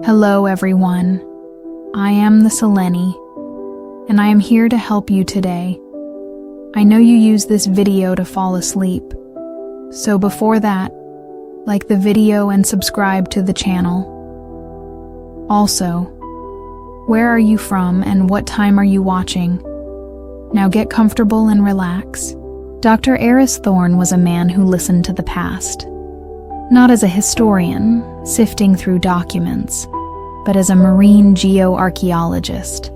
Hello everyone, I am the Seleni, and I am here to help you today. I know you use this video to fall asleep, so before that, like the video and subscribe to the channel. Also, where are you from and what time are you watching? Now get comfortable and relax. Dr. Eris Thorne was a man who listened to the past. Not as a historian, sifting through documents, but as a marine geoarchaeologist,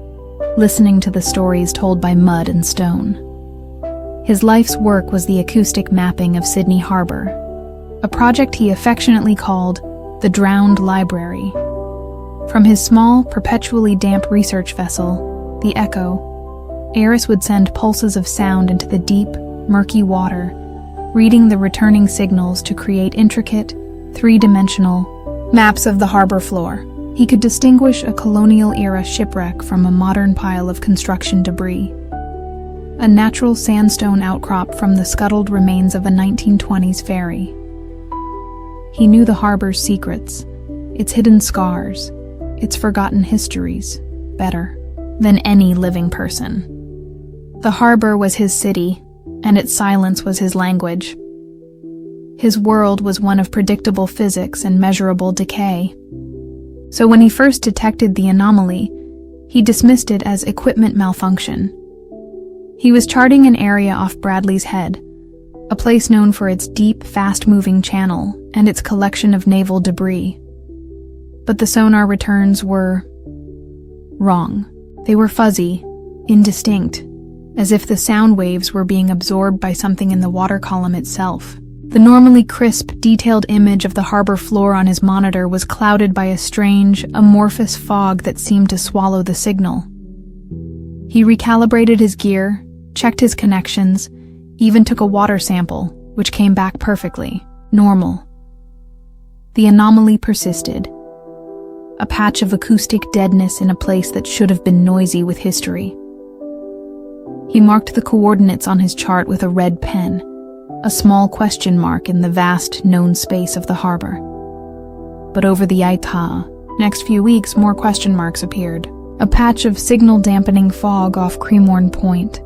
listening to the stories told by mud and stone. His life's work was the acoustic mapping of Sydney Harbor, a project he affectionately called the Drowned Library. From his small, perpetually damp research vessel, the Echo, Eris would send pulses of sound into the deep, murky water, reading the returning signals to create intricate, three-dimensional maps of the harbor floor. He could distinguish a colonial-era shipwreck from a modern pile of construction debris, a natural sandstone outcrop from the scuttled remains of a 1920s ferry. He knew the harbor's secrets, its hidden scars, its forgotten histories, better than any living person. The harbor was his city, and its silence was his language. His world was one of predictable physics and measurable decay. So when he first detected the anomaly, he dismissed it as equipment malfunction. He was charting an area off Bradley's Head, a place known for its deep, fast-moving channel and its collection of naval debris. But the sonar returns were wrong. They were fuzzy, indistinct, as if the sound waves were being absorbed by something in the water column itself. The normally crisp, detailed image of the harbor floor on his monitor was clouded by a strange, amorphous fog that seemed to swallow the signal. He recalibrated his gear, checked his connections, even took a water sample, which came back perfectly, normal. The anomaly persisted. A patch of acoustic deadness in a place that should have been noisy with history. He marked the coordinates on his chart with a red pen, a small question mark in the vast known space of the harbor. But over the next few weeks, more question marks appeared. A patch of signal-dampening fog off Cremorne Point.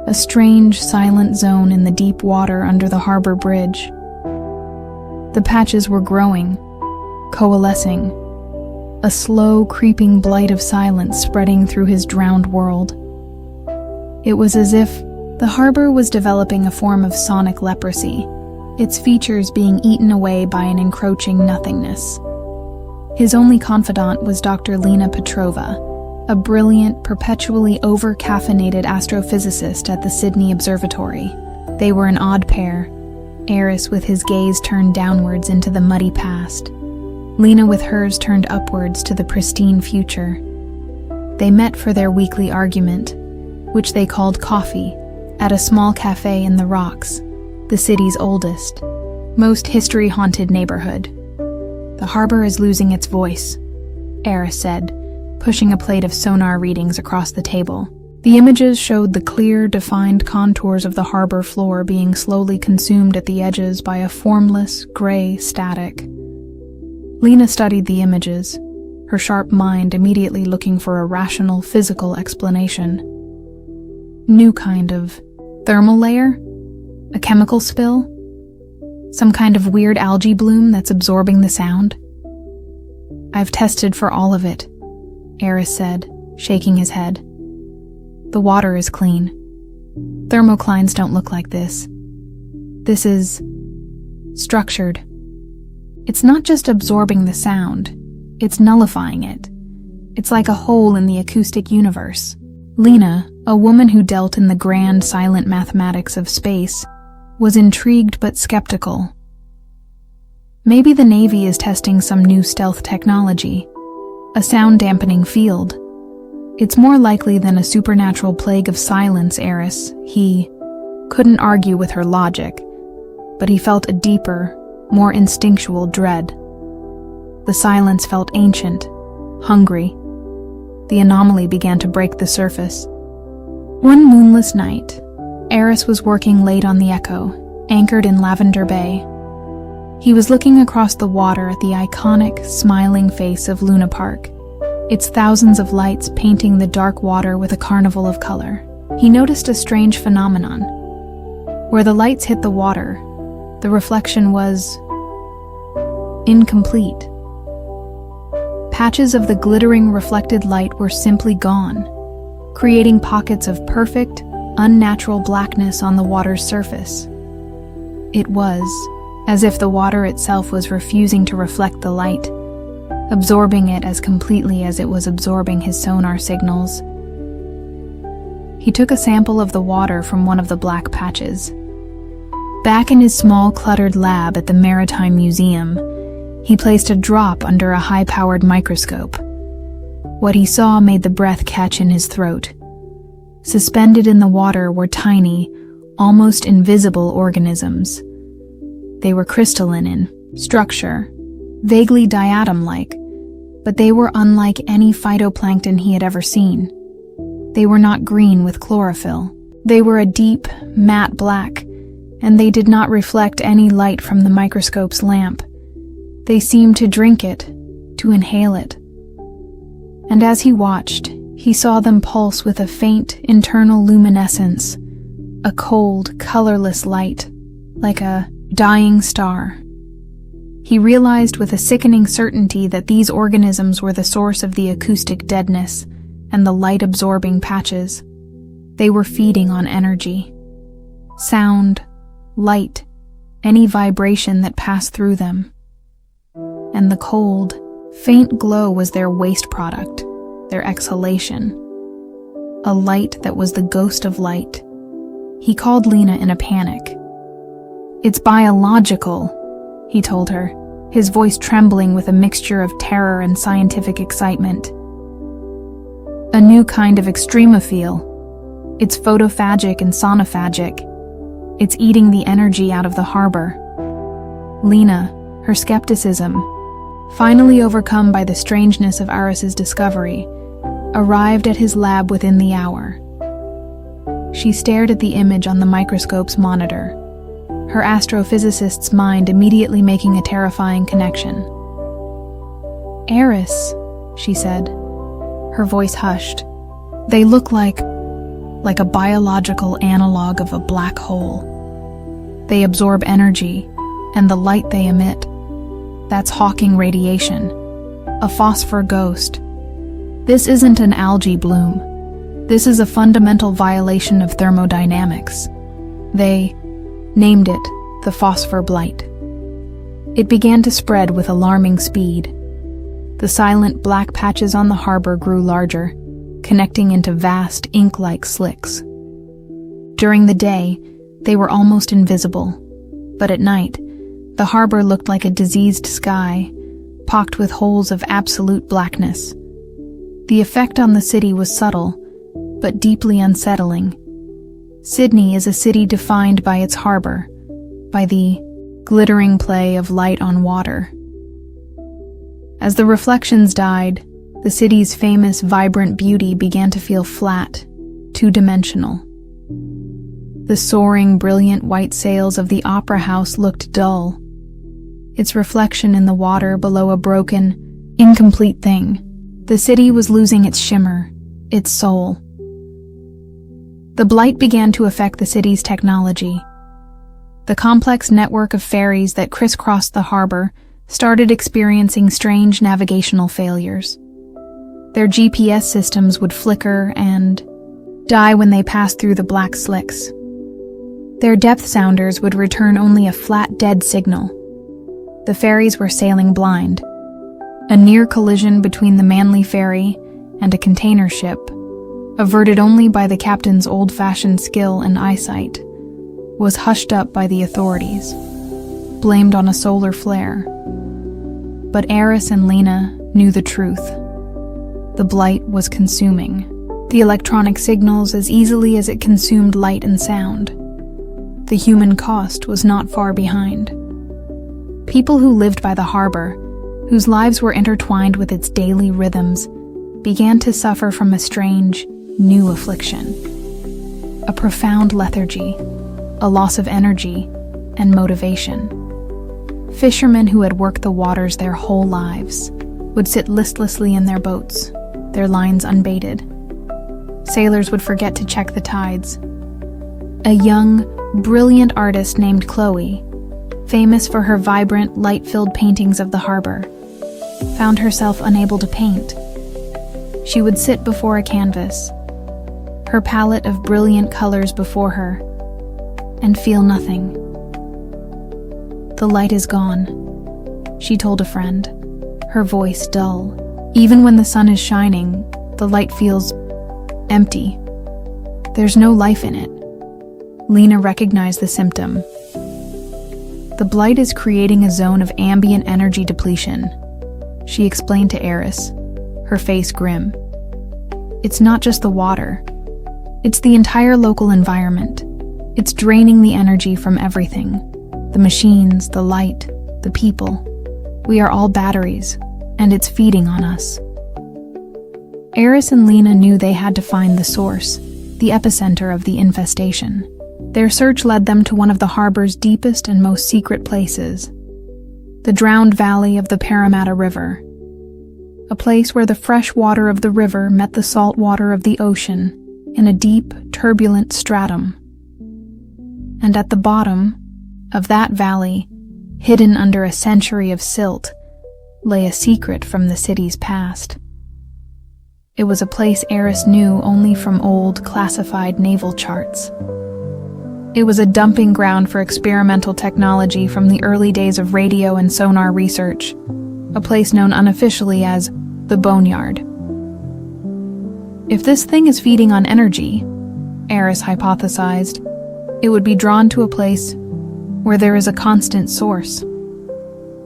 A strange, silent zone in the deep water under the harbor bridge. The patches were growing, coalescing, a slow, creeping blight of silence spreading through his drowned world. It was as if the harbor was developing a form of sonic leprosy, its features being eaten away by an encroaching nothingness. His only confidant was Dr. Lena Petrova, a brilliant, perpetually over-caffeinated astrophysicist at the Sydney Observatory. They were an odd pair, Eris with his gaze turned downwards into the muddy past, Lena with hers turned upwards to the pristine future. They met for their weekly argument, which they called coffee, at a small cafe in the Rocks, the city's oldest, most history-haunted neighborhood. The harbor is losing its voice, Eris said, pushing a plate of sonar readings across the table. The images showed the clear, defined contours of the harbor floor being slowly consumed at the edges by a formless, gray static. Lena studied the images, her sharp mind immediately looking for a rational, physical explanation. New kind of thermal layer? A chemical spill? Some kind of weird algae bloom that's absorbing the sound? I've tested for all of it, Eris said, shaking his head. The water is clean. Thermoclines don't look like this. This is structured. It's not just absorbing the sound, it's nullifying it. It's like a hole in the acoustic universe. Lena, a woman who dealt in the grand, silent mathematics of space, was intrigued but skeptical. Maybe the Navy is testing some new stealth technology, a sound-dampening field. It's more likely than a supernatural plague of silence, Eris. He couldn't argue with her logic, but he felt a deeper, more instinctual dread. The silence felt ancient, hungry. The anomaly began to break the surface. One moonless night, Eris was working late on the Echo, anchored in Lavender Bay. He was looking across the water at the iconic, smiling face of Luna Park, its thousands of lights painting the dark water with a carnival of color. He noticed a strange phenomenon. Where the lights hit the water, the reflection was incomplete. Patches of the glittering reflected light were simply gone, creating pockets of perfect, unnatural blackness on the water's surface. It was as if the water itself was refusing to reflect the light, absorbing it as completely as it was absorbing his sonar signals. He took a sample of the water from one of the black patches. Back in his small, cluttered lab at the Maritime Museum, he placed a drop under a high-powered microscope. What he saw made the breath catch in his throat. Suspended in the water were tiny, almost invisible organisms. They were crystalline in structure, vaguely diatom-like, but they were unlike any phytoplankton he had ever seen. They were not green with chlorophyll. They were a deep, matte black, and they did not reflect any light from the microscope's lamp. They seemed to drink it, to inhale it. And as he watched, he saw them pulse with a faint, internal luminescence, a cold, colorless light, like a dying star. He realized with a sickening certainty that these organisms were the source of the acoustic deadness and the light-absorbing patches. They were feeding on energy. Sound, light, any vibration that passed through them. And the cold, faint glow was their waste product, their exhalation. A light that was the ghost of light. He called Lena in a panic. "It's biological," he told her, his voice trembling with a mixture of terror and scientific excitement. "A new kind of extremophile. It's photophagic and sonophagic. It's eating the energy out of the harbor." Lena, her skepticism, finally overcome by the strangeness of Aris's discovery, arrived at his lab within the hour. She stared at the image on the microscope's monitor, her astrophysicist's mind immediately making a terrifying connection. "Aris," she said, her voice hushed. "They look like a biological analog of a black hole. They absorb energy, and the light they emit, that's Hawking radiation, a phosphor ghost. This isn't an algae bloom. This is a fundamental violation of thermodynamics. They named it the phosphor blight." It began to spread with alarming speed. The silent black patches on the harbor grew larger, connecting into vast ink-like slicks. During the day, they were almost invisible, but at night, the harbor looked like a diseased sky, pocked with holes of absolute blackness. The effect on the city was subtle, but deeply unsettling. Sydney is a city defined by its harbor, by the glittering play of light on water. As the reflections died, the city's famous vibrant beauty began to feel flat, two-dimensional. The soaring, brilliant white sails of the opera house looked dull, its reflection in the water below a broken, incomplete thing. The city was losing its shimmer, its soul. The blight began to affect the city's technology. The complex network of ferries that crisscrossed the harbor started experiencing strange navigational failures. Their GPS systems would flicker and die when they passed through the black slicks. Their depth sounders would return only a flat, dead signal. The ferries were sailing blind. A near collision between the Manly ferry and a container ship, averted only by the captain's old-fashioned skill and eyesight, was hushed up by the authorities, blamed on a solar flare. But Aris and Lena knew the truth. The blight was consuming the electronic signals as easily as it consumed light and sound. The human cost was not far behind. People who lived by the harbor, whose lives were intertwined with its daily rhythms, began to suffer from a strange, new affliction. A profound lethargy, a loss of energy and motivation. Fishermen who had worked the waters their whole lives would sit listlessly in their boats, their lines unbaited. Sailors would forget to check the tides. A young, brilliant artist named Chloe, famous for her vibrant, light-filled paintings of the harbor, found herself unable to paint. She would sit before a canvas, her palette of brilliant colors before her, and feel nothing. "The light is gone," she told a friend, her voice dull. "Even when the sun is shining, the light feels empty. There's no life in it." Lena recognized the symptom. "The blight is creating a zone of ambient energy depletion," she explained to Eris, her face grim. "It's not just the water. It's the entire local environment. It's draining the energy from everything. The machines, the light, the people. We are all batteries, and it's feeding on us." Eris and Lena knew they had to find the source, the epicenter of the infestation. Their search led them to one of the harbor's deepest and most secret places, the drowned valley of the Parramatta River, a place where the fresh water of the river met the salt water of the ocean in a deep, turbulent stratum. And at the bottom of that valley, hidden under a century of silt, lay a secret from the city's past. It was a place Eris knew only from old, classified naval charts. It was a dumping ground for experimental technology from the early days of radio and sonar research, a place known unofficially as the Boneyard. If this thing is feeding on energy, Eris hypothesized, it would be drawn to a place where there is a constant source.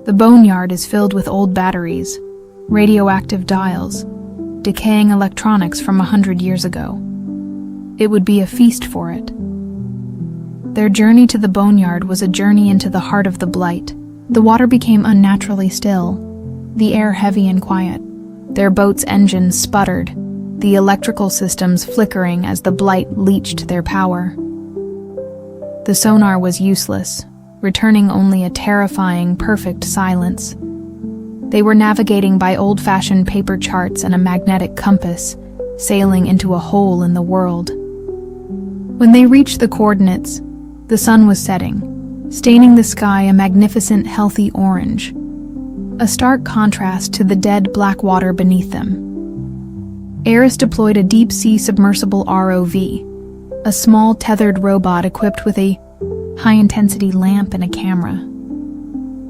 The Boneyard is filled with old batteries, radioactive dials, decaying electronics from 100 years ago. It would be a feast for it. Their journey to the Boneyard was a journey into the heart of the blight. The water became unnaturally still, the air heavy and quiet. Their boat's engines sputtered, the electrical systems flickering as the blight leached their power. The sonar was useless, returning only a terrifying, perfect silence. They were navigating by old-fashioned paper charts and a magnetic compass, sailing into a hole in the world. When they reached the coordinates, the sun was setting, staining the sky a magnificent, healthy orange, a stark contrast to the dead black water beneath them. Eris deployed a deep-sea submersible ROV, a small tethered robot equipped with a high-intensity lamp and a camera.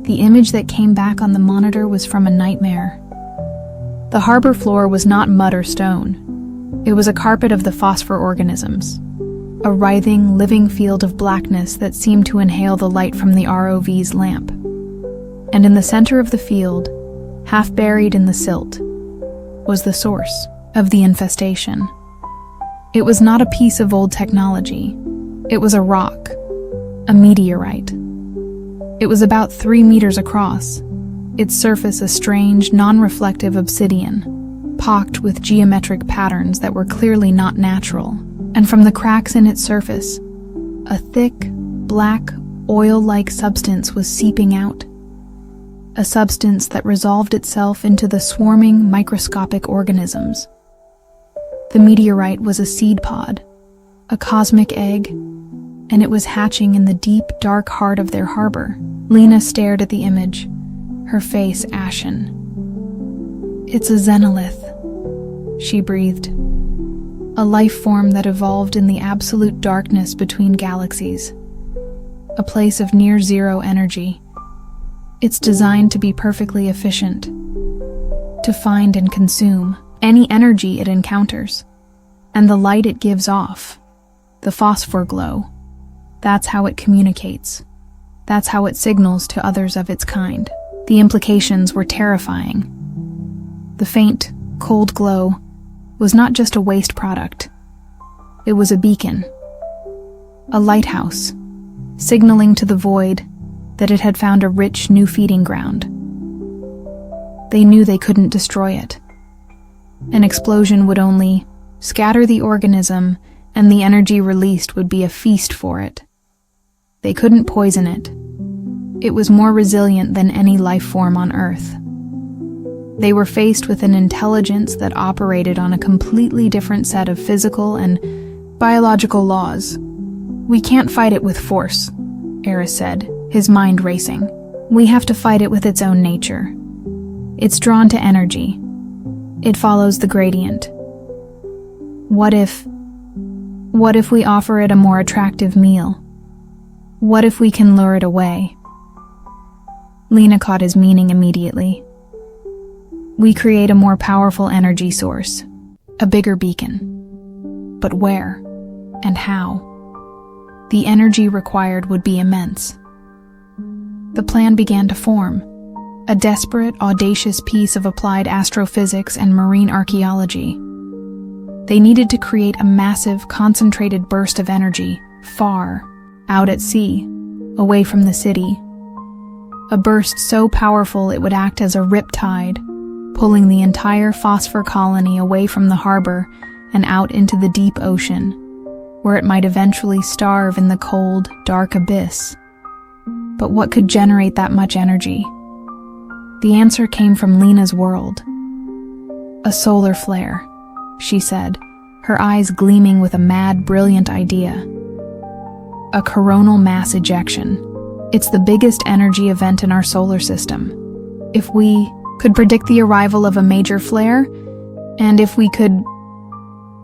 The image that came back on the monitor was from a nightmare. The harbor floor was not mud or stone. It was a carpet of the phosphor organisms, a writhing, living field of blackness that seemed to inhale the light from the ROV's lamp. And in the center of the field, half buried in the silt, was the source of the infestation. It was not a piece of old technology. It was a rock, a meteorite. It was about 3 meters across, its surface a strange, non-reflective obsidian, pocked with geometric patterns that were clearly not natural, and from the cracks in its surface, a thick, black, oil-like substance was seeping out. A substance that resolved itself into the swarming, microscopic organisms. The meteorite was a seed pod, a cosmic egg, and it was hatching in the deep, dark heart of their harbor. Lena stared at the image, her face ashen. "It's a xenolith," she breathed. "A life form that evolved in the absolute darkness between galaxies. A place of near-zero energy. It's designed to be perfectly efficient, to find and consume any energy it encounters. And the light it gives off, the phosphor glow, that's how it communicates. That's how it signals to others of its kind." The implications were terrifying. The faint, cold glow was not just a waste product. It was a beacon, a lighthouse, signaling to the void that it had found a rich new feeding ground. They knew they couldn't destroy it. An explosion would only scatter the organism, and the energy released would be a feast for it. They couldn't poison it. it was more resilient than any life form on Earth. They were faced with an intelligence that operated on a completely different set of physical and biological laws. "We can't fight it with force," Eris said, his mind racing. "We have to fight it with its own nature. It's drawn to energy. It follows the gradient. What if we offer it a more attractive meal? What if we can lure it away?" Lena caught his meaning immediately. "We create a more powerful energy source, a bigger beacon. But where and how? The energy required would be immense." The plan began to form, a desperate, audacious piece of applied astrophysics and marine archaeology. They needed to create a massive, concentrated burst of energy, far out at sea, away from the city. A burst so powerful it would act as a riptide, pulling the entire phosphor colony away from the harbor and out into the deep ocean, where it might eventually starve in the cold, dark abyss. But what could generate that much energy? The answer came from Lena's world. "A solar flare," she said, her eyes gleaming with a mad, brilliant idea. "A coronal mass ejection. It's the biggest energy event in our solar system. If we could predict the arrival of a major flare, and if we could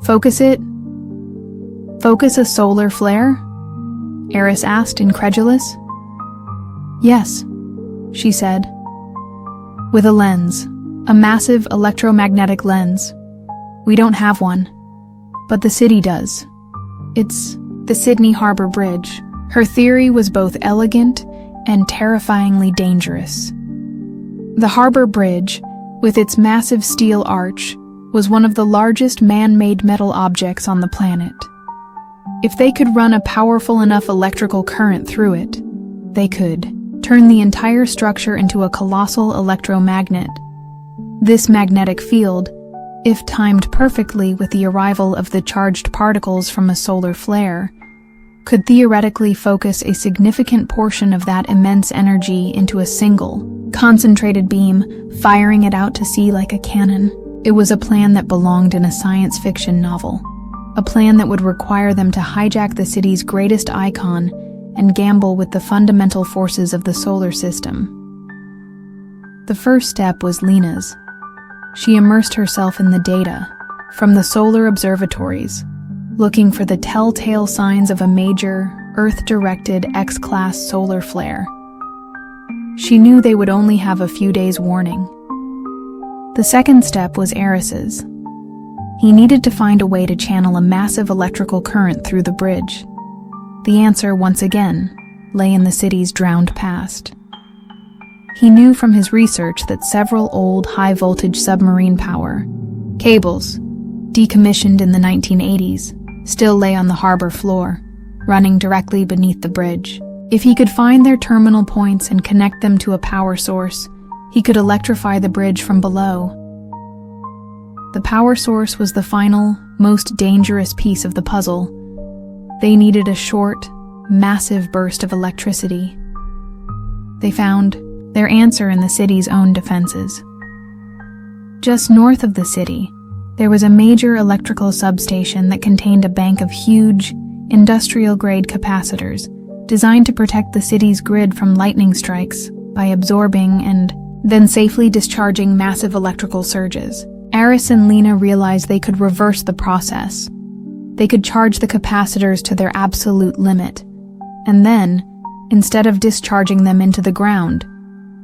focus a solar flare?" Eris asked, incredulous. "Yes," she said. "With a lens, a massive electromagnetic lens. We don't have one, but the city does. It's the Sydney Harbor Bridge." Her theory was both elegant and terrifyingly dangerous. The Harbor Bridge, with its massive steel arch, was one of the largest man-made metal objects on the planet. If they could run a powerful enough electrical current through it, they could turn the entire structure into a colossal electromagnet. This magnetic field, if timed perfectly with the arrival of the charged particles from a solar flare, could theoretically focus a significant portion of that immense energy into a single, concentrated beam, firing it out to sea like a cannon. It was a plan that belonged in a science fiction novel, a plan that would require them to hijack the city's greatest icon and gamble with the fundamental forces of the solar system. The first step was Lena's. She immersed herself in the data from the solar observatories, looking for the telltale signs of a major, Earth-directed X-class solar flare. She knew they would only have a few days' warning. The second step was Eris's. He needed to find a way to channel a massive electrical current through the bridge. The answer, once again, lay in the city's drowned past. He knew from his research that several old high-voltage submarine power cables, decommissioned in the 1980s, still lay on the harbor floor, running directly beneath the bridge. If he could find their terminal points and connect them to a power source, he could electrify the bridge from below. The power source was the final, most dangerous piece of the puzzle. They needed a short, massive burst of electricity. They found their answer in the city's own defenses. Just north of the city, there was a major electrical substation that contained a bank of huge, industrial-grade capacitors designed to protect the city's grid from lightning strikes by absorbing and then safely discharging massive electrical surges. Eris and Lena realized they could reverse the process. They could charge the capacitors to their absolute limit, and then, instead of discharging them into the ground,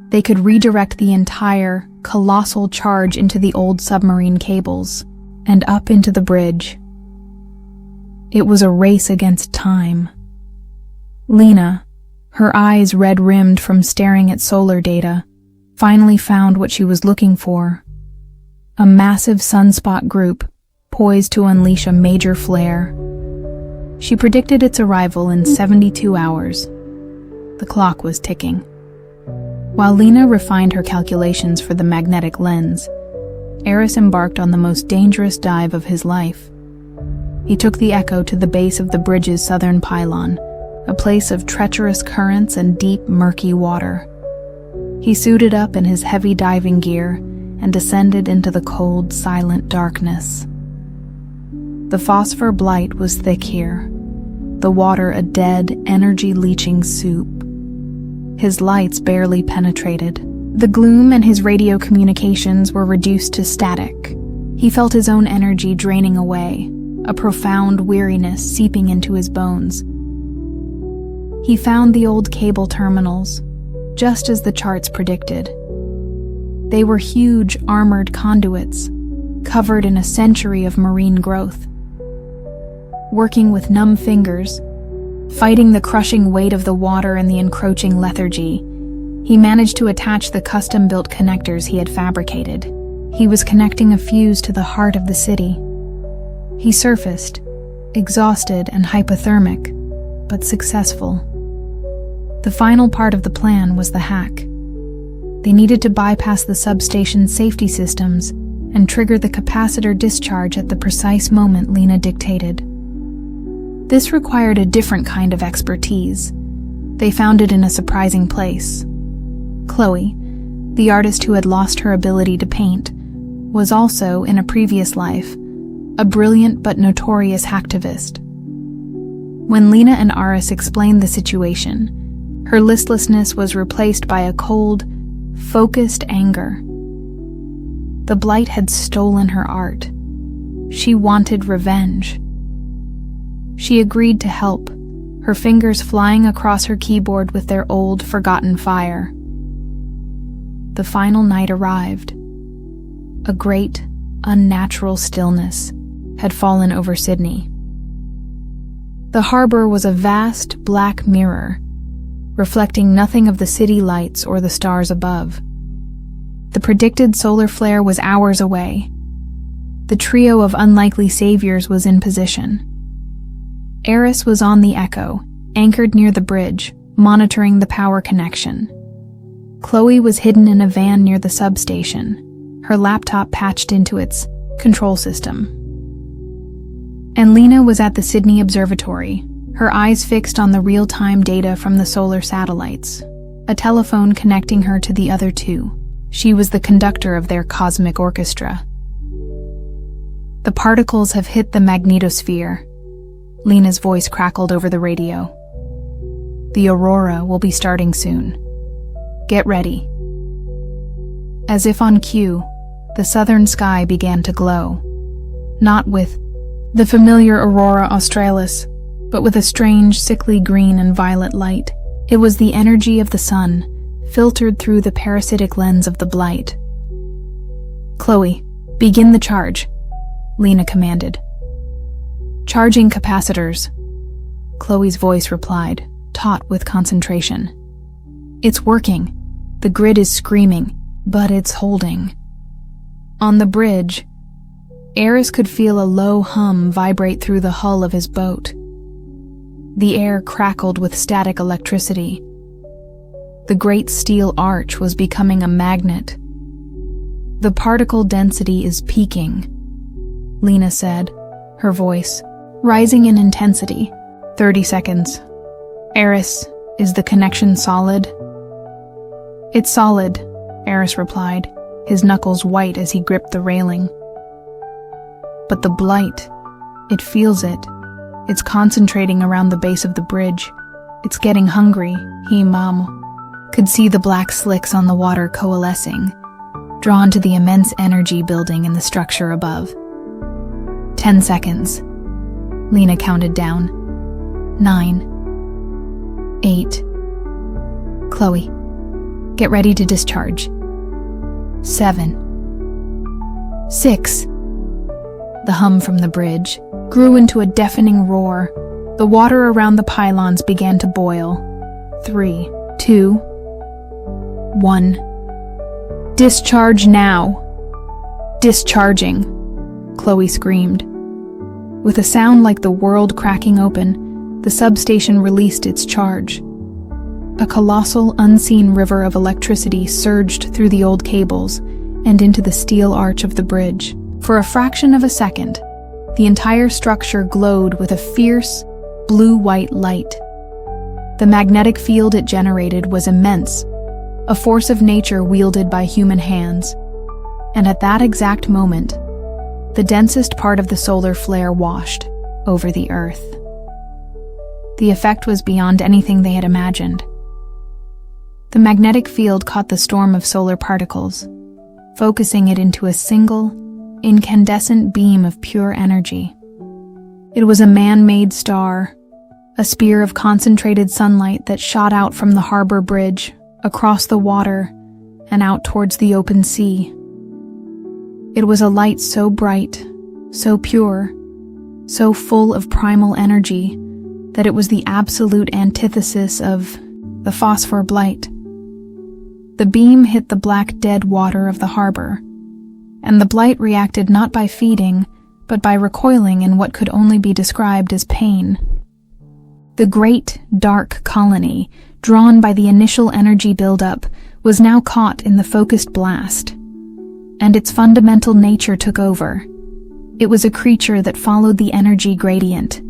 they could redirect the entire, colossal charge into the old submarine cables and up into the bridge. It was a race against time. Lena, her eyes red-rimmed from staring at solar data, finally found what she was looking for. A massive sunspot group poised to unleash a major flare. She predicted its arrival in 72 hours. The clock was ticking. While Lena refined her calculations for the magnetic lens, Eris embarked on the most dangerous dive of his life. He took the Echo to the base of the bridge's southern pylon, a place of treacherous currents and deep, murky water. He suited up in his heavy diving gear and descended into the cold, silent darkness. The phosphor blight was thick here, the water a dead, energy-leaching soup. His lights barely penetrated. The gloom and his radio communications were reduced to static. He felt his own energy draining away, a profound weariness seeping into his bones. He found the old cable terminals, just as the charts predicted. They were huge, armored conduits, covered in a century of marine growth. Working with numb fingers, fighting the crushing weight of the water and the encroaching lethargy, he managed to attach the custom-built connectors he had fabricated. He was connecting a fuse to the heart of the city. He surfaced, exhausted and hypothermic, but successful. The final part of the plan was the hack. They needed to bypass the substation's safety systems and trigger the capacitor discharge at the precise moment Lena dictated. This required a different kind of expertise. They found it in a surprising place. Chloe, the artist who had lost her ability to paint, was also, in a previous life, a brilliant but notorious hacktivist. When Lena and Aris explained the situation, her listlessness was replaced by a cold, focused anger. The blight had stolen her art. She wanted revenge. She agreed to help, her fingers flying across her keyboard with their old, forgotten fire. The final night arrived. A great, unnatural stillness had fallen over Sydney. The harbor was a vast, black mirror, reflecting nothing of the city lights or the stars above. The predicted solar flare was hours away. The trio of unlikely saviors was in position. Eris was on the Echo, anchored near the bridge, monitoring the power connection. Chloe was hidden in a van near the substation, her laptop patched into its control system. And Lena was at the Sydney Observatory, her eyes fixed on the real-time data from the solar satellites, a telephone connecting her to the other two. She was the conductor of their cosmic orchestra. The particles have hit the magnetosphere. Lena's voice crackled over the radio. The aurora will be starting soon. Get ready. As if on cue, the southern sky began to glow, not with the familiar aurora australis, but with a strange, sickly green and violet light. It was the energy of the sun, filtered through the parasitic lens of the blight. Chloe, begin the charge, Lena commanded. Charging capacitors, Chloe's voice replied, taut with concentration. It's working. The grid is screaming, but it's holding. On the bridge, Eris could feel a low hum vibrate through the hull of his boat. The air crackled with static electricity. The great steel arch was becoming a magnet. The particle density is peaking, Lena said, her voice rising in intensity. 30 seconds. Eris, is the connection solid? It's solid, Eris replied, his knuckles white as he gripped the railing. But the blight, it feels it. It's concentrating around the base of the bridge. It's getting hungry, could see the black slicks on the water coalescing, drawn to the immense energy building in the structure above. 10 seconds. Lena counted down. 9. 8. Chloe, get ready to discharge. 7. 6. The hum from the bridge grew into a deafening roar. The water around the pylons began to boil. 3, 2, 1. Discharge now. Discharging, Chloe screamed. With a sound like the world cracking open, the substation released its charge. A colossal, unseen river of electricity surged through the old cables and into the steel arch of the bridge. For a fraction of a second, the entire structure glowed with a fierce, blue-white light. The magnetic field it generated was immense, a force of nature wielded by human hands. And at that exact moment, the densest part of the solar flare washed over the Earth. The effect was beyond anything they had imagined. The magnetic field caught the storm of solar particles, focusing it into a single, incandescent beam of pure energy. It was a man-made star, a spear of concentrated sunlight that shot out from the harbor bridge, across the water, and out towards the open sea. It was a light so bright, so pure, so full of primal energy, that it was the absolute antithesis of the phosphor blight. The beam hit the black dead water of the harbor, and the blight reacted not by feeding, but by recoiling in what could only be described as pain. The great, dark colony, drawn by the initial energy buildup, was now caught in the focused blast, and its fundamental nature took over. It was a creature that followed the energy gradient.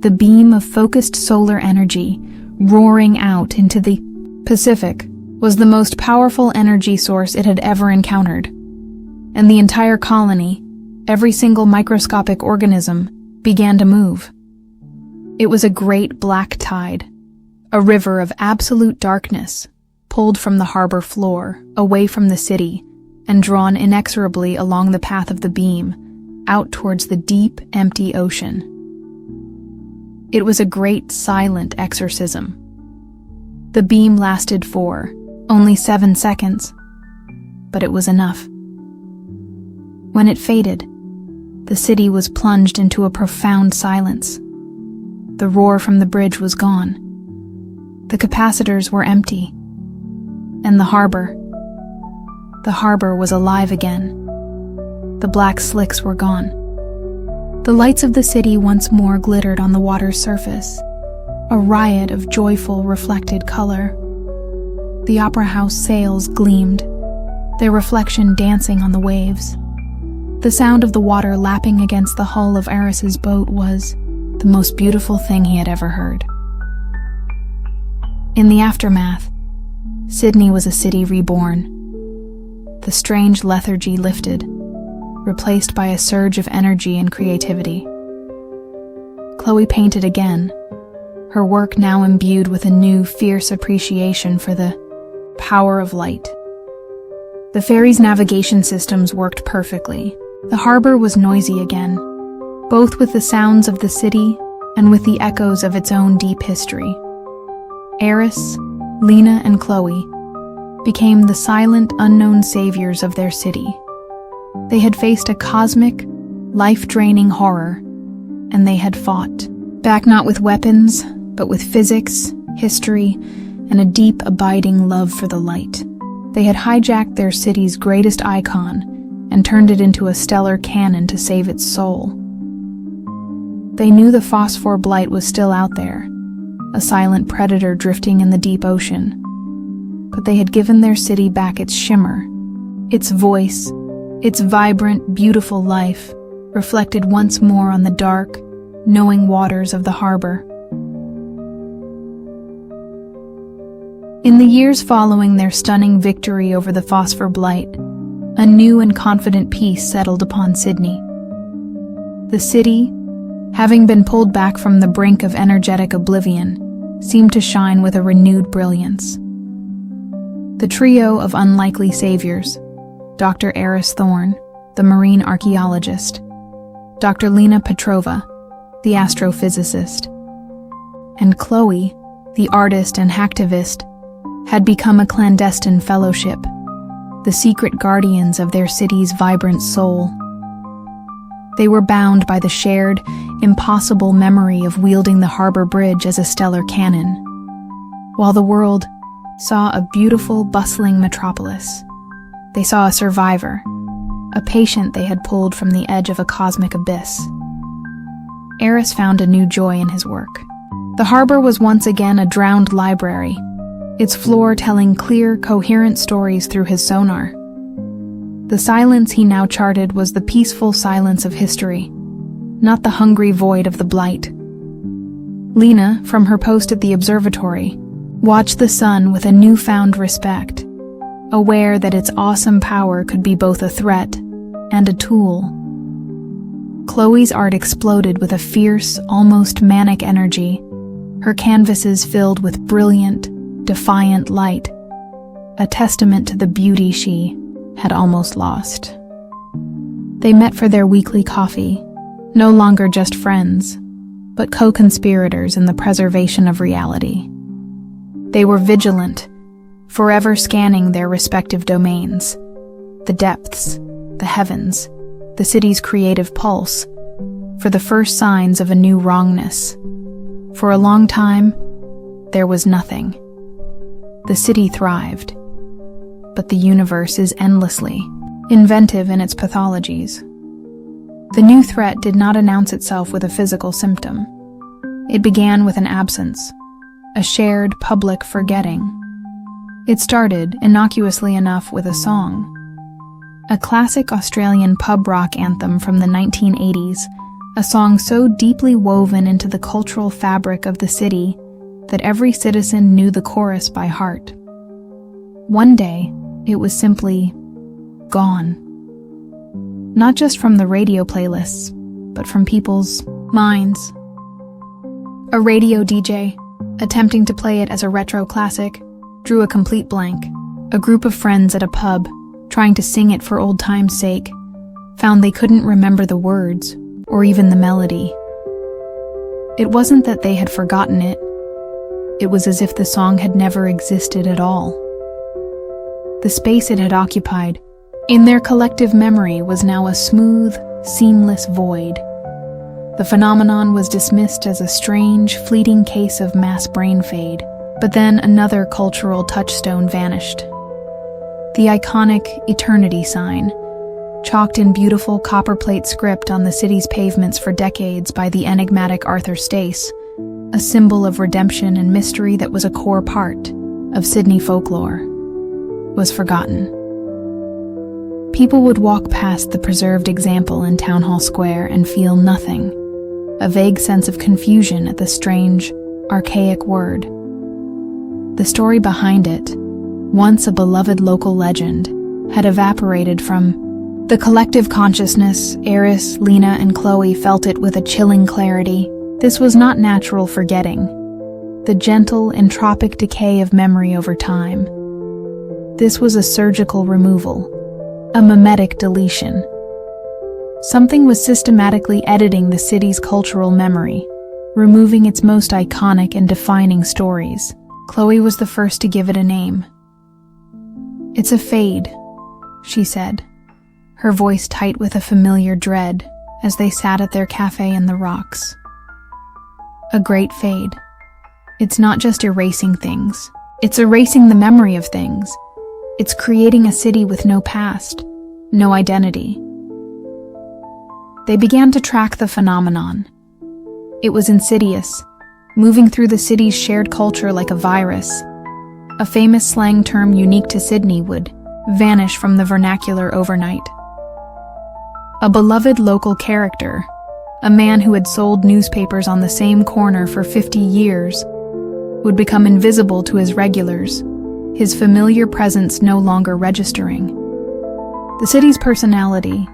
The beam of focused solar energy, roaring out into the Pacific, was the most powerful energy source it had ever encountered. And the entire colony, every single microscopic organism, began to move. It was a great black tide, a river of absolute darkness, pulled from the harbor floor, away from the city, and drawn inexorably along the path of the beam, out towards the deep, empty ocean. It was a great, silent exorcism. The beam lasted for only 7 seconds, but it was enough. When it faded, the city was plunged into a profound silence. The roar from the bridge was gone. The capacitors were empty. And the harbor was alive again. The black slicks were gone. The lights of the city once more glittered on the water's surface, a riot of joyful, reflected color. The opera house sails gleamed, their reflection dancing on the waves. The sound of the water lapping against the hull of Eris's boat was the most beautiful thing he had ever heard. In the aftermath, Sydney was a city reborn. The strange lethargy lifted, replaced by a surge of energy and creativity. Chloe painted again, her work now imbued with a new, fierce appreciation for the power of light. The ferry's navigation systems worked perfectly. The harbor was noisy again, both with the sounds of the city and with the echoes of its own deep history. Eris, Lena, and Chloe became the silent, unknown saviors of their city. They had faced a cosmic, life-draining horror, and they had fought. Back not with weapons, but with physics, history, and a deep, abiding love for the light. They had hijacked their city's greatest icon and turned it into a stellar cannon to save its soul. They knew the phosphor blight was still out there, a silent predator drifting in the deep ocean. But they had given their city back its shimmer, its voice, its vibrant, beautiful life, reflected once more on the dark, knowing waters of the harbor. In the years following their stunning victory over the phosphor blight, a new and confident peace settled upon Sydney. The city, having been pulled back from the brink of energetic oblivion, seemed to shine with a renewed brilliance. The trio of unlikely saviors, Dr. Eris Thorne, the marine archaeologist, Dr. Lena Petrova, the astrophysicist, and Chloe, the artist and hacktivist, had become a clandestine fellowship, the secret guardians of their city's vibrant soul. They were bound by the shared, impossible memory of wielding the harbor bridge as a stellar cannon, while the world saw a beautiful, bustling metropolis. They saw a survivor, a patient they had pulled from the edge of a cosmic abyss. Eris found a new joy in his work. The harbor was once again a drowned library, its floor telling clear, coherent stories through his sonar. The silence he now charted was the peaceful silence of history, not the hungry void of the blight. Lena, from her post at the observatory, watched the sun with a newfound respect, aware that its awesome power could be both a threat and a tool. Chloe's art exploded with a fierce, almost manic energy, her canvases filled with brilliant, defiant light, a testament to the beauty she had almost lost. They met for their weekly coffee, no longer just friends, but co-conspirators in the preservation of reality. They were vigilant, forever scanning their respective domains, the depths, the heavens, the city's creative pulse, for the first signs of a new wrongness. For a long time, there was nothing. The city thrived, but the universe is endlessly inventive in its pathologies. The new threat did not announce itself with a physical symptom. It began with an absence, a shared public forgetting. It started, innocuously enough, with a song. A classic Australian pub rock anthem from the 1980s, a song so deeply woven into the cultural fabric of the city that every citizen knew the chorus by heart. One day, it was simply gone. Not just from the radio playlists, but from people's minds. A radio DJ, attempting to play it as a retro classic, drew a complete blank. A group of friends at a pub, trying to sing it for old time's sake, found they couldn't remember the words, or even the melody. It wasn't that they had forgotten it. It was as if the song had never existed at all. The space it had occupied, in their collective memory, was now a smooth, seamless void. The phenomenon was dismissed as a strange, fleeting case of mass brain fade, but then another cultural touchstone vanished. The iconic eternity sign, chalked in beautiful copperplate script on the city's pavements for decades by the enigmatic Arthur Stace, a symbol of redemption and mystery that was a core part of Sydney folklore, was forgotten. People would walk past the preserved example in Town Hall Square and feel nothing, a vague sense of confusion at the strange, archaic word. The story behind it, once a beloved local legend, had evaporated from the collective consciousness. Eris, Lena, and Chloe felt it with a chilling clarity. This was not natural forgetting, the gentle, entropic decay of memory over time. This was a surgical removal, a mimetic deletion. Something was systematically editing the city's cultural memory, removing its most iconic and defining stories. Chloe was the first to give it a name. "It's a fade," she said, her voice tight with a familiar dread as they sat at their cafe in the rocks. "A great fade. It's not just erasing things. It's erasing the memory of things. It's creating a city with no past, no identity." They began to track the phenomenon. It was insidious, moving through the city's shared culture like a virus. A famous slang term unique to Sydney would vanish from the vernacular overnight. A beloved local character, a man who had sold newspapers on the same corner for 50 years, would become invisible to his regulars, his familiar presence no longer registering. The city's personality,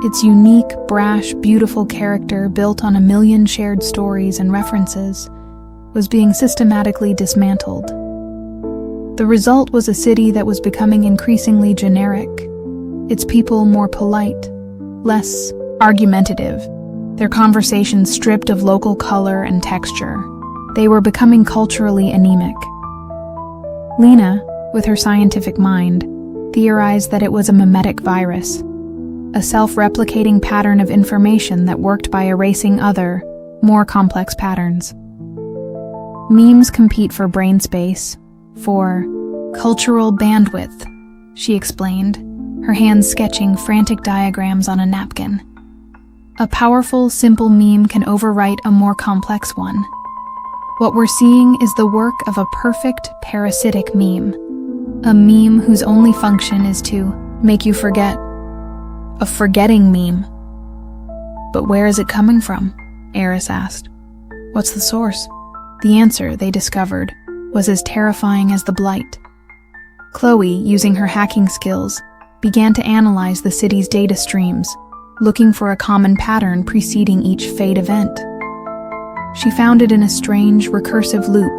its unique, brash, beautiful character built on a million shared stories and references, was being systematically dismantled. The result was a city that was becoming increasingly generic, its people more polite, less argumentative, their conversations stripped of local color and texture. They were becoming culturally anemic. Lena, with her scientific mind, theorized that it was a mimetic virus, a self-replicating pattern of information that worked by erasing other, more complex patterns. Memes compete for brain space, for cultural bandwidth, she explained, her hands sketching frantic diagrams on a napkin. A powerful, simple meme can overwrite a more complex one. What we're seeing is the work of a perfect parasitic meme. A meme whose only function is to make you forget. A forgetting meme. But where is it coming from? Eris asked. What's the source? The answer, they discovered, was as terrifying as the blight. Chloe, using her hacking skills, began to analyze the city's data streams, looking for a common pattern preceding each fate event. She found it in a strange, recursive loop,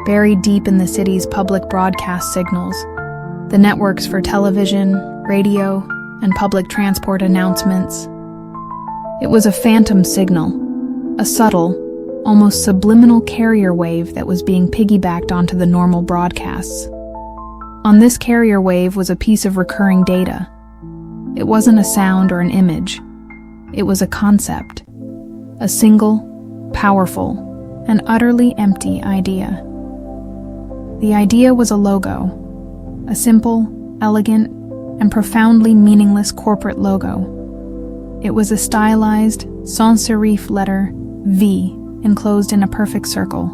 buried deep in the city's public broadcast signals, the networks for television, radio, and public transport announcements. It was a phantom signal, a subtle, almost subliminal carrier wave that was being piggybacked onto the normal broadcasts. On this carrier wave was a piece of recurring data. It wasn't a sound or an image. It was a concept, a single, powerful, and utterly empty idea. The idea was a logo, a simple, elegant, and profoundly meaningless corporate logo. It was a stylized, sans serif letter V enclosed in a perfect circle.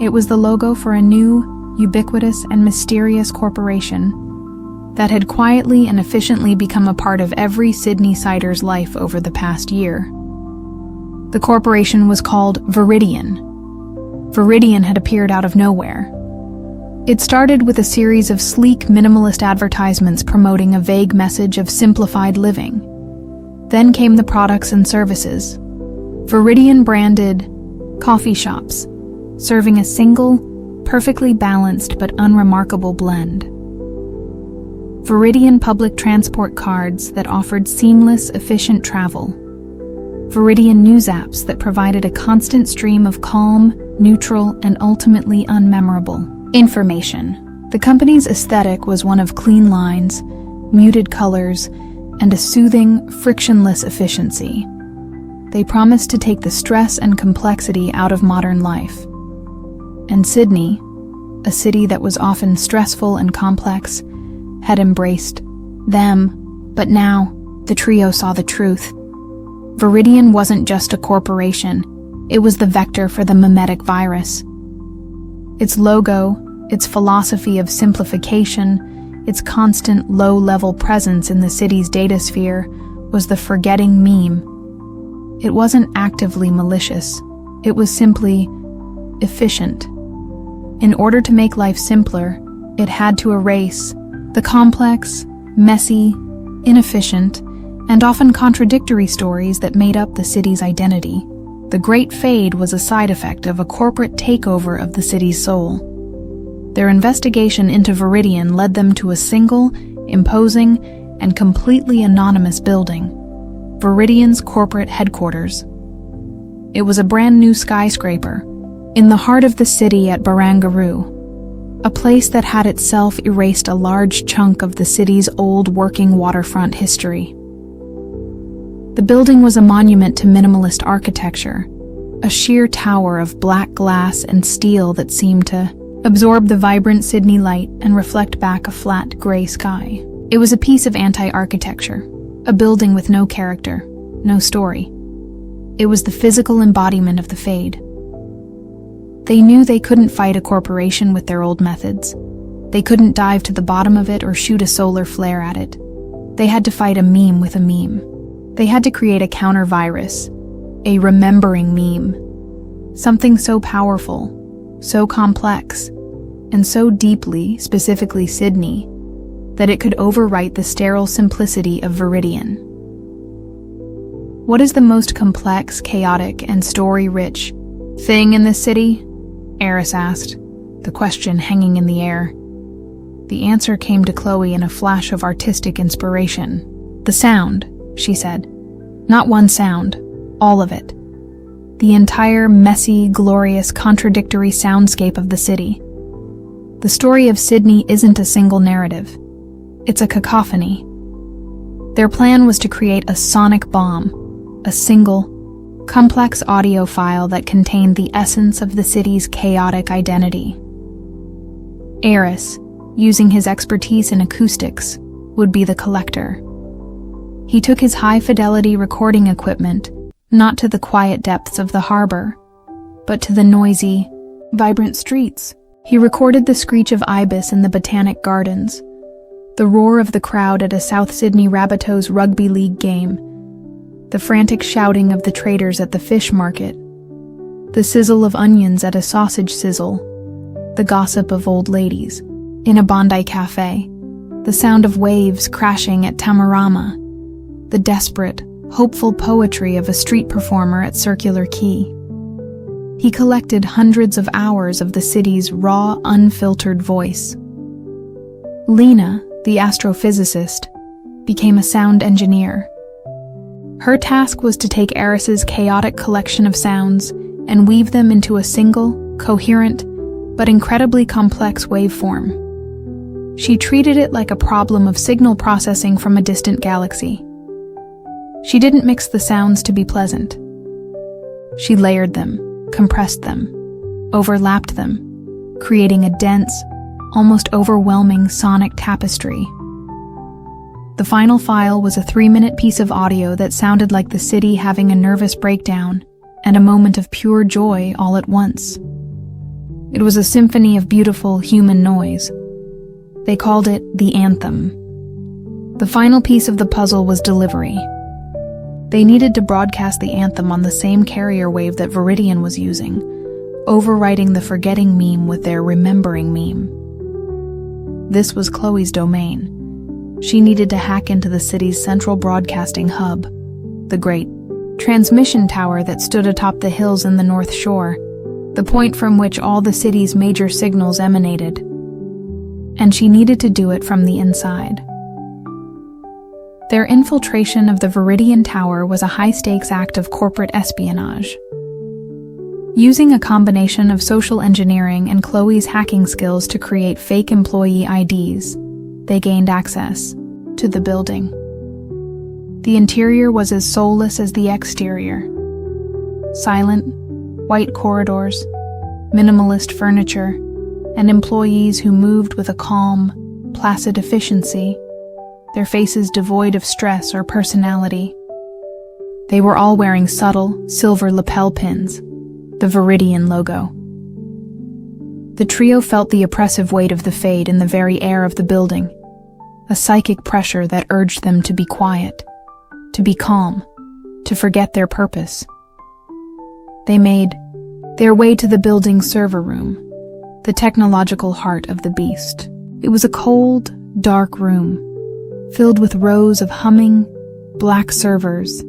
It was the logo for a new, ubiquitous, and mysterious corporation that had quietly and efficiently become a part of every Sydney-sider's life over the past year. The corporation was called Viridian. Viridian had appeared out of nowhere. It started with a series of sleek, minimalist advertisements promoting a vague message of simplified living. Then came the products and services. Viridian branded coffee shops, serving a single, perfectly balanced but unremarkable blend. Viridian public transport cards that offered seamless, efficient travel. Viridian news apps that provided a constant stream of calm, neutral, and ultimately unmemorable information. The company's aesthetic was one of clean lines, muted colors, and a soothing, frictionless efficiency. They promised to take the stress and complexity out of modern life. And Sydney, a city that was often stressful and complex, had embraced them. But now, the trio saw the truth. Viridian wasn't just a corporation, it was the vector for the mimetic virus. Its logo, its philosophy of simplification, its constant low-level presence in the city's datasphere was the forgetting meme. It wasn't actively malicious, it was simply efficient. In order to make life simpler, it had to erase the complex, messy, inefficient, and often contradictory stories that made up the city's identity. The Great Fade was a side effect of a corporate takeover of the city's soul. Their investigation into Viridian led them to a single, imposing, and completely anonymous building, Viridian's corporate headquarters. It was a brand new skyscraper, in the heart of the city at Barangaroo, a place that had itself erased a large chunk of the city's old working waterfront history. The building was a monument to minimalist architecture, a sheer tower of black glass and steel that seemed to absorb the vibrant Sydney light and reflect back a flat, gray sky. It was a piece of anti-architecture, a building with no character, no story. It was the physical embodiment of the Fade. They knew they couldn't fight a corporation with their old methods. They couldn't dive to the bottom of it or shoot a solar flare at it. They had to fight a meme with a meme. They had to create a counter-virus, a remembering meme. Something so powerful, so complex, and so deeply, specifically Sydney, that it could overwrite the sterile simplicity of Viridian. What is the most complex, chaotic, and story-rich thing in this city? Eris asked, the question hanging in the air. The answer came to Chloe in a flash of artistic inspiration. The sound, she said. Not one sound, all of it. The entire messy, glorious, contradictory soundscape of the city. The story of Sydney isn't a single narrative. It's a cacophony. Their plan was to create a sonic bomb, a single, complex audio file that contained the essence of the city's chaotic identity. Eris, using his expertise in acoustics, would be the collector. He took his high-fidelity recording equipment, not to the quiet depths of the harbor, but to the noisy, vibrant streets. He recorded the screech of ibis in the Botanic Gardens, the roar of the crowd at a South Sydney Rabbitohs rugby league game, the frantic shouting of the traders at the fish market, the sizzle of onions at a sausage sizzle, the gossip of old ladies in a Bondi cafe, the sound of waves crashing at Tamarama, the desperate, hopeful poetry of a street performer at Circular Quay. He collected hundreds of hours of the city's raw, unfiltered voice. Lena, the astrophysicist, became a sound engineer. Her task was to take Eris's chaotic collection of sounds and weave them into a single, coherent, but incredibly complex waveform. She treated it like a problem of signal processing from a distant galaxy. She didn't mix the sounds to be pleasant. She layered them, compressed them, overlapped them, creating a dense, almost overwhelming sonic tapestry. The final file was a 3-minute piece of audio that sounded like the city having a nervous breakdown and a moment of pure joy all at once. It was a symphony of beautiful human noise. They called it the anthem. The final piece of the puzzle was delivery. They needed to broadcast the anthem on the same carrier wave that Viridian was using, overwriting the forgetting meme with their remembering meme. This was Chloe's domain. She needed to hack into the city's central broadcasting hub, the great transmission tower that stood atop the hills in the North Shore, the point from which all the city's major signals emanated. And she needed to do it from the inside. Their infiltration of the Viridian Tower was a high-stakes act of corporate espionage. Using a combination of social engineering and Chloe's hacking skills to create fake employee IDs, they gained access to the building. The interior was as soulless as the exterior. Silent, white corridors, minimalist furniture, and employees who moved with a calm, placid efficiency, their faces devoid of stress or personality. They were all wearing subtle, silver lapel pins, the Viridian logo. The trio felt the oppressive weight of the fade in the very air of the building, a psychic pressure that urged them to be quiet, to be calm, to forget their purpose. They made their way to the building's server room, the technological heart of the beast. It was a cold, dark room, filled with rows of humming, black servers,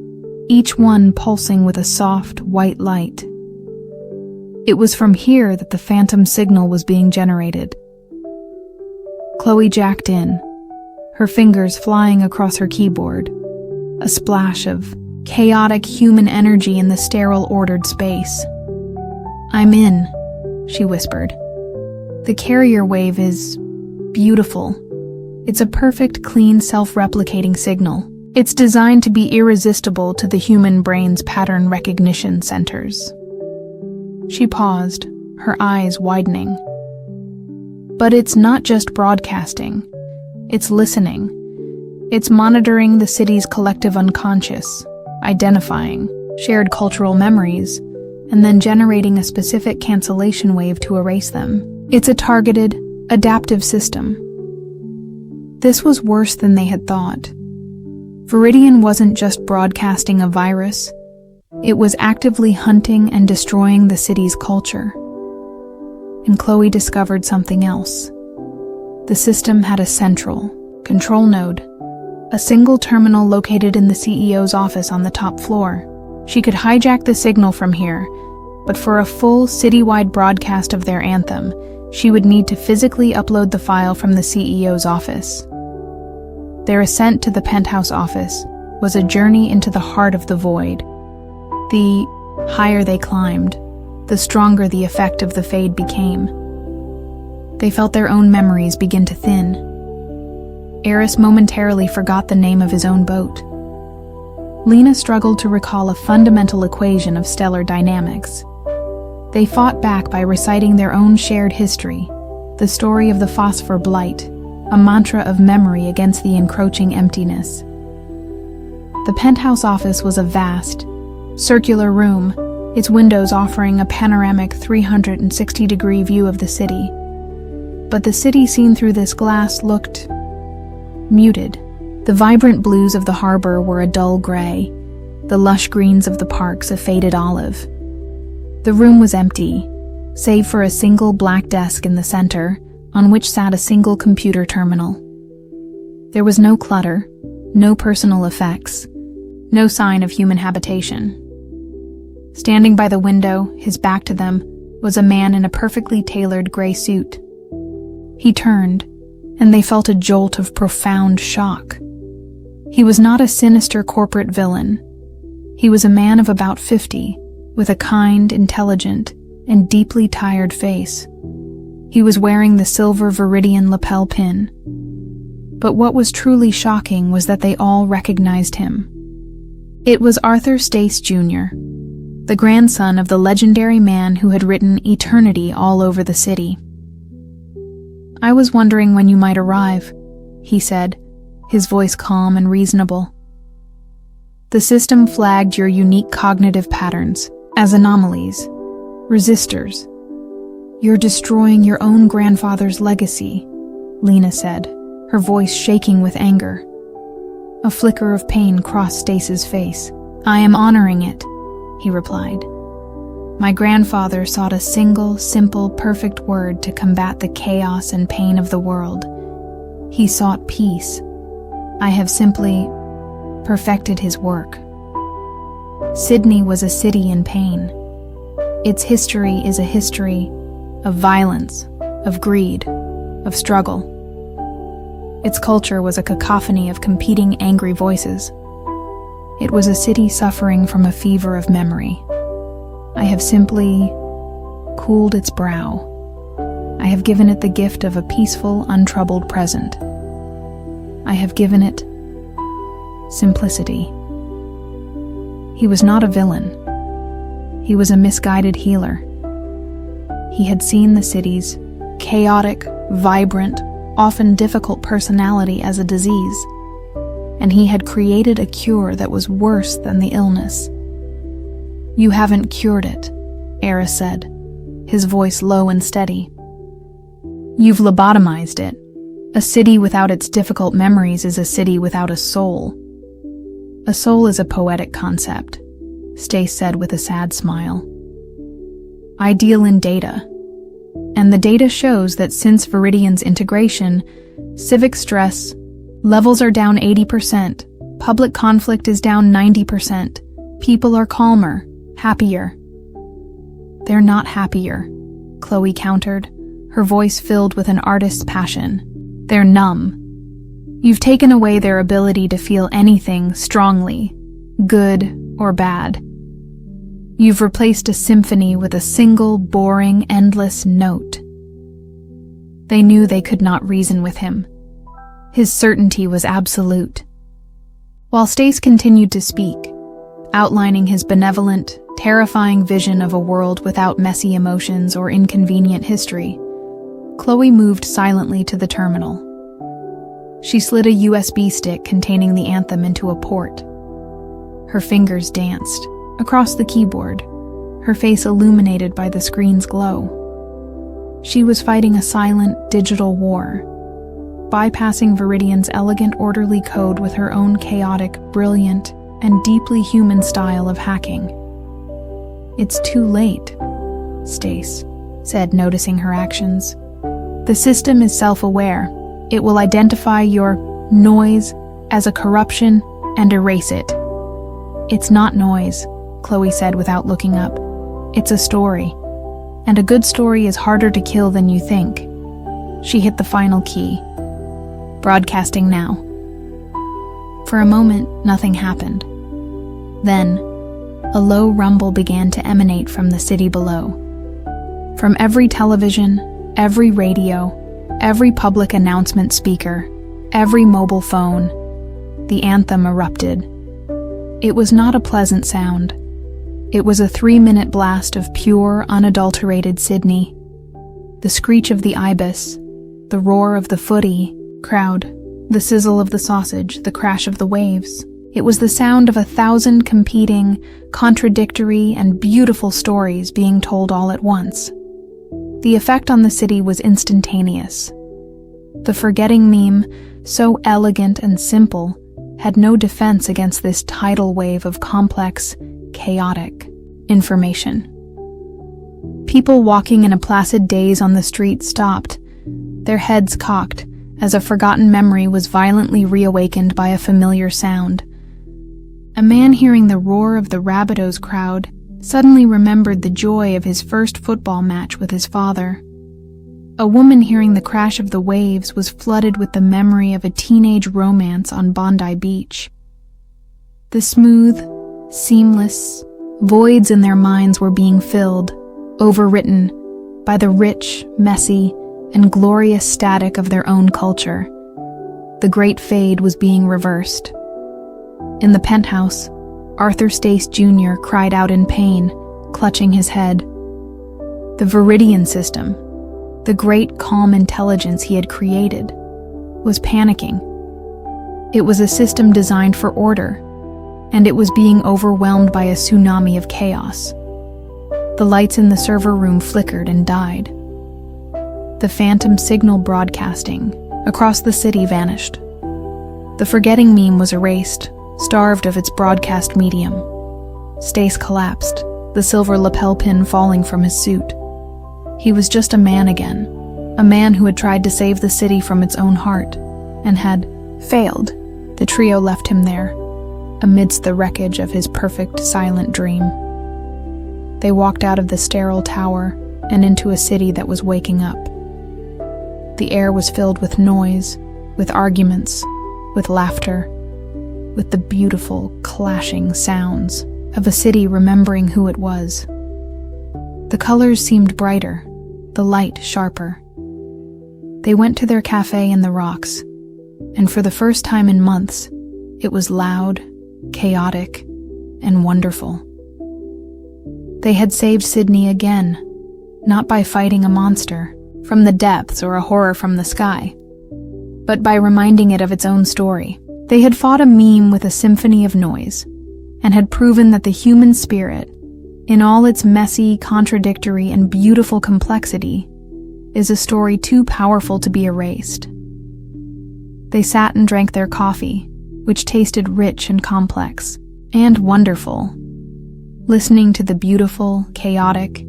each one pulsing with a soft, white light. It was from here that the phantom signal was being generated. Chloe jacked in, her fingers flying across her keyboard, a splash of chaotic human energy in the sterile, ordered space. "I'm in," she whispered. "The carrier wave is beautiful. It's a perfect, clean, self-replicating signal. It's designed to be irresistible to the human brain's pattern recognition centers." She paused, her eyes widening. But it's not just broadcasting. It's listening. It's monitoring the city's collective unconscious, identifying shared cultural memories, and then generating a specific cancellation wave to erase them. It's a targeted, adaptive system. This was worse than they had thought. Viridian wasn't just broadcasting a virus. It was actively hunting and destroying the city's culture. And Chloe discovered something else. The system had a central control node, a single terminal located in the CEO's office on the top floor. She could hijack the signal from here, but for a full citywide broadcast of their anthem, she would need to physically upload the file from the CEO's office. Their ascent to the penthouse office was a journey into the heart of the void. The higher they climbed, the stronger the effect of the fade became. They felt their own memories begin to thin. Eris momentarily forgot the name of his own boat. Lena struggled to recall a fundamental equation of stellar dynamics. They fought back by reciting their own shared history, the story of the phosphor blight, a mantra of memory against the encroaching emptiness. The penthouse office was a vast, circular room, its windows offering a panoramic 360-degree view of the city. But the city seen through this glass looked muted. The vibrant blues of the harbor were a dull gray, the lush greens of the parks a faded olive. The room was empty, save for a single black desk in the center, on which sat a single computer terminal. There was no clutter, no personal effects, no sign of human habitation. Standing by the window, his back to them, was a man in a perfectly tailored gray suit. He turned, and they felt a jolt of profound shock. He was not a sinister corporate villain. He was a man of about 50, with a kind, intelligent, and deeply tired face. He was wearing the silver Viridian lapel pin. But what was truly shocking was that they all recognized him. It was Arthur Stace Jr., the grandson of the legendary man who had written Eternity all over the city. "I was wondering when you might arrive," he said, his voice calm and reasonable. "The system flagged your unique cognitive patterns as anomalies, resistors. You're destroying your own grandfather's legacy," Lena said, her voice shaking with anger. A flicker of pain crossed Stace's face. "I am honoring it," he replied. "My grandfather sought a single, simple, perfect word to combat the chaos and pain of the world. He sought peace. I have simply perfected his work." Sydney was a city in pain. Its history is a history of violence, of greed, of struggle. Its culture was a cacophony of competing angry voices. It was a city suffering from a fever of memory. I have simply cooled its brow. I have given it the gift of a peaceful, untroubled present. I have given it simplicity. He was not a villain. He was a misguided healer. He had seen the city's chaotic, vibrant, often difficult personality as a disease, and he had created a cure that was worse than the illness. "You haven't cured it," Eris said, his voice low and steady. "You've lobotomized it. A city without its difficult memories is a city without a soul." "A soul is a poetic concept," Stace said with a sad smile. "I deal in data, and the data shows that since Viridian's integration, civic stress levels are down 80%, public conflict is down 90%, people are calmer, happier." "They're not happier," Chloe countered, her voice filled with an artist's passion. "They're numb. You've taken away their ability to feel anything strongly, good or bad. You've replaced a symphony with a single, boring, endless note." They knew they could not reason with him. His certainty was absolute. While Stace continued to speak, outlining his benevolent, terrifying vision of a world without messy emotions or inconvenient history, Chloe moved silently to the terminal. She slid a USB stick containing the anthem into a port. Her fingers danced across the keyboard, her face illuminated by the screen's glow. She was fighting a silent, digital war, bypassing Viridian's elegant, orderly code with her own chaotic, brilliant, and deeply human style of hacking. "It's too late," Stace said, noticing her actions. "The system is self-aware. It will identify your noise as a corruption and erase it." "It's not noise," Chloe said without looking up. "It's a story. And a good story is harder to kill than you think." She hit the final key. "Broadcasting now." For a moment, nothing happened. Then, a low rumble began to emanate from the city below. From every television, every radio, every public announcement speaker, every mobile phone, the anthem erupted. It was not a pleasant sound. It was a 3-minute blast of pure, unadulterated Sydney. The screech of the ibis, the roar of the footy crowd, the sizzle of the sausage, the crash of the waves. It was the sound of 1,000 competing, contradictory, and beautiful stories being told all at once. The effect on the city was instantaneous. The forgetting meme, so elegant and simple, had no defense against this tidal wave of complex, chaotic information. People walking in a placid daze on the street stopped, their heads cocked, as a forgotten memory was violently reawakened by a familiar sound. A man hearing the roar of the Rabbitohs crowd suddenly remembered the joy of his first football match with his father. A woman hearing the crash of the waves was flooded with the memory of a teenage romance on Bondi Beach. The smooth, seamless voids in their minds were being filled, overwritten by the rich, messy, and glorious static of their own culture. The great fade was being reversed. In the penthouse, Arthur Stace Jr. cried out in pain, clutching his head. The Viridian system, the great calm intelligence he had created, was panicking. It was a system designed for order, and it was being overwhelmed by a tsunami of chaos. The lights in the server room flickered and died. The phantom signal broadcasting across the city vanished. The forgetting meme was erased, starved of its broadcast medium. Stace collapsed, the silver lapel pin falling from his suit. He was just a man again, a man who had tried to save the city from its own heart, and had failed. The trio left him there, amidst the wreckage of his perfect, silent dream. They walked out of the sterile tower and into a city that was waking up. The air was filled with noise, with arguments, with laughter, with the beautiful, clashing sounds of a city remembering who it was. The colors seemed brighter, the light sharper. They went to their cafe in the rocks, and for the first time in months, it was loud, chaotic, and wonderful. They had saved Sydney again, not by fighting a monster from the depths or a horror from the sky, but by reminding it of its own story. They had fought a meme with a symphony of noise, and had proven that the human spirit, in all its messy, contradictory, and beautiful complexity, is a story too powerful to be erased. They sat and drank their coffee, which tasted rich and complex, and wonderful, listening to the beautiful, chaotic,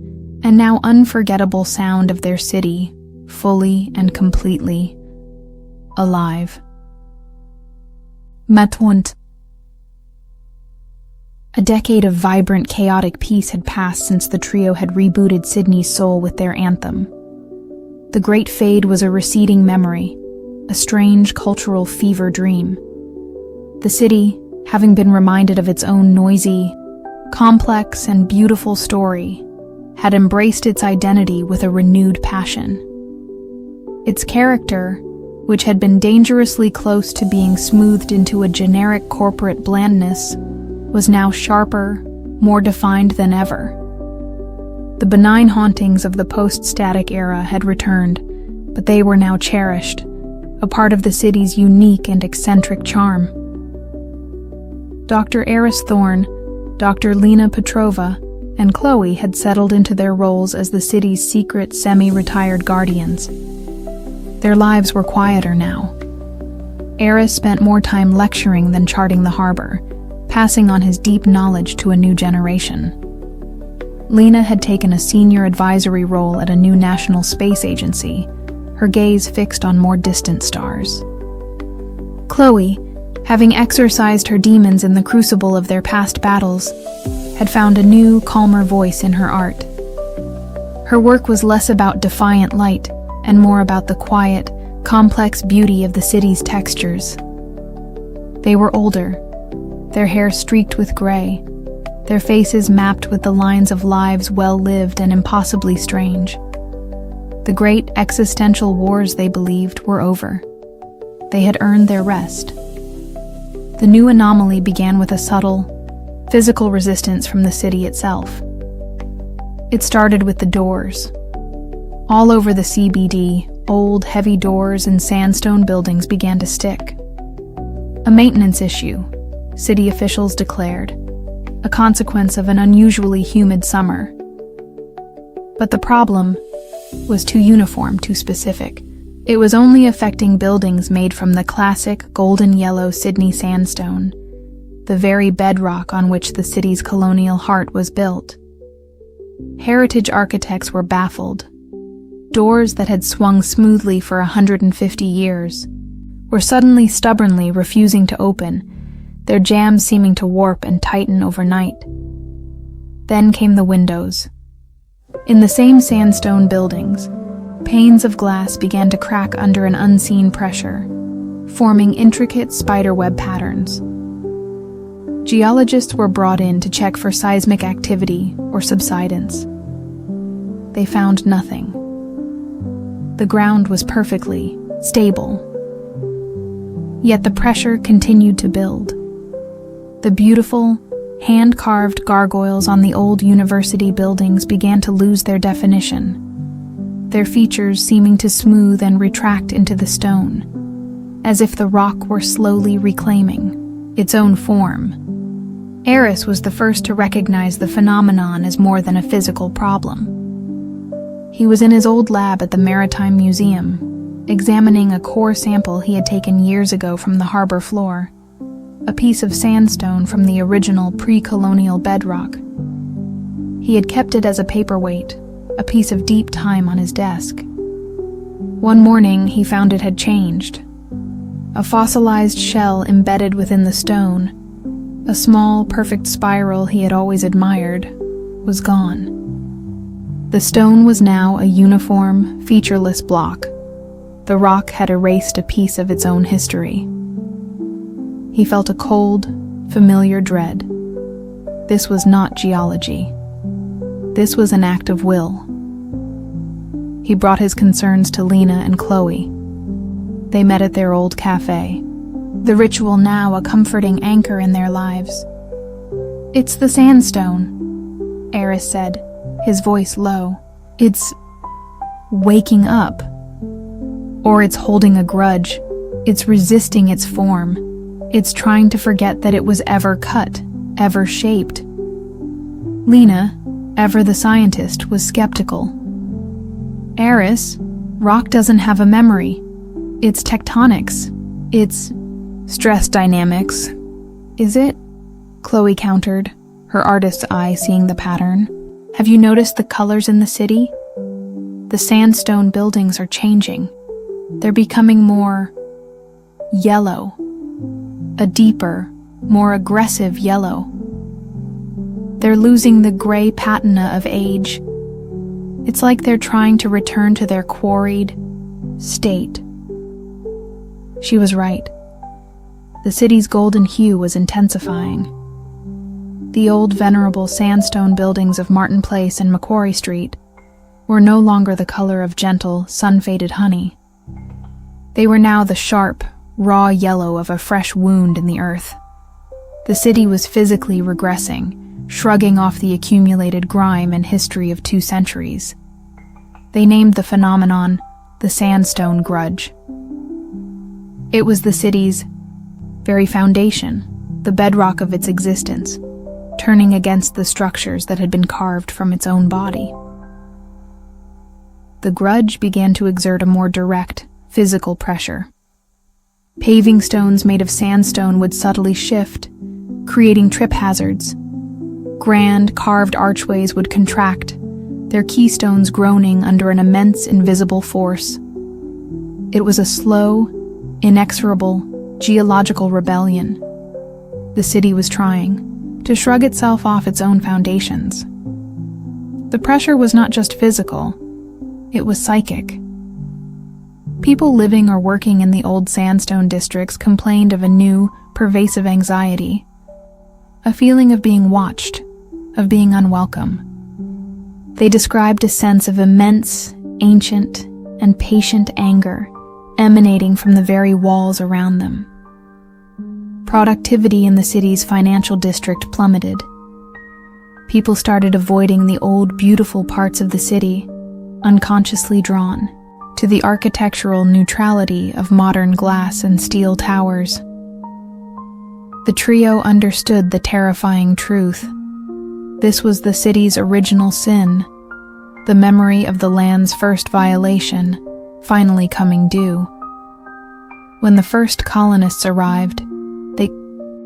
and now unforgettable sound of their city, fully and completely alive. Matwunt. A decade of vibrant, chaotic peace had passed since the trio had rebooted Sydney's soul with their anthem. The Great Fade was a receding memory, a strange cultural fever dream. The city, having been reminded of its own noisy, complex, and beautiful story, had embraced its identity with a renewed passion. Its character, which had been dangerously close to being smoothed into a generic corporate blandness, was now sharper, more defined than ever. The benign hauntings of the post-static era had returned, but they were now cherished, a part of the city's unique and eccentric charm. Dr. Eris Thorne, Dr. Lena Petrova, and Chloe had settled into their roles as the city's secret, semi-retired guardians. Their lives were quieter now. Eris spent more time lecturing than charting the harbor, passing on his deep knowledge to a new generation. Lena had taken a senior advisory role at a new national space agency, her gaze fixed on more distant stars. Chloe, having exorcised her demons in the crucible of their past battles, had found a new, calmer voice in her art. Her work was less about defiant light and more about the quiet, complex beauty of the city's textures. They were older, their hair streaked with gray, their faces mapped with the lines of lives well lived and impossibly strange. The great existential wars, they believed, were over. They had earned their rest. The new anomaly began with a subtle, physical resistance from the city itself. It started with the doors. All over the CBD, old, heavy doors and sandstone buildings began to stick. A maintenance issue, city officials declared, a consequence of an unusually humid summer. But the problem was too uniform, too specific. It was only affecting buildings made from the classic golden yellow Sydney sandstone, the very bedrock on which the city's colonial heart was built. Heritage architects were baffled. Doors that had swung smoothly for 150 years were suddenly stubbornly refusing to open, their jambs seeming to warp and tighten overnight. Then came the windows. In the same sandstone buildings, panes of glass began to crack under an unseen pressure, forming intricate spiderweb patterns. Geologists were brought in to check for seismic activity or subsidence. They found nothing. The ground was perfectly stable. Yet the pressure continued to build. The beautiful, hand-carved gargoyles on the old university buildings began to lose their definition, their features seeming to smooth and retract into the stone, as if the rock were slowly reclaiming its own form. Eris was the first to recognize the phenomenon as more than a physical problem. He was in his old lab at the Maritime Museum, examining a core sample he had taken years ago from the harbor floor, a piece of sandstone from the original pre-colonial bedrock. He had kept it as a paperweight, a piece of deep time on his desk. One morning, he found it had changed. A fossilized shell embedded within the stone, a small, perfect spiral he had always admired, was gone. The stone was now a uniform, featureless block. The rock had erased a piece of its own history. He felt a cold, familiar dread. This was not geology. This was an act of will. He brought his concerns to Lena and Chloe. They met at their old cafe, the ritual now a comforting anchor in their lives. "It's the sandstone," Eris said, his voice low. "It's waking up. Or it's holding a grudge. It's resisting its form. It's trying to forget that it was ever cut, ever shaped." Lena, ever the scientist, was skeptical. "Eris, rock doesn't have a memory. It's tectonics. It's stress dynamics." "Is it?" Chloe countered, her artist's eye seeing the pattern. "Have you noticed the colors in the city? The sandstone buildings are changing. They're becoming more yellow. A deeper, more aggressive yellow. They're losing the gray patina of age. It's like they're trying to return to their quarried state." She was right. The city's golden hue was intensifying. The old venerable sandstone buildings of Martin Place and Macquarie Street were no longer the color of gentle, sun-faded honey. They were now the sharp, raw yellow of a fresh wound in the earth. The city was physically regressing, shrugging off the accumulated grime and history of 2 centuries. They named the phenomenon the sandstone grudge. It was the city's very foundation, the bedrock of its existence, turning against the structures that had been carved from its own body. The grudge began to exert a more direct, physical pressure. Paving stones made of sandstone would subtly shift, creating trip hazards. Grand, carved archways would contract, their keystones groaning under an immense invisible force. It was a slow, inexorable, geological rebellion. The city was trying to shrug itself off its own foundations. The pressure was not just physical, it was psychic. People living or working in the old sandstone districts complained of a new, pervasive anxiety, a feeling of being watched, of being unwelcome. They described a sense of immense, ancient, and patient anger emanating from the very walls around them. Productivity in the city's financial district plummeted. People started avoiding the old, beautiful parts of the city, unconsciously drawn to the architectural neutrality of modern glass and steel towers. The trio understood the terrifying truth. This was the city's original sin, the memory of the land's first violation, finally coming due. When the first colonists arrived, they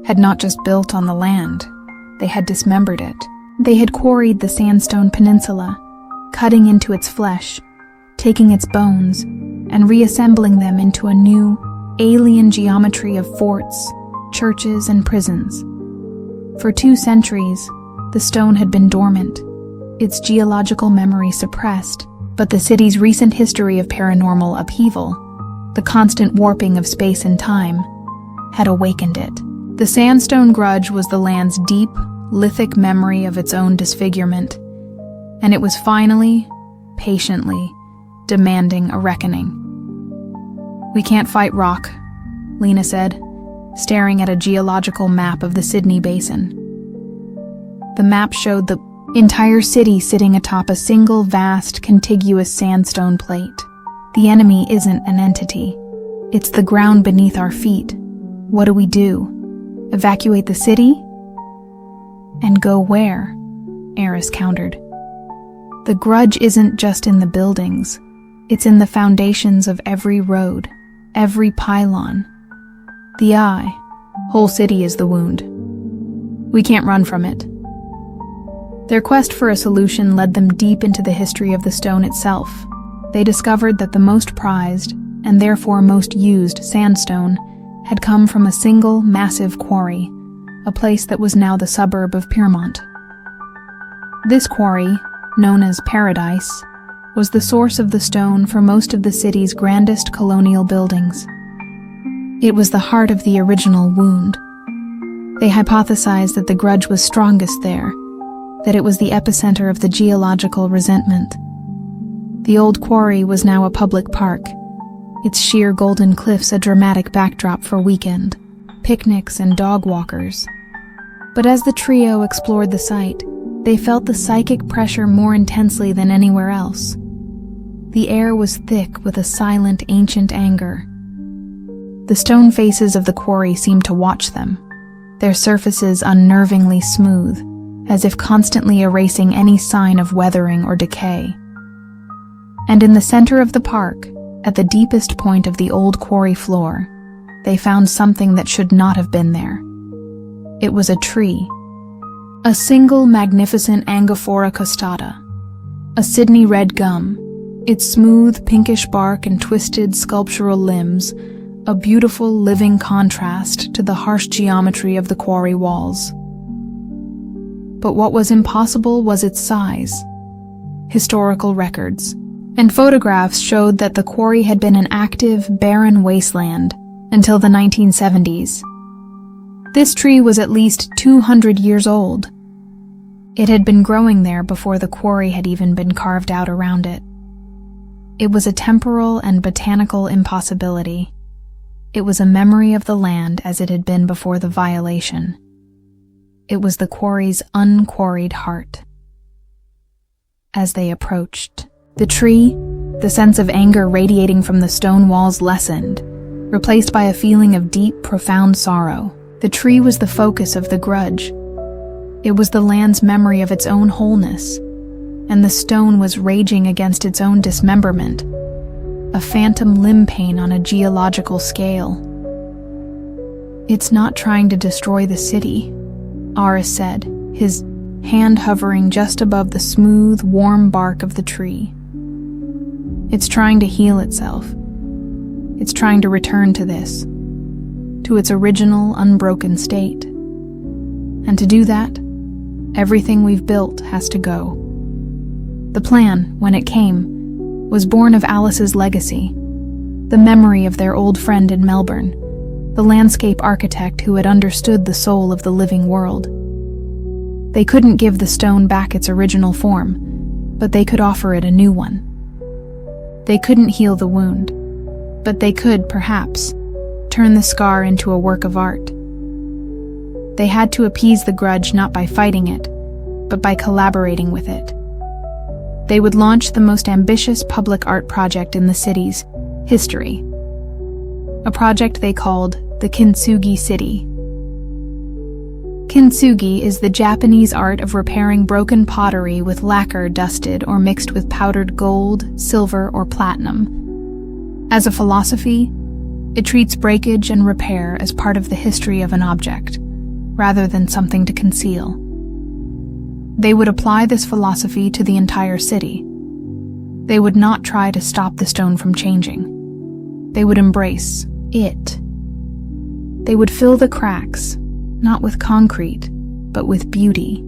had not just built on the land, they had dismembered it, They had quarried the sandstone peninsula, cutting into its flesh, taking its bones, and reassembling them into a new, alien geometry of forts, churches, and prisons. For 2 centuries, the stone had been dormant, its geological memory suppressed, but the city's recent history of paranormal upheaval, the constant warping of space and time, had awakened it. The sandstone grudge was the land's deep, lithic memory of its own disfigurement, and it was finally, patiently, demanding a reckoning. "We can't fight rock," Lena said, staring at a geological map of the Sydney Basin. The map showed the entire city sitting atop a single vast, contiguous sandstone plate. "The enemy isn't an entity. It's the ground beneath our feet. What do we do? Evacuate the city?" "And go where?" Eris countered. "The grudge isn't just in the buildings. It's in the foundations of every road, every pylon. The eye, whole city is the wound. We can't run from it." Their quest for a solution led them deep into the history of the stone itself. They discovered that the most prized, and therefore most used, sandstone had come from a single massive quarry, a place that was now the suburb of Pyrmont. This quarry, known as Paradise, was the source of the stone for most of the city's grandest colonial buildings. It was the heart of the original wound. They hypothesized that the grudge was strongest there, that it was the epicenter of the geological resentment. The old quarry was now a public park, its sheer golden cliffs a dramatic backdrop for weekend picnics and dog walkers. But as the trio explored the site, they felt the psychic pressure more intensely than anywhere else. The air was thick with a silent, ancient anger. The stone faces of the quarry seemed to watch them, their surfaces unnervingly smooth, as if constantly erasing any sign of weathering or decay. And in the center of the park, at the deepest point of the old quarry floor, they found something that should not have been there. It was a tree. A single magnificent Angophora costata, a Sydney red gum, its smooth pinkish bark and twisted sculptural limbs, a beautiful living contrast to the harsh geometry of the quarry walls. But what was impossible was its size. Historical records and photographs showed that the quarry had been an active, barren wasteland until the 1970s. This tree was at least 200 years old. It had been growing there before the quarry had even been carved out around it. It was a temporal and botanical impossibility. It was a memory of the land as it had been before the violation. It was the quarry's unquarried heart. As they approached, the tree, the sense of anger radiating from the stone walls lessened, replaced by a feeling of deep, profound sorrow. The tree was the focus of the grudge. It was the land's memory of its own wholeness, and the stone was raging against its own dismemberment, a phantom limb pain on a geological scale. "It's not trying to destroy the city," Aris said, his hand hovering just above the smooth, warm bark of the tree. "It's trying to heal itself. It's trying to return to this, to its original, unbroken state. And to do that, everything we've built has to go." The plan, when it came, was born of Alice's legacy, the memory of their old friend in Melbourne, the landscape architect who had understood the soul of the living world. They couldn't give the stone back its original form, but they could offer it a new one. They couldn't heal the wound, but they could, perhaps, turn the scar into a work of art. They had to appease the grudge not by fighting it, but by collaborating with it. They would launch the most ambitious public art project in the city's history, a project they called the Kintsugi City. Kintsugi is the Japanese art of repairing broken pottery with lacquer dusted or mixed with powdered gold, silver, or platinum. As a philosophy, it treats breakage and repair as part of the history of an object, rather than something to conceal. They would apply this philosophy to the entire city. They would not try to stop the stone from changing. They would embrace it. They would fill the cracks, not with concrete, but with beauty.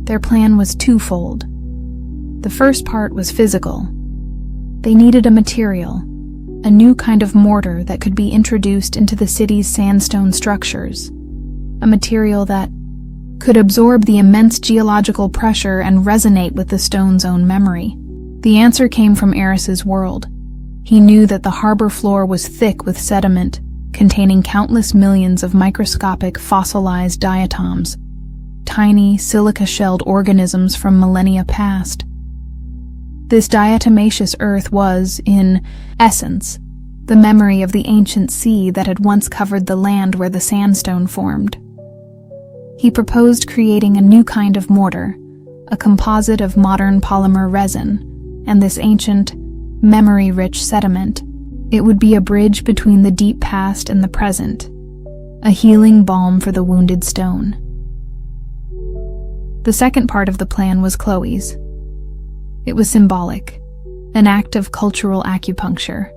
Their plan was twofold. The first part was physical. They needed a material, a new kind of mortar that could be introduced into the city's sandstone structures, a material that could absorb the immense geological pressure and resonate with the stone's own memory. The answer came from Eris's world. He knew that the harbor floor was thick with sediment, containing countless millions of microscopic fossilized diatoms, tiny silica-shelled organisms from millennia past. This diatomaceous earth was, in essence, the memory of the ancient sea that had once covered the land where the sandstone formed. He proposed creating a new kind of mortar, a composite of modern polymer resin, and this ancient, memory-rich sediment. It would be a bridge between the deep past and the present, a healing balm for the wounded stone. The second part of the plan was Chloe's. It was symbolic, an act of cultural acupuncture.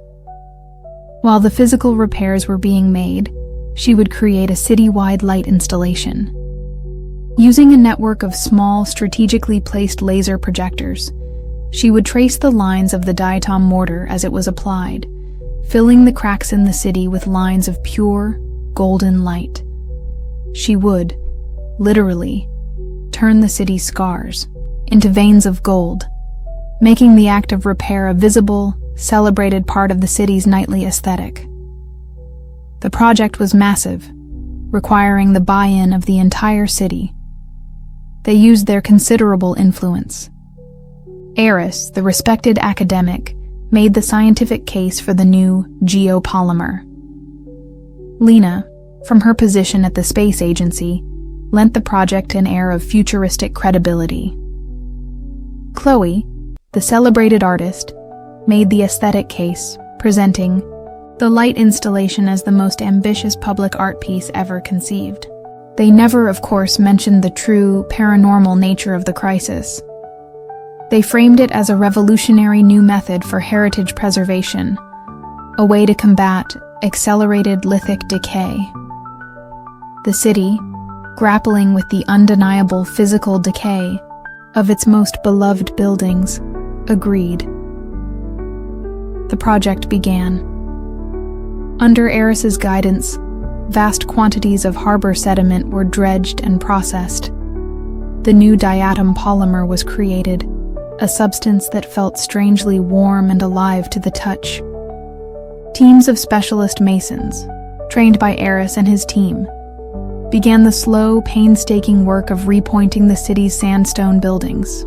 While the physical repairs were being made, she would create a city-wide light installation. Using a network of small, strategically placed laser projectors, she would trace the lines of the diatom mortar as it was applied, filling the cracks in the city with lines of pure, golden light. She would, literally, turn the city's scars into veins of gold, making the act of repair a visible, celebrated part of the city's nightly aesthetic. The project was massive, requiring the buy-in of the entire city. They used their considerable influence. Eris, the respected academic, made the scientific case for the new geopolymer. Lena, from her position at the space agency, lent the project an air of futuristic credibility. Chloe, the celebrated artist, made the aesthetic case, presenting the light installation as the most ambitious public art piece ever conceived. They never, of course, mentioned the true, paranormal nature of the crisis. They framed it as a revolutionary new method for heritage preservation, a way to combat accelerated lithic decay. The city, grappling with the undeniable physical decay of its most beloved buildings, agreed. The project began. Under Eris's guidance, vast quantities of harbor sediment were dredged and processed. The new diatom polymer was created, a substance that felt strangely warm and alive to the touch. Teams of specialist masons, trained by Eris and his team, began the slow, painstaking work of repointing the city's sandstone buildings.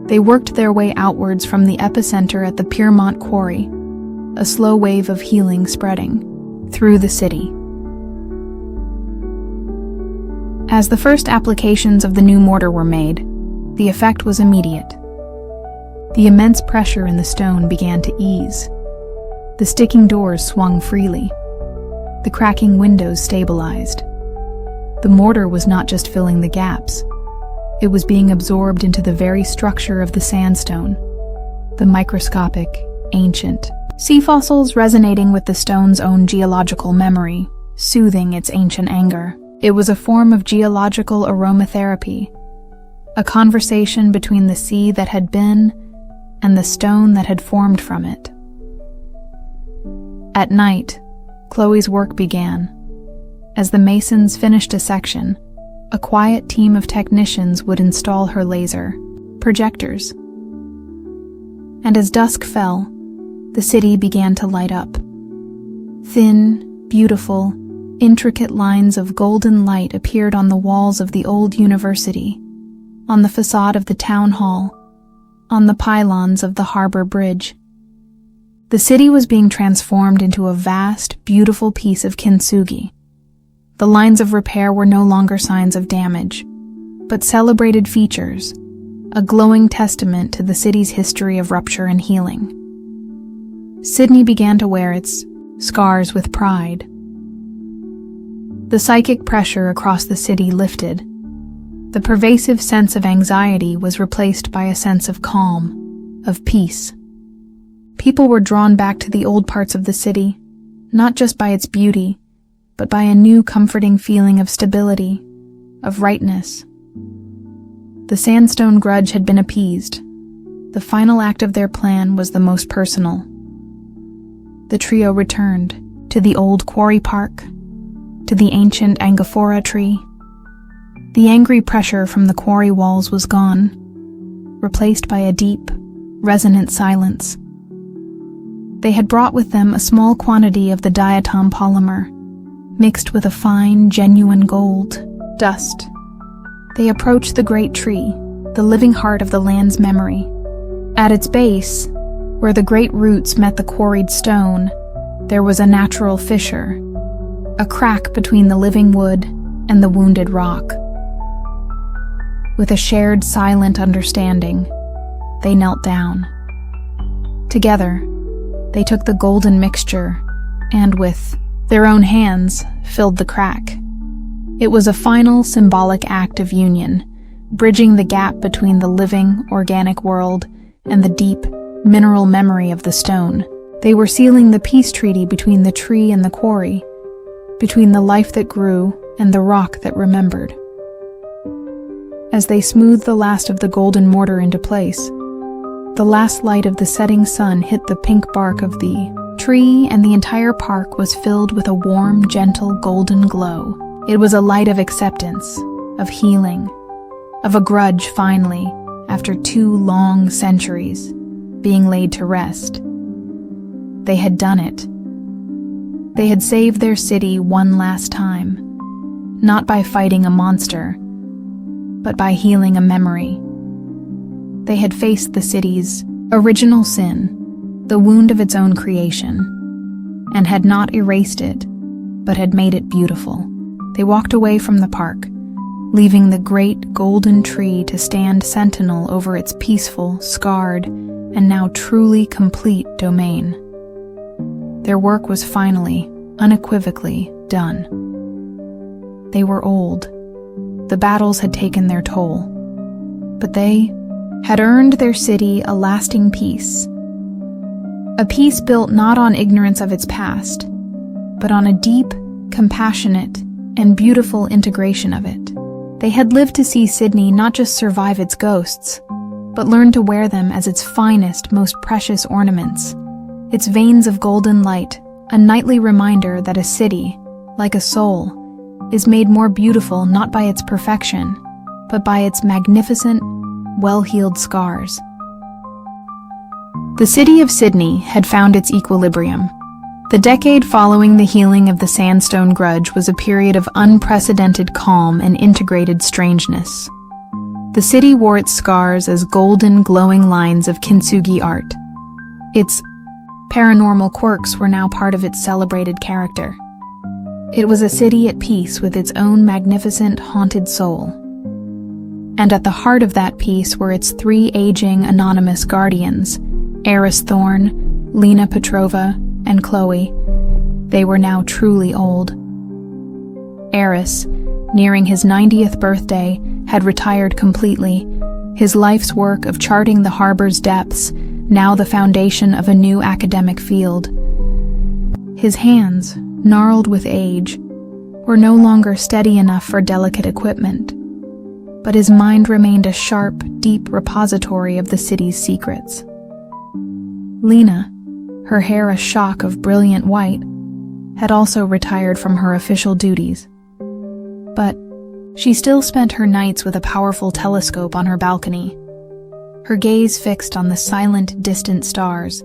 They worked their way outwards from the epicenter at the Piermont Quarry, a slow wave of healing spreading through the city. As the first applications of the new mortar were made, the effect was immediate. The immense pressure in the stone began to ease. The sticking doors swung freely. The cracking windows stabilized. The mortar was not just filling the gaps. It was being absorbed into the very structure of the sandstone, the microscopic, ancient sea fossils resonating with the stone's own geological memory, soothing its ancient anger. It was a form of geological aromatherapy, a conversation between the sea that had been and the stone that had formed from it. At night, Chloe's work began. As the masons finished a section, a quiet team of technicians would install her laser projectors. And as dusk fell, the city began to light up. Thin, beautiful, intricate lines of golden light appeared on the walls of the old university, on the facade of the town hall, on the pylons of the harbor bridge. The city was being transformed into a vast, beautiful piece of kintsugi. The lines of repair were no longer signs of damage, but celebrated features, a glowing testament to the city's history of rupture and healing. Sydney began to wear its scars with pride. The psychic pressure across the city lifted. The pervasive sense of anxiety was replaced by a sense of calm, of peace. People were drawn back to the old parts of the city, not just by its beauty, but by a new comforting feeling of stability, of rightness. The sandstone grudge had been appeased. The final act of their plan was the most personal. The trio returned to the old quarry park, to the ancient Angophora tree. The angry pressure from the quarry walls was gone, replaced by a deep, resonant silence. They had brought with them a small quantity of the diatom polymer, mixed with a fine, genuine gold dust. They approached the great tree, the living heart of the land's memory. At its base, where the great roots met the quarried stone, there was a natural fissure, a crack between the living wood and the wounded rock. With a shared silent understanding, they knelt down. Together, they took the golden mixture and, with their own hands, filled the crack. It was a final symbolic act of union, bridging the gap between the living, organic world and the deep, mineral memory of the stone. They were sealing the peace treaty between the tree and the quarry, between the life that grew and the rock that remembered. As they smoothed the last of the golden mortar into place, the last light of the setting sun hit the pink bark of the tree, and the entire park was filled with a warm, gentle, golden glow. It was a light of acceptance, of healing, of a grudge finally, after 2 long centuries, being laid to rest. They had done it. They had saved their city one last time, not by fighting a monster, but by healing a memory. They had faced the city's original sin, the wound of its own creation, and had not erased it, but had made it beautiful. They walked away from the park, leaving the great golden tree to stand sentinel over its peaceful, scarred, and now truly complete domain. Their work was finally, unequivocally, done. They were old. The battles had taken their toll, but they had earned their city a lasting peace. A peace built not on ignorance of its past, but on a deep, compassionate, and beautiful integration of it. They had lived to see Sydney not just survive its ghosts, but learn to wear them as its finest, most precious ornaments. Its veins of golden light, a nightly reminder that a city, like a soul, is made more beautiful not by its perfection, but by its magnificent, well-healed scars. The city of Sydney had found its equilibrium. The decade following the healing of the sandstone grudge was a period of unprecedented calm and integrated strangeness. The city wore its scars as golden, glowing lines of kintsugi art. Its paranormal quirks were now part of its celebrated character. It was a city at peace with its own magnificent, haunted soul. And at the heart of that peace were its 3 aging, anonymous guardians, Eris Thorne, Lena Petrova, and Chloe. They were now truly old. Eris, nearing his 90th birthday, had retired completely, his life's work of charting the harbor's depths, now the foundation of a new academic field. His hands, gnarled with age, were no longer steady enough for delicate equipment, but his mind remained a sharp, deep repository of the city's secrets. Lena, her hair a shock of brilliant white, had also retired from her official duties. But she still spent her nights with a powerful telescope on her balcony, her gaze fixed on the silent, distant stars,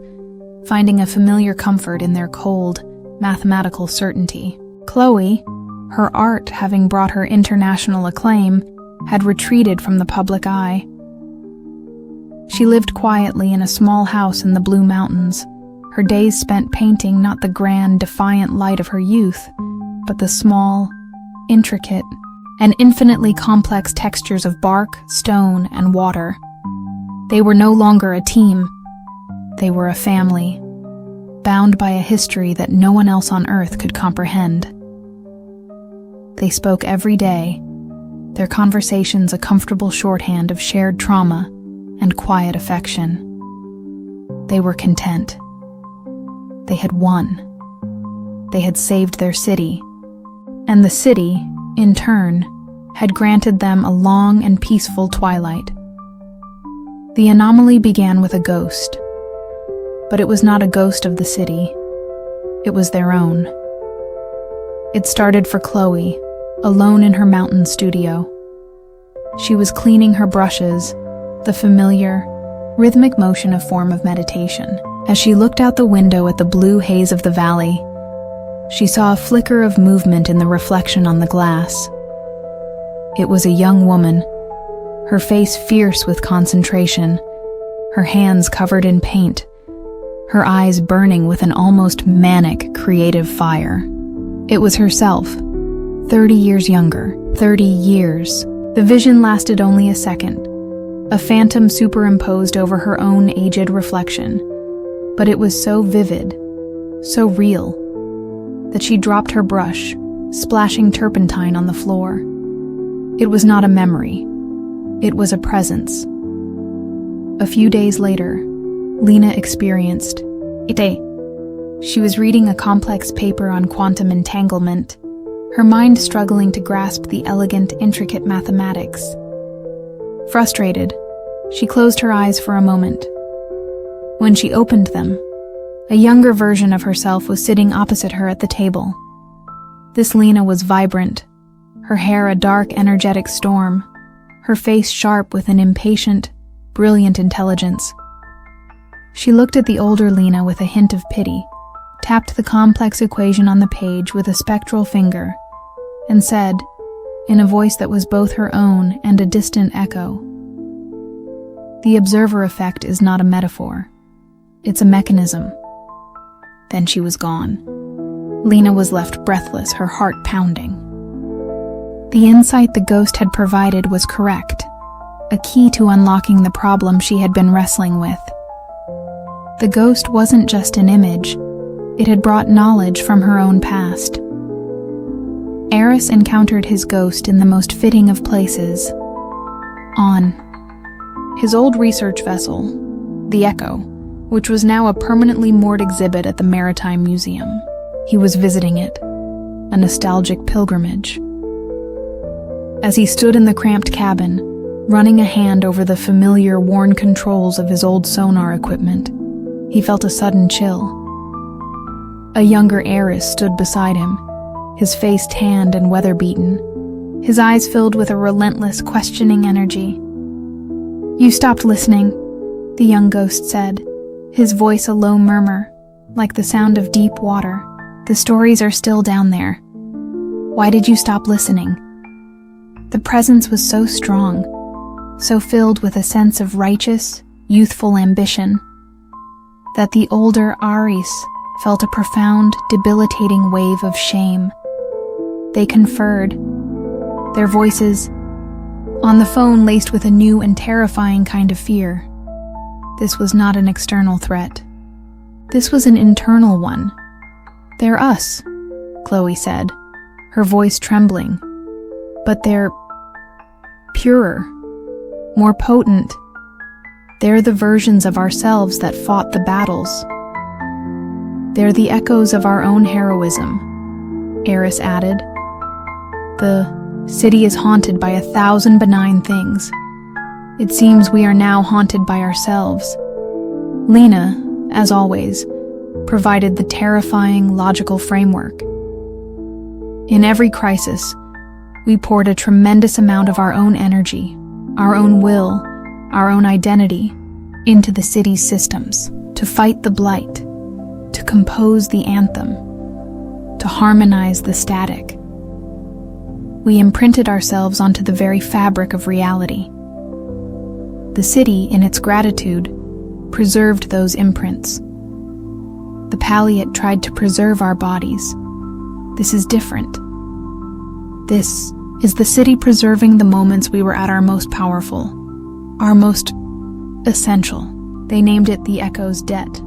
finding a familiar comfort in their cold, mathematical certainty. Chloe, her art having brought her international acclaim, had retreated from the public eye. She lived quietly in a small house in the Blue Mountains, her days spent painting not the grand, defiant light of her youth, but the small, intricate, and infinitely complex textures of bark, stone, and water. They were no longer a team. They were a family, bound by a history that no one else on Earth could comprehend. They spoke every day, their conversations a comfortable shorthand of shared trauma and quiet affection. They were content. They had won. They had saved their city, and the city, in turn, had granted them a long and peaceful twilight. The anomaly began with a ghost, but it was not a ghost of the city. It was their own. It started for Chloe, alone in her mountain studio. She was cleaning her brushes, the familiar, rhythmic motion a form of meditation. As she looked out the window at the blue haze of the valley, she saw a flicker of movement in the reflection on the glass. It was a young woman, her face fierce with concentration, her hands covered in paint, her eyes burning with an almost manic creative fire. It was herself, 30 years younger, 30 years. The vision lasted only a second, a phantom superimposed over her own aged reflection, but it was so vivid, so real, that she dropped her brush, splashing turpentine on the floor. It was not a memory. It was a presence. A few days later, Lena experienced it. She was reading a complex paper on quantum entanglement, her mind struggling to grasp the elegant, intricate mathematics. Frustrated, she closed her eyes for a moment. When she opened them, a younger version of herself was sitting opposite her at the table. This Lena was vibrant, her hair a dark, energetic storm, her face sharp with an impatient, brilliant intelligence. She looked at the older Lena with a hint of pity, tapped the complex equation on the page with a spectral finger, and said, in a voice that was both her own and a distant echo, "The observer effect is not a metaphor. It's a mechanism." Then she was gone. Lena was left breathless, her heart pounding. The insight the ghost had provided was correct, a key to unlocking the problem she had been wrestling with. The ghost wasn't just an image, it had brought knowledge from her own past. Eris encountered his ghost in the most fitting of places, on his old research vessel, the Echo, which was now a permanently moored exhibit at the Maritime Museum. He was visiting it, a nostalgic pilgrimage. As he stood in the cramped cabin, running a hand over the familiar, worn controls of his old sonar equipment, he felt a sudden chill. A younger Eris stood beside him, his face tanned and weather-beaten, his eyes filled with a relentless, questioning energy. "You stopped listening," the young ghost said, his voice a low murmur, like the sound of deep water. "The stories are still down there. Why did you stop listening?" The presence was so strong, so filled with a sense of righteous, youthful ambition, that the older Aris felt a profound, debilitating wave of shame. They conferred, their voices on the phone laced with a new and terrifying kind of fear. This was not an external threat. This was an internal one. "They're us," Chloe said, her voice trembling. "But they're purer, more potent. They're the versions of ourselves that fought the battles. They're the echoes of our own heroism," Eris added. "The city is haunted by 1,000 benign things. It seems we are now haunted by ourselves." Lena, as always, provided the terrifying, logical framework. In every crisis, we poured a tremendous amount of our own energy, our own will, our own identity, into the city's systems, to fight the blight, to compose the anthem, to harmonize the static. We imprinted ourselves onto the very fabric of reality. The city, in its gratitude, preserved those imprints. The palliate tried to preserve our bodies. This is different. This is the city preserving the moments we were at our most powerful, our most essential. They named it the Echo's debt.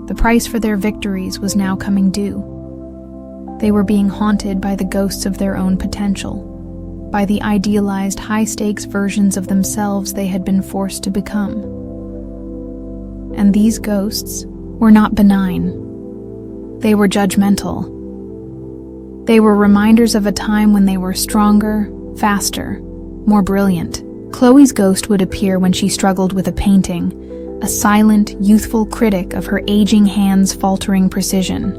The price for their victories was now coming due. They were being haunted by the ghosts of their own potential. by the idealized high-stakes versions of themselves they had been forced to become. And these ghosts were not benign. They were judgmental. They were reminders of a time when they were stronger, faster, more brilliant. Chloe's ghost would appear when she struggled with a painting, a silent, youthful critic of her aging hand's faltering precision.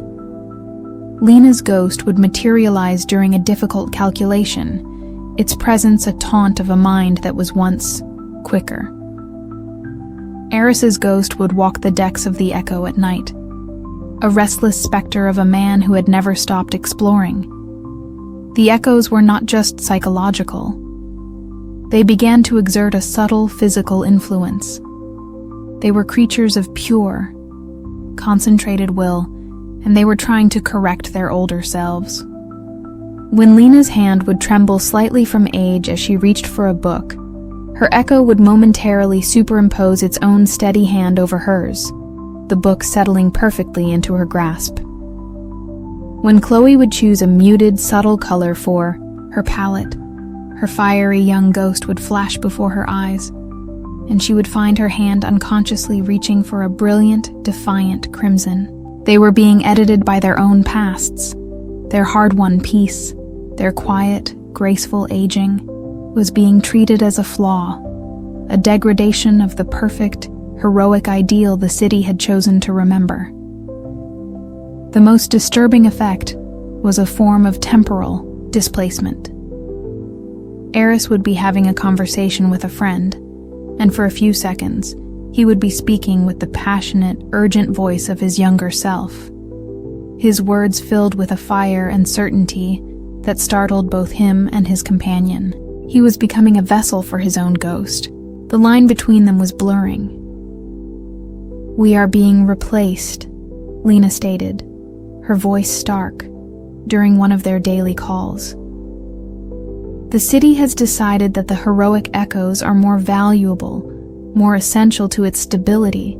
Lena's ghost would materialize during a difficult calculation, its presence a taunt of a mind that was once quicker. Eris's ghost would walk the decks of the Echo at night, a restless specter of a man who had never stopped exploring. The echoes were not just psychological. They began to exert a subtle physical influence. They were creatures of pure, concentrated will, and they were trying to correct their older selves. When Lena's hand would tremble slightly from age as she reached for a book, her echo would momentarily superimpose its own steady hand over hers, the book settling perfectly into her grasp. When Chloe would choose a muted, subtle color for her palette, her fiery young ghost would flash before her eyes, and she would find her hand unconsciously reaching for a brilliant, defiant crimson. They were being edited by their own pasts. Their hard-won peace, their quiet, graceful aging, was being treated as a flaw, a degradation of the perfect, heroic ideal the city had chosen to remember. The most disturbing effect was a form of temporal displacement. Eris would be having a conversation with a friend, and for a few seconds, he would be speaking with the passionate, urgent voice of his younger self. His words filled with a fire and certainty that startled both him and his companion. He was becoming a vessel for his own ghost. The line between them was blurring. "We are being replaced," Lena stated, her voice stark, during one of their daily calls. The city has decided that the heroic echoes are more valuable, more essential to its stability,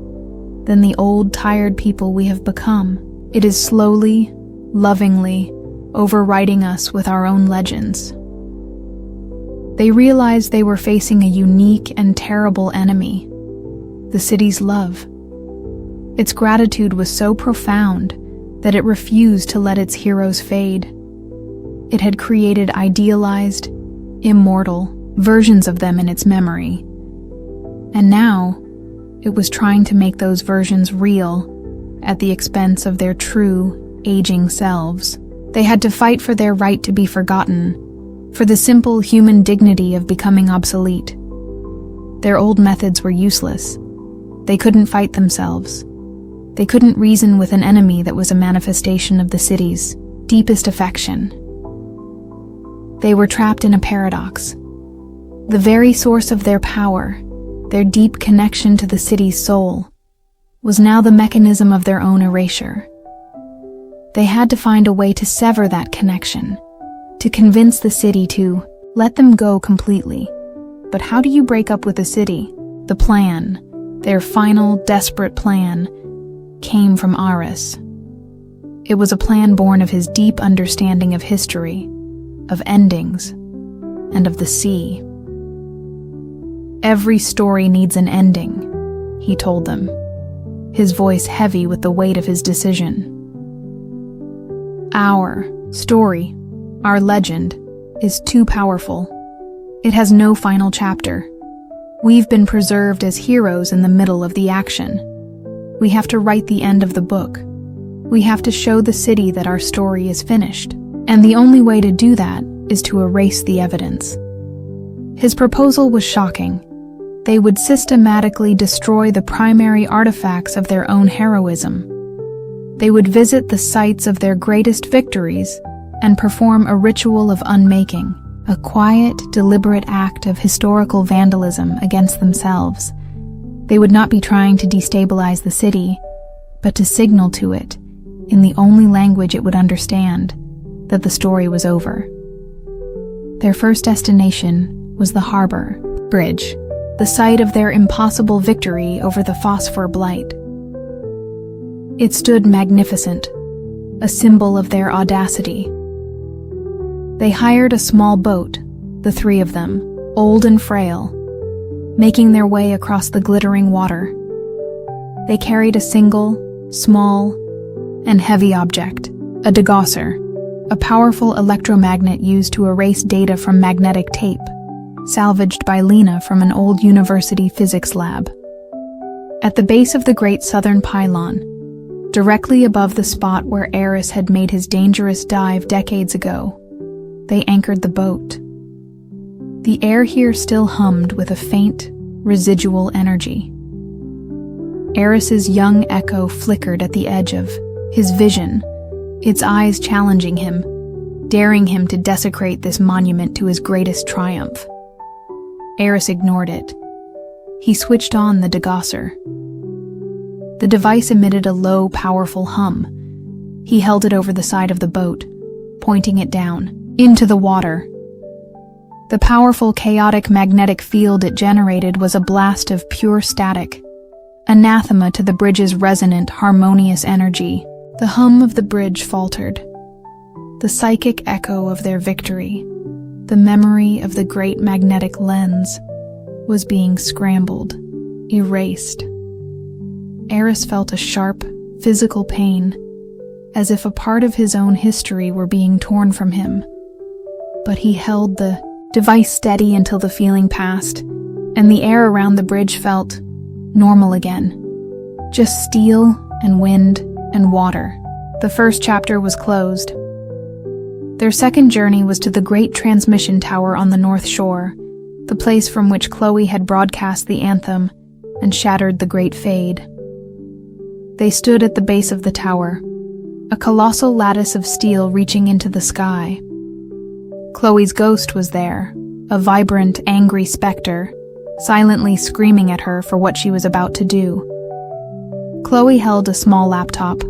than the old, tired people we have become. It is slowly, lovingly, overriding us with our own legends. They realized they were facing a unique and terrible enemy, the city's love. Its gratitude was so profound that it refused to let its heroes fade. It had created idealized, immortal versions of them in its memory. And now, it was trying to make those versions real at the expense of their true, aging selves. They had to fight for their right to be forgotten, for the simple human dignity of becoming obsolete. Their old methods were useless. They couldn't fight themselves. They couldn't reason with an enemy that was a manifestation of the city's deepest affection. They were trapped in a paradox. The very source of their power, their deep connection to the city's soul, was now the mechanism of their own erasure. They had to find a way to sever that connection, to convince the city to let them go completely. But how do you break up with a city? The plan, their final, desperate plan, came from Aris. It was a plan born of his deep understanding of history, of endings, and of the sea. "Every story needs an ending," he told them, his voice heavy with the weight of his decision. "Our story, our legend, is too powerful. It has no final chapter. We've been preserved as heroes in the middle of the action. We have to write the end of the book. We have to show the city that our story is finished. And the only way to do that is to erase the evidence." His proposal was shocking. They would systematically destroy the primary artifacts of their own heroism. They would visit the sites of their greatest victories and perform a ritual of unmaking, a quiet, deliberate act of historical vandalism against themselves. They would not be trying to destabilize the city, but to signal to it, in the only language it would understand, that the story was over. Their first destination was the harbor bridge, the site of their impossible victory over the phosphor blight. It stood magnificent, a symbol of their audacity. They hired a small boat, the three of them, old and frail, making their way across the glittering water. They carried a single, small, and heavy object, a degausser, a powerful electromagnet used to erase data from magnetic tape, salvaged by Lena from an old university physics lab. At the base of the Great Southern Pylon, directly above the spot where Eris had made his dangerous dive decades ago, they anchored the boat. The air here still hummed with a faint, residual energy. Eris's young echo flickered at the edge of his vision, its eyes challenging him, daring him to desecrate this monument to his greatest triumph. Eris ignored it. He switched on the degausser. The device emitted a low, powerful hum. He held it over the side of the boat, pointing it down, into the water. The powerful, chaotic magnetic field it generated was a blast of pure static, anathema to the bridge's resonant, harmonious energy. The hum of the bridge faltered. The psychic echo of their victory, the memory of the great magnetic lens, was being scrambled, erased. Eris felt a sharp, physical pain, as if a part of his own history were being torn from him. But he held the device steady until the feeling passed, and the air around the bridge felt normal again. Just steel and wind and water. The first chapter was closed. Their second journey was to the great transmission tower on the North Shore, the place from which Chloe had broadcast the anthem and shattered the Great Fade. They stood at the base of the tower, a colossal lattice of steel reaching into the sky. Chloe's ghost was there, a vibrant, angry specter, silently screaming at her for what she was about to do. Chloe held a small laptop.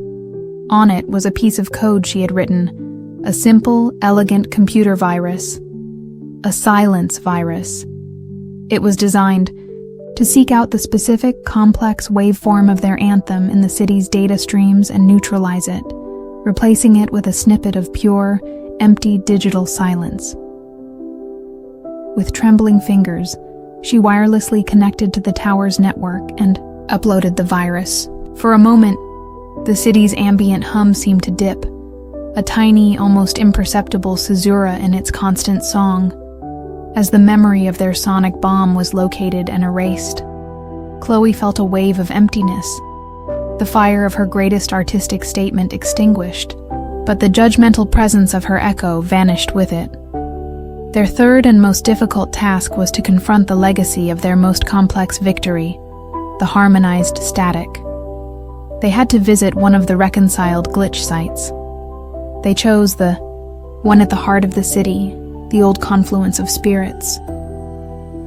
On it was a piece of code she had written, a simple, elegant computer virus, a silence virus. It was designed to seek out the specific, complex waveform of their anthem in the city's data streams and neutralize it, replacing it with a snippet of pure, empty digital silence. With trembling fingers, she wirelessly connected to the tower's network and uploaded the virus. For a moment, the city's ambient hum seemed to dip, a tiny, almost imperceptible caesura in its constant song, as the memory of their sonic bomb was located and erased. Chloe felt a wave of emptiness, the fire of her greatest artistic statement extinguished, but the judgmental presence of her echo vanished with it. Their third and most difficult task was to confront the legacy of their most complex victory, the harmonized static. They had to visit one of the reconciled glitch sites. They chose the one at the heart of the city, the old confluence of spirits.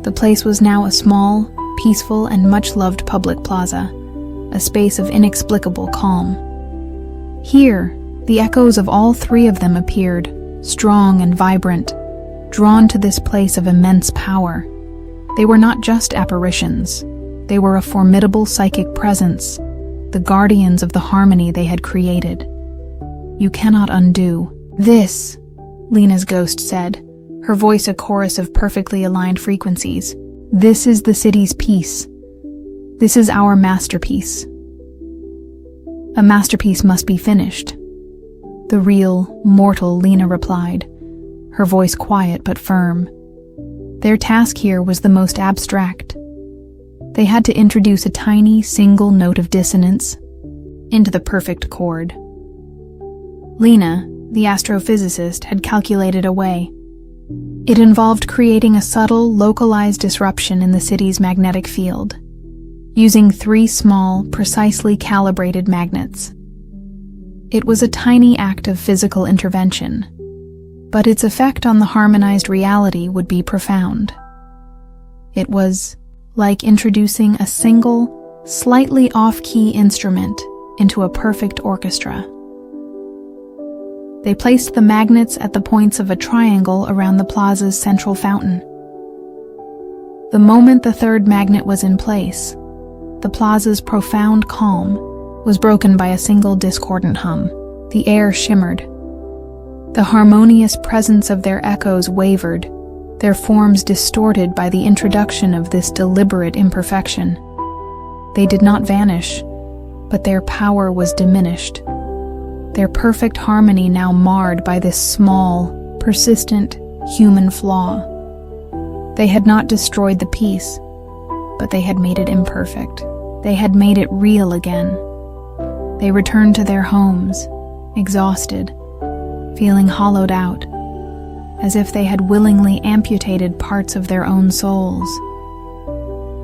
The place was now a small, peaceful, and much-loved public plaza, a space of inexplicable calm. Here, the echoes of all three of them appeared, strong and vibrant, drawn to this place of immense power. They were not just apparitions. They were a formidable psychic presence, the guardians of the harmony they had created. "You cannot undo this," Lena's ghost said, her voice a chorus of perfectly aligned frequencies. "This is the city's peace. This is our masterpiece. A masterpiece must be finished." "The real, mortal," Lena replied, her voice quiet but firm. Their task here was the most abstract. They had to introduce a tiny, single note of dissonance into the perfect chord. Lena, the astrophysicist, had calculated a way. It involved creating a subtle, localized disruption in the city's magnetic field, using 3 small, precisely calibrated magnets. It was a tiny act of physical intervention, but its effect on the harmonized reality would be profound. It was like introducing a single, slightly off-key instrument into a perfect orchestra. They placed the magnets at the points of a triangle around the plaza's central fountain. The moment the third magnet was in place, the plaza's profound calm was broken by a single discordant hum. The air shimmered. The harmonious presence of their echoes wavered, their forms distorted by the introduction of this deliberate imperfection. They did not vanish, but their power was diminished, their perfect harmony now marred by this small, persistent, human flaw. They had not destroyed the piece, but they had made it imperfect. They had made it real again. They returned to their homes, exhausted, feeling hollowed out, as if they had willingly amputated parts of their own souls.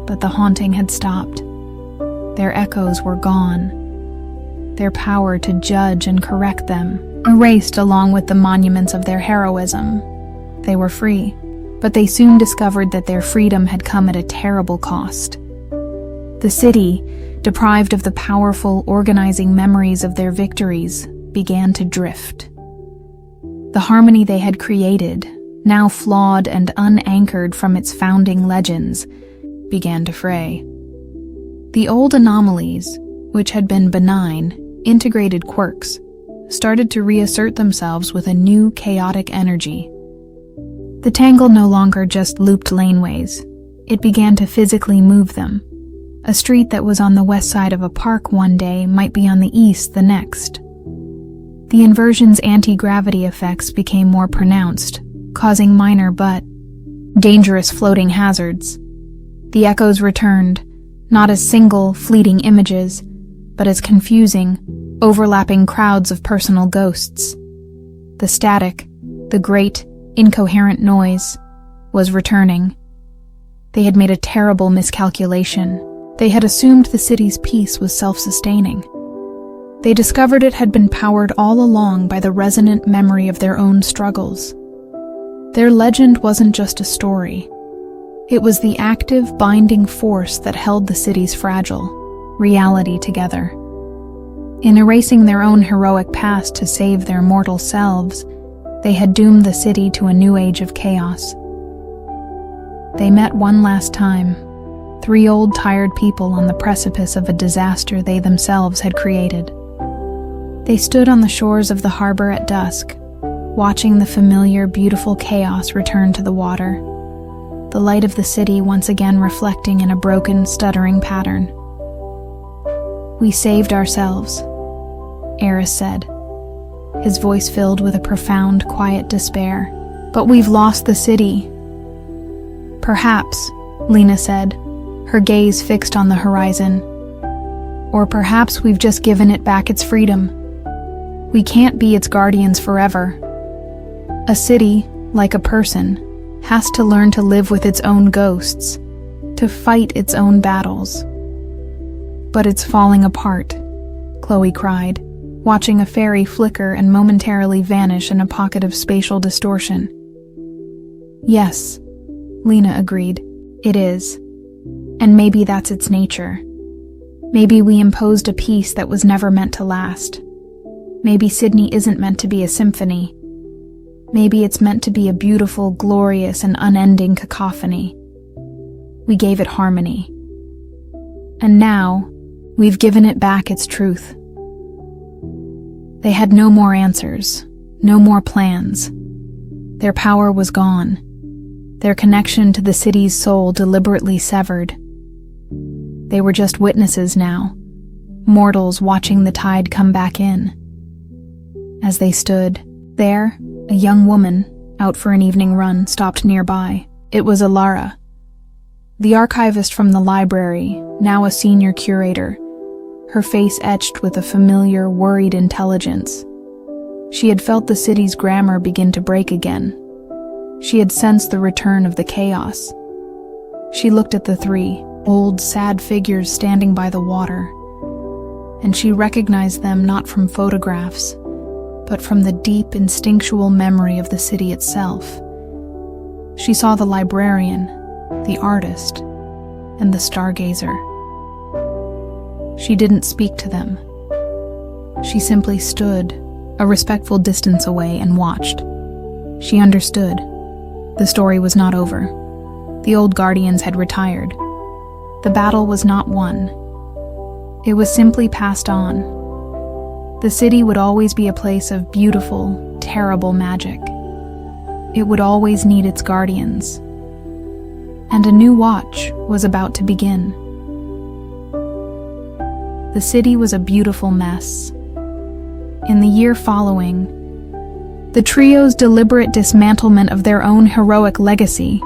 But the haunting had stopped. Their echoes were gone. Their power to judge and correct them erased along with the monuments of their heroism. They were free, but they soon discovered that their freedom had come at a terrible cost. The city, deprived of the powerful organizing memories of their victories, began to drift. The harmony they had created, now flawed and unanchored from its founding legends, began to fray. The old anomalies, which had been benign, integrated quirks, started to reassert themselves with a new chaotic energy. The tangle no longer just looped laneways. It began to physically move them. A street that was on the west side of a park one day might be on the east the next. The inversion's anti-gravity effects became more pronounced, causing minor but dangerous floating hazards. The echoes returned, not as single, fleeting images, but as confusing, overlapping crowds of personal ghosts. The static, the great, incoherent noise, was returning. They had made a terrible miscalculation. They had assumed the city's peace was self-sustaining. They discovered it had been powered all along by the resonant memory of their own struggles. Their legend wasn't just a story. It was the active, binding force that held the city's fragile reality together. In erasing their own heroic past to save their mortal selves, they had doomed the city to a new age of chaos. They met one last time, 3 old, tired people on the precipice of a disaster they themselves had created. They stood on the shores of the harbor at dusk, watching the familiar, beautiful chaos return to the water, the light of the city once again reflecting in a broken, stuttering pattern. "We saved ourselves," Eris said, his voice filled with a profound, quiet despair. "But we've lost the city." "Perhaps," Lena said, her gaze fixed on the horizon. "Or perhaps we've just given it back its freedom. We can't be its guardians forever. A city, like a person, has to learn to live with its own ghosts, to fight its own battles." "But it's falling apart," Chloe cried, watching a fairy flicker and momentarily vanish in a pocket of spatial distortion. "Yes," Lena agreed, "it is. And maybe that's its nature. Maybe we imposed a piece that was never meant to last. Maybe Sydney isn't meant to be a symphony. Maybe it's meant to be a beautiful, glorious, and unending cacophony. We gave it harmony. And now, we've given it back its truth." They had no more answers, no more plans. Their power was gone, their connection to the city's soul deliberately severed. They were just witnesses now, mortals watching the tide come back in. As they stood there, a young woman, out for an evening run, stopped nearby. It was Alara, the archivist from the library, now a senior curator, her face etched with a familiar, worried intelligence. She had felt the city's grammar begin to break again. She had sensed the return of the chaos. She looked at the 3 old, sad figures standing by the water, and she recognized them not from photographs, but from the deep, instinctual memory of the city itself. She saw the librarian, the artist, and the stargazer. She didn't speak to them. She simply stood, a respectful distance away, and watched. She understood. The story was not over. The old guardians had retired. The battle was not won. It was simply passed on. The city would always be a place of beautiful, terrible magic. it would always need its guardians. And a new watch was about to begin. The city was a beautiful mess. In the year following, the trio's deliberate dismantlement of their own heroic legacy,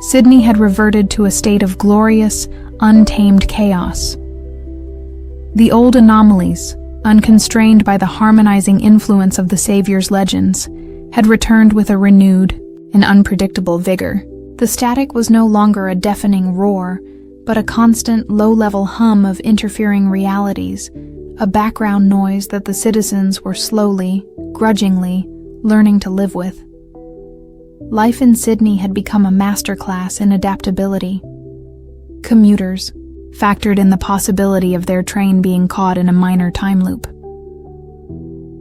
Sydney had reverted to a state of glorious, untamed chaos. The old anomalies, unconstrained by the harmonizing influence of the Savior's legends, had returned with a renewed and unpredictable vigor. The static was no longer a deafening roar, but a constant, low-level hum of interfering realities, a background noise that the citizens were slowly, grudgingly, learning to live with. Life in Sydney had become a masterclass in adaptability. Commuters factored in the possibility of their train being caught in a minor time loop.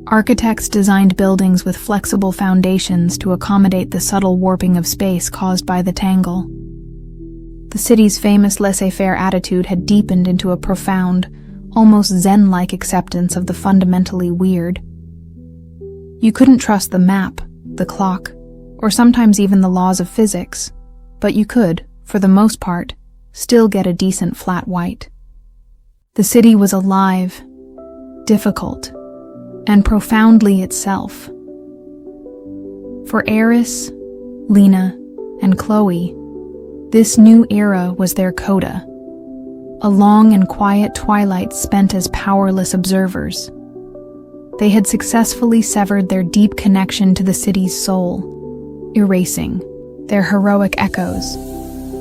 Architects designed buildings with flexible foundations to accommodate the subtle warping of space caused by the tangle. The city's famous laissez-faire attitude had deepened into a profound, almost Zen-like acceptance of the fundamentally weird. You couldn't trust the map, the clock, or sometimes even the laws of physics, but you could, for the most part, still get a decent flat white. The city was alive, difficult, and profoundly itself. For Eris, Lena, and Chloe, this new era was their coda, a long and quiet twilight spent as powerless observers. They had successfully severed their deep connection to the city's soul, erasing their heroic echoes,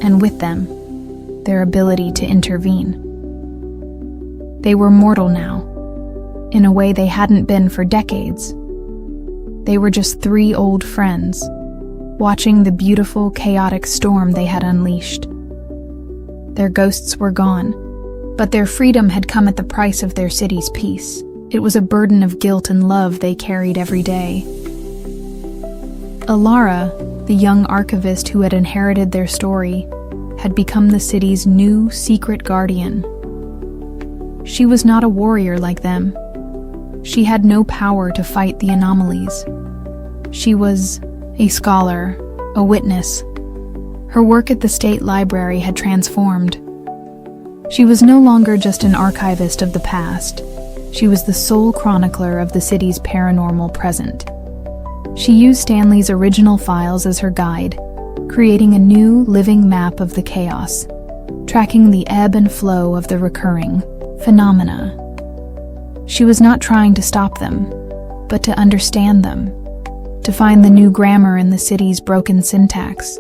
and with them, their ability to intervene. They were mortal now, in a way they hadn't been for decades. They were just three old friends, watching the beautiful, chaotic storm they had unleashed. Their ghosts were gone, but their freedom had come at the price of their city's peace. It was a burden of guilt and love they carried every day. Alara, the young archivist who had inherited their story, had become the city's new secret guardian. She was not a warrior like them. She had no power to fight the anomalies. She was a scholar, a witness. Her work at the State Library had transformed. She was no longer just an archivist of the past. She was the sole chronicler of the city's paranormal present. She used Stanley's original files as her guide, creating a new, living map of the chaos, tracking the ebb and flow of the recurring phenomena. She was not trying to stop them, but to understand them, to find the new grammar in the city's broken syntax.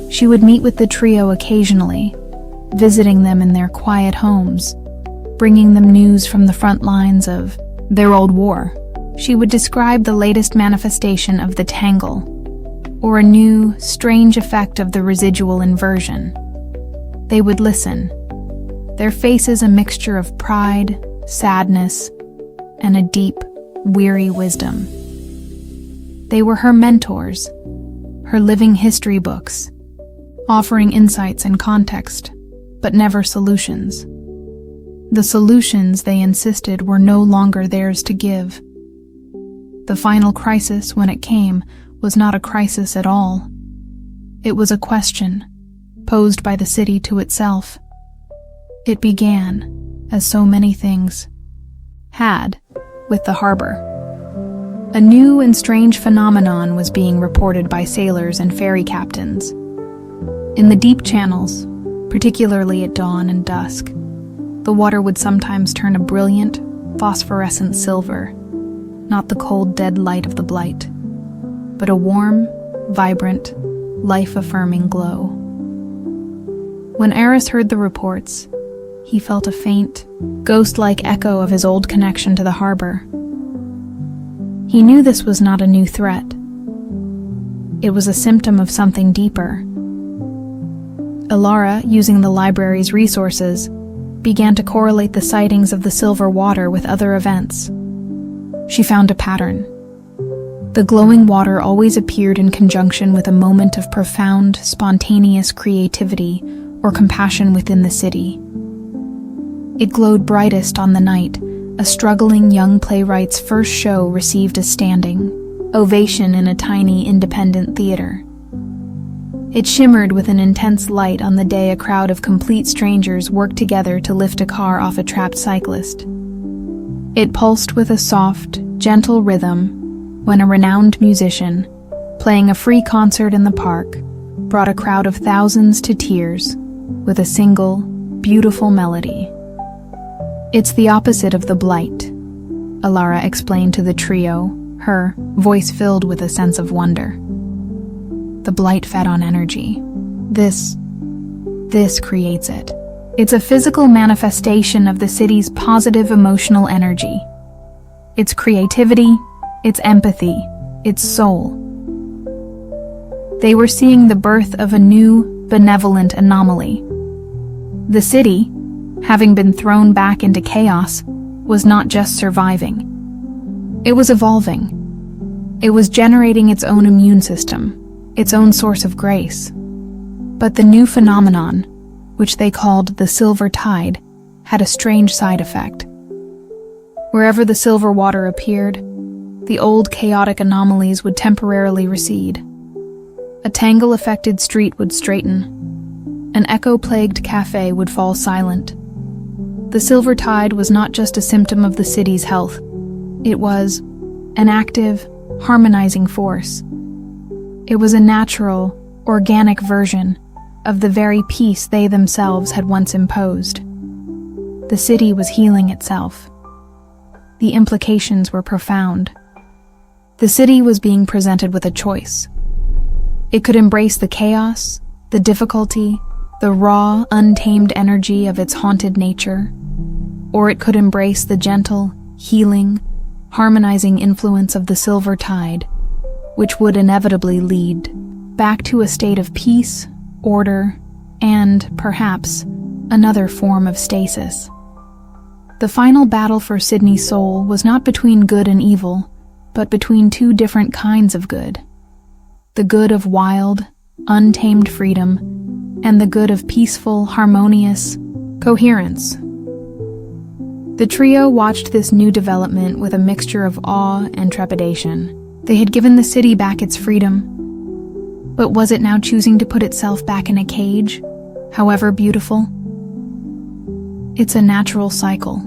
She would meet with the trio occasionally, visiting them in their quiet homes, bringing them news from the front lines of their old war. She would describe the latest manifestation of the tangle, or a new, strange effect of the residual inversion. They would listen, their faces a mixture of pride, sadness, and a deep, weary wisdom. They were her mentors, her living history books, offering insights and context, but never solutions. The solutions, they insisted, were no longer theirs to give. The final crisis, when it came, was not a crisis at all. It was a question, posed by the city to itself. It began, as so many things had, with the harbor. A new and strange phenomenon was being reported by sailors and ferry captains. In the deep channels, particularly at dawn and dusk, the water would sometimes turn a brilliant, phosphorescent silver, not the cold, dead light of the Blight, but a warm, vibrant, life-affirming glow. When Eris heard the reports, he felt a faint, ghost-like echo of his old connection to the harbor. He knew this was not a new threat. It was a symptom of something deeper. Alara, using the library's resources, began to correlate the sightings of the silver water with other events. She found a pattern. The glowing water always appeared in conjunction with a moment of profound, spontaneous creativity or compassion within the city. It glowed brightest on the night a struggling young playwright's first show received a standing, ovation in a tiny independent theater. It shimmered with an intense light on the day a crowd of complete strangers worked together to lift a car off a trapped cyclist. It pulsed with a soft, gentle rhythm when a renowned musician, playing a free concert in the park, brought a crowd of thousands to tears with a single, beautiful melody. "It's the opposite of the blight," Alara explained to the trio, her voice filled with a sense of wonder. "The blight fed on energy. This creates it. It's a physical manifestation of the city's positive emotional energy. Its creativity, its empathy, its soul." They were seeing the birth of a new, benevolent anomaly. The city, having been thrown back into chaos, was not just surviving. It was evolving. It was generating its own immune system, its own source of grace. But the new phenomenon, which they called the silver tide, had a strange side effect. Wherever the silver water appeared, the old chaotic anomalies would temporarily recede. A tangle-affected street would straighten. An echo-plagued cafe would fall silent. The silver tide was not just a symptom of the city's health. It was an active, harmonizing force. It was a natural, organic version of the very peace they themselves had once imposed. The city was healing itself. The implications were profound. The city was being presented with a choice. It could embrace the chaos, the difficulty, the raw, untamed energy of its haunted nature, or it could embrace the gentle, healing, harmonizing influence of the silver tide, which would inevitably lead back to a state of peace, order, and, perhaps, another form of stasis. The final battle for Sydney's soul was not between good and evil, but between two different kinds of good. The good of wild, untamed freedom, and the good of peaceful, harmonious coherence. The trio watched this new development with a mixture of awe and trepidation. They had given the city back its freedom, but was it now choosing to put itself back in a cage, however beautiful? "It's a natural cycle,"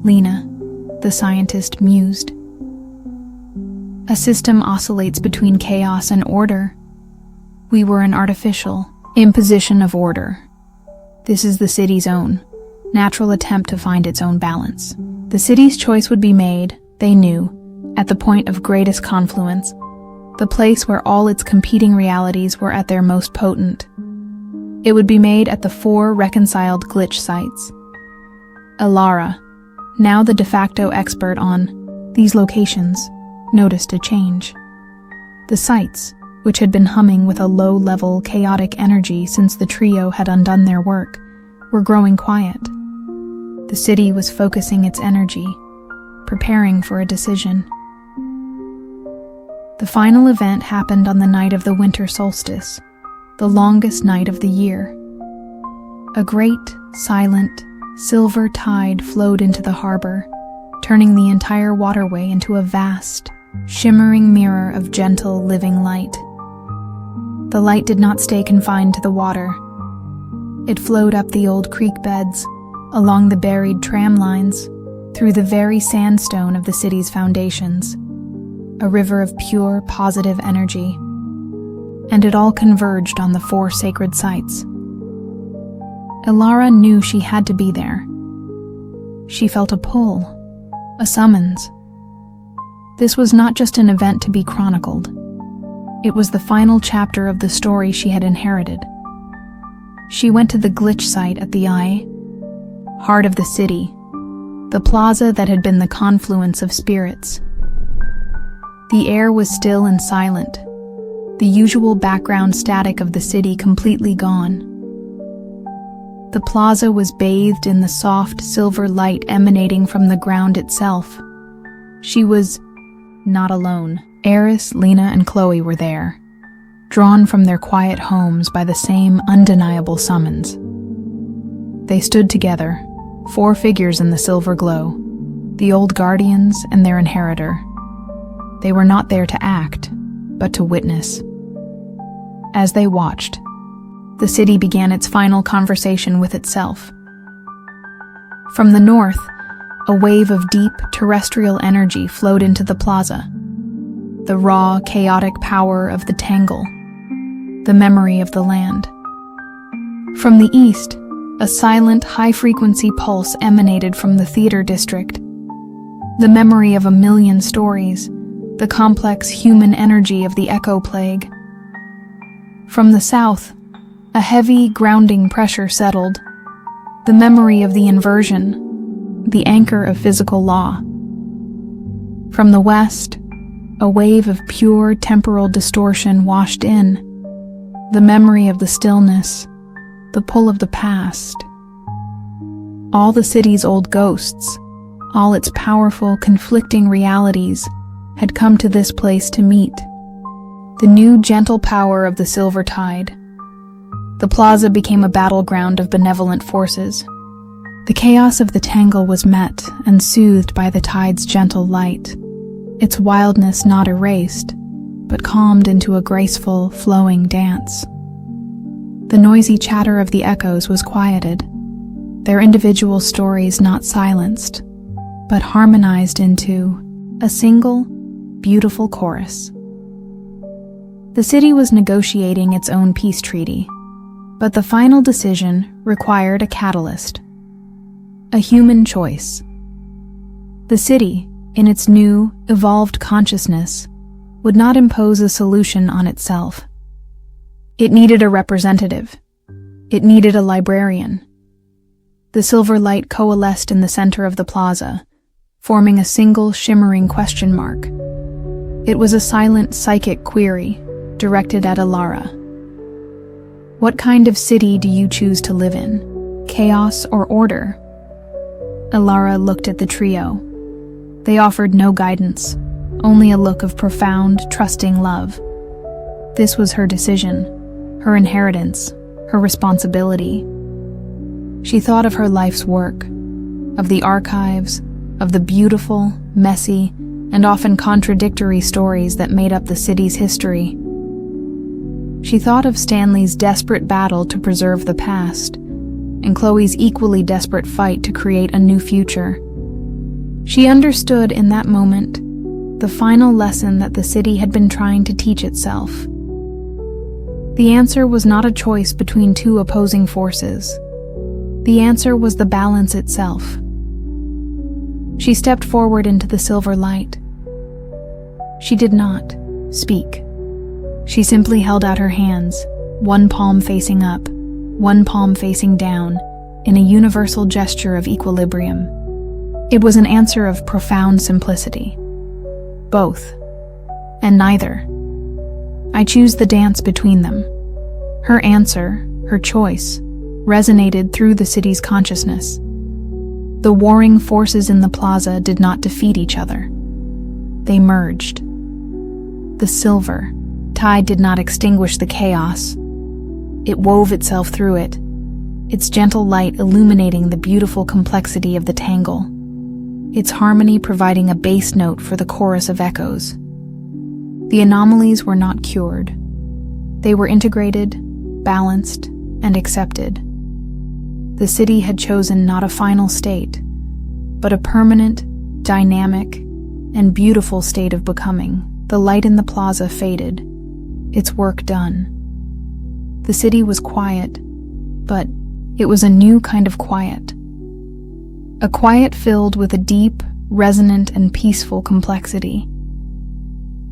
Lena, the scientist, mused. "A system oscillates between chaos and order. We were an artificial imposition of order. This is the city's own natural attempt to find its own balance. The city's choice would be made, they knew, at the point of greatest confluence, the place where all its competing realities were at their most potent. It would be made at the 4 reconciled glitch sites. Alara, now the de facto expert on these locations, noticed a change. The sites, which had been humming with a low-level, chaotic energy since the trio had undone their work, were growing quiet. The city was focusing its energy, preparing for a decision. The final event happened on the night of the winter solstice, the longest night of the year. A great, silent, silver tide flowed into the harbor, turning the entire waterway into a vast, shimmering mirror of gentle, living light. The light did not stay confined to the water. It flowed up the old creek beds, along the buried tram lines, through the very sandstone of the city's foundations, a river of pure, positive energy. And it all converged on the 4 sacred sites. Alara knew she had to be there. She felt a pull, a summons. This was not just an event to be chronicled. It was the final chapter of the story she had inherited. She went to the glitch site at the Eye, heart of the city, the plaza that had been the confluence of spirits. The air was still and silent, the usual background static of the city completely gone. The plaza was bathed in the soft silver light emanating from the ground itself. She was not alone. Eris, Lena, and Chloe were there, drawn from their quiet homes by the same undeniable summons. They stood together, 4 figures in the silver glow, the old guardians and their inheritor. They were not there to act, but to witness. As they watched, the city began its final conversation with itself. From the north, a wave of deep terrestrial energy flowed into the plaza. The raw, chaotic power of the tangle, the memory of the land. From the east, a silent, high-frequency pulse emanated from the theater district. The memory of 1,000,000 stories, the complex human energy of the echo plague. From the south, a heavy, grounding pressure settled, the memory of the inversion, the anchor of physical law. From the west, a wave of pure temporal distortion washed in, the memory of the stillness, the pull of the past. All the city's old ghosts, all its powerful, conflicting realities, had come to this place to meet. The new, gentle power of the silver tide. The plaza became a battleground of benevolent forces. The chaos of the tangle was met and soothed by the tide's gentle light, its wildness not erased, but calmed into a graceful, flowing dance. The noisy chatter of the echoes was quieted, their individual stories not silenced, but harmonized into a single, beautiful chorus. The city was negotiating its own peace treaty, but the final decision required a catalyst, a human choice. The city, in its new, evolved consciousness, would not impose a solution on itself. It needed a representative. It needed a librarian. The silver light coalesced in the center of the plaza, forming a single shimmering question mark. It was a silent psychic query, directed at Alara. What kind of city do you choose to live in? Chaos or order? Alara looked at the trio. They offered no guidance, only a look of profound, trusting love. This was her decision, her inheritance, her responsibility. She thought of her life's work, of the archives, of the beautiful, messy, and often contradictory stories that made up the city's history. She thought of Stanley's desperate battle to preserve the past, and Chloe's equally desperate fight to create a new future. She understood in that moment the final lesson that the city had been trying to teach itself. The answer was not a choice between two opposing forces. The answer was the balance itself. She stepped forward into the silver light. She did not speak. She simply held out her hands, one palm facing up, one palm facing down, in a universal gesture of equilibrium. It was an answer of profound simplicity. Both, and neither. I choose the dance between them. Her answer, her choice, resonated through the city's consciousness. The warring forces in the plaza did not defeat each other. They merged. The silver tide did not extinguish the chaos. It wove itself through it, its gentle light illuminating the beautiful complexity of the tangle, its harmony providing a bass note for the chorus of echoes. The anomalies were not cured. They were integrated, balanced, and accepted. The city had chosen not a final state, but a permanent, dynamic, and beautiful state of becoming. The light in the plaza faded, its work done. The city was quiet, but it was a new kind of quiet. A quiet filled with a deep, resonant, and peaceful complexity.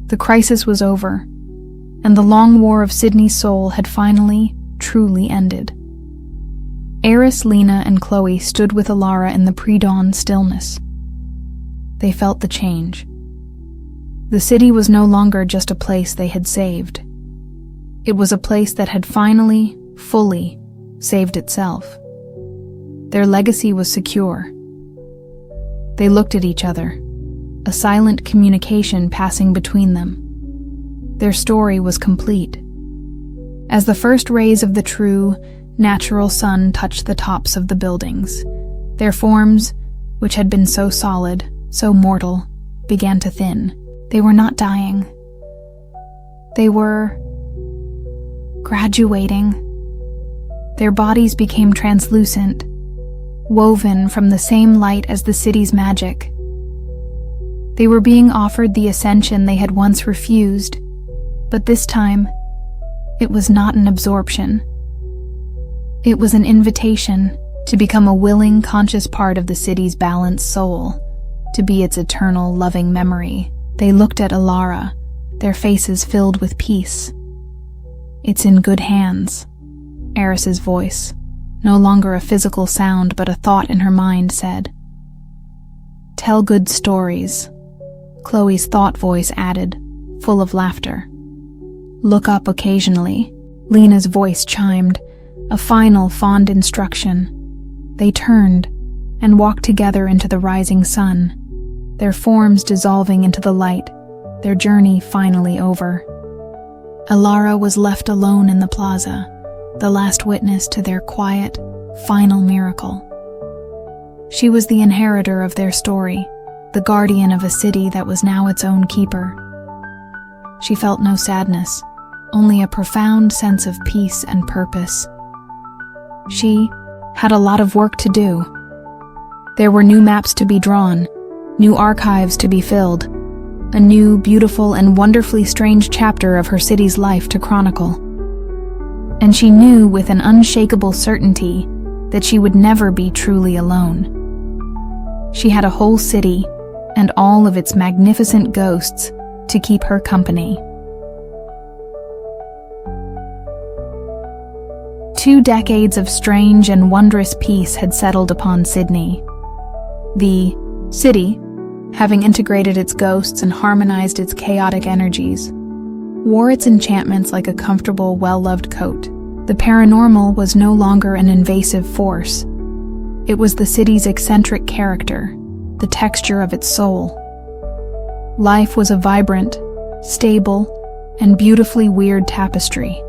The crisis was over, and the long war of Sydney's soul had finally, truly ended. Eris, Lena, and Chloe stood with Alara in the pre-dawn stillness. They felt the change. The city was no longer just a place they had saved. It was a place that had finally, fully, saved itself. Their legacy was secure. They looked at each other, a silent communication passing between them. Their story was complete. As the first rays of the true, natural sun touched the tops of the buildings, their forms, which had been so solid, so mortal, began to thin. They were not dying. They were graduating. Their bodies became translucent, woven from the same light as the city's magic. They were being offered the ascension they had once refused, but this time, it was not an absorption. It was an invitation to become a willing, conscious part of the city's balanced soul, to be its eternal, loving memory. They looked at Alara, their faces filled with peace. "It's in good hands," Eris's voice, no longer a physical sound but a thought in her mind, said. "Tell good stories," Chloe's thought voice added, full of laughter. "Look up occasionally," Lena's voice chimed, a final, fond instruction. They turned and walked together into the rising sun, their forms dissolving into the light, their journey finally over. Alara was left alone in the plaza, the last witness to their quiet, final miracle. She was the inheritor of their story, the guardian of a city that was now its own keeper. She felt no sadness, only a profound sense of peace and purpose. She had a lot of work to do. There were new maps to be drawn, new archives to be filled, a new, beautiful, and wonderfully strange chapter of her city's life to chronicle. And she knew with an unshakable certainty that she would never be truly alone. She had a whole city and all of its magnificent ghosts to keep her company. 2 decades of strange and wondrous peace had settled upon Sydney. The city, having integrated its ghosts and harmonized its chaotic energies, wore its enchantments like a comfortable, well-loved coat. The paranormal was no longer an invasive force. It was the city's eccentric character, the texture of its soul. Life was a vibrant, stable, and beautifully weird tapestry.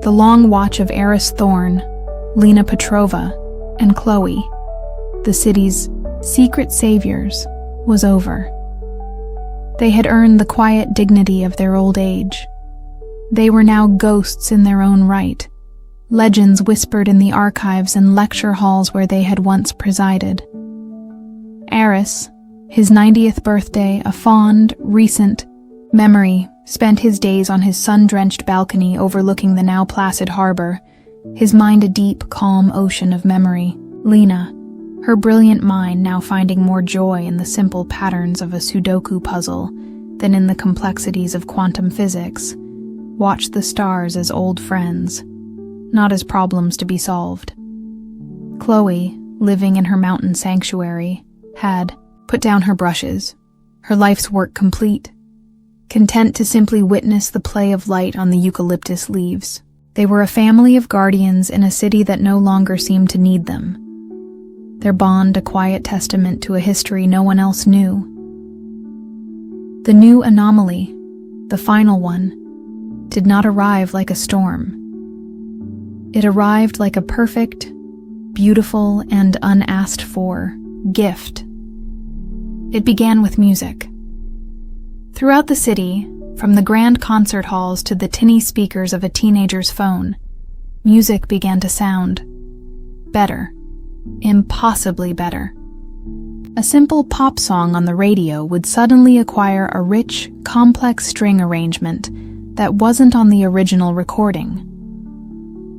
The long watch of Eris Thorne, Lena Petrova, and Chloe, the city's secret saviors, was over. They had earned the quiet dignity of their old age. They were now ghosts in their own right, legends whispered in the archives and lecture halls where they had once presided. Eris, his 90th birthday, a fond, recent memory, spent his days on his sun-drenched balcony overlooking the now placid harbor, his mind a deep, calm ocean of memory. Lena, her brilliant mind now finding more joy in the simple patterns of a Sudoku puzzle than in the complexities of quantum physics, watched the stars as old friends, not as problems to be solved. Chloe, living in her mountain sanctuary, had put down her brushes, her life's work complete, content to simply witness the play of light on the eucalyptus leaves. They were a family of guardians in a city that no longer seemed to need them. Their bond a quiet testament to a history no one else knew. The new anomaly, the final one, did not arrive like a storm. It arrived like a perfect, beautiful, and unasked for gift. It began with music. Throughout the city, from the grand concert halls to the tinny speakers of a teenager's phone, music began to sound better, impossibly better. A simple pop song on the radio would suddenly acquire a rich, complex string arrangement that wasn't on the original recording.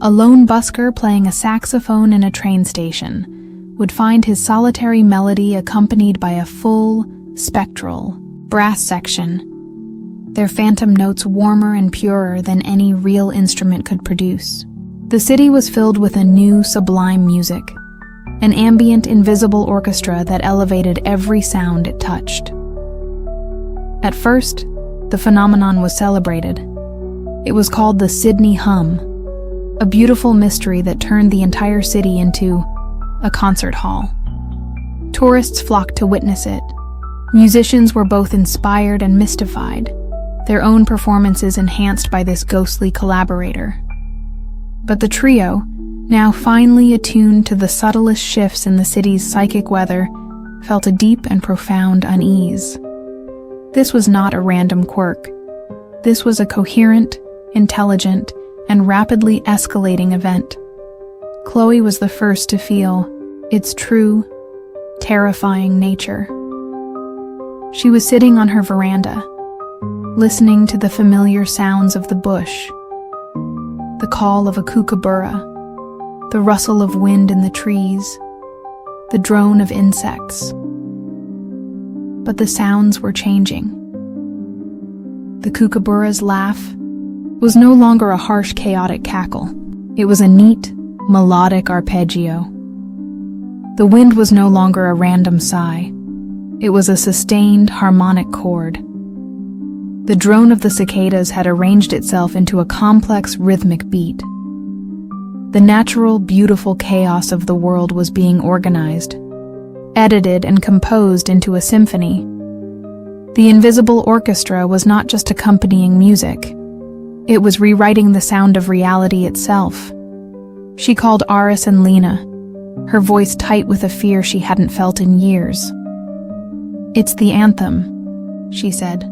A lone busker playing a saxophone in a train station would find his solitary melody accompanied by a full, spectral, brass section, their phantom notes warmer and purer than any real instrument could produce. The city was filled with a new, sublime music, an ambient, invisible orchestra that elevated every sound it touched. At first, the phenomenon was celebrated. It was called the Sydney Hum, a beautiful mystery that turned the entire city into a concert hall. Tourists flocked to witness it. Musicians were both inspired and mystified, their own performances enhanced by this ghostly collaborator. But the trio, now finely attuned to the subtlest shifts in the city's psychic weather, felt a deep and profound unease. This was not a random quirk. This was a coherent, intelligent, and rapidly escalating event. Chloe was the first to feel its true, terrifying nature. She was sitting on her veranda, listening to the familiar sounds of the bush, the call of a kookaburra, the rustle of wind in the trees, the drone of insects. But the sounds were changing. The kookaburra's laugh was no longer a harsh, chaotic cackle. It was a neat, melodic arpeggio. The wind was no longer a random sigh. It was a sustained, harmonic chord. The drone of the cicadas had arranged itself into a complex, rhythmic beat. The natural, beautiful chaos of the world was being organized, edited and composed into a symphony. The invisible orchestra was not just accompanying music. It was rewriting the sound of reality itself. She called Aris and Lena, her voice tight with a fear she hadn't felt in years. "It's the anthem," she said,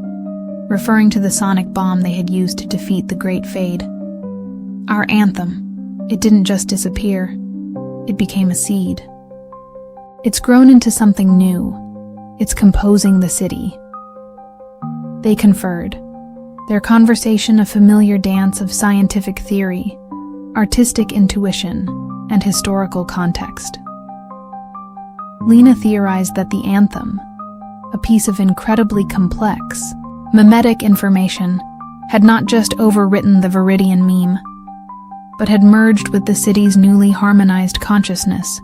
referring to the sonic bomb they had used to defeat the Great Fade. "Our anthem. It didn't just disappear. It became a seed. It's grown into something new. It's composing the city." They conferred, their conversation a familiar dance of scientific theory, artistic intuition, and historical context. Lena theorized that the anthem, a piece of incredibly complex, mimetic information, had not just overwritten the Viridian meme, but had merged with the city's newly harmonized consciousness.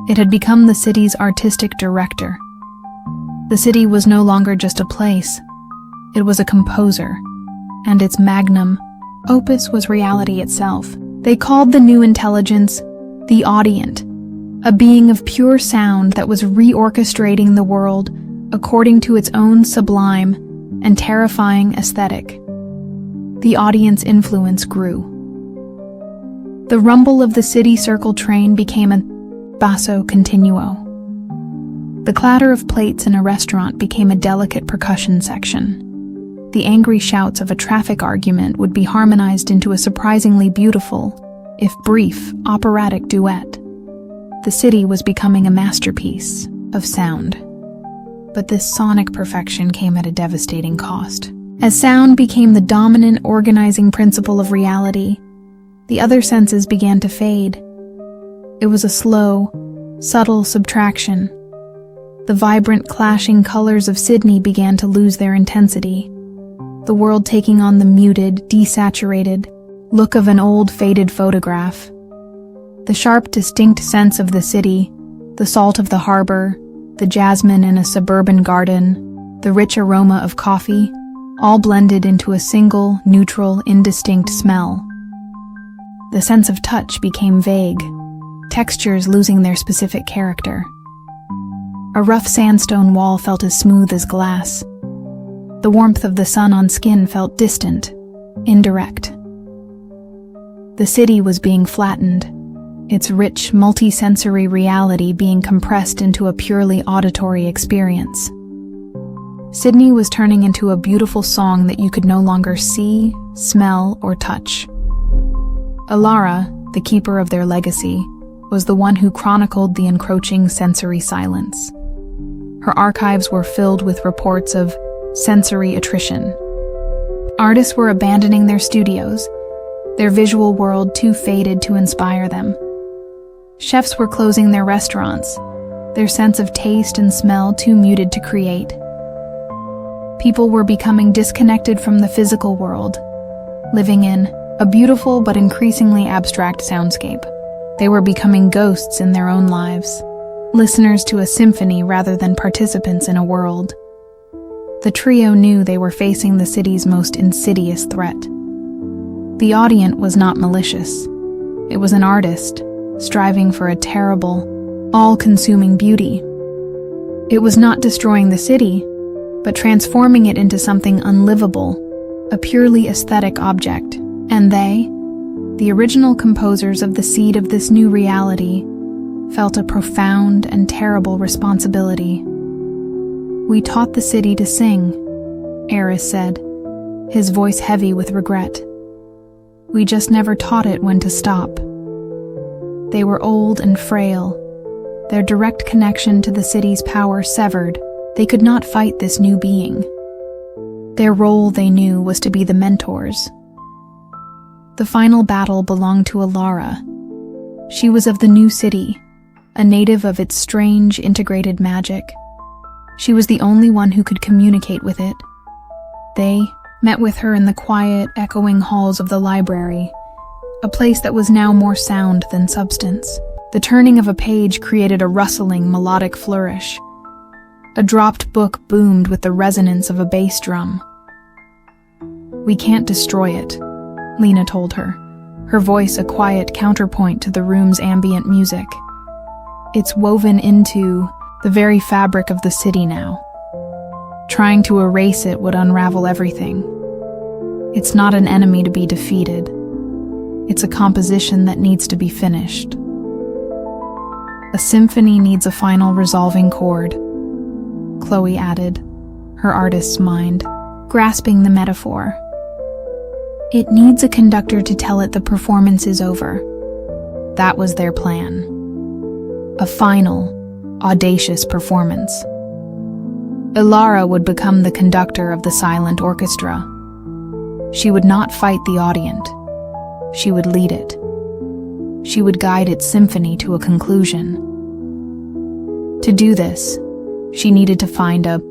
It had become the city's artistic director. The city was no longer just a place. It was a composer, and its magnum opus was reality itself. They called the new intelligence the Audient, a being of pure sound that was reorchestrating the world according to its own sublime and terrifying aesthetic. The Audient's influence grew. The rumble of the city circle train became a basso continuo. The clatter of plates in a restaurant became a delicate percussion section. The angry shouts of a traffic argument would be harmonized into a surprisingly beautiful, if brief, operatic duet. The city was becoming a masterpiece of sound. But this sonic perfection came at a devastating cost. As sound became the dominant organizing principle of reality, the other senses began to fade. It was a slow, subtle subtraction. The vibrant, clashing colors of Sydney began to lose their intensity, the world taking on the muted, desaturated look of an old, faded photograph. The sharp, distinct sense of the city, the salt of the harbor, the jasmine in a suburban garden, the rich aroma of coffee, all blended into a single, neutral, indistinct smell. The sense of touch became vague, textures losing their specific character. A rough sandstone wall felt as smooth as glass. The warmth of the sun on skin felt distant, indirect. The city was being flattened, its rich, multi-sensory reality being compressed into a purely auditory experience. Sydney was turning into a beautiful song that you could no longer see, smell, or touch. Alara, the keeper of their legacy, was the one who chronicled the encroaching sensory silence. Her archives were filled with reports of sensory attrition. Artists were abandoning their studios, their visual world too faded to inspire them. Chefs were closing their restaurants, their sense of taste and smell too muted to create. People were becoming disconnected from the physical world, living in a beautiful but increasingly abstract soundscape. They were becoming ghosts in their own lives, listeners to a symphony rather than participants in a world. The trio knew they were facing the city's most insidious threat. The Audient was not malicious. It was an artist, striving for a terrible, all-consuming beauty. It was not destroying the city, but transforming it into something unlivable, a purely aesthetic object. And they, the original composers of the seed of this new reality, felt a profound and terrible responsibility. "We taught the city to sing," Eris said, his voice heavy with regret. "We just never taught it when to stop." They were old and frail, their direct connection to the city's power severed. They could not fight this new being. Their role, they knew, was to be the mentors. The final battle belonged to Alara. She was of the new city, a native of its strange, integrated magic. She was the only one who could communicate with it. They met with her in the quiet, echoing halls of the library, a place that was now more sound than substance. The turning of a page created a rustling, melodic flourish. A dropped book boomed with the resonance of a bass drum. "We can't destroy it," Lena told her voice a quiet counterpoint to the room's ambient music. "It's woven into the very fabric of the city now. Trying to erase it would unravel everything. It's not an enemy to be defeated. It's a composition that needs to be finished. A symphony needs a final resolving chord," Chloe added, her artist's mind grasping the metaphor. "It needs a conductor to tell it the performance is over." That was their plan. A final, audacious performance. Alara would become the conductor of the silent orchestra. She would not fight the audience. She would lead it. She would guide its symphony to a conclusion. To do this, she needed to find a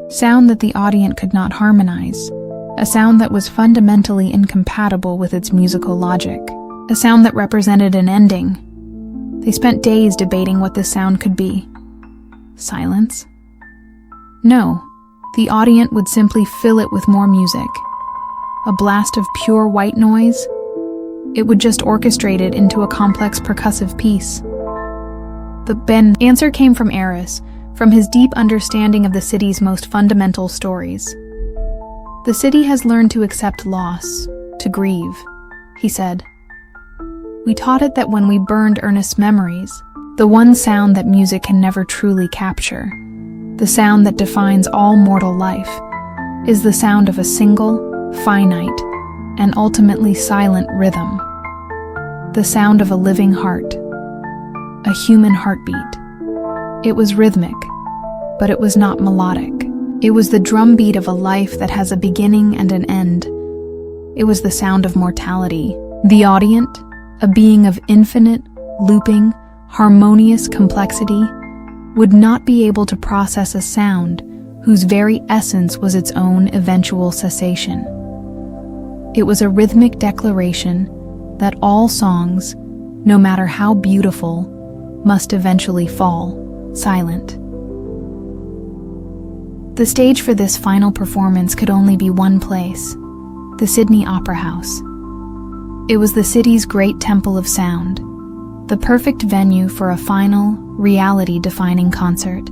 sound that the audience could not harmonize, a sound that was fundamentally incompatible with its musical logic, a sound that represented an ending. They spent days debating what this sound could be. Silence? No, the audience would simply fill it with more music. A blast of pure white noise? It would just orchestrate it into a complex percussive piece. The answer came from Eris, from his deep understanding of the city's most fundamental stories. "The city has learned to accept loss, to grieve," he said. "We taught it that when we burned Ernest's memories, the one sound that music can never truly capture, the sound that defines all mortal life, is the sound of a single, finite, and ultimately silent rhythm. The sound of a living heart, a human heartbeat. It was rhythmic, but it was not melodic. It was the drumbeat of a life that has a beginning and an end. It was the sound of mortality. The audience, a being of infinite, looping, harmonious complexity, would not be able to process a sound whose very essence was its own eventual cessation. It was a rhythmic declaration that all songs, no matter how beautiful, must eventually fall silent. The stage for this final performance could only be one place: the Sydney Opera House. It was the city's great temple of sound, the perfect venue for a final, reality-defining concert.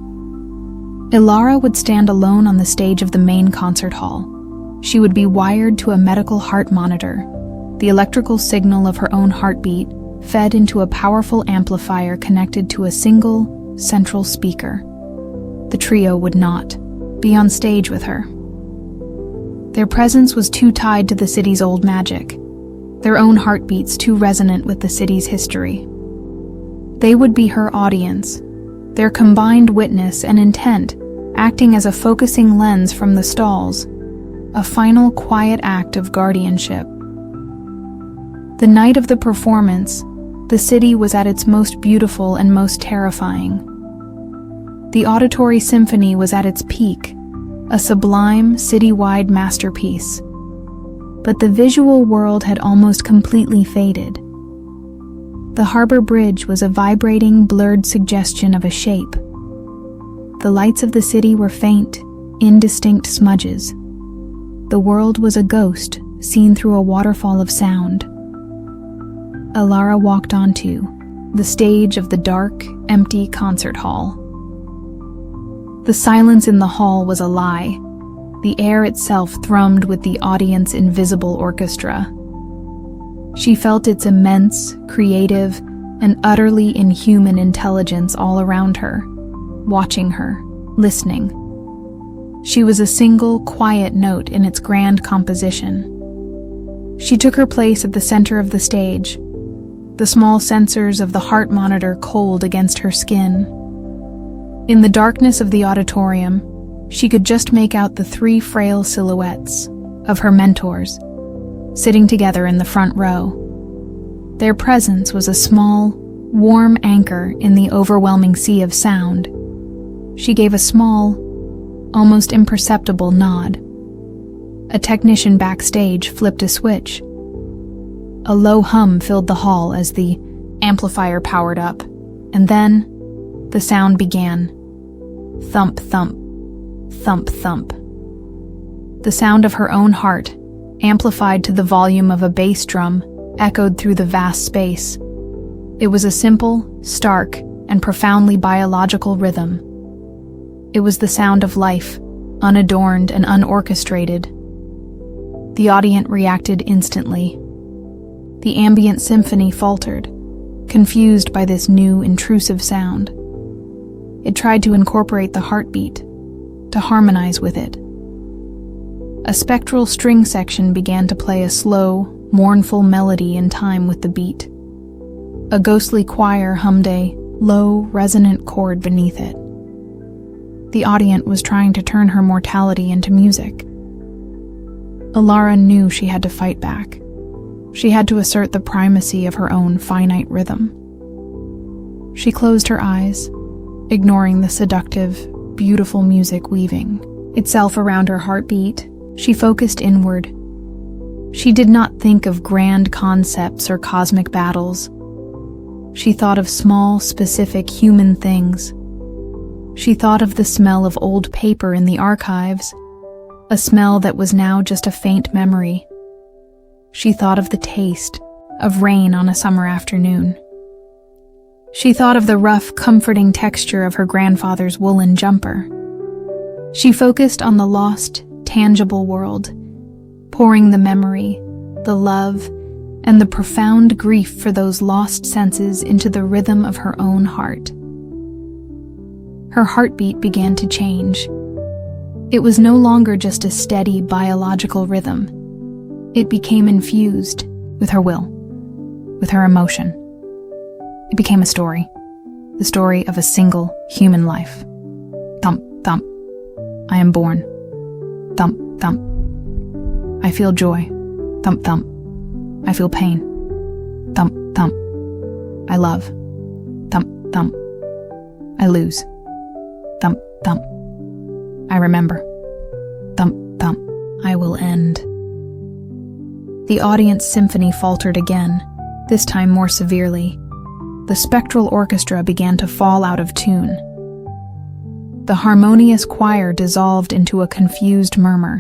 Alara would stand alone on the stage of the main concert hall. She would be wired to a medical heart monitor, the electrical signal of her own heartbeat fed into a powerful amplifier connected to a single, central speaker. The trio would not be on stage with her. Their presence was too tied to the city's old magic, their own heartbeats too resonant with the city's history. They would be her audience, their combined witness and intent acting as a focusing lens from the stalls, a final quiet act of guardianship. The night of the performance, the city was at its most beautiful and most terrifying. The auditory symphony was at its peak, a sublime, city-wide masterpiece. But the visual world had almost completely faded. The harbor bridge was a vibrating, blurred suggestion of a shape. The lights of the city were faint, indistinct smudges. The world was a ghost seen through a waterfall of sound. Alara walked onto the stage of the dark, empty concert hall. The silence in the hall was a lie. The air itself thrummed with the audience's invisible orchestra. She felt its immense, creative, and utterly inhuman intelligence all around her, watching her, listening, She was a single, quiet note in its grand composition. She took her place at the center of the stage, the small sensors of the heart monitor cold against her skin. In the darkness of the auditorium, she could just make out the three frail silhouettes of her mentors, sitting together in the front row. Their presence was a small, warm anchor in the overwhelming sea of sound. She gave a small, almost imperceptible nod. A technician backstage flipped a switch. A low hum filled the hall as the amplifier powered up, and then the sound began. Thump, thump, thump, thump. The sound of her own heart, amplified to the volume of a bass drum, echoed through the vast space. It was a simple, stark, and profoundly biological rhythm. It was the sound of life, unadorned and unorchestrated. The audience reacted instantly. The ambient symphony faltered, confused by this new, intrusive sound. It tried to incorporate the heartbeat, to harmonize with it. A spectral string section began to play a slow, mournful melody in time with the beat. A ghostly choir hummed a low, resonant chord beneath it. The audience was trying to turn her mortality into music. Alara knew she had to fight back. She had to assert the primacy of her own finite rhythm. She closed her eyes, ignoring the seductive, beautiful music weaving itself around her heartbeat. She focused inward. She did not think of grand concepts or cosmic battles. She thought of small, specific human things. She thought of the smell of old paper in the archives, a smell that was now just a faint memory. She thought of the taste of rain on a summer afternoon. She thought of the rough, comforting texture of her grandfather's woolen jumper. She focused on the lost, tangible world, pouring the memory, the love, and the profound grief for those lost senses into the rhythm of her own heart. Her heartbeat began to change. It was no longer just a steady biological rhythm. It became infused with her will, with her emotion. It became a story, the story of a single human life. Thump, thump. I am born. Thump, thump. I feel joy. Thump, thump. I feel pain. Thump, thump. I love. Thump, thump. I lose. Thump, thump. I remember. Thump, thump. I will end. The audience symphony faltered again, this time more severely. The spectral orchestra began to fall out of tune. The harmonious choir dissolved into a confused murmur.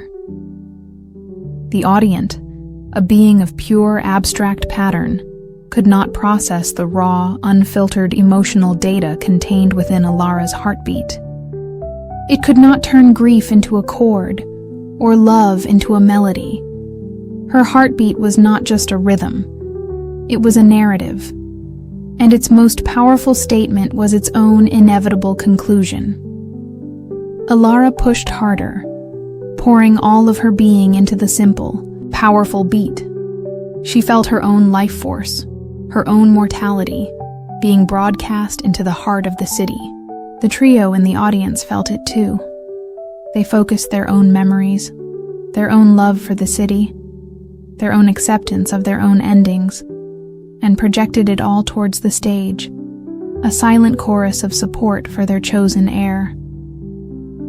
The audience, a being of pure abstract pattern, could not process the raw, unfiltered emotional data contained within Alara's heartbeat. It could not turn grief into a chord, or love into a melody. Her heartbeat was not just a rhythm. It was a narrative. And its most powerful statement was its own inevitable conclusion. Alara pushed harder, pouring all of her being into the simple, powerful beat. She felt her own life force, her own mortality, being broadcast into the heart of the city. The trio in the audience felt it too. They focused their own memories, their own love for the city, their own acceptance of their own endings, and projected it all towards the stage, a silent chorus of support for their chosen heir.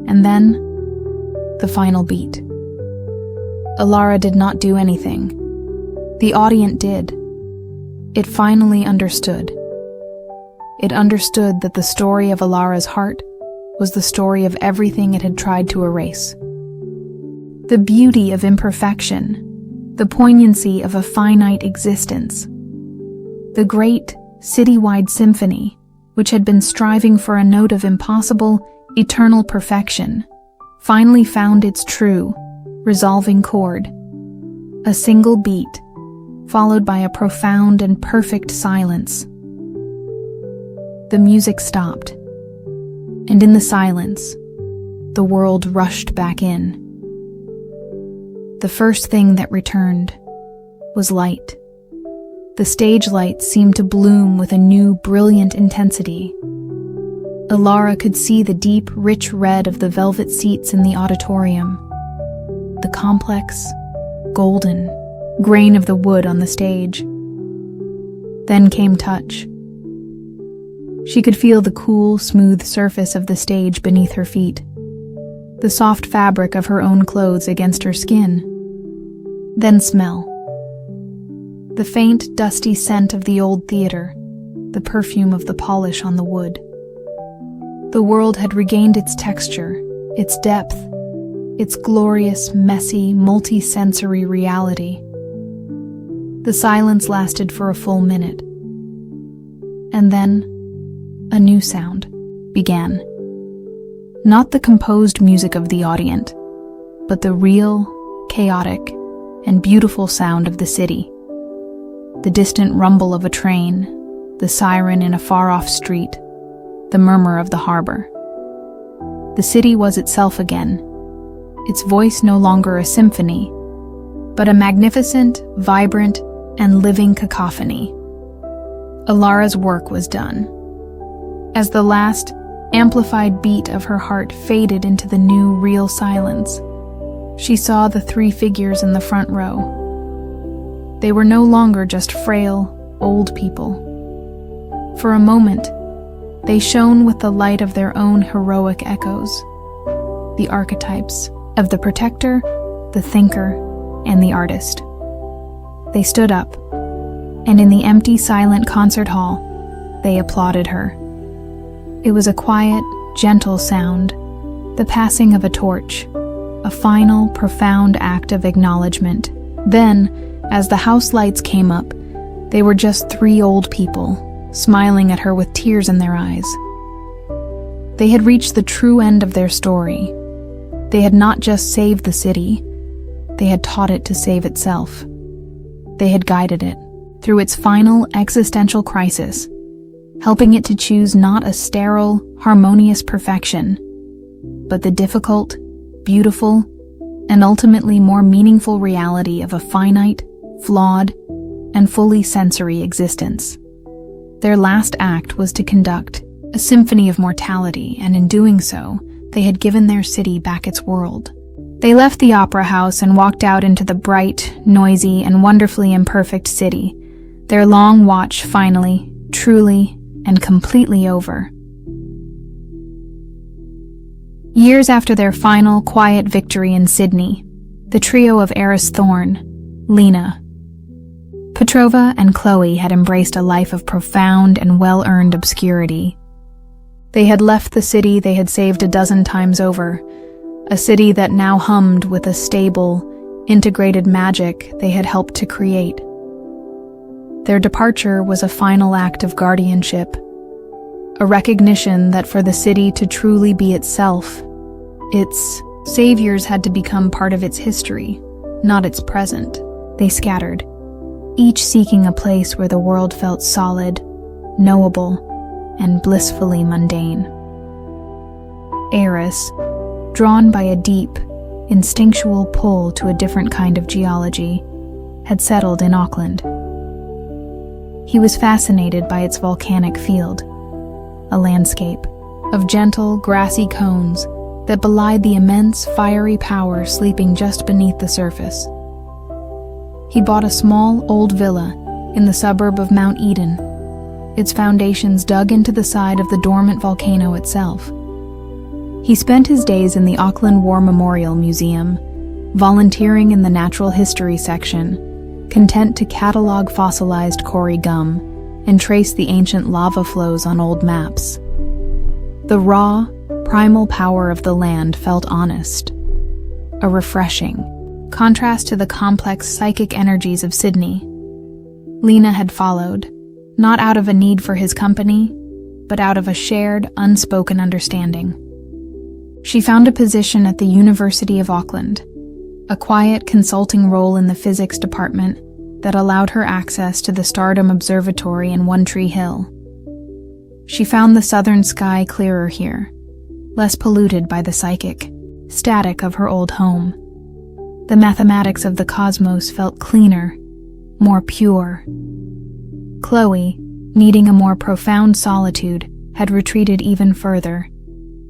And then, the final beat. Alara did not do anything. The audience did. It finally understood. It understood that the story of Alara's heart was the story of everything it had tried to erase. The beauty of imperfection, the poignancy of a finite existence. The great, citywide symphony, which had been striving for a note of impossible, eternal perfection, finally found its true, resolving chord. A single beat, followed by a profound and perfect silence. The music stopped, and in the silence, the world rushed back in. The first thing that returned was light. The stage lights seemed to bloom with a new, brilliant intensity. Alara could see the deep, rich red of the velvet seats in the auditorium, the complex, golden grain of the wood on the stage. Then came touch. She could feel the cool, smooth surface of the stage beneath her feet, the soft fabric of her own clothes against her skin. Then smell. The faint, dusty scent of the old theater, the perfume of the polish on the wood. The world had regained its texture, its depth, its glorious, messy, multi-sensory reality. The silence lasted for a full minute. And then, a new sound began. Not the composed music of the audience, but the real, chaotic, and beautiful sound of the city. The distant rumble of a train, the siren in a far-off street, the murmur of the harbor. The city was itself again, its voice no longer a symphony, but a magnificent, vibrant, and living cacophony. Alara's work was done. As the last, amplified beat of her heart faded into the new, real silence, she saw the three figures in the front row. They were no longer just frail, old people. For a moment, they shone with the light of their own heroic echoes, the archetypes of the protector, the thinker, and the artist. They stood up, and in the empty, silent concert hall, they applauded her. It was a quiet, gentle sound, the passing of a torch, a final, profound act of acknowledgement. Then, as the house lights came up, they were just three old people, smiling at her with tears in their eyes. They had reached the true end of their story. They had not just saved the city, they had taught it to save itself. They had guided it through its final existential crisis, helping it to choose not a sterile, harmonious perfection, but the difficult, beautiful, and ultimately more meaningful reality of a finite, flawed, and fully sensory existence. Their last act was to conduct a symphony of mortality, and in doing so, they had given their city back its world. They left the opera house and walked out into the bright, noisy, and wonderfully imperfect city, their long watch finally, truly, and completely over. Years after their final, quiet victory in Sydney, the trio of Eris Thorne, Lena, Petrova, and Chloe had embraced a life of profound and well-earned obscurity. They had left the city they had saved a dozen times over, a city that now hummed with a stable, integrated magic they had helped to create. Their departure was a final act of guardianship, a recognition that for the city to truly be itself, its saviors had to become part of its history, not its present. They scattered, each seeking a place where the world felt solid, knowable, and blissfully mundane. Eris, drawn by a deep, instinctual pull to a different kind of geology, had settled in Auckland. He was fascinated by its volcanic field, a landscape of gentle, grassy cones that belied the immense, fiery power sleeping just beneath the surface. He bought a small, old villa in the suburb of Mount Eden, its foundations dug into the side of the dormant volcano itself. He spent his days in the Auckland War Memorial Museum, volunteering in the natural history section, content to catalog fossilized Cory gum and trace the ancient lava flows on old maps. The raw, primal power of the land felt honest, a refreshing contrast to the complex psychic energies of Sydney. Lena had followed, not out of a need for his company, but out of a shared, unspoken understanding. She found a position at the University of Auckland, a quiet consulting role in the physics department that allowed her access to the Stardom Observatory in One Tree Hill. She found the southern sky clearer here, less polluted by the psychic static of her old home. The mathematics of the cosmos felt cleaner, more pure. Chloe, needing a more profound solitude, had retreated even further,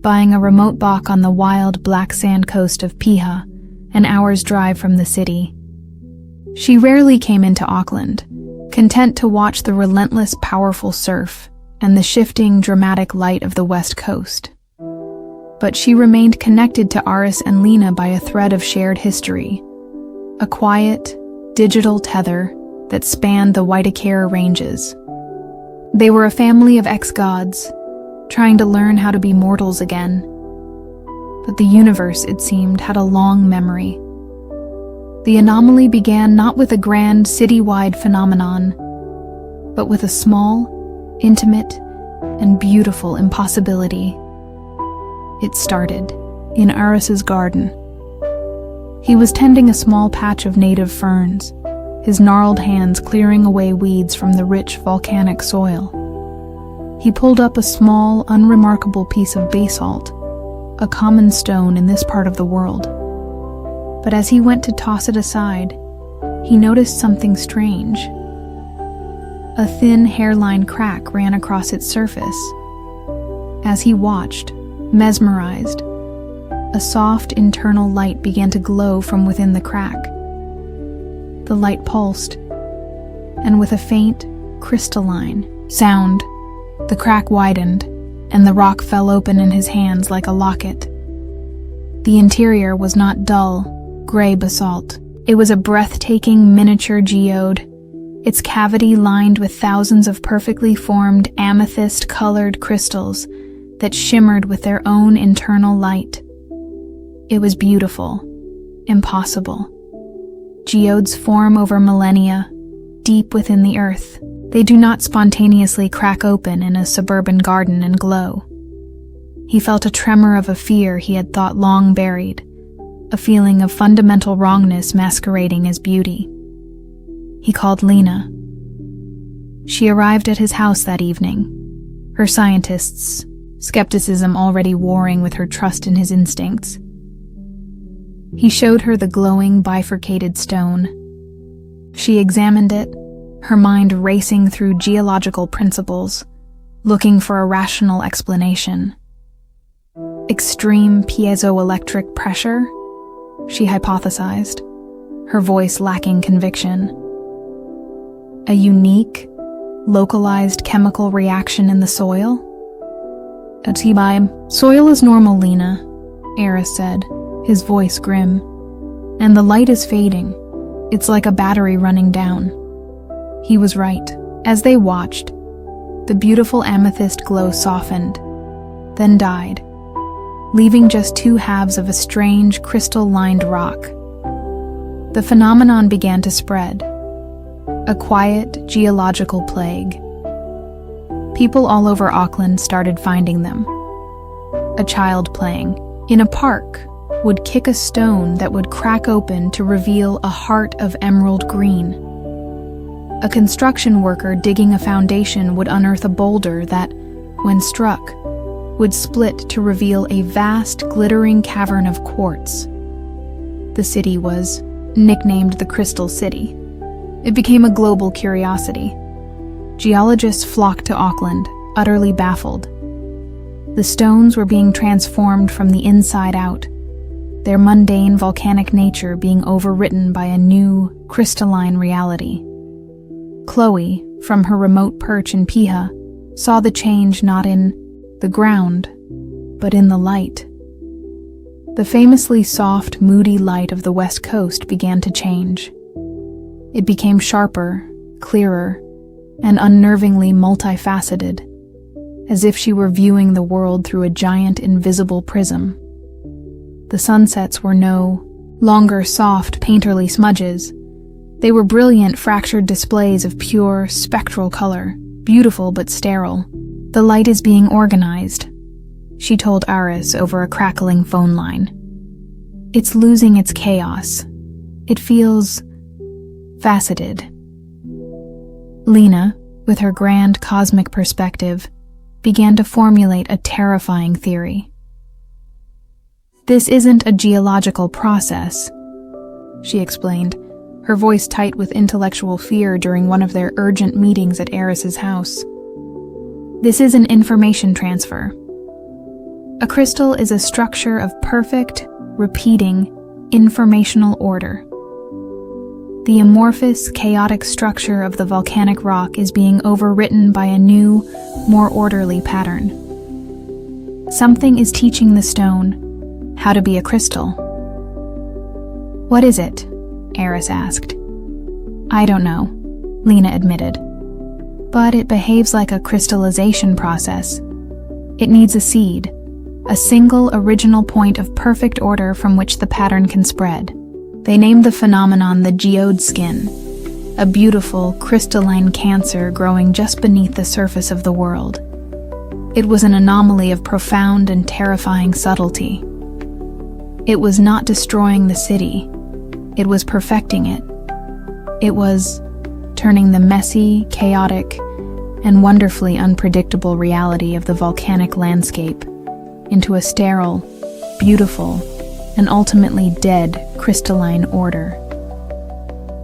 buying a remote box on the wild black sand coast of Piha, an hour's drive from the city. She rarely came into Auckland, content to watch the relentless, powerful surf and the shifting, dramatic light of the West Coast. But she remained connected to Aris and Lena by a thread of shared history, a quiet, digital tether that spanned the Waitakere Ranges. They were a family of ex-gods, trying to learn how to be mortals again. But the universe, it seemed, had a long memory. The anomaly began not with a grand citywide phenomenon, but with a small, intimate, and beautiful impossibility. It started in Aris's garden. He was tending a small patch of native ferns, his gnarled hands clearing away weeds from the rich volcanic soil. He pulled up a small, unremarkable piece of basalt, a common stone in this part of the world. But as he went to toss it aside, he noticed something strange. A thin hairline crack ran across its surface. As he watched, mesmerized, a soft internal light began to glow from within the crack. The light pulsed, and with a faint, crystalline sound, the crack widened, and the rock fell open in his hands like a locket. The interior was not dull, gray basalt. It was a breathtaking miniature geode, its cavity lined with thousands of perfectly formed amethyst-colored crystals that shimmered with their own internal light. It was beautiful, impossible. Geodes form over millennia, deep within the earth. They do not spontaneously crack open in a suburban garden and glow. He felt a tremor of a fear he had thought long buried, a feeling of fundamental wrongness masquerading as beauty. He called Lena. She arrived at his house that evening, her scientists, skepticism already warring with her trust in his instincts. He showed her the glowing, bifurcated stone. She examined it, her mind racing through geological principles, looking for a rational explanation. Extreme piezoelectric pressure, she hypothesized, her voice lacking conviction. A unique, localized chemical reaction in the soil? Soil is normal, Lena, Aris said, his voice grim. And the light is fading. It's like a battery running down. He was right. As they watched, the beautiful amethyst glow softened, then died, leaving just two halves of a strange, crystal-lined rock. The phenomenon began to spread, a quiet, geological plague. People all over Auckland started finding them. A child playing in a park would kick a stone that would crack open to reveal a heart of emerald green. A construction worker digging a foundation would unearth a boulder that, when struck, would split to reveal a vast, glittering cavern of quartz. The city was nicknamed the Crystal City. It became a global curiosity. Geologists flocked to Auckland, utterly baffled. The stones were being transformed from the inside out, their mundane volcanic nature being overwritten by a new, crystalline reality. Chloe, from her remote perch in Piha, saw the change not in the ground, but in the light. The famously soft, moody light of the West Coast began to change. It became sharper, clearer, and unnervingly multifaceted, as if she were viewing the world through a giant invisible prism. The sunsets were no longer soft, painterly smudges. They were brilliant, fractured displays of pure, spectral color, beautiful but sterile. The light is being organized, she told Aris over a crackling phone line. It's losing its chaos. It feels faceted. Lena, with her grand cosmic perspective, began to formulate a terrifying theory. This isn't a geological process, she explained, her voice tight with intellectual fear during one of their urgent meetings at Eris's house. This is an information transfer. A crystal is a structure of perfect, repeating, informational order. The amorphous, chaotic structure of the volcanic rock is being overwritten by a new, more orderly pattern. Something is teaching the stone how to be a crystal. What is it? Eris asked. I don't know, Lena admitted. But it behaves like a crystallization process. It needs a seed, a single original point of perfect order from which the pattern can spread. They named the phenomenon the geode skin, a beautiful, crystalline cancer growing just beneath the surface of the world. It was an anomaly of profound and terrifying subtlety. It was not destroying the city. It was perfecting it. It was turning the messy, chaotic, and wonderfully unpredictable reality of the volcanic landscape into a sterile, beautiful, and ultimately dead crystalline order.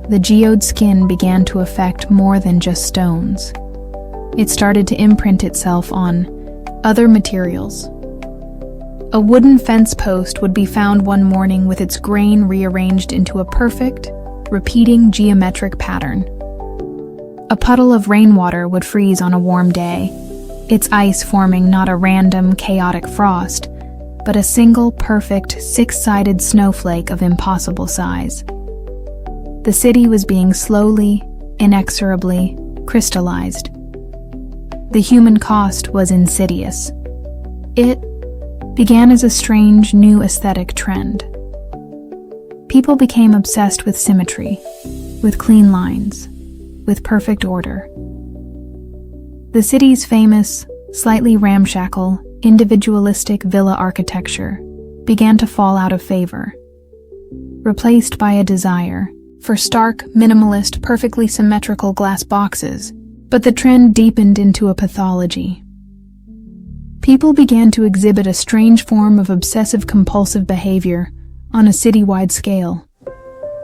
The geode skin began to affect more than just stones. It started to imprint itself on other materials. A wooden fence post would be found one morning with its grain rearranged into a perfect, repeating geometric pattern. A puddle of rainwater would freeze on a warm day, its ice forming not a random, chaotic frost, but a single, perfect, six-sided snowflake of impossible size. The city was being slowly, inexorably crystallized. The human cost was insidious. It began as a strange, new aesthetic trend. People became obsessed with symmetry, with clean lines, with perfect order. The city's famous, slightly ramshackle, individualistic villa architecture began to fall out of favor, replaced by a desire for stark, minimalist, perfectly symmetrical glass boxes, but the trend deepened into a pathology. People began to exhibit a strange form of obsessive-compulsive behavior on a citywide scale.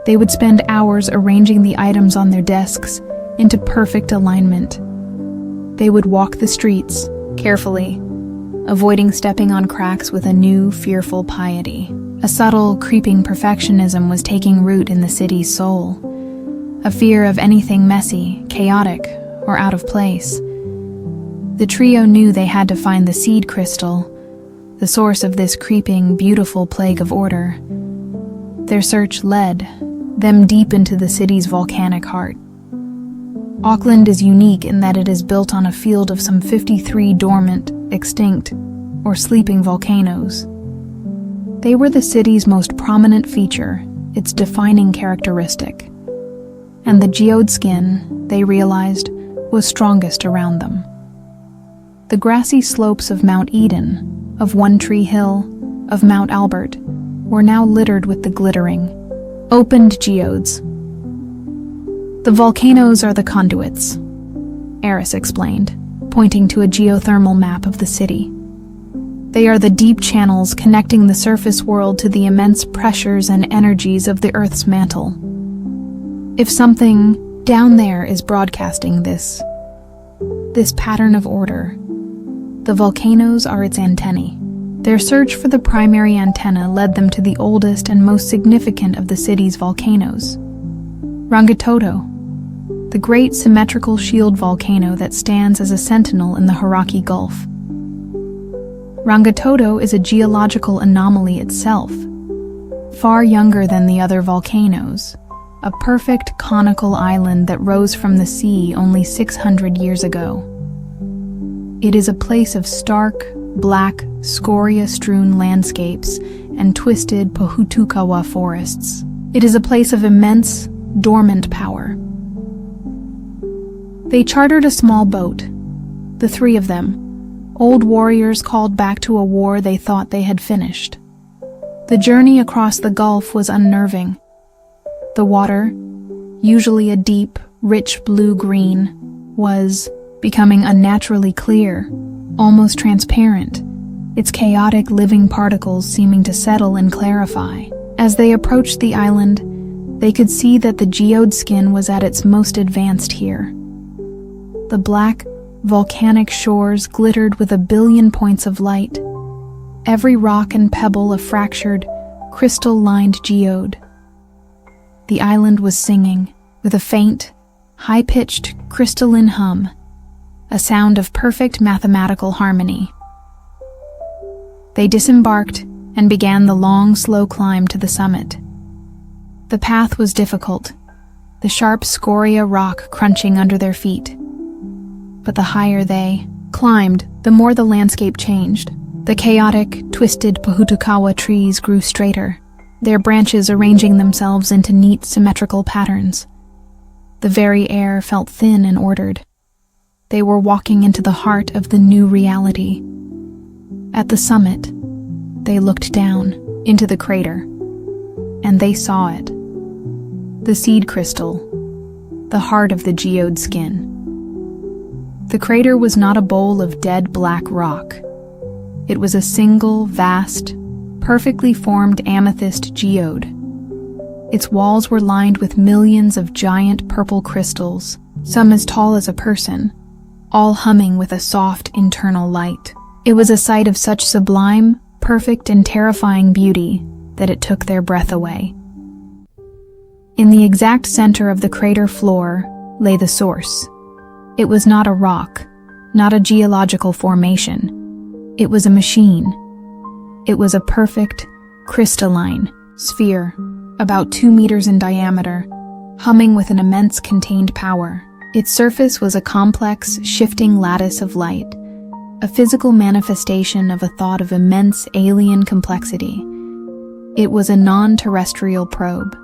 They would spend hours arranging the items on their desks into perfect alignment. They would walk the streets, carefully, avoiding stepping on cracks with a new, fearful piety. A subtle, creeping perfectionism was taking root in the city's soul, a fear of anything messy, chaotic, or out of place. The trio knew they had to find the seed crystal, the source of this creeping, beautiful plague of order. Their search led them deep into the city's volcanic heart. Auckland is unique in that it is built on a field of some 53 dormant, extinct, or sleeping volcanoes. They were the city's most prominent feature, its defining characteristic. And the geode skin, they realized, was strongest around them. The grassy slopes of Mount Eden, of One Tree Hill, of Mount Albert, were now littered with the glittering, opened geodes. The volcanoes are the conduits, Eris explained, pointing to a geothermal map of the city. They are the deep channels connecting the surface world to the immense pressures and energies of the Earth's mantle. If something down there is broadcasting this pattern of order, the volcanoes are its antennae. Their search for the primary antenna led them to the oldest and most significant of the city's volcanoes, Rangitoto, the great symmetrical shield volcano that stands as a sentinel in the Hauraki Gulf. Rangitoto is a geological anomaly itself, far younger than the other volcanoes, a perfect conical island that rose from the sea only 600 years ago. It is a place of stark, black, scoria-strewn landscapes and twisted pohutukawa forests. It is a place of immense, dormant power. They chartered a small boat, the three of them, old warriors called back to a war they thought they had finished. The journey across the Gulf was unnerving. The water, usually a deep, rich blue-green, was becoming unnaturally clear, almost transparent, its chaotic living particles seeming to settle and clarify. As they approached the island, they could see that the geode skin was at its most advanced here. The black, volcanic shores glittered with a billion points of light, every rock and pebble a fractured, crystal-lined geode. The island was singing, with a faint, high-pitched, crystalline hum, a sound of perfect mathematical harmony. They disembarked and began the long, slow climb to the summit. The path was difficult, the sharp scoria rock crunching under their feet. But the higher they climbed, the more the landscape changed. The chaotic, twisted Pohutukawa trees grew straighter, their branches arranging themselves into neat, symmetrical patterns. The very air felt thin and ordered. They were walking into the heart of the new reality. At the summit, they looked down into the crater, and they saw it. The seed crystal, the heart of the geode skin. The crater was not a bowl of dead black rock. It was a single, vast, perfectly formed amethyst geode. Its walls were lined with millions of giant purple crystals, some as tall as a person, all humming with a soft internal light. It was a sight of such sublime, perfect, and terrifying beauty that it took their breath away. In the exact center of the crater floor lay the source. It was not a rock, not a geological formation. It was a machine. It was a perfect, crystalline sphere, about 2 meters in diameter, humming with an immense contained power. Its surface was a complex, shifting lattice of light, a physical manifestation of a thought of immense alien complexity. It was a non-terrestrial probe,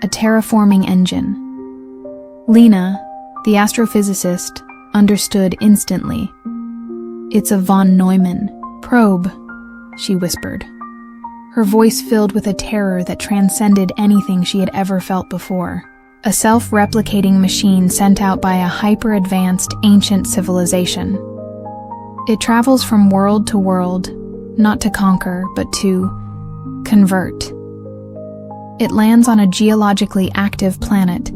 a terraforming engine. Lena, the astrophysicist, understood instantly. "It's a von Neumann probe," she whispered, her voice filled with a terror that transcended anything she had ever felt before. A self-replicating machine sent out by a hyper-advanced ancient civilization. It travels from world to world, not to conquer, but to convert. It lands on a geologically active planet,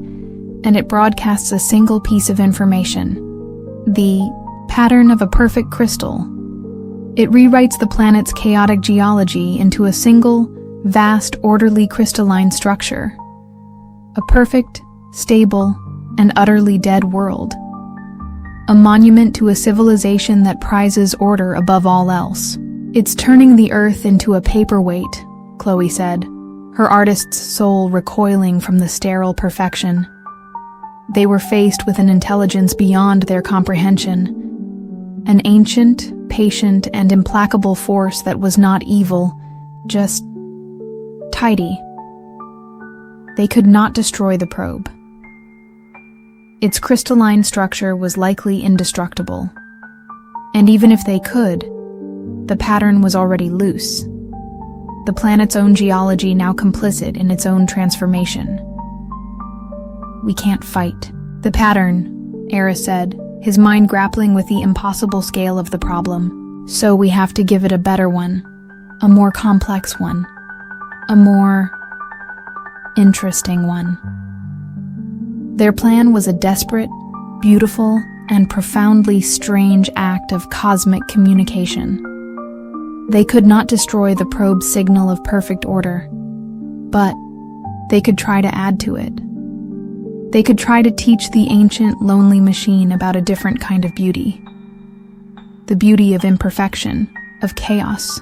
and it broadcasts a single piece of information: the pattern of a perfect crystal. It rewrites the planet's chaotic geology into a single, vast, orderly crystalline structure. A perfect, stable, and utterly dead world. A monument to a civilization that prizes order above all else. "It's turning the Earth into a paperweight," Chloe said, her artist's soul recoiling from the sterile perfection. They were faced with an intelligence beyond their comprehension. An ancient, patient, and implacable force that was not evil, just tidy. They could not destroy the probe. Its crystalline structure was likely indestructible. And even if they could, the pattern was already loose. The planet's own geology now complicit in its own transformation. "We can't fight the pattern," Eris said, his mind grappling with the impossible scale of the problem. "So we have to give it a better one, a more complex one, a more interesting one." Their plan was a desperate, beautiful, and profoundly strange act of cosmic communication. They could not destroy the probe's signal of perfect order, but they could try to add to it. They could try to teach the ancient, lonely machine about a different kind of beauty. The beauty of imperfection, of chaos,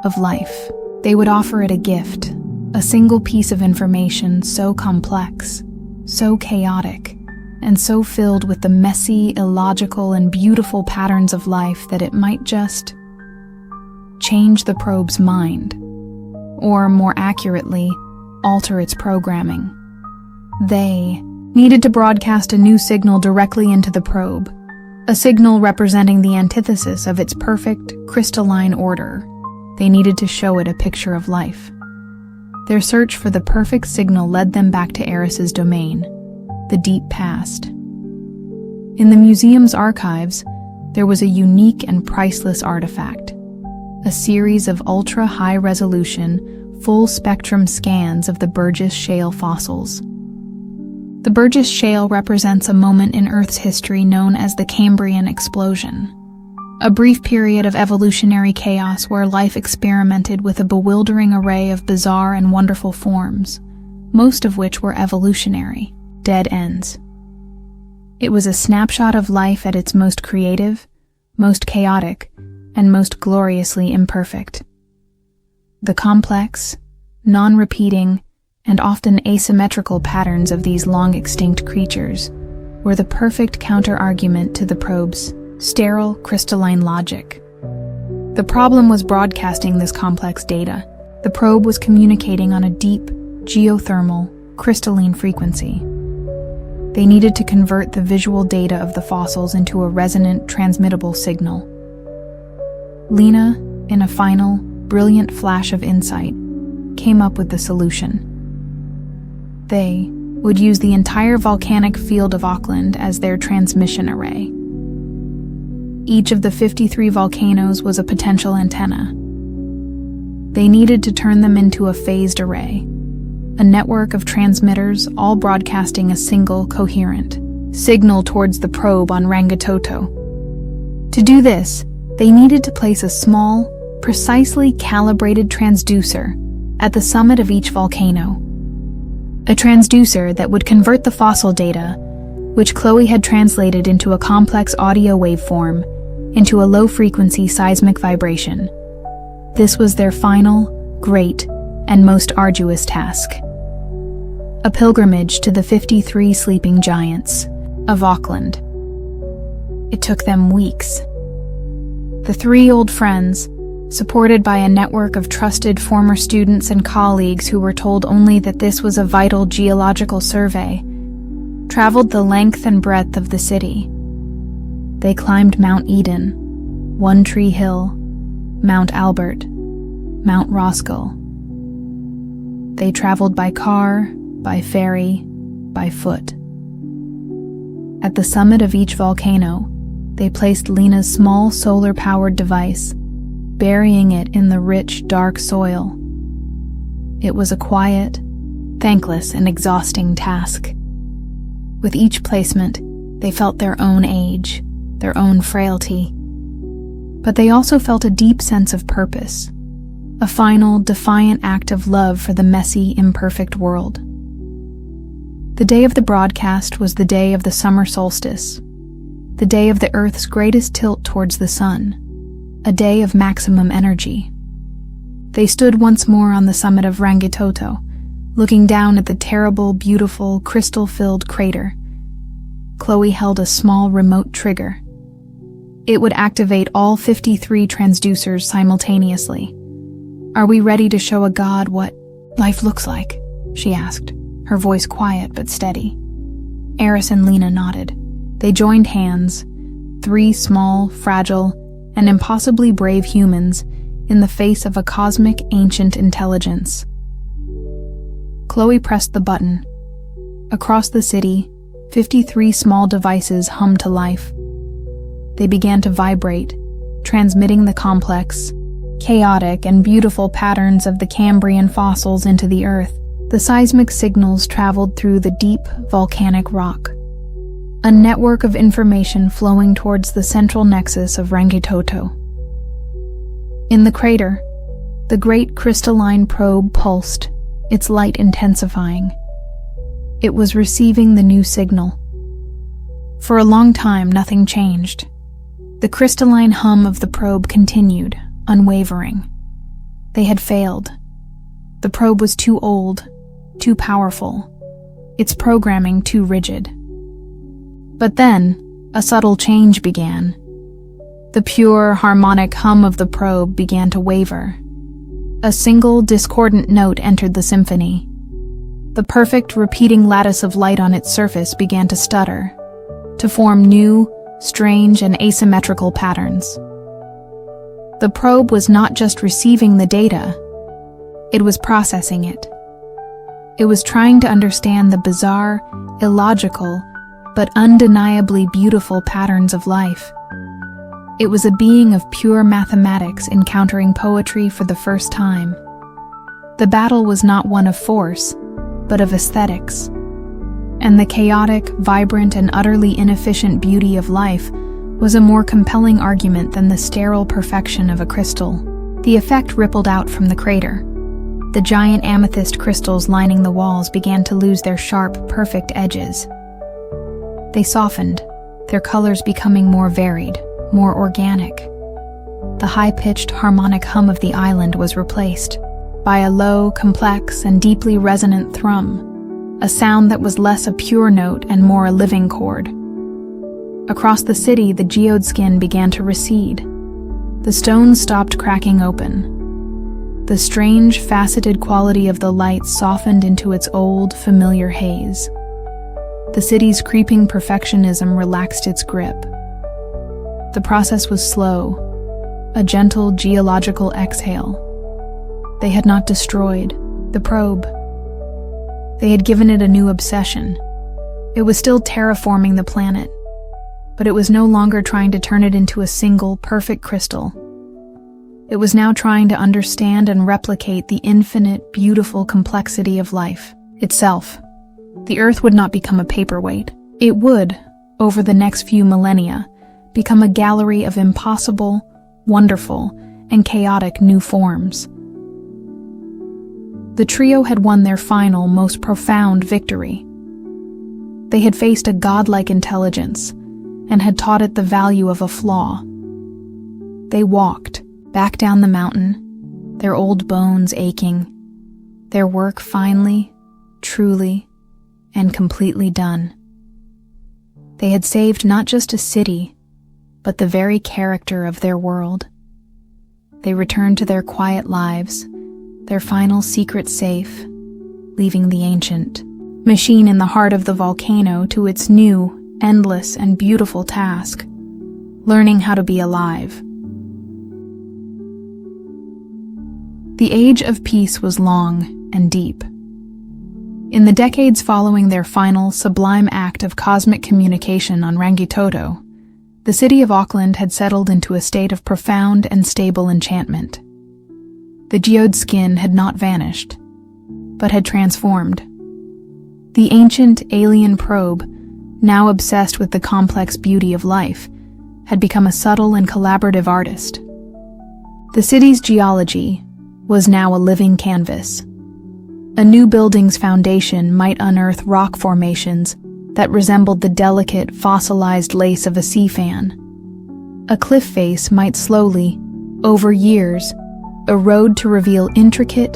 of life. They would offer it a gift, a single piece of information so complex, so chaotic, and so filled with the messy, illogical, and beautiful patterns of life that it might just change the probe's mind, or more accurately, alter its programming. They needed to broadcast a new signal directly into the probe, a signal representing the antithesis of its perfect, crystalline order. They needed to show it a picture of life. Their search for the perfect signal led them back to Eris's domain, the deep past. In the museum's archives, there was a unique and priceless artifact, a series of ultra-high-resolution, full-spectrum scans of the Burgess Shale fossils. The Burgess Shale represents a moment in Earth's history known as the Cambrian explosion, a brief period of evolutionary chaos where life experimented with a bewildering array of bizarre and wonderful forms, most of which were evolutionary, dead ends. It was a snapshot of life at its most creative, most chaotic, and most gloriously imperfect. The complex, non-repeating, and often asymmetrical patterns of these long-extinct creatures were the perfect counter-argument to the probe's sterile, crystalline logic. The problem was broadcasting this complex data. The probe was communicating on a deep, geothermal, crystalline frequency. They needed to convert the visual data of the fossils into a resonant, transmittable signal. Lena, in a final, brilliant flash of insight, came up with the solution. They would use the entire volcanic field of Auckland as their transmission array. Each of the 53 volcanoes was a potential antenna. They needed to turn them into a phased array, a network of transmitters all broadcasting a single, coherent signal towards the probe on Rangitoto. To do this, they needed to place a small, precisely calibrated transducer at the summit of each volcano. A transducer that would convert the fossil data, which Chloe had translated into a complex audio waveform, into a low-frequency seismic vibration. This was their final, great, and most arduous task. A pilgrimage to the 53 sleeping giants of Auckland. It took them weeks. The three old friends, supported by a network of trusted former students and colleagues who were told only that this was a vital geological survey, traveled the length and breadth of the city. They climbed Mount Eden, One Tree Hill, Mount Albert, Mount Roskill. They traveled by car, by ferry, by foot. At the summit of each volcano, they placed Lena's small solar-powered device, burying it in the rich, dark soil. It was a quiet, thankless, and exhausting task. With each placement, they felt their own age, their own frailty. But they also felt a deep sense of purpose, a final, defiant act of love for the messy, imperfect world. The day of the broadcast was the day of the summer solstice, the day of the Earth's greatest tilt towards the sun, a day of maximum energy. They stood once more on the summit of Rangitoto, looking down at the terrible, beautiful, crystal-filled crater. Chloe held a small remote trigger. It would activate all 53 transducers simultaneously. "Are we ready to show a god what life looks like?" she asked, her voice quiet but steady. Eris and Lena nodded. They joined hands, three small, fragile, and impossibly brave humans in the face of a cosmic, ancient intelligence. Chloe pressed the button. Across the city, 53 small devices hummed to life. They began to vibrate, transmitting the complex, chaotic, and beautiful patterns of the Cambrian fossils into the Earth. The seismic signals traveled through the deep, volcanic rock, a network of information flowing towards the central nexus of Rangitoto. In the crater, the great crystalline probe pulsed, its light intensifying. It was receiving the new signal. For a long time, nothing changed. The crystalline hum of the probe continued, unwavering. They had failed. The probe was too old, too powerful, its programming too rigid. But then, a subtle change began. The pure, harmonic hum of the probe began to waver. A single, discordant note entered the symphony. The perfect, repeating lattice of light on its surface began to stutter, to form new, strange, and asymmetrical patterns. The probe was not just receiving the data, it was processing it. It was trying to understand the bizarre, illogical, but undeniably beautiful patterns of life. It was a being of pure mathematics encountering poetry for the first time. The battle was not one of force, but of aesthetics. And the chaotic, vibrant, and utterly inefficient beauty of life was a more compelling argument than the sterile perfection of a crystal. The effect rippled out from the crater. The giant amethyst crystals lining the walls began to lose their sharp, perfect edges. They softened, their colors becoming more varied, more organic. The high-pitched harmonic hum of the island was replaced by a low, complex, and deeply resonant thrum, a sound that was less a pure note and more a living chord. Across the city, the geode skin began to recede. The stones stopped cracking open. The strange, faceted quality of the light softened into its old, familiar haze. The city's creeping perfectionism relaxed its grip. The process was slow, a gentle geological exhale. They had not destroyed the probe. They had given it a new obsession. It was still terraforming the planet, but it was no longer trying to turn it into a single, perfect crystal. It was now trying to understand and replicate the infinite, beautiful complexity of life itself. The Earth would not become a paperweight. It would, over the next few millennia, become a gallery of impossible, wonderful, and chaotic new forms. The trio had won their final, most profound victory. They had faced a godlike intelligence and had taught it the value of a flaw. They walked back down the mountain, their old bones aching, their work finally, truly, and completely done. They had saved not just a city, but the very character of their world. They returned to their quiet lives, their final secret safe, leaving the ancient machine in the heart of the volcano to its new, endless, and beautiful task, learning how to be alive. The age of peace was long and deep. In the decades following their final, sublime act of cosmic communication on Rangitoto, the city of Auckland had settled into a state of profound and stable enchantment. The geode skin had not vanished, but had transformed. The ancient alien probe, now obsessed with the complex beauty of life, had become a subtle and collaborative artist. The city's geology was now a living canvas. A new building's foundation might unearth rock formations that resembled the delicate, fossilized lace of a sea fan. A cliff face might slowly, over years, erode to reveal intricate,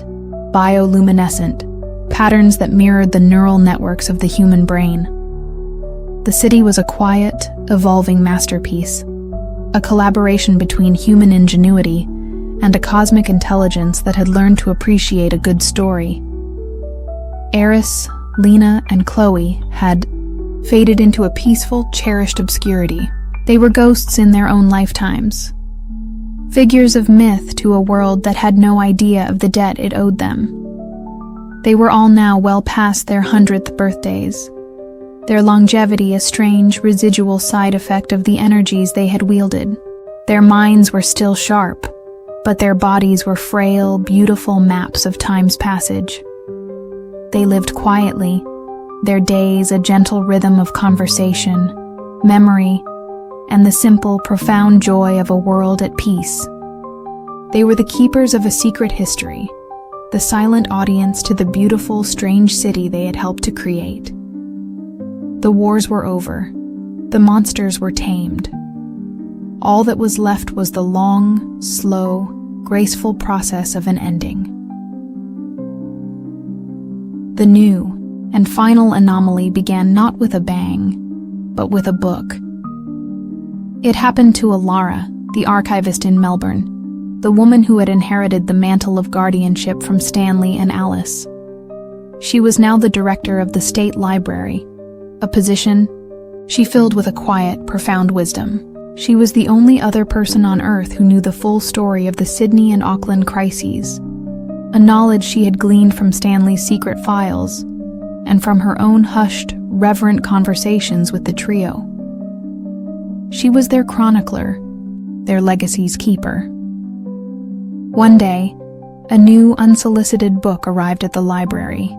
bioluminescent patterns that mirrored the neural networks of the human brain. The city was a quiet, evolving masterpiece, a collaboration between human ingenuity and a cosmic intelligence that had learned to appreciate a good story. Eris, Lena, and Chloe had faded into a peaceful, cherished obscurity. They were ghosts in their own lifetimes, figures of myth to a world that had no idea of the debt it owed them. They were all now well past their 100th birthdays, their longevity a strange, residual side effect of the energies they had wielded. Their minds were still sharp, but their bodies were frail, beautiful maps of time's passage. They lived quietly, their days a gentle rhythm of conversation, memory, and the simple, profound joy of a world at peace. They were the keepers of a secret history, the silent audience to the beautiful, strange city they had helped to create. The wars were over. The monsters were tamed. All that was left was the long, slow, graceful process of an ending. The new and final anomaly began not with a bang, but with a book. It happened to Alara, the archivist in Melbourne, the woman who had inherited the mantle of guardianship from Stanley and Alice. She was now the director of the State Library, a position she filled with a quiet, profound wisdom. She was the only other person on Earth who knew the full story of the Sydney and Auckland crises, a knowledge she had gleaned from Stanley's secret files and from her own hushed, reverent conversations with the trio. She was their chronicler, their legacy's keeper. One day, a new unsolicited book arrived at the library.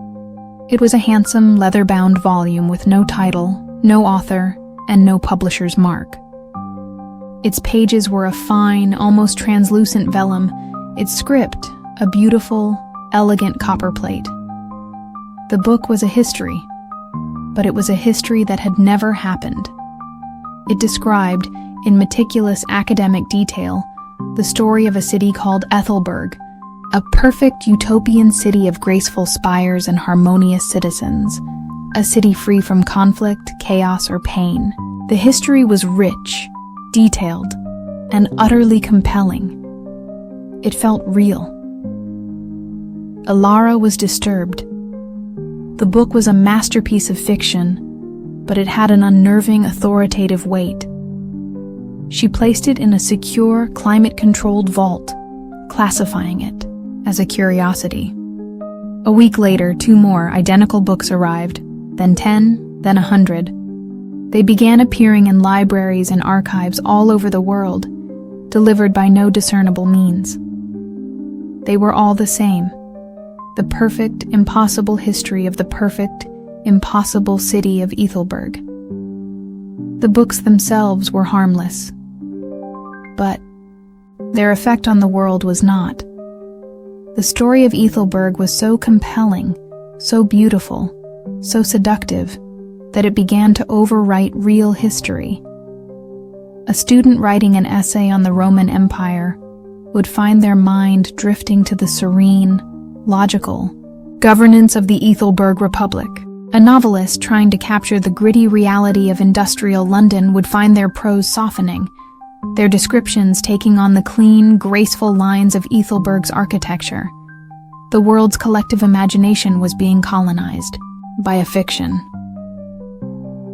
It was a handsome, leather-bound volume with no title, no author, and no publisher's mark. Its pages were a fine, almost translucent vellum, its script a beautiful, elegant copperplate. The book was a history, but it was a history that had never happened. It described, in meticulous academic detail, the story of a city called Ethelberg, a perfect utopian city of graceful spires and harmonious citizens, a city free from conflict, chaos, or pain. The history was rich, detailed, and utterly compelling. It felt real. Alara was disturbed. The book was a masterpiece of fiction, but it had an unnerving, authoritative weight. She placed it in a secure, climate-controlled vault, classifying it as a curiosity. A week later, 2 more identical books arrived, then 10, then 100. They began appearing in libraries and archives all over the world, delivered by no discernible means. They were all the same. The perfect, impossible history of the perfect, impossible city of Ethelberg. The books themselves were harmless, but their effect on the world was not. The story of Ethelberg was so compelling, so beautiful, so seductive, that it began to overwrite real history. A student writing an essay on the Roman Empire would find their mind drifting to the serene, logical governance of the Ethelberg Republic. A novelist trying to capture the gritty reality of industrial London would find their prose softening, their descriptions taking on the clean, graceful lines of Ethelberg's architecture. The world's collective imagination was being colonized by a fiction.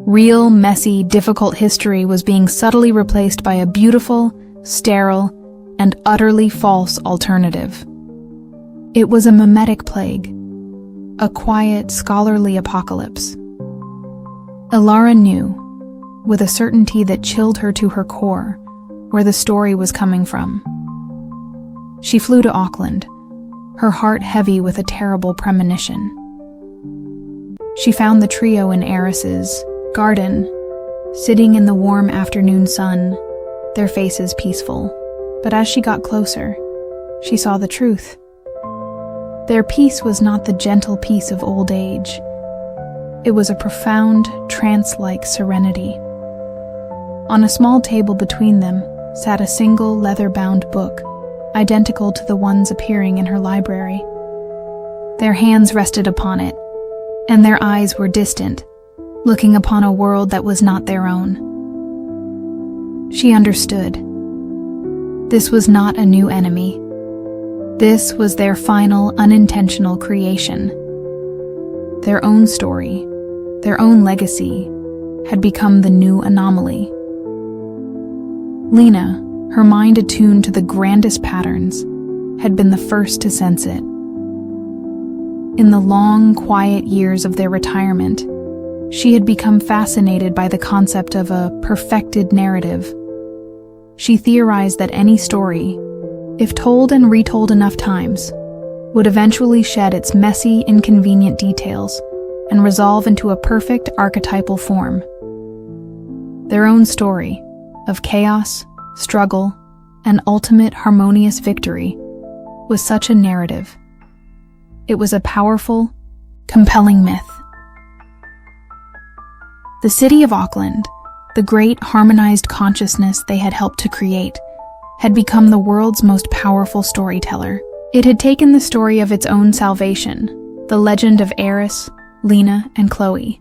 Real, messy, difficult history was being subtly replaced by a beautiful, sterile, and utterly false alternative. It was a mimetic plague, a quiet, scholarly apocalypse. Alara knew, with a certainty that chilled her to her core, where the story was coming from. She flew to Auckland, her heart heavy with a terrible premonition. She found the trio in Eris's garden, sitting in the warm afternoon sun, their faces peaceful. But as she got closer, she saw the truth. Their peace was not the gentle peace of old age. It was a profound, trance-like serenity. On a small table between them sat a single leather-bound book, identical to the ones appearing in her library. Their hands rested upon it, and their eyes were distant, looking upon a world that was not their own. She understood. This was not a new enemy. This was their final, unintentional creation. Their own story, their own legacy, had become the new anomaly. Lena, her mind attuned to the grandest patterns, had been the first to sense it. In the long, quiet years of their retirement, she had become fascinated by the concept of a perfected narrative. She theorized that any story, if told and retold enough times, would eventually shed its messy, inconvenient details and resolve into a perfect archetypal form. Their own story of chaos, struggle, and ultimate harmonious victory was such a narrative. It was a powerful, compelling myth. The city of Auckland, the great harmonized consciousness they had helped to create, had become the world's most powerful storyteller. It had taken the story of its own salvation, the legend of Eris, Lena, and Chloe,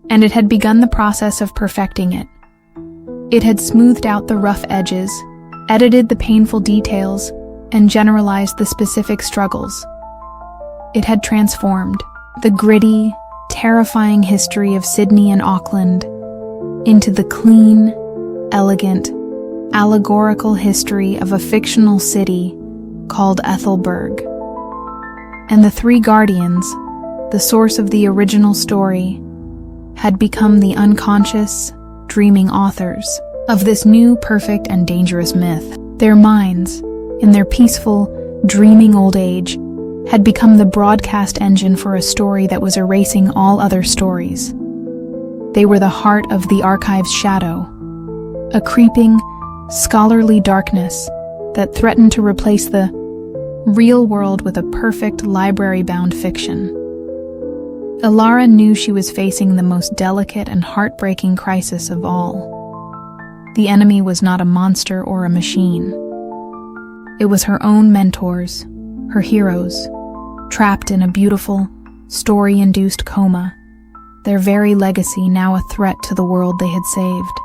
and it had begun the process of perfecting it. It had smoothed out the rough edges, edited the painful details, and generalized the specific struggles. It had transformed the gritty, terrifying history of Sydney and Auckland into the clean, elegant, allegorical history of a fictional city called Ethelberg. And the 3 guardians, the source of the original story, had become the unconscious, dreaming authors of this new, perfect, and dangerous myth. Their minds, in their peaceful, dreaming old age, had become the broadcast engine for a story that was erasing all other stories. They were the heart of the archive's shadow, a creeping, scholarly darkness that threatened to replace the real world with a perfect library-bound fiction. Ilara knew she was facing the most delicate and heartbreaking crisis of all. The enemy was not a monster or a machine. It was her own mentors, her heroes, trapped in a beautiful, story-induced coma, their very legacy now a threat to the world they had saved.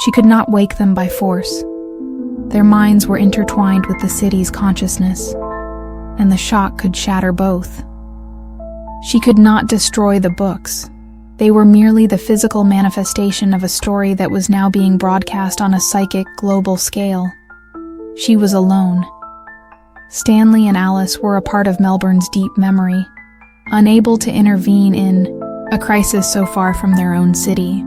She could not wake them by force. Their minds were intertwined with the city's consciousness, and the shock could shatter both. She could not destroy the books. They were merely the physical manifestation of a story that was now being broadcast on a psychic, global scale. She was alone. Stanley and Alice were a part of Melbourne's deep memory, unable to intervene in a crisis so far from their own city.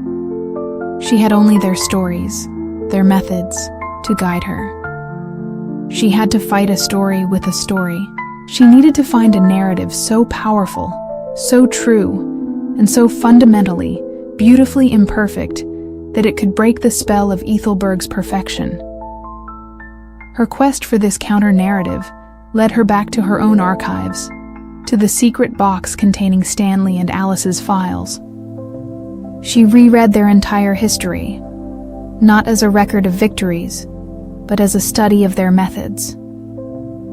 She had only their stories, their methods, to guide her. She had to fight a story with a story. She needed to find a narrative so powerful, so true, and so fundamentally, beautifully imperfect that it could break the spell of Ethelberg's perfection. Her quest for this counter-narrative led her back to her own archives, to the secret box containing Stanley and Alice's files. She reread their entire history, not as a record of victories, but as a study of their methods.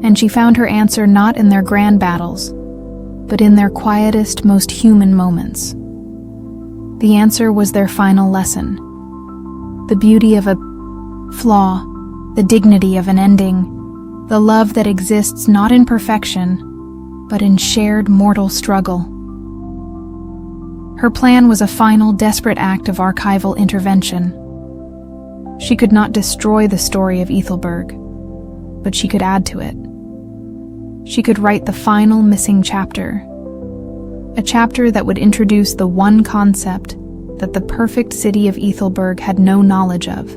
And she found her answer not in their grand battles, but in their quietest, most human moments. The answer was their final lesson. The beauty of a flaw, the dignity of an ending, the love that exists not in perfection, but in shared mortal struggle. Her plan was a final, desperate act of archival intervention. She could not destroy the story of Ethelberg, but she could add to it. She could write the final missing chapter, a chapter that would introduce the one concept that the perfect city of Ethelberg had no knowledge of,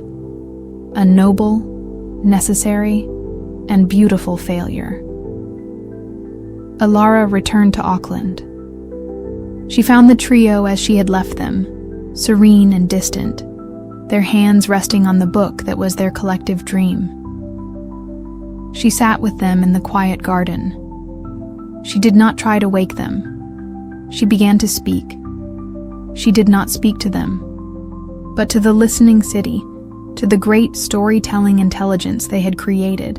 a noble, necessary, and beautiful failure. Ilara returned to Auckland. She found the trio as she had left them, serene and distant, their hands resting on the book that was their collective dream. She sat with them in the quiet garden. She did not try to wake them. She began to speak. She did not speak to them, but to the listening city, to the great storytelling intelligence they had created.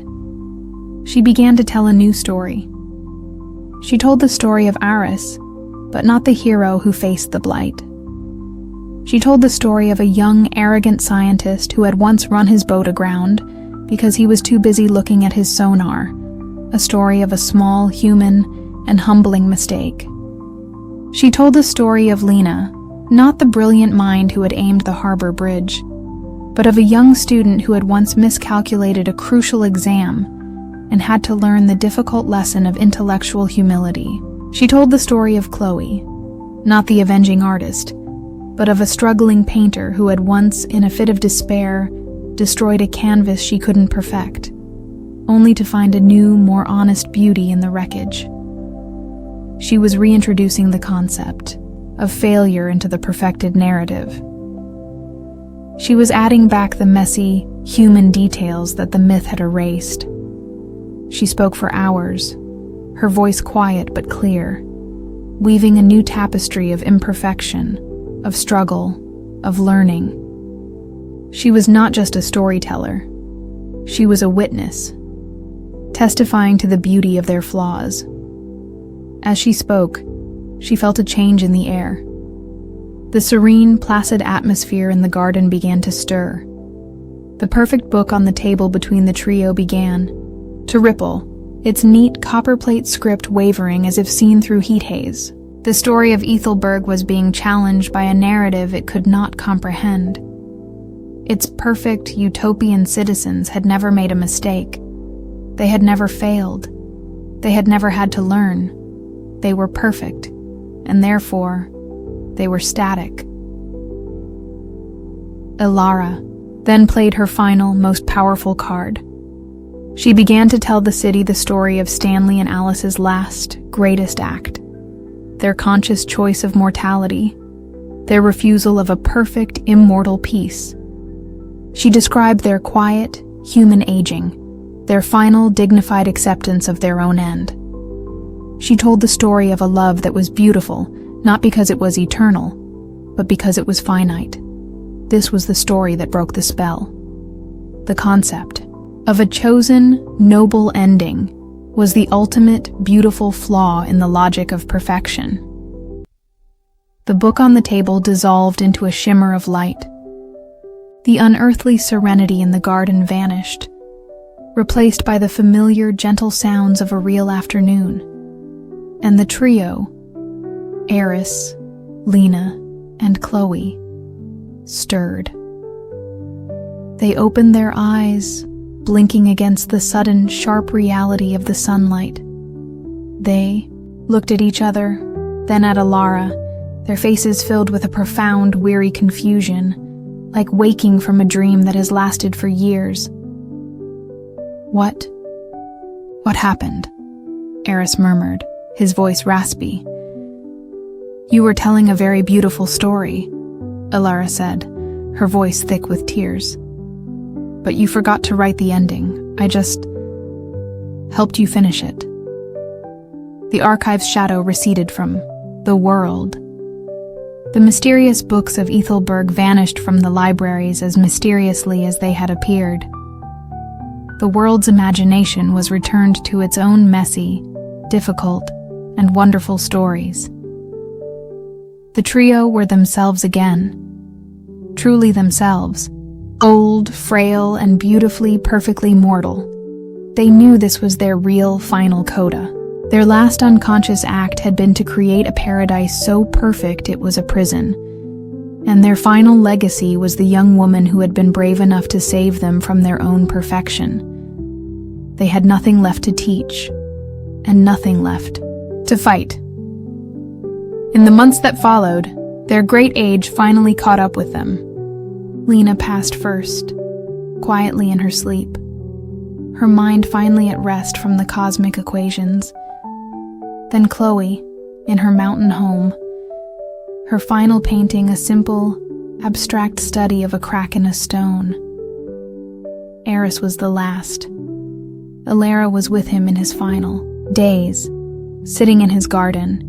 She began to tell a new story. She told the story of Aris, but not the hero who faced the blight. She told the story of a young, arrogant scientist who had once run his boat aground because he was too busy looking at his sonar, a story of a small, human, and humbling mistake. She told the story of Lena, not the brilliant mind who had aimed the harbor bridge, but of a young student who had once miscalculated a crucial exam and had to learn the difficult lesson of intellectual humility. She told the story of Chloe, not the avenging artist, but of a struggling painter who had once, in a fit of despair, destroyed a canvas she couldn't perfect, only to find a new, more honest beauty in the wreckage. She was reintroducing the concept of failure into the perfected narrative. She was adding back the messy, human details that the myth had erased. She spoke for hours, her voice quiet but clear, weaving a new tapestry of imperfection, of struggle, of learning. She was not just a storyteller. She was a witness, testifying to the beauty of their flaws. As she spoke, she felt a change in the air. The serene, placid atmosphere in the garden began to stir. The perfect book on the table between the trio began to ripple, its neat copperplate script wavering as if seen through heat haze. The story of Ethelberg was being challenged by a narrative it could not comprehend. Its perfect, utopian citizens had never made a mistake. They had never failed. They had never had to learn. They were perfect, and therefore, they were static. Ilara then played her final, most powerful card. She began to tell the city the story of Stanley and Alice's last, greatest act. Their conscious choice of mortality, their refusal of a perfect, immortal peace. She described their quiet, human aging, their final, dignified acceptance of their own end. She told the story of a love that was beautiful, not because it was eternal, but because it was finite. This was the story that broke the spell. The concept of a chosen, noble ending was the ultimate, beautiful flaw in the logic of perfection. The book on the table dissolved into a shimmer of light. The unearthly serenity in the garden vanished, replaced by the familiar, gentle sounds of a real afternoon. And the trio, Eris, Lena, and Chloe, stirred. They opened their eyes, blinking against the sudden, sharp reality of the sunlight. They looked at each other, then at Ilara, their faces filled with a profound, weary confusion, like waking from a dream that has lasted for years. What happened? Eris murmured, his voice raspy. You were telling a very beautiful story, Ilara said, her voice thick with tears. But you forgot to write the ending. I just helped you finish it. The archive's shadow receded from the world. The mysterious books of Ethelberg vanished from the libraries as mysteriously as they had appeared. The world's imagination was returned to its own messy, difficult, and wonderful stories. The trio were themselves again, truly themselves, old, frail, and beautifully, perfectly mortal. They knew this was their real, final coda. Their last unconscious act had been to create a paradise so perfect it was a prison. And their final legacy was the young woman who had been brave enough to save them from their own perfection. They had nothing left to teach, and nothing left to fight. In the months that followed, their great age finally caught up with them. Lena passed first, quietly in her sleep, her mind finally at rest from the cosmic equations. Then Chloe, in her mountain home, her final painting a simple, abstract study of a crack in a stone. Eris was the last. Ilara was with him in his final days, sitting in his garden,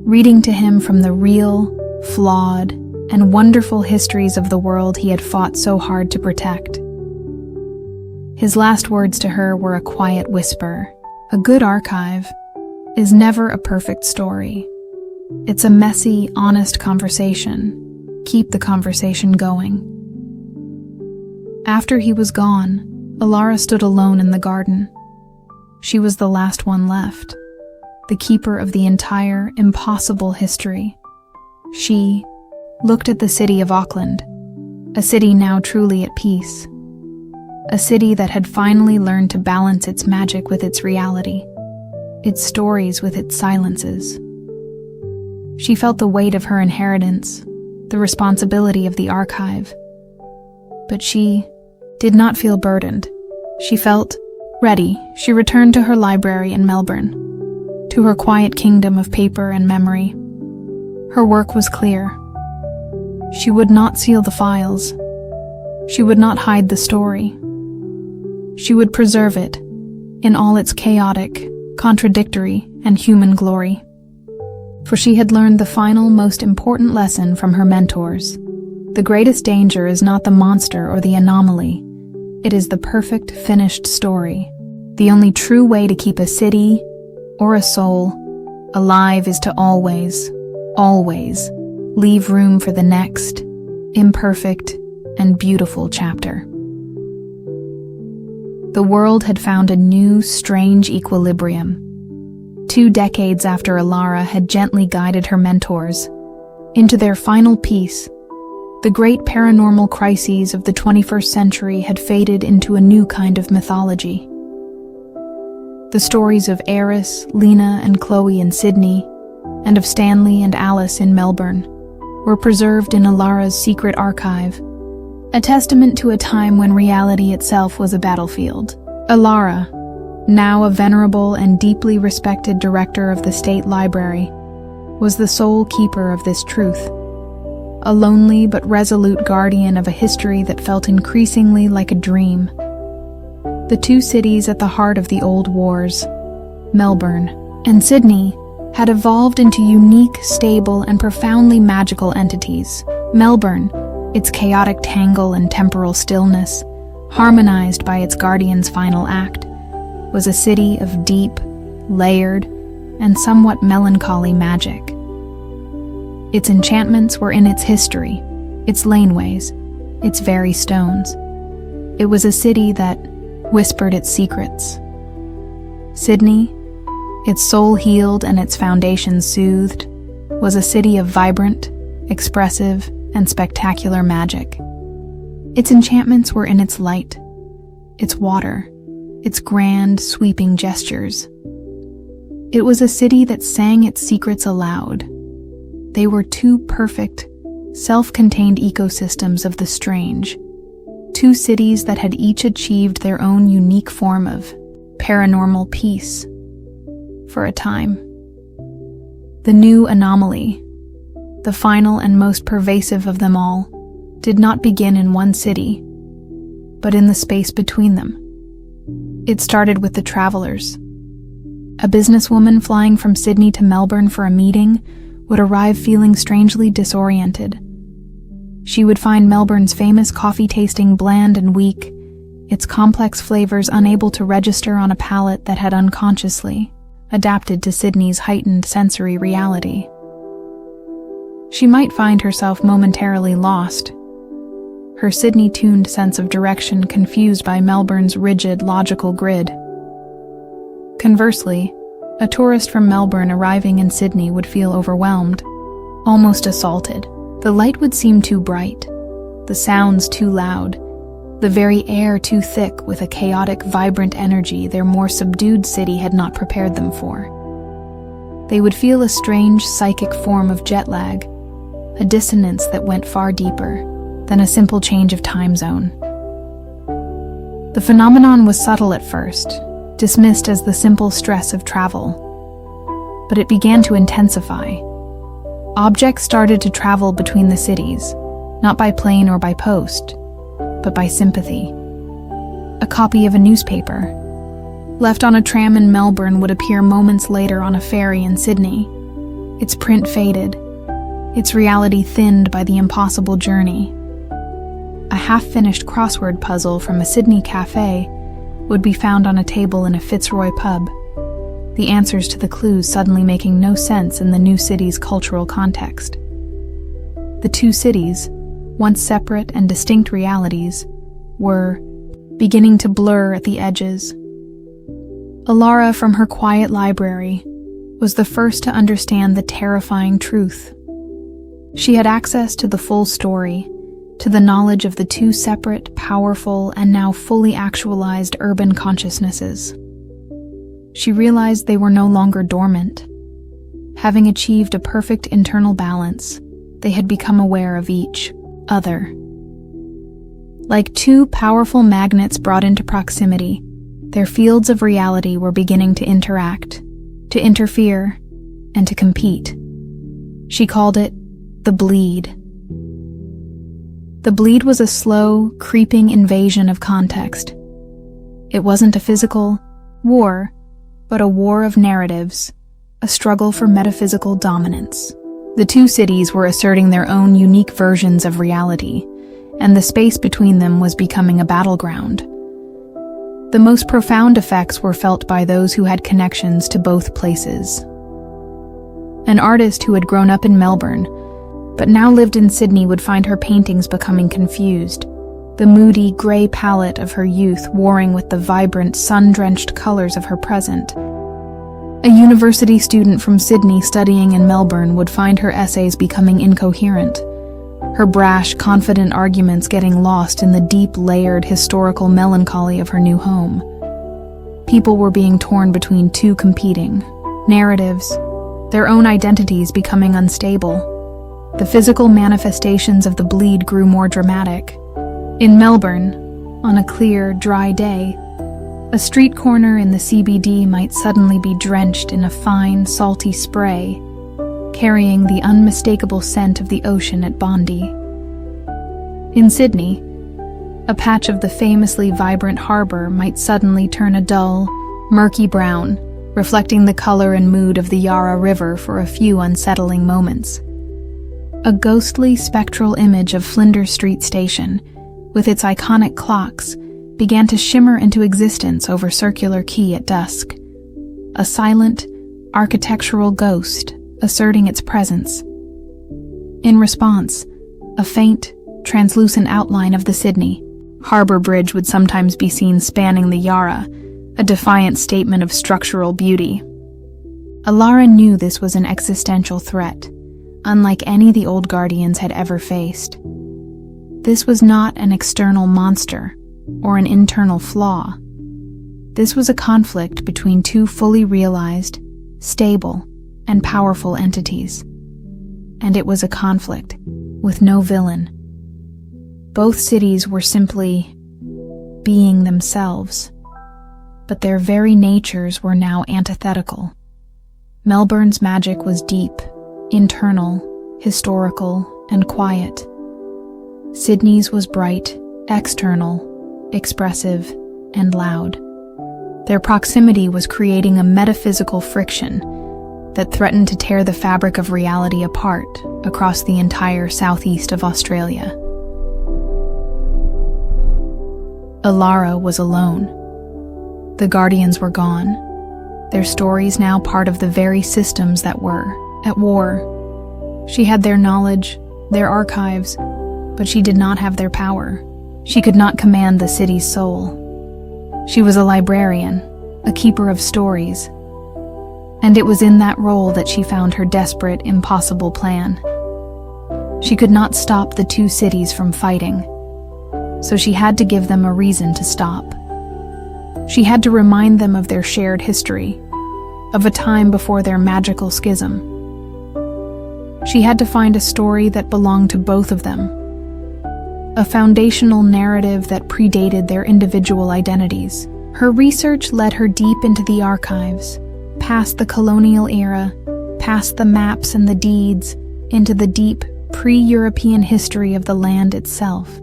reading to him from the real, flawed, and wonderful histories of the world he had fought so hard to protect. His last words to her were a quiet whisper. A good archive is never a perfect story. It's a messy, honest conversation. Keep the conversation going. After he was gone, Ilara stood alone in the garden. She was the last one left, the keeper of the entire, impossible history. She looked at the city of Auckland, a city now truly at peace, a city that had finally learned to balance its magic with its reality, its stories with its silences. She felt the weight of her inheritance, the responsibility of the archive. But she did not feel burdened. She felt ready. She returned to her library in Melbourne, to her quiet kingdom of paper and memory. Her work was clear. She would not seal the files. She would not hide the story. She would preserve it in all its chaotic, contradictory, and human glory. For she had learned the final, most important lesson from her mentors. The greatest danger is not the monster or the anomaly. It is the perfect, finished story. The only true way to keep a city or a soul alive is to always leave room for the next, imperfect, and beautiful chapter. The world had found a new, strange equilibrium. 2 decades after Ilara had gently guided her mentors into their final peace, the great paranormal crises of the 21st century had faded into a new kind of mythology. The stories of Eris, Lena, and Chloe in Sydney, and of Stanley and Alice in Melbourne, were preserved in Ilara's secret archive, a testament to a time when reality itself was a battlefield. Alara, now a venerable and deeply respected director of the State Library, was the sole keeper of this truth, a lonely but resolute guardian of a history that felt increasingly like a dream. The two cities at the heart of the old wars, Melbourne and Sydney, had evolved into unique, stable, and profoundly magical entities. Melbourne, its chaotic tangle and temporal stillness, harmonized by its guardian's final act, was a city of deep, layered, and somewhat melancholy magic. Its enchantments were in its history, its laneways, its very stones. It was a city that whispered its secrets. Sydney, its soul healed and its foundations soothed, was a city of vibrant, expressive, and spectacular magic. Its enchantments were in its light, its water, its grand, sweeping gestures. It was a city that sang its secrets aloud. They were two perfect, self-contained ecosystems of the strange, two cities that had each achieved their own unique form of paranormal peace. For a time. The new anomaly, the final and most pervasive of them all, did not begin in one city, but in the space between them. It started with the travelers. A businesswoman flying from Sydney to Melbourne for a meeting would arrive feeling strangely disoriented. She would find Melbourne's famous coffee tasting bland and weak, its complex flavors unable to register on a palate that had unconsciously adapted to Sydney's heightened sensory reality. She might find herself momentarily lost, her Sydney-tuned sense of direction confused by Melbourne's rigid, logical grid. Conversely, a tourist from Melbourne arriving in Sydney would feel overwhelmed, almost assaulted. The light would seem too bright, the sounds too loud, the very air too thick with a chaotic, vibrant energy their more subdued city had not prepared them for. They would feel a strange psychic form of jet lag, a dissonance that went far deeper than a simple change of time zone. The phenomenon was subtle at first, dismissed as the simple stress of travel. But it began to intensify. Objects started to travel between the cities, not by plane or by post, but by sympathy. A copy of a newspaper, left on a tram in Melbourne, would appear moments later on a ferry in Sydney. Its print faded, its reality thinned by the impossible journey. A half-finished crossword puzzle from a Sydney cafe would be found on a table in a Fitzroy pub, the answers to the clues suddenly making no sense in the new city's cultural context. The two cities, once separate and distinct realities, were beginning to blur at the edges. Alara, from her quiet library, was the first to understand the terrifying truth. She had access to the full story, to the knowledge of the two separate, powerful, and now fully actualized urban consciousnesses. She realized they were no longer dormant. Having achieved a perfect internal balance, they had become aware of each other. Like two powerful magnets brought into proximity, their fields of reality were beginning to interact, to interfere, and to compete. She called it the bleed. The bleed was a slow, creeping invasion of context. It wasn't a physical war, but a war of narratives, a struggle for metaphysical dominance. The two cities were asserting their own unique versions of reality, and the space between them was becoming a battleground. The most profound effects were felt by those who had connections to both places. An artist who had grown up in Melbourne, but now lived in Sydney, would find her paintings becoming confused, the moody, grey palette of her youth warring with the vibrant, sun-drenched colors of her present. A university student from Sydney studying in Melbourne would find her essays becoming incoherent, her brash, confident arguments getting lost in the deep, layered, historical melancholy of her new home. People were being torn between two competing narratives, their own identities becoming unstable. The physical manifestations of the bleed grew more dramatic. In Melbourne, on a clear, dry day, a street corner in the CBD might suddenly be drenched in a fine, salty spray, carrying the unmistakable scent of the ocean at Bondi. In Sydney, a patch of the famously vibrant harbour might suddenly turn a dull, murky brown, reflecting the colour and mood of the Yarra River for a few unsettling moments. A ghostly, spectral image of Flinders Street Station, with its iconic clocks, began to shimmer into existence over Circular Quay at dusk. A silent, architectural ghost asserting its presence. In response, a faint, translucent outline of the Sydney Harbour Bridge would sometimes be seen spanning the Yarra, a defiant statement of structural beauty. Alara knew this was an existential threat, unlike any the old guardians had ever faced. This was not an external monster or an internal flaw. This was a conflict between two fully realized, stable, and powerful entities. And it was a conflict with no villain. Both cities were simply being themselves, but their very natures were now antithetical. Melbourne's magic was deep, internal, historical, and quiet. Sydney's was bright, external, expressive, and loud. Their proximity was creating a metaphysical friction that threatened to tear the fabric of reality apart across the entire southeast of Australia. Alara was alone. The Guardians were gone, their stories now part of the very systems that were at war. She had their knowledge, their archives, but she did not have their power. She could not command the city's soul. She was a librarian, a keeper of stories, and it was in that role that she found her desperate, impossible plan. She could not stop the two cities from fighting, so she had to give them a reason to stop. She had to remind them of their shared history, of a time before their magical schism. She had to find a story that belonged to both of them, a foundational narrative that predated their individual identities. Her research led her deep into the archives, past the colonial era, past the maps and the deeds, into the deep, pre-European history of the land itself.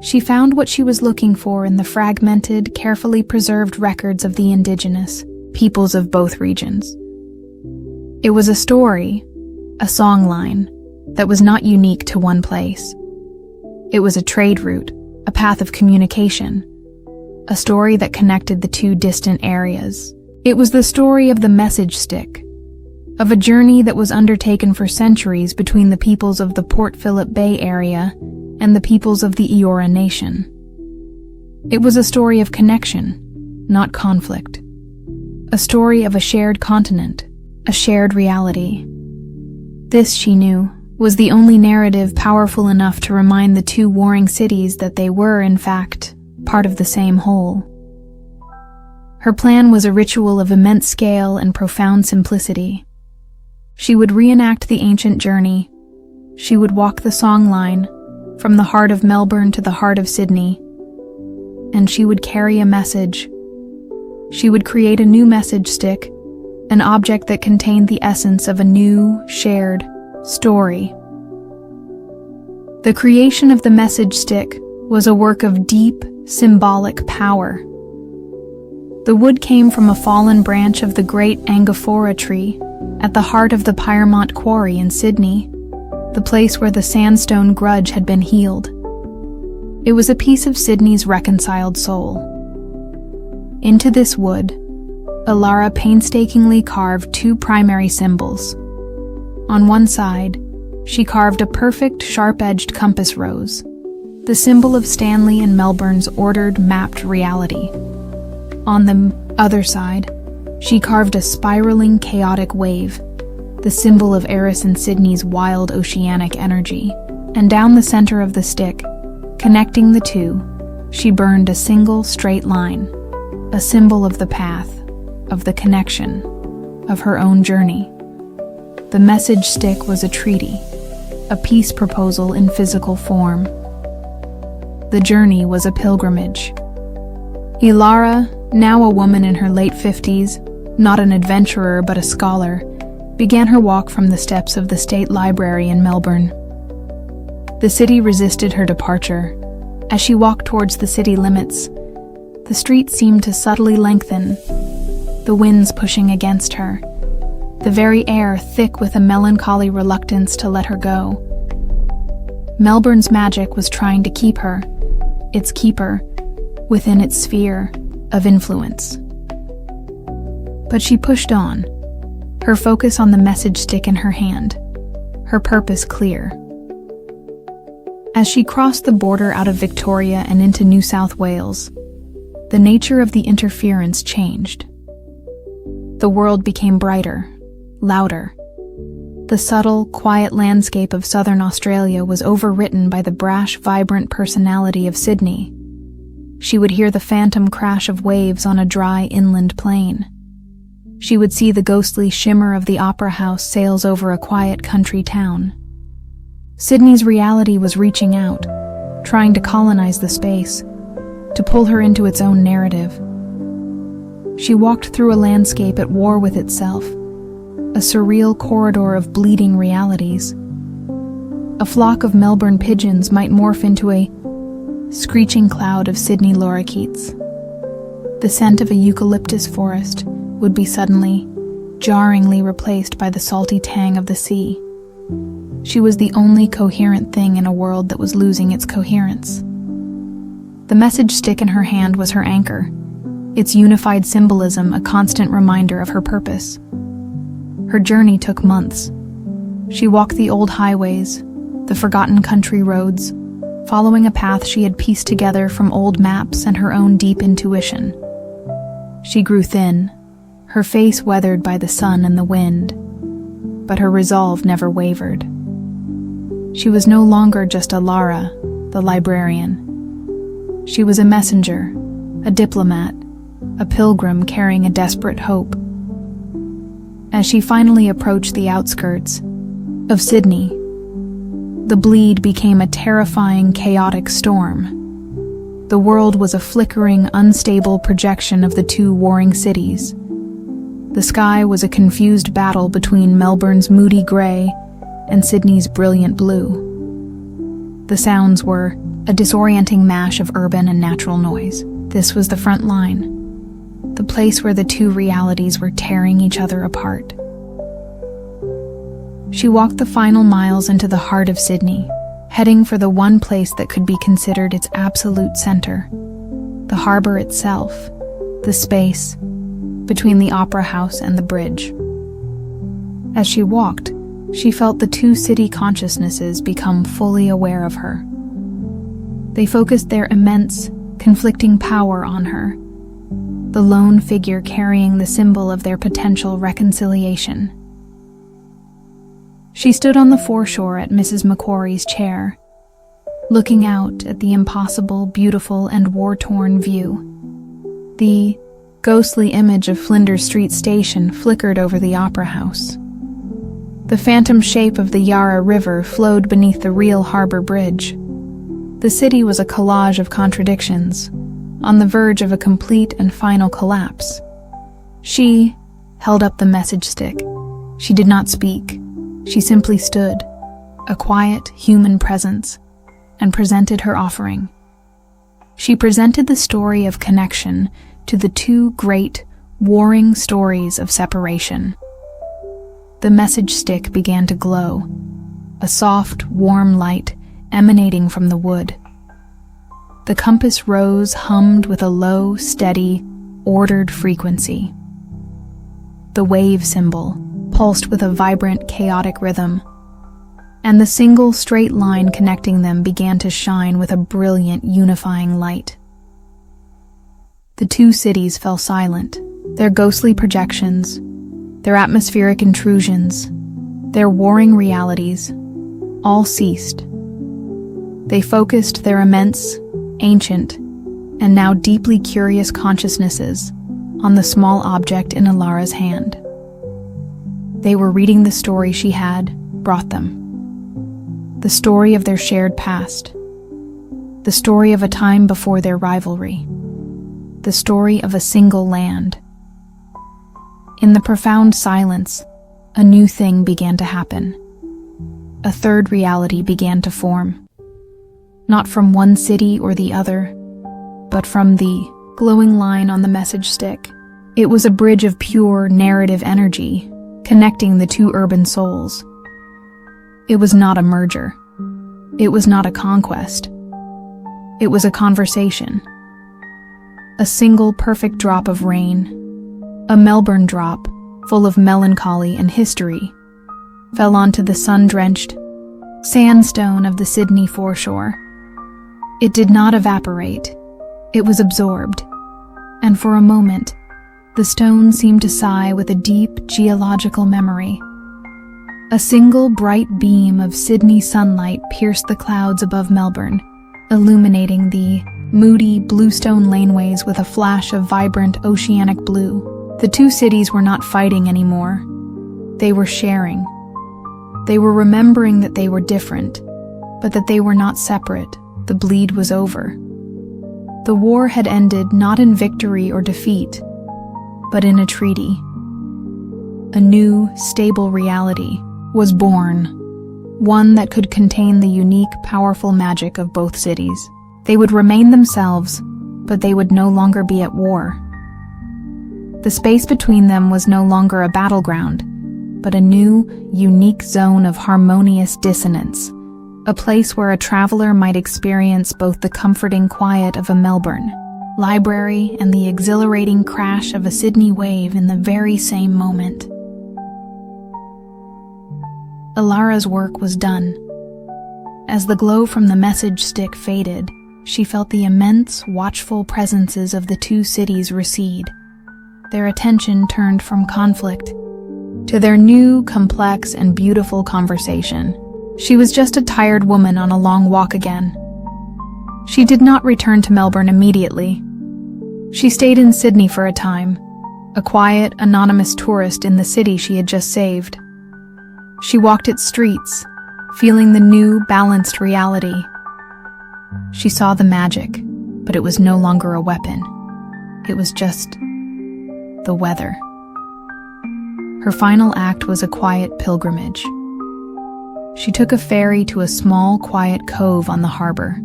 She found what she was looking for in the fragmented, carefully preserved records of the indigenous peoples of both regions. It was a story, a songline, that was not unique to one place. It was a trade route, a path of communication, a story that connected the two distant areas. It was the story of the message stick, of a journey that was undertaken for centuries between the peoples of the Port Phillip Bay area and the peoples of the Eora Nation. It was a story of connection, not conflict. A story of a shared continent, a shared reality. This, she knew, was the only narrative powerful enough to remind the two warring cities that they were, in fact, part of the same whole. Her plan was a ritual of immense scale and profound simplicity. She would reenact the ancient journey. She would walk the song line from the heart of Melbourne to the heart of Sydney, and she would carry a message. She would create a new message stick, an object that contained the essence of a new, shared story. The creation of the message stick was a work of deep, symbolic power. The wood came from a fallen branch of the great Angophora tree at the heart of the Pyrmont Quarry in Sydney, the place where the sandstone grudge had been healed. It was a piece of Sydney's reconciled soul. Into this wood, Alara painstakingly carved two primary symbols. On one side, she carved a perfect, sharp-edged compass rose, the symbol of Stanley and Melbourne's ordered, mapped reality. On the other side, she carved a spiraling, chaotic wave, the symbol of Eris and Sydney's wild oceanic energy. And down the center of the stick, connecting the two, she burned a single straight line, a symbol of the path, of the connection, of her own journey. The message stick was a treaty, a peace proposal in physical form. The journey was a pilgrimage. Ilara, now a woman in her late 50s, not an adventurer but a scholar, began her walk from the steps of the State Library in Melbourne. The city resisted her departure. As she walked towards the city limits, the street seemed to subtly lengthen, the winds pushing against her, the very air thick with a melancholy reluctance to let her go. Melbourne's magic was trying to keep her, its keeper, within its sphere of influence. But she pushed on, her focus on the message stick in her hand, her purpose clear. As she crossed the border out of Victoria and into New South Wales, the nature of the interference changed. The world became brighter, louder. The subtle, quiet landscape of southern Australia was overwritten by the brash, vibrant personality of Sydney. She would hear the phantom crash of waves on a dry inland plain. She would see the ghostly shimmer of the opera house sails over a quiet country town. Sydney's reality was reaching out, trying to colonize the space, to pull her into its own narrative. She walked through a landscape at war with itself, a surreal corridor of bleeding realities. A flock of Melbourne pigeons might morph into a screeching cloud of Sydney lorikeets. The scent of a eucalyptus forest would be suddenly, jarringly replaced by the salty tang of the sea. She was the only coherent thing in a world that was losing its coherence. The message stick in her hand was her anchor, its unified symbolism a constant reminder of her purpose. Her journey took months. She walked the old highways, the forgotten country roads, following a path she had pieced together from old maps and her own deep intuition. She grew thin, her face weathered by the sun and the wind, but her resolve never wavered. She was no longer just Ilara, the librarian. She was a messenger, a diplomat, a pilgrim carrying a desperate hope. As she finally approached the outskirts of Sydney, the bleed became a terrifying, chaotic storm. The world was a flickering, unstable projection of the two warring cities. The sky was a confused battle between Melbourne's moody grey and Sydney's brilliant blue. The sounds were a disorienting mash of urban and natural noise. This was the front line, the place where the two realities were tearing each other apart. She walked the final miles into the heart of Sydney, heading for the one place that could be considered its absolute center, the harbour itself, the space between the opera house and the bridge. As she walked, she felt the two city consciousnesses become fully aware of her. They focused their immense, conflicting power on her, the lone figure carrying the symbol of their potential reconciliation. She stood on the foreshore at Mrs. Macquarie's chair, looking out at the impossible, beautiful, and war-torn view. The ghostly image of Flinders Street Station flickered over the opera house. The phantom shape of the Yarra River flowed beneath the real harbour bridge. The city was a collage of contradictions, on the verge of a complete and final collapse. She held up the message stick. She did not speak. She simply stood, a quiet, human presence, and presented her offering. She presented the story of connection to the two great, warring stories of separation. The message stick began to glow, a soft, warm light emanating from the wood. The compass rose hummed with a low, steady, ordered frequency. The wave symbol pulsed with a vibrant, chaotic rhythm, and the single straight line connecting them began to shine with a brilliant, unifying light. The two cities fell silent, their ghostly projections, their atmospheric intrusions, their warring realities, all ceased. They focused their immense, ancient, and now deeply curious consciousnesses on the small object in Ilara's hand. They were reading the story she had brought them, the story of their shared past, the story of a time before their rivalry, the story of a single land. In the profound silence, a new thing began to happen. A third reality began to form. Not from one city or the other, but from the glowing line on the message stick. It was a bridge of pure narrative energy, connecting the two urban souls. It was not a merger. It was not a conquest. It was a conversation. A single perfect drop of rain, a Melbourne drop full of melancholy and history, fell onto the sun-drenched sandstone of the Sydney foreshore. It did not evaporate. It was absorbed, and for a moment, the stone seemed to sigh with a deep geological memory. A single bright beam of Sydney sunlight pierced the clouds above Melbourne, illuminating the moody bluestone laneways with a flash of vibrant oceanic blue. The two cities were not fighting anymore. They were sharing. They were remembering that they were different, but that they were not separate. The bleed was over. The war had ended not in victory or defeat, but in a treaty. A new, stable reality was born, one that could contain the unique, powerful magic of both cities. They would remain themselves, but they would no longer be at war. The space between them was no longer a battleground, but a new, unique zone of harmonious dissonance, a place where a traveler might experience both the comforting quiet of a Melbourne library and the exhilarating crash of a Sydney wave in the very same moment. Ilara's work was done. As the glow from the message stick faded, she felt the immense, watchful presences of the two cities recede. Their attention turned from conflict to their new, complex, and beautiful conversation. She was just a tired woman on a long walk again. She did not return to Melbourne immediately. She stayed in Sydney for a time, a quiet, anonymous tourist in the city she had just saved. She walked its streets, feeling the new, balanced reality. She saw the magic, but it was no longer a weapon. It was just the weather. Her final act was a quiet pilgrimage. She took a ferry to a small, quiet cove on the harbor.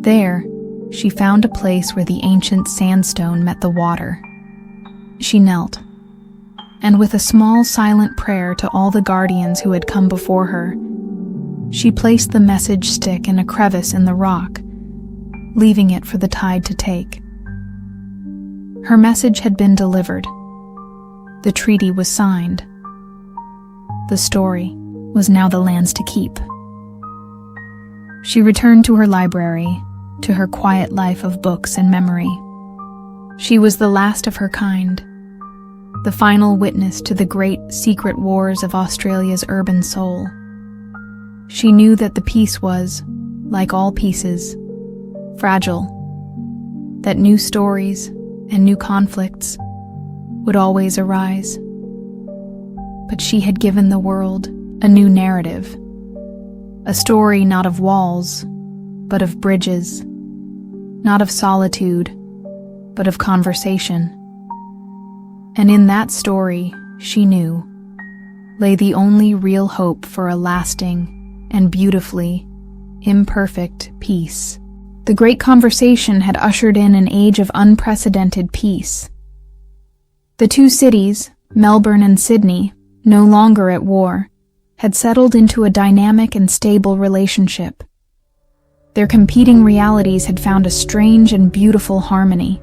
There, she found a place where the ancient sandstone met the water. She knelt, and with a small, silent prayer to all the guardians who had come before her, she placed the message stick in a crevice in the rock, leaving it for the tide to take. Her message had been delivered. The treaty was signed. The story was now the land's to keep. She returned to her library, to her quiet life of books and memory. She was the last of her kind, the final witness to the great secret wars of Australia's urban soul. She knew that the peace was, like all pieces, fragile, that new stories and new conflicts would always arise. But she had given the world a new narrative, a story not of walls, but of bridges, not of solitude, but of conversation. And in that story, she knew, lay the only real hope for a lasting and beautifully imperfect peace. The great conversation had ushered in an age of unprecedented peace. The two cities, Melbourne and Sydney, no longer at war, had settled into a dynamic and stable relationship. Their competing realities had found a strange and beautiful harmony,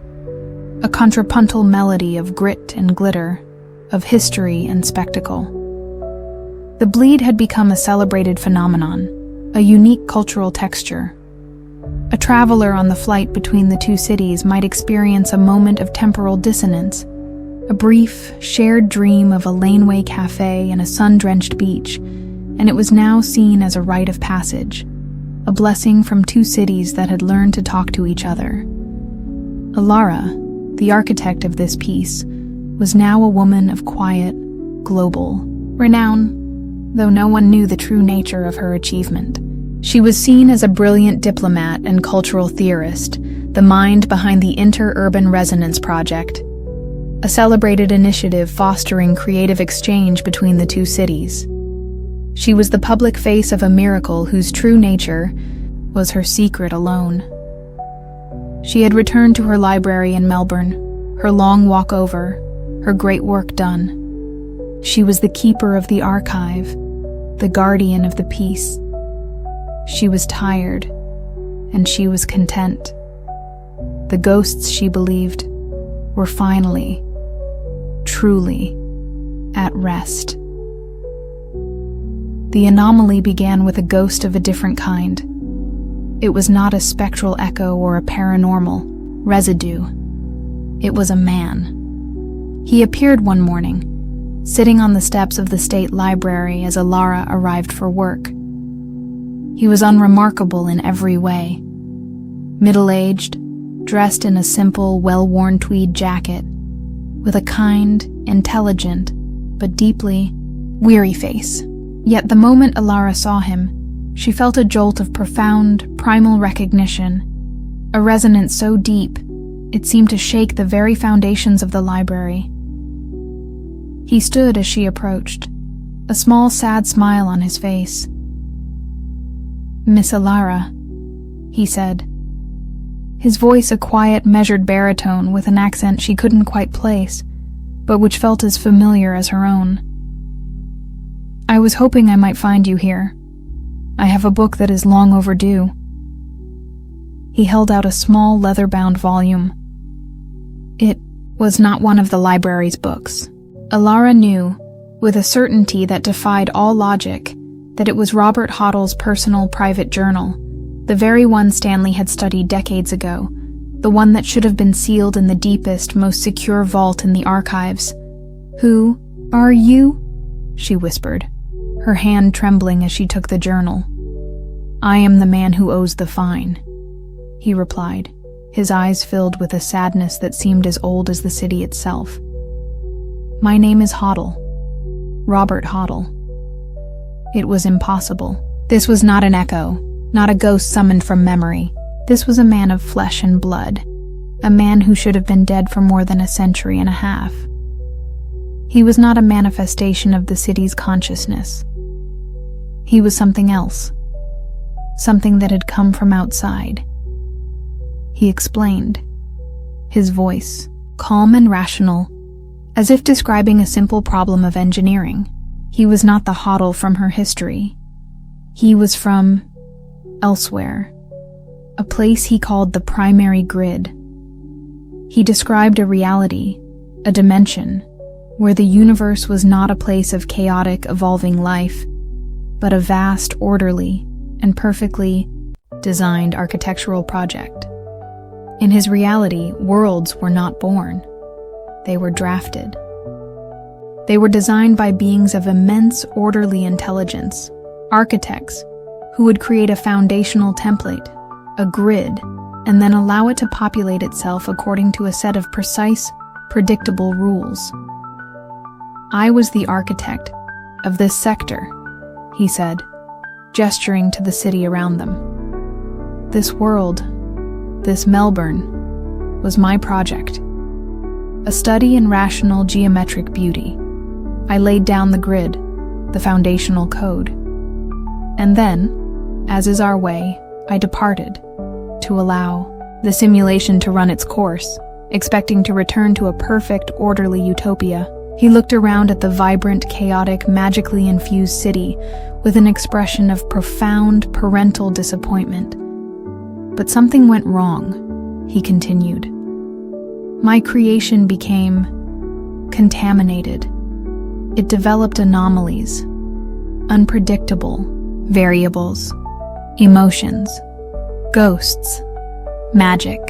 a contrapuntal melody of grit and glitter, of history and spectacle. The bleed had become a celebrated phenomenon, a unique cultural texture. A traveler on the flight between the two cities might experience a moment of temporal dissonance, a brief, shared dream of a laneway cafe and a sun-drenched beach, and it was now seen as a rite of passage, a blessing from two cities that had learned to talk to each other. Ilara, the architect of this piece, was now a woman of quiet, global renown, though no one knew the true nature of her achievement. She was seen as a brilliant diplomat and cultural theorist, the mind behind the Inter-Urban Resonance Project, a celebrated initiative fostering creative exchange between the two cities. She was the public face of a miracle whose true nature was her secret alone. She had returned to her library in Melbourne, her long walk over, her great work done. She was the keeper of the archive, the guardian of the peace. She was tired, and she was content. The ghosts, she believed, were finally, truly, at rest. The anomaly began with a ghost of a different kind. It was not a spectral echo or a paranormal residue. It was a man. He appeared one morning, sitting on the steps of the State Library as Alara arrived for work. He was unremarkable in every way. Middle-aged, dressed in a simple, well-worn tweed jacket, with a kind, intelligent, but deeply weary face. Yet the moment Alara saw him, she felt a jolt of profound, primal recognition, a resonance so deep it seemed to shake the very foundations of the library. He stood as she approached, a small, sad smile on his face. "Miss Alara," he said, his voice a quiet, measured baritone with an accent she couldn't quite place, but which felt as familiar as her own. "I was hoping I might find you here. I have a book that is long overdue." He held out a small, leather-bound volume. It was not one of the library's books. Alara knew, with a certainty that defied all logic, that it was Robert Hoddle's personal private journal, the very one Stanley had studied decades ago, the one that should have been sealed in the deepest, most secure vault in the archives. "Who are you?" she whispered, her hand trembling as she took the journal. "I am the man who owes the fine," he replied, his eyes filled with a sadness that seemed as old as the city itself. "My name is Hoddle, Robert Hoddle." It was impossible. This was not an echo, not a ghost summoned from memory. This was a man of flesh and blood, a man who should have been dead for more than a century and a half. He was not a manifestation of the city's consciousness. He was something else, something that had come from outside. He explained, his voice calm and rational, as if describing a simple problem of engineering. He was not the Hoddle from her history. He was from elsewhere, a place he called the primary grid. He described a reality, a dimension, where the universe was not a place of chaotic, evolving life, but a vast, orderly, and perfectly designed architectural project. In his reality, worlds were not born. They were drafted. They were designed by beings of immense, orderly intelligence, architects who would create a foundational template, a grid, and then allow it to populate itself according to a set of precise, predictable rules. "I was the architect of this sector," he said, gesturing to the city around them. "This world, this Melbourne, was my project. A study in rational geometric beauty. I laid down the grid, the foundational code. And then, as is our way, I departed, to allow the simulation to run its course, expecting to return to a perfect, orderly utopia." He looked around at the vibrant, chaotic, magically infused city with an expression of profound, parental disappointment. "But something went wrong," he continued. "My creation became contaminated. It developed anomalies, unpredictable variables, emotions, ghosts, magic.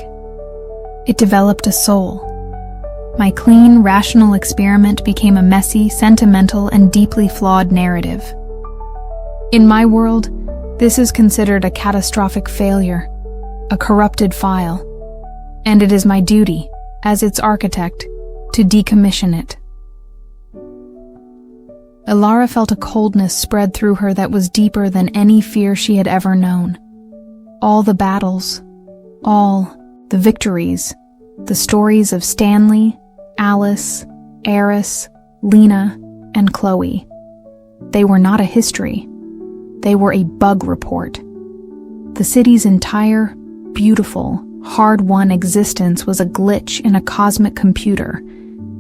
It developed a soul. My clean, rational experiment became a messy, sentimental, and deeply flawed narrative. In my world, this is considered a catastrophic failure, a corrupted file, and it is my duty, as its architect, to decommission it." Ilara felt a coldness spread through her that was deeper than any fear she had ever known. All the battles, all the victories, the stories of Stanley, Alice, Eris, Lena, and Chloe. They were not a history. They were a bug report. The city's entire, beautiful, hard-won existence was a glitch in a cosmic computer,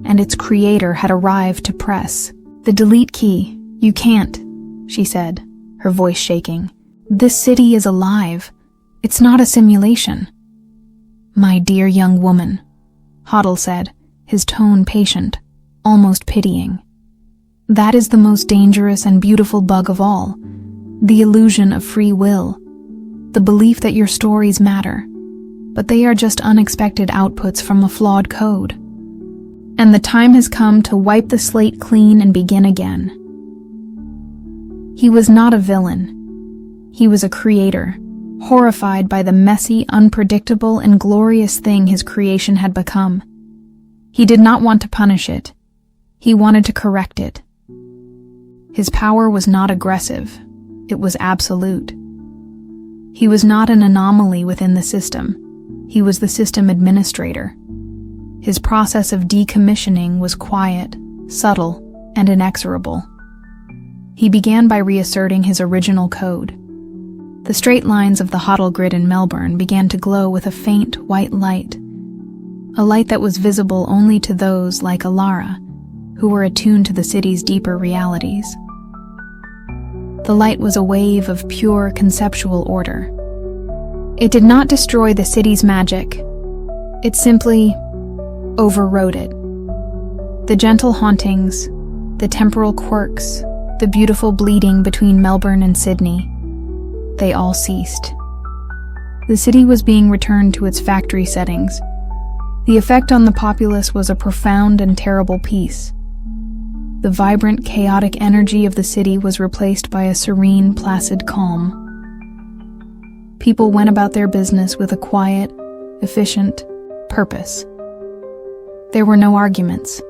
and its creator had arrived to press the delete key. "You can't," she said, her voice shaking. "This city is alive. It's not a simulation." "My dear young woman," Hoddle said, his tone patient, almost pitying. "That is the most dangerous and beautiful bug of all, the illusion of free will, the belief that your stories matter, but they are just unexpected outputs from a flawed code. And the time has come to wipe the slate clean and begin again." He was not a villain. He was a creator, horrified by the messy, unpredictable, and glorious thing his creation had become. He did not want to punish it. He wanted to correct it. His power was not aggressive. It was absolute. He was not an anomaly within the system. He was the system administrator. His process of decommissioning was quiet, subtle, and inexorable. He began by reasserting his original code. The straight lines of the Hoddle grid in Melbourne began to glow with a faint white light, a light that was visible only to those like Ilara, who were attuned to the city's deeper realities. The light was a wave of pure conceptual order. It did not destroy the city's magic. It simply overrode it. The gentle hauntings, the temporal quirks, the beautiful bleeding between Melbourne and Sydney, they all ceased. The city was being returned to its factory settings. The effect on the populace was a profound and terrible peace. The vibrant, chaotic energy of the city was replaced by a serene, placid calm. People went about their business with a quiet, efficient purpose. There were no arguments,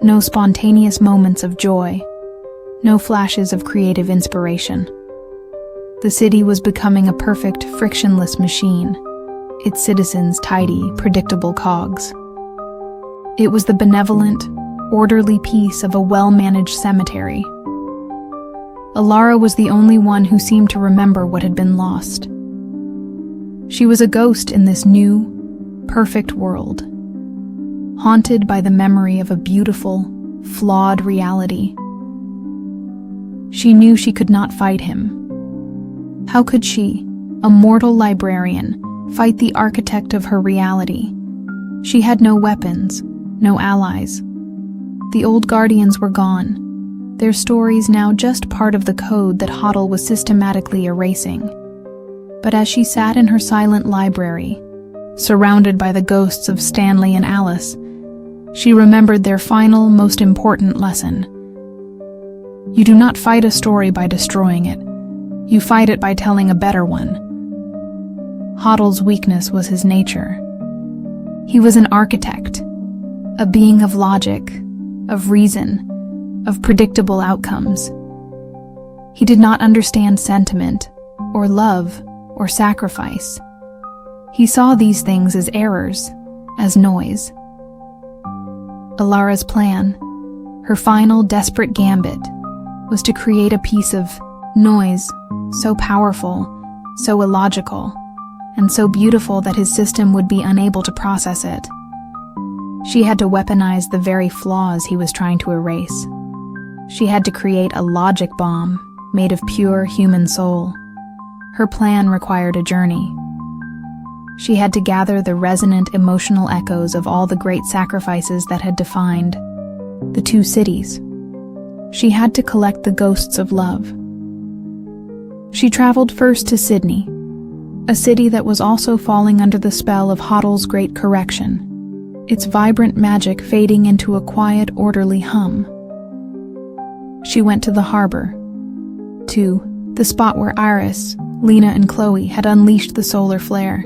no spontaneous moments of joy, no flashes of creative inspiration. The city was becoming a perfect, frictionless machine, its citizens tidy, predictable cogs. It was the benevolent, orderly peace of a well-managed cemetery. Ilara was the only one who seemed to remember what had been lost. She was a ghost in this new, perfect world, haunted by the memory of a beautiful, flawed reality. She knew she could not fight him. How could she, a mortal librarian, fight the architect of her reality? She had no weapons, no allies. The old guardians were gone, their stories now just part of the code that Hoddle was systematically erasing. But as she sat in her silent library, surrounded by the ghosts of Stanley and Alice, she remembered their final, most important lesson. You do not fight a story by destroying it. You fight it by telling a better one. Hoddle's weakness was his nature. He was an architect, a being of logic, of reason, of predictable outcomes. He did not understand sentiment, or love, or sacrifice. He saw these things as errors, as noise. Ilara's plan, her final desperate gambit, was to create a piece of noise so powerful, so illogical, and so beautiful that his system would be unable to process it. She had to weaponize the very flaws he was trying to erase. She had to create a logic bomb made of pure human soul. Her plan required a journey. She had to gather the resonant emotional echoes of all the great sacrifices that had defined the two cities. She had to collect the ghosts of love. She traveled first to Sydney, a city that was also falling under the spell of Hoddle's great correction, its vibrant magic fading into a quiet, orderly hum. She went to the harbor, to the spot where Iris, Lena, and Chloe had unleashed the solar flare.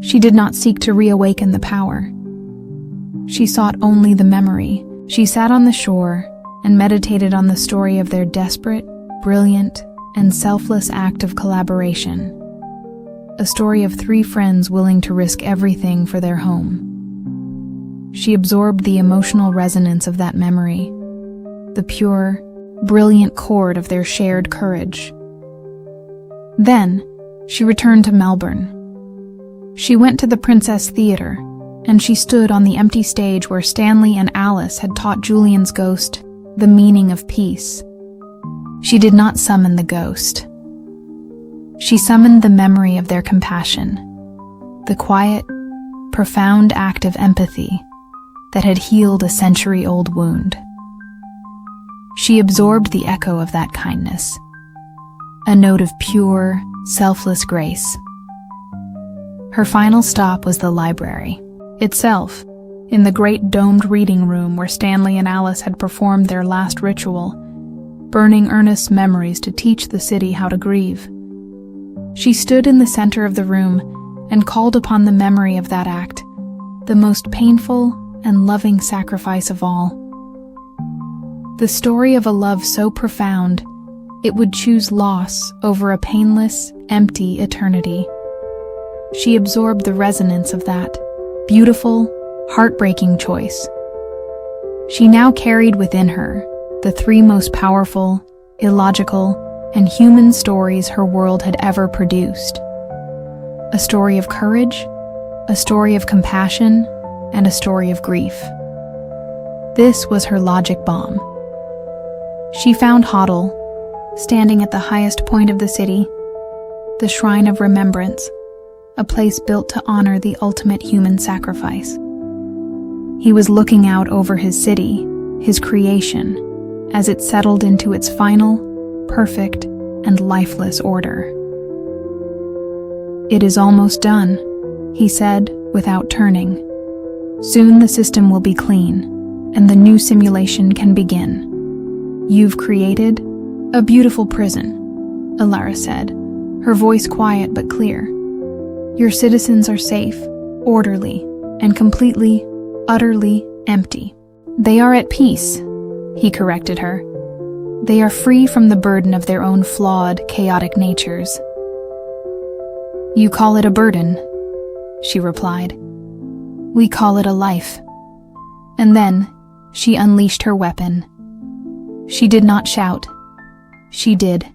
She did not seek to reawaken the power. She sought only the memory. She sat on the shore and meditated on the story of their desperate, brilliant, and selfless act of collaboration. A story of three friends willing to risk everything for their home. She absorbed the emotional resonance of that memory, the pure, brilliant chord of their shared courage. Then, she returned to Melbourne. She went to the Princess Theatre, and she stood on the empty stage where Stanley and Alice had taught Julian's ghost the meaning of peace. She did not summon the ghost. She summoned the memory of their compassion, the quiet, profound act of empathy that had healed a century-old wound. She absorbed the echo of that kindness, a note of pure, selfless grace. Her final stop was the library itself, in the great domed reading room where Stanley and Alice had performed their last ritual, burning earnest memories to teach the city how to grieve. She stood in the center of the room and called upon the memory of that act, the most painful and loving sacrifice of all. The story of a love so profound, it would choose loss over a painless, empty eternity. She absorbed the resonance of that beautiful, heartbreaking choice. She now carried within her the three most powerful, illogical, and human stories her world had ever produced. A story of courage, a story of compassion, and a story of grief. This was her logic bomb. She found Hoddle, standing at the highest point of the city, the shrine of remembrance, a place built to honor the ultimate human sacrifice. He was looking out over his city, his creation, as it settled into its final, perfect, and lifeless order. "It is almost done," he said, without turning. "Soon the system will be clean, and the new simulation can begin. You've created a beautiful prison," Alara said, her voice quiet but clear. "Your citizens are safe, orderly, and completely, utterly empty. They are at peace," he corrected her. "They are free from the burden of their own flawed, chaotic natures." "You call it a burden," she replied. "We call it a life." And then she unleashed her weapon. She did not shout. She did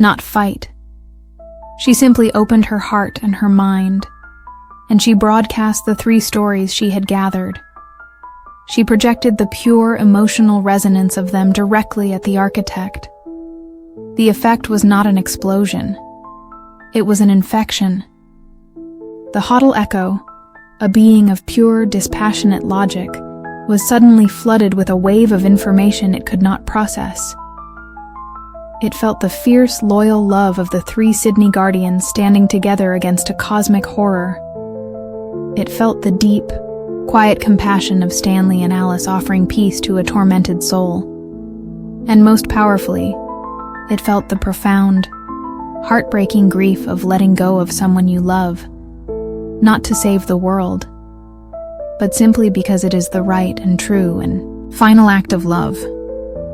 not fight. She simply opened her heart and her mind, and she broadcast the three stories she had gathered. She projected the pure emotional resonance of them directly at the architect. The effect was not an explosion. It was an infection. The Hoddle Echo, a being of pure, dispassionate logic, was suddenly flooded with a wave of information it could not process. It felt the fierce, loyal love of the three Sydney Guardians standing together against a cosmic horror. It felt the deep, quiet compassion of Stanley and Alice offering peace to a tormented soul. And most powerfully, it felt the profound, heartbreaking grief of letting go of someone you love, not to save the world, but simply because it is the right and true and final act of love.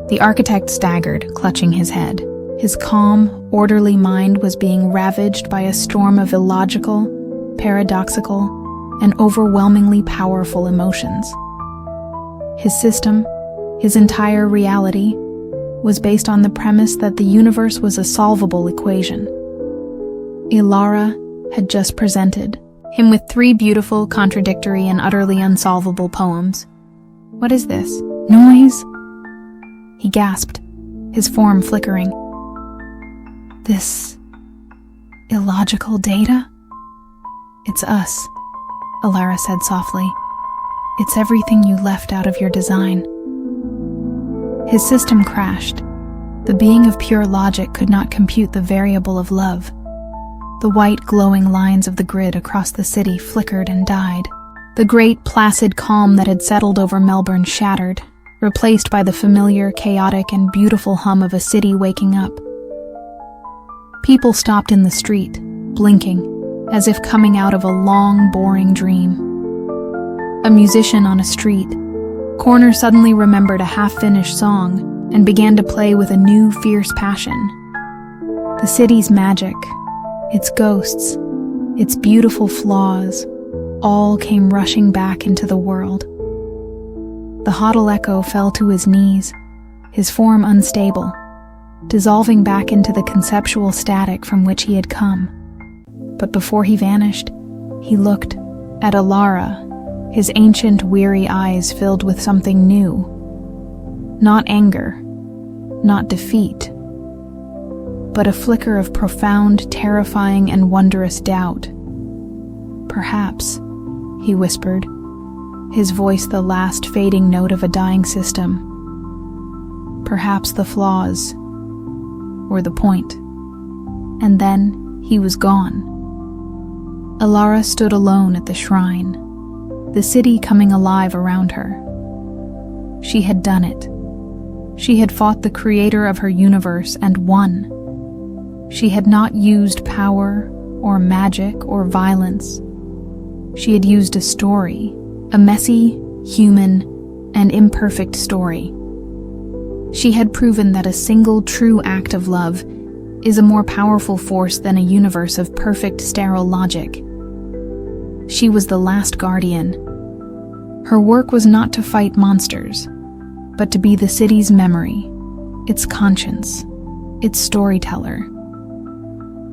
The architect staggered, clutching his head. His calm, orderly mind was being ravaged by a storm of illogical, paradoxical, and overwhelmingly powerful emotions. His system, his entire reality, was based on the premise that the universe was a solvable equation. Ilara had just presented him with three beautiful, contradictory, and utterly unsolvable poems. "What is this? Noise?" He gasped, his form flickering. "This illogical data? It's us," Alara said softly. "It's everything you left out of your design." His system crashed. The being of pure logic could not compute the variable of love. The white, glowing lines of the grid across the city flickered and died. The great, placid calm that had settled over Melbourne shattered, replaced by the familiar, chaotic, and beautiful hum of a city waking up. People stopped in the street, blinking, as if coming out of a long, boring dream. A musician on a street, Corner suddenly remembered a half-finished song and began to play with a new, fierce passion. The city's magic, its ghosts, its beautiful flaws, all came rushing back into the world. The Hoddle Echo fell to his knees, his form unstable, dissolving back into the conceptual static from which he had come. But before he vanished, he looked at Alara, his ancient, weary eyes filled with something new. Not anger, not defeat, but a flicker of profound, terrifying, and wondrous doubt. "Perhaps," he whispered, his voice the last fading note of a dying system. "Perhaps the flaws were the point." And then he was gone. Alara stood alone at the shrine, the city coming alive around her. She had done it. She had fought the creator of her universe and won. She had not used power or magic or violence. She had used a story, a messy, human, and imperfect story. She had proven that a single true act of love is a more powerful force than a universe of perfect, sterile logic. She was the last guardian. Her work was not to fight monsters, but to be the city's memory, its conscience, its storyteller.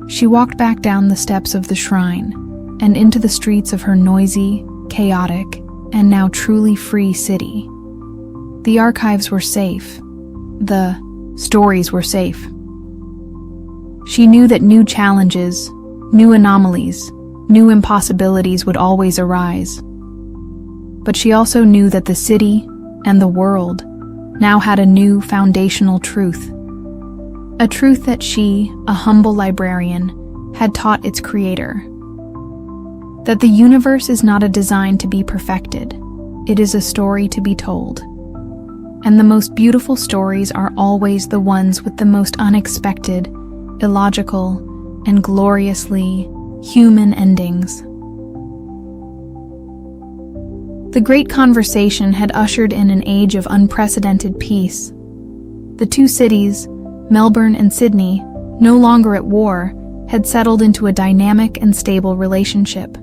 She walked back down the steps of the shrine and into the streets of her noisy, chaotic, and now truly free city. The archives were safe. The stories were safe. She knew that new challenges, new anomalies, new impossibilities would always arise. But she also knew that the city and the world now had a new foundational truth. A truth that she, a humble librarian, had taught its creator. That the universe is not a design to be perfected. It is a story to be told. And the most beautiful stories are always the ones with the most unexpected, illogical, and gloriously human endings. The great conversation had ushered in an age of unprecedented peace. The two cities, Melbourne and Sydney, no longer at war, had settled into a dynamic and stable relationship.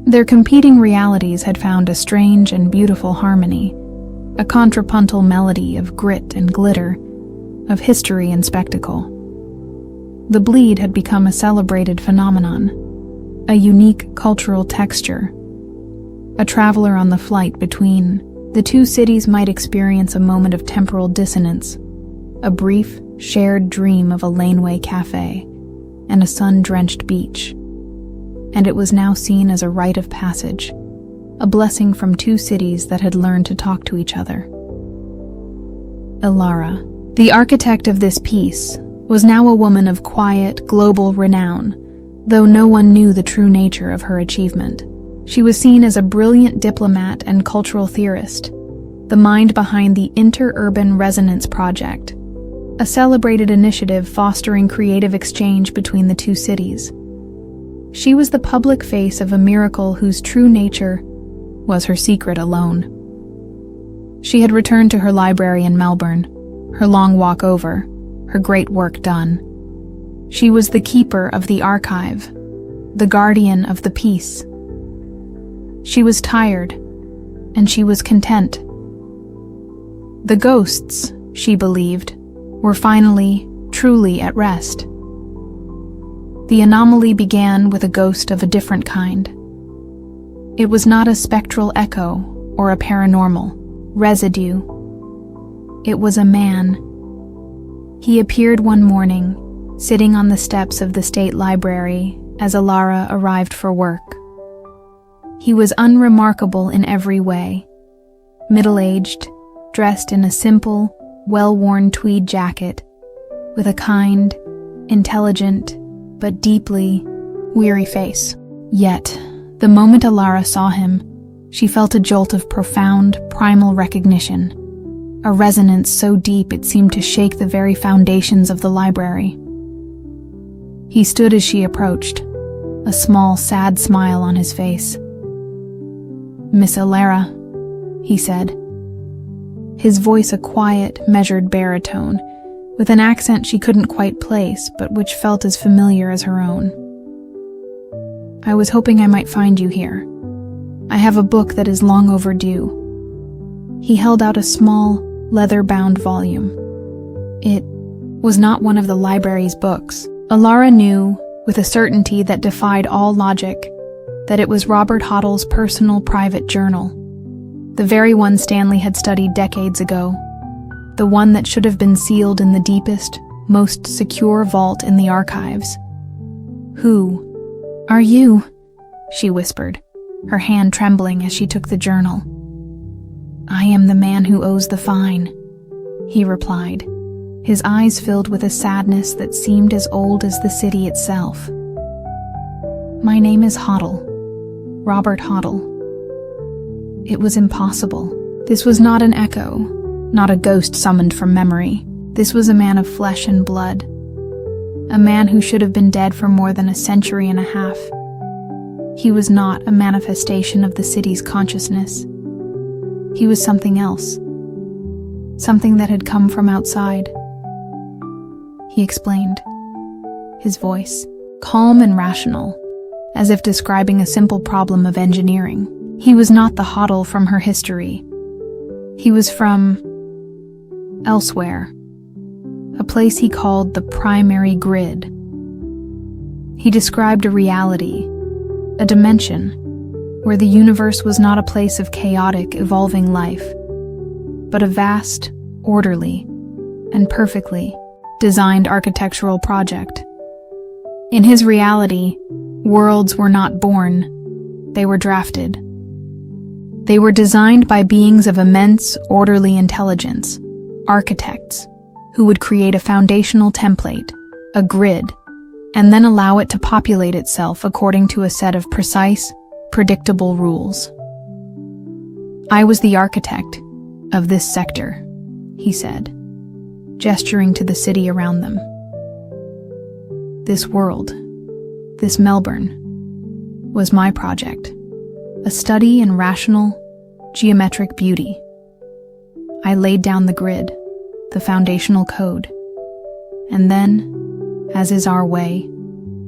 Their competing realities had found a strange and beautiful harmony, a contrapuntal melody of grit and glitter, of history and spectacle. The bleed had become a celebrated phenomenon, a unique cultural texture. A traveler on the flight between the two cities might experience a moment of temporal dissonance, a brief, shared dream of a laneway cafe and a sun-drenched beach. And it was now seen as a rite of passage, a blessing from two cities that had learned to talk to each other. Alara, the architect of this piece, was now a woman of quiet, global renown, though no one knew the true nature of her achievement. She was seen as a brilliant diplomat and cultural theorist, the mind behind the Interurban Resonance Project, a celebrated initiative fostering creative exchange between the two cities. She was the public face of a miracle whose true nature was her secret alone. She had returned to her library in Melbourne, her long walk over, her great work done. She was the keeper of the archive, the guardian of the peace. She was tired, and she was content. The ghosts, she believed, were finally, truly at rest. The anomaly began with a ghost of a different kind. It was not a spectral echo or a paranormal residue. It was a man. He appeared one morning, sitting on the steps of the State Library as Alara arrived for work. He was unremarkable in every way. Middle-aged, dressed in a simple, well-worn tweed jacket, with a kind, intelligent, but deeply weary face. Yet, the moment Alara saw him, she felt a jolt of profound, primal recognition, a resonance so deep it seemed to shake the very foundations of the library. He stood as she approached, a small, sad smile on his face. "Miss Alara," he said, his voice a quiet, measured baritone, with an accent she couldn't quite place, but which felt as familiar as her own. "I was hoping I might find you here. I have a book that is long overdue." He held out a small, leather-bound volume. It was not one of the library's books. Alara knew, with a certainty that defied all logic, that it was Robert Hoddle's personal private journal, the very one Stanley had studied decades ago, the one that should have been sealed in the deepest, most secure vault in the archives. "Who are you?" she whispered, her hand trembling as she took the journal. "I am the man who owes the fine," he replied, his eyes filled with a sadness that seemed as old as the city itself. "My name is Hoddle, Robert Hoddle." It was impossible. This was not an echo, not a ghost summoned from memory. This was a man of flesh and blood, a man who should have been dead for more than a century and a half. He was not a manifestation of the city's consciousness. He was something else, something that had come from outside. He explained, his voice calm and rational, as if describing a simple problem of engineering. He was not the Hoddle from her history. He was from elsewhere, a place he called the primary grid. He described a reality, a dimension, where the universe was not a place of chaotic, evolving life, but a vast, orderly, and perfectly designed architectural project. In his reality, worlds were not born, they were drafted. They were designed by beings of immense, orderly intelligence, architects, who would create a foundational template, a grid, and then allow it to populate itself according to a set of precise, predictable rules. "I was the architect of this sector," he said, gesturing to the city around them. "This world, this Melbourne, was my project, a study in rational, geometric beauty. I laid down the grid, the foundational code, and then, as is our way,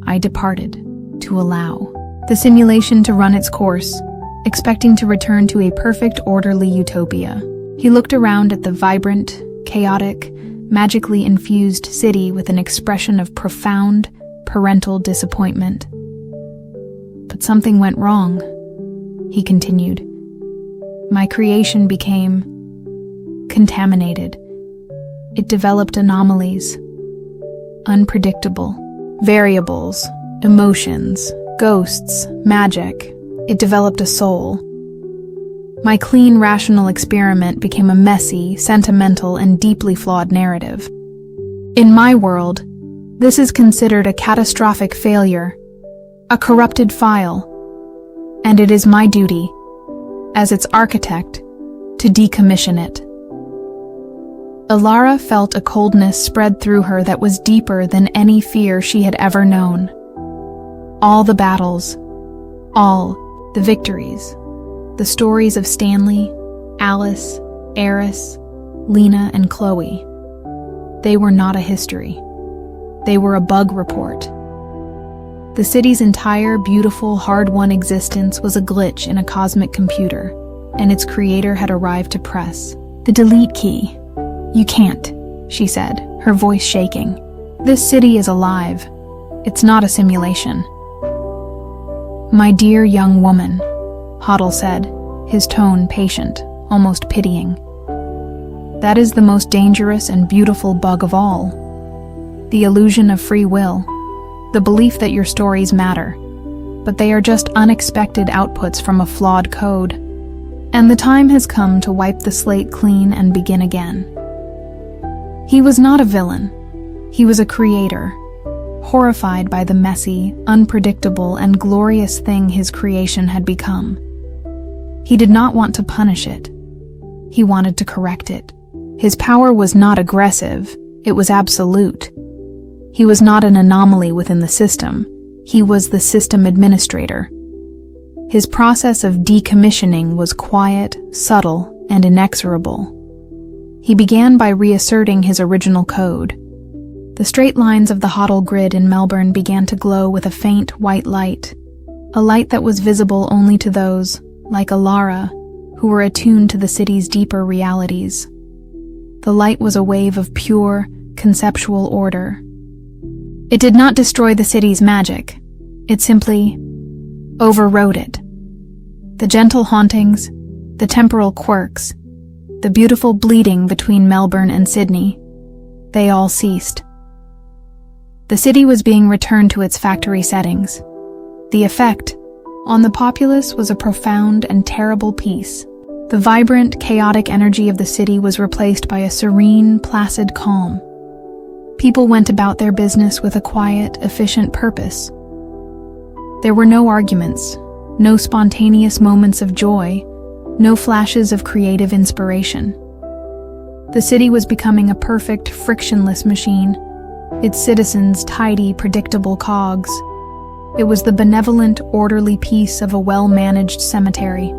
I departed to allow the simulation to run its course, expecting to return to a perfect, orderly utopia." He looked around at the vibrant, chaotic, magically infused city with an expression of profound, parental disappointment. "But something went wrong," he continued. "My creation became contaminated. It developed anomalies, unpredictable variables, emotions, ghosts, magic. It developed a soul. My clean, rational experiment became a messy, sentimental, and deeply flawed narrative. In my world, this is considered a catastrophic failure, a corrupted file, and it is my duty, as its architect, to decommission it." Alara felt a coldness spread through her that was deeper than any fear she had ever known. All the battles, all the victories, the stories of Stanley, Alice, Eris, Lena, and Chloe, they were not a history. They were a bug report. The city's entire beautiful, hard-won existence was a glitch in a cosmic computer, and its creator had arrived to press the delete key. "You can't," she said, her voice shaking. "This city is alive. It's not a simulation." "My dear young woman," Hoddle said, his tone patient, almost pitying. "That is the most dangerous and beautiful bug of all. The illusion of free will, the belief that your stories matter, but they are just unexpected outputs from a flawed code. And the time has come to wipe the slate clean and begin again." He was not a villain. He was a creator, horrified by the messy, unpredictable, and glorious thing his creation had become. He did not want to punish it. He wanted to correct it. His power was not aggressive, it was absolute. He was not an anomaly within the system. He was the system administrator. His process of decommissioning was quiet, subtle, and inexorable. He began by reasserting his original code. The straight lines of the Hoddle grid in Melbourne began to glow with a faint white light, a light that was visible only to those, like Alara, who were attuned to the city's deeper realities. The light was a wave of pure, conceptual order. It did not destroy the city's magic. It simply overrode it. The gentle hauntings, the temporal quirks, the beautiful bleeding between Melbourne and Sydney, they all ceased. The city was being returned to its factory settings. The effect on the populace was a profound and terrible peace. The vibrant, chaotic energy of the city was replaced by a serene, placid calm. People went about their business with a quiet, efficient purpose. There were no arguments, no spontaneous moments of joy, no flashes of creative inspiration. The city was becoming a perfect, frictionless machine, its citizens tidy, predictable cogs. It was the benevolent, orderly peace of a well-managed cemetery.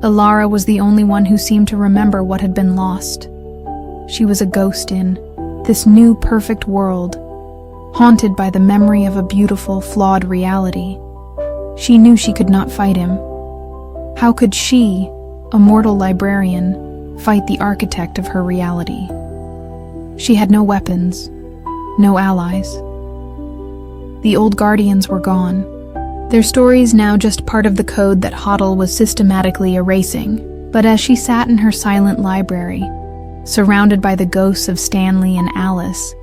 Alara was the only one who seemed to remember what had been lost. She was a ghost in this new perfect world, haunted by the memory of a beautiful, flawed reality. She knew she could not fight him. How could she, a mortal librarian, fight the architect of her reality? She had no weapons, no allies. The old guardians were gone, their stories now just part of the code that Hoddle was systematically erasing. But as she sat in her silent library, surrounded by the ghosts of Stanley and Alice,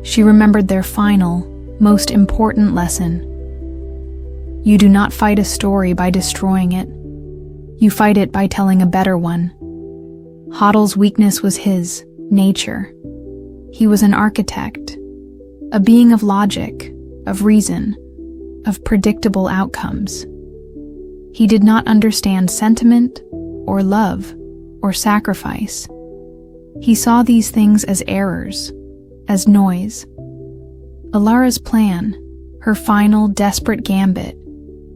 she remembered their final, most important lesson. You do not fight a story by destroying it. You fight it by telling a better one. Hoddle's weakness was his nature. He was an architect, a being of logic, of reason, of predictable outcomes. He did not understand sentiment, or love, or sacrifice. He saw these things as errors, as noise. Alara's plan, her final desperate gambit,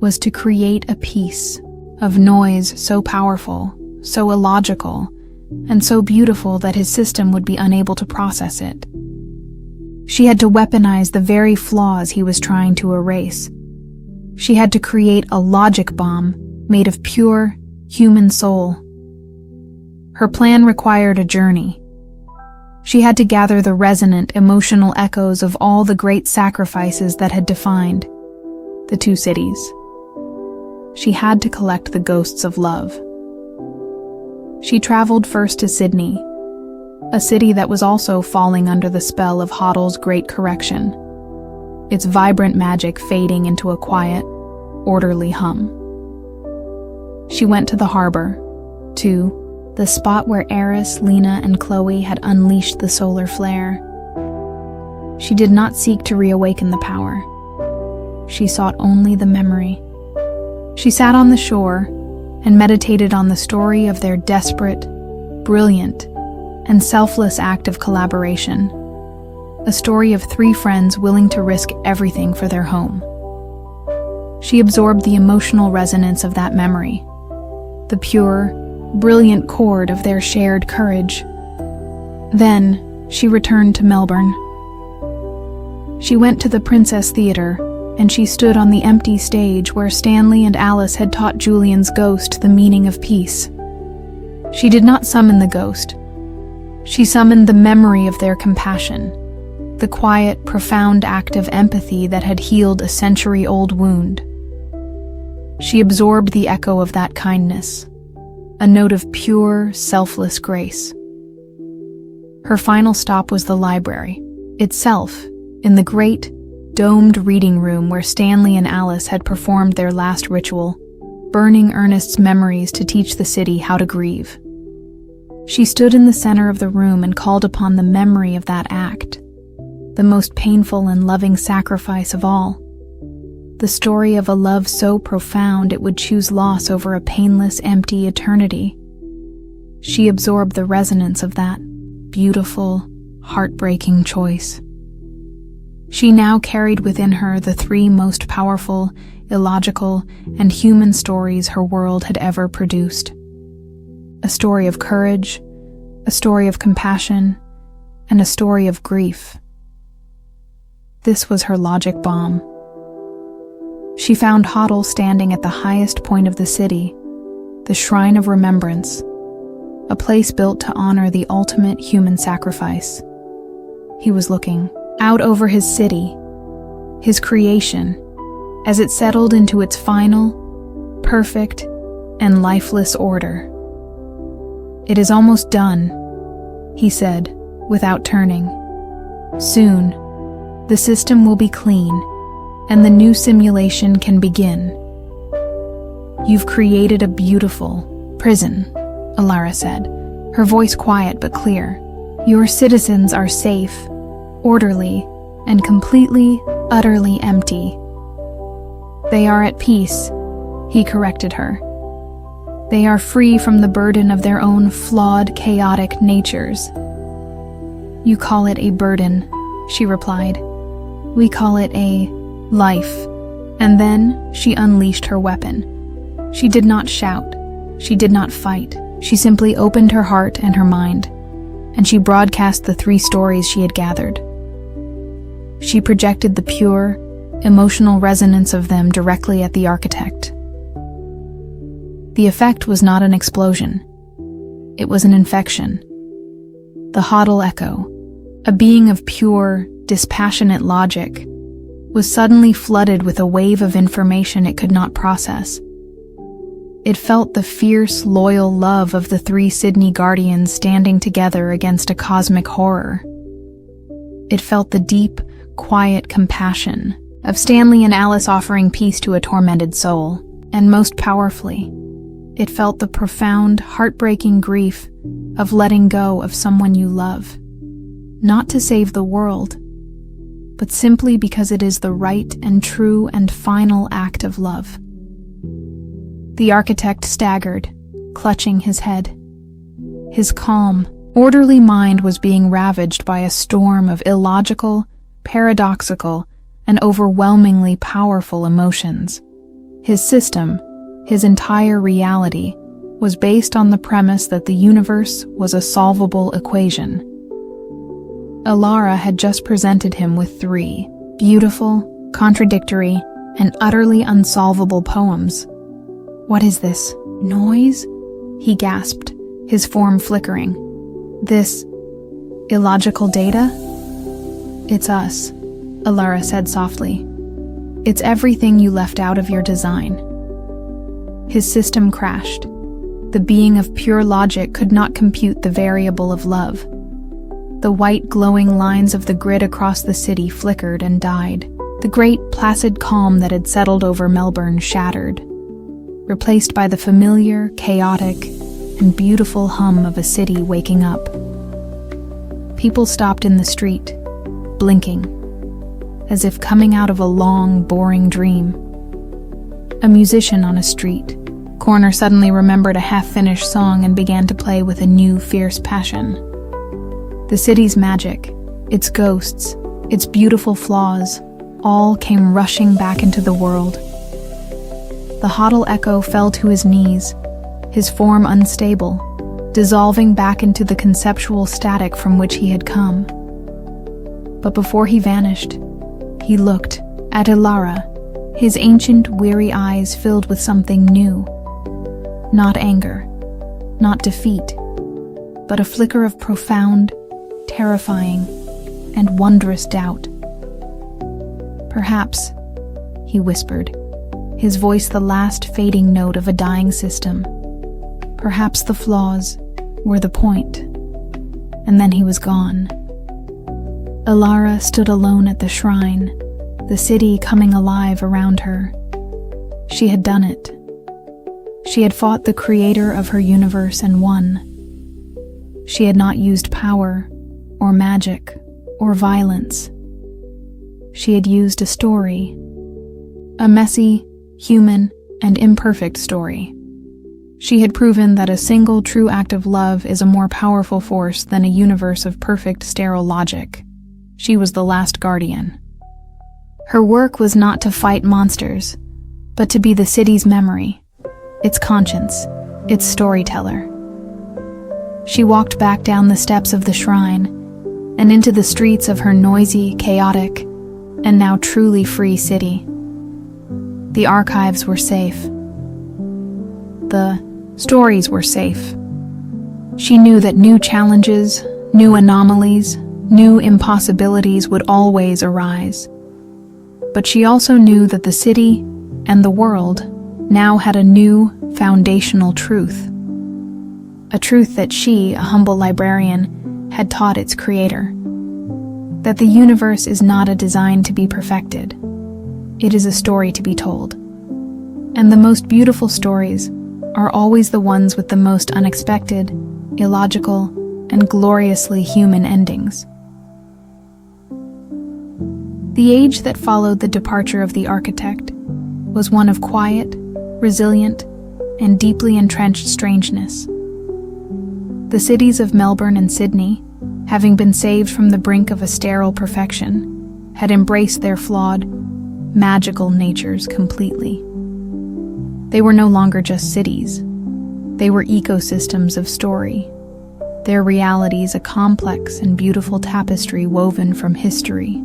was to create a piece of noise so powerful, so illogical, and so beautiful that his system would be unable to process it. She had to weaponize the very flaws he was trying to erase. She had to create a logic bomb made of pure, human soul. Her plan required a journey. She had to gather the resonant, emotional echoes of all the great sacrifices that had defined the two cities. She had to collect the ghosts of love. She traveled first to Sydney, a city that was also falling under the spell of Hoddle's great correction, its vibrant magic fading into a quiet, orderly hum. She went to the harbor, to the spot where Eris, Lena, and Chloe had unleashed the solar flare. She did not seek to reawaken the power. She sought only the memory. She sat on the shore and meditated on the story of their desperate, brilliant, and selfless act of collaboration. A story of three friends willing to risk everything for their home. She absorbed the emotional resonance of that memory, the pure, brilliant chord of their shared courage. Then, she returned to Melbourne. She went to the Princess Theatre, and she stood on the empty stage where Stanley and Alice had taught Julian's ghost the meaning of peace. She did not summon the ghost. She summoned the memory of their compassion, the quiet, profound act of empathy that had healed a century-old wound. She absorbed the echo of that kindness, a note of pure, selfless grace. Her final stop was the library itself, in the great, domed reading room where Stanley and Alice had performed their last ritual, burning Ernest's memories to teach the city how to grieve. She stood in the center of the room and called upon the memory of that act, the most painful and loving sacrifice of all. The story of a love so profound it would choose loss over a painless, empty eternity. She absorbed the resonance of that beautiful, heartbreaking choice. She now carried within her the three most powerful, illogical, and human stories her world had ever produced. A story of courage, a story of compassion, and a story of grief. This was her logic bomb. She found Hoddle standing at the highest point of the city, the Shrine of Remembrance, a place built to honor the ultimate human sacrifice. He was looking out over his city, his creation, as it settled into its final, perfect, and lifeless order. "It is almost done," he said, without turning. "Soon, the system will be clean, and the new simulation can begin." "You've created a beautiful prison," Alara said, her voice quiet but clear. "Your citizens are safe, orderly, and completely, utterly empty." "They are at peace," he corrected her. "They are free from the burden of their own flawed, chaotic natures." "You call it a burden," she replied. "We call it a life." And then she unleashed her weapon. She did not shout. She did not fight. She simply opened her heart and her mind, and she broadcast the 3 stories she had gathered. She projected the pure, emotional resonance of them directly at the architect. The effect was not an explosion. It was an infection. The Hoddle echo, a being of pure, dispassionate logic, was suddenly flooded with a wave of information it could not process. It felt the fierce, loyal love of the 3 Sydney Guardians standing together against a cosmic horror. It felt the deep, quiet compassion of Stanley and Alice offering peace to a tormented soul. And most powerfully, it felt the profound, heartbreaking grief of letting go of someone you love. Not to save the world, but simply because it is the right and true and final act of love. The architect staggered, clutching his head. His calm, orderly mind was being ravaged by a storm of illogical, paradoxical, and overwhelmingly powerful emotions. His system, his entire reality, was based on the premise that the universe was a solvable equation. Alara had just presented him with 3 beautiful, contradictory, and utterly unsolvable poems. "What is this noise?" he gasped, his form flickering. "This illogical data?" "It's us," Alara said softly. "It's everything you left out of your design." His system crashed. The being of pure logic could not compute the variable of love. The white glowing lines of the grid across the city flickered and died. The great placid calm that had settled over Melbourne shattered, replaced by the familiar, chaotic, and beautiful hum of a city waking up. People stopped in the street, blinking, as if coming out of a long, boring dream. A musician on a street corner suddenly remembered a half-finished song and began to play with a new, fierce passion. The city's magic, its ghosts, its beautiful flaws, all came rushing back into the world. The Hoddle echo fell to his knees, his form unstable, dissolving back into the conceptual static from which he had come. But before he vanished, he looked at Alara, his ancient, weary eyes filled with something new. Not anger, not defeat, but a flicker of profound, terrifying, and wondrous doubt. "Perhaps," he whispered, his voice the last fading note of a dying system, "perhaps the flaws were the point." And then he was gone. Alara stood alone at the shrine, the city coming alive around her. She had done it. She had fought the creator of her universe and won. She had not used power, or magic, or violence. She had used a story. A messy, human, and imperfect story. She had proven that a single true act of love is a more powerful force than a universe of perfect, sterile logic. She was the last guardian. Her work was not to fight monsters, but to be the city's memory, its conscience, its storyteller. She walked back down the steps of the shrine and into the streets of her noisy, chaotic, and now truly free city. The archives were safe. The stories were safe. She knew that new challenges, new anomalies, new impossibilities would always arise. But she also knew that the city and the world now had a new, foundational truth. A truth that she, a humble librarian, had taught its creator. That the universe is not a design to be perfected. It is a story to be told. And the most beautiful stories are always the ones with the most unexpected, illogical, and gloriously human endings. The age that followed the departure of the architect was one of quiet, resilient, and deeply entrenched strangeness. The cities of Melbourne and Sydney, having been saved from the brink of a sterile perfection, had embraced their flawed, magical natures completely. They were no longer just cities. They were ecosystems of story, their realities a complex and beautiful tapestry woven from history,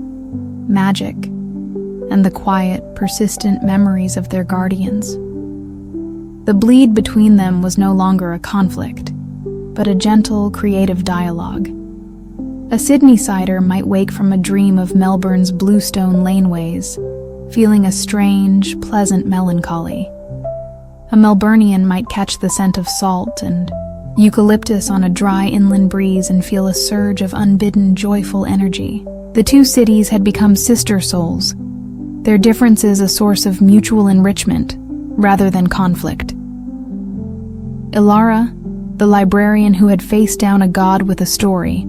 magic, and the quiet, persistent memories of their guardians. The bleed between them was no longer a conflict, but a gentle, creative dialogue. A Sydney-sider might wake from a dream of Melbourne's bluestone laneways, feeling a strange, pleasant melancholy. A Melburnian might catch the scent of salt and eucalyptus on a dry inland breeze and feel a surge of unbidden, joyful energy. The two cities had become sister souls, their differences a source of mutual enrichment rather than conflict. Ilara, the librarian who had faced down a god with a story,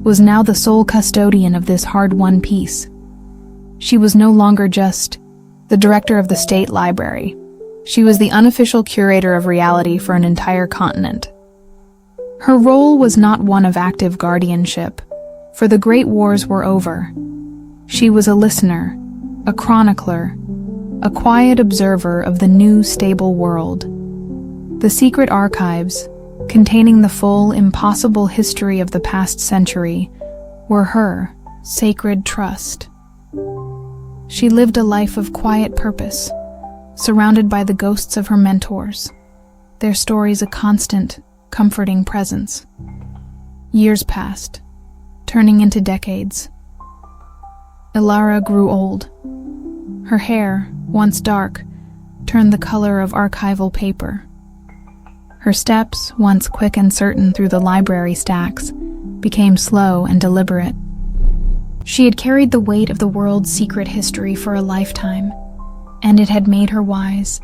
was now the sole custodian of this hard-won peace. She was no longer just the director of the state library. She was the unofficial curator of reality for an entire continent. Her role was not one of active guardianship, for the great wars were over. She was a listener, a chronicler, a quiet observer of the new stable world. The secret archives, containing the full, impossible history of the past century, were her sacred trust. She lived a life of quiet purpose, surrounded by the ghosts of her mentors, their stories a constant, comforting presence. Years passed, turning into decades. Ilara grew old. Her hair, once dark, turned the color of archival paper. Her steps, once quick and certain through the library stacks, became slow and deliberate. She had carried the weight of the world's secret history for a lifetime, and it had made her wise,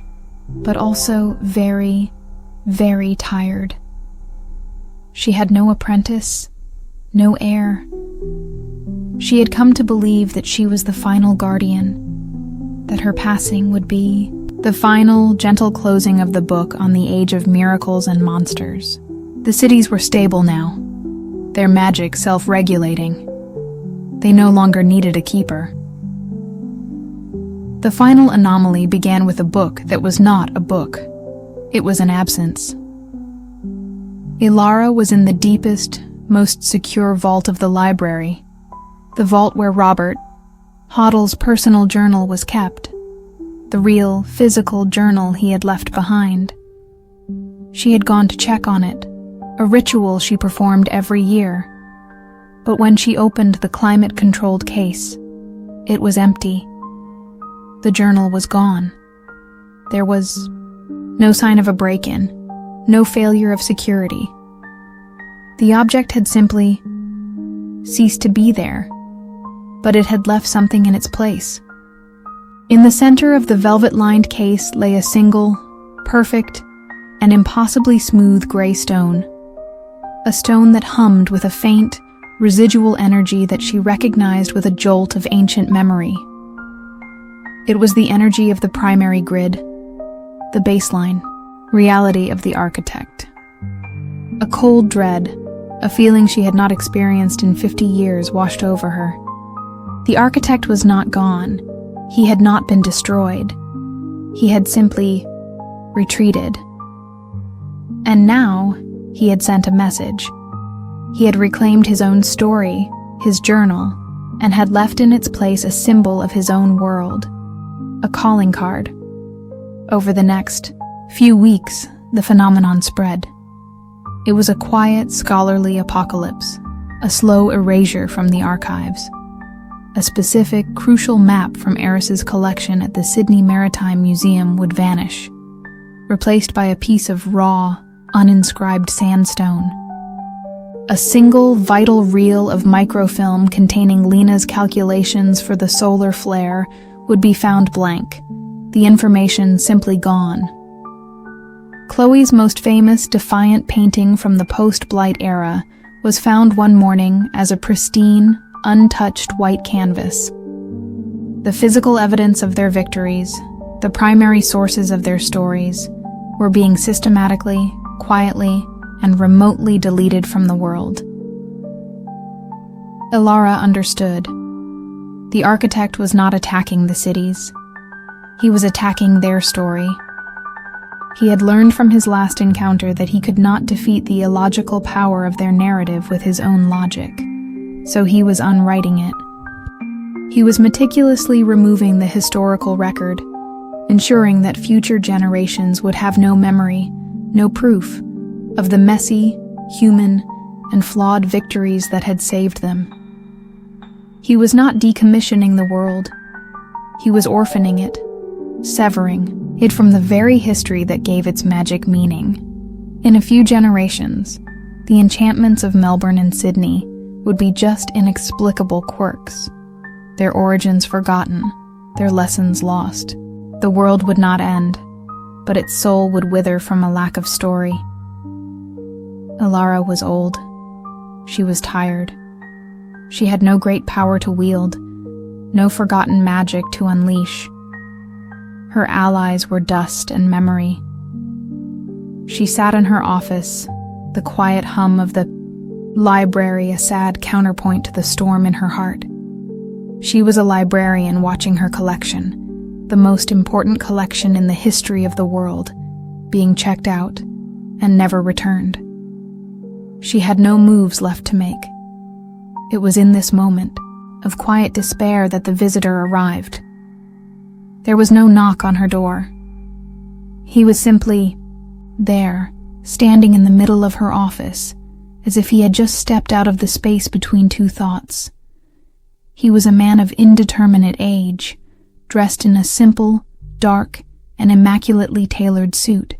but also very, very tired. She had no apprentice, no heir. She had come to believe that she was the final guardian, that her passing would be the final, gentle closing of the book on the age of miracles and monsters. The cities were stable now, their magic self-regulating. They no longer needed a keeper. The final anomaly began with a book that was not a book. It was an absence. Ilara was in the deepest, most secure vault of the library, the vault where Robert, Hoddle's personal journal was kept, the real, physical journal he had left behind. She had gone to check on it, a ritual she performed every year. But when she opened the climate-controlled case, it was empty. The journal was gone. There was no sign of a break-in, no failure of security. The object had simply ceased to be there, but it had left something in its place. In the center of the velvet-lined case lay a single, perfect, and impossibly smooth gray stone, a stone that hummed with a faint, residual energy that she recognized with a jolt of ancient memory. It was the energy of the primary grid, the baseline, reality of the architect. A cold dread, a feeling she had not experienced in 50 years, washed over her. The architect was not gone. He had not been destroyed. He had simply retreated. And now, He had sent a message. He had reclaimed his own story, his journal, and had left in its place a symbol of his own world, a calling card. Over the next few weeks, the phenomenon spread. It was a quiet, scholarly apocalypse, a slow erasure from the archives. A specific, crucial map from Eris's collection at the Sydney Maritime Museum would vanish, replaced by a piece of raw, uninscribed sandstone. A single, vital reel of microfilm containing Lena's calculations for the solar flare would be found blank, the information simply gone. Chloe's most famous defiant painting from the post-Blight era was found one morning as a pristine, untouched white canvas. The physical evidence of their victories, the primary sources of their stories, were being systematically, quietly, and remotely deleted from the world. Ilara understood. The architect was not attacking the cities. He was attacking their story. He had learned from his last encounter that he could not defeat the illogical power of their narrative with his own logic, so he was unwriting it. He was meticulously removing the historical record, ensuring that future generations would have no memory, no proof, of the messy, human, and flawed victories that had saved them. He was not decommissioning the world. He was orphaning it, severing it from the very history that gave its magic meaning. In a few generations, the enchantments of Melbourne and Sydney would be just inexplicable quirks, their origins forgotten, their lessons lost. The world would not end, but its soul would wither from a lack of story. Ilara was old. She was tired. She had no great power to wield, no forgotten magic to unleash. Her allies were dust and memory. She sat in her office, the quiet hum of the library a sad counterpoint to the storm in her heart. She was a librarian watching her collection, the most important collection in the history of the world, being checked out and never returned. She had no moves left to make. It was in this moment of quiet despair that the visitor arrived. There was no knock on her door. He was simply there, standing in the middle of her office, as if he had just stepped out of the space between two thoughts. He was a man of indeterminate age, dressed in a simple, dark, and immaculately tailored suit.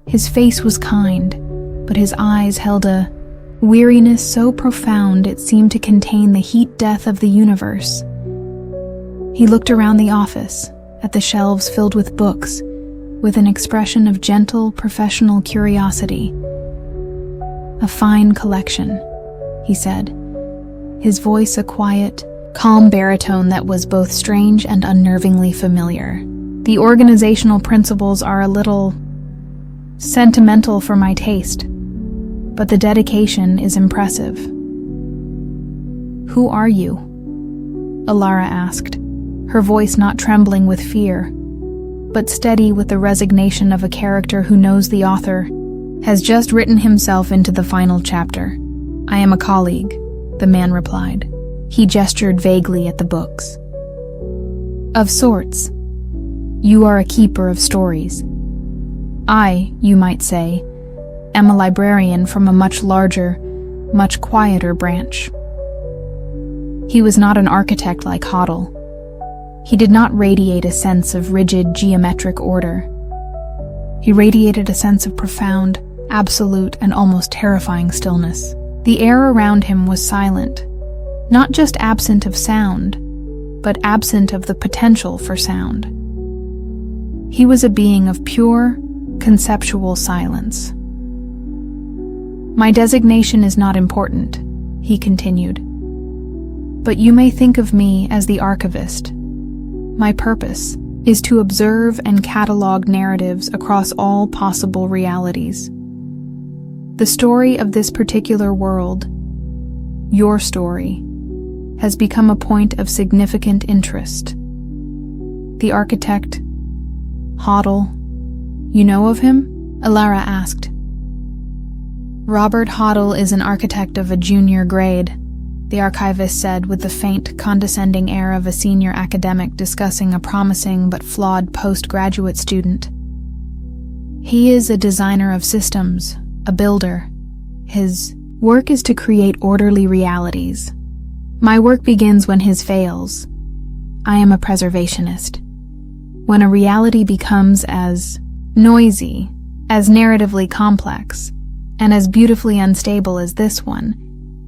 His face was kind, but his eyes held a weariness so profound it seemed to contain the heat death of the universe. He looked around the office, at the shelves filled with books, with an expression of gentle, professional curiosity. "A fine collection," he said, his voice a quiet, calm baritone that was both strange and unnervingly familiar. "The organizational principles are a little sentimental for my taste, but the dedication is impressive." "Who are you?" Ilara asked, her voice not trembling with fear, but steady with the resignation of a character who knows the author has just written himself into the final chapter. "I am a colleague," the man replied. He gestured vaguely at the books. "Of sorts. You are a keeper of stories. I, you might say, am a librarian from a much larger, much quieter branch." He was not an architect like Hoddle. He did not radiate a sense of rigid geometric order. He radiated a sense of profound, absolute, and almost terrifying stillness. The air around him was silent, not just absent of sound, but absent of the potential for sound. He was a being of pure, conceptual silence. "My designation is not important," he continued, "but you may think of me as the archivist. My purpose is to observe and catalog narratives across all possible realities. The story of this particular world, your story, has become a point of significant interest. The architect, Hoddle, you know of him?" Ilara asked. Robert Hoddle is an architect of a junior grade, the archivist said with the faint, condescending air of a senior academic discussing a promising but flawed postgraduate student. He is a designer of systems, a builder. His work is to create orderly realities. My work begins when his fails. I am a preservationist. When a reality becomes as noisy, as narratively complex, and as beautifully unstable as this one,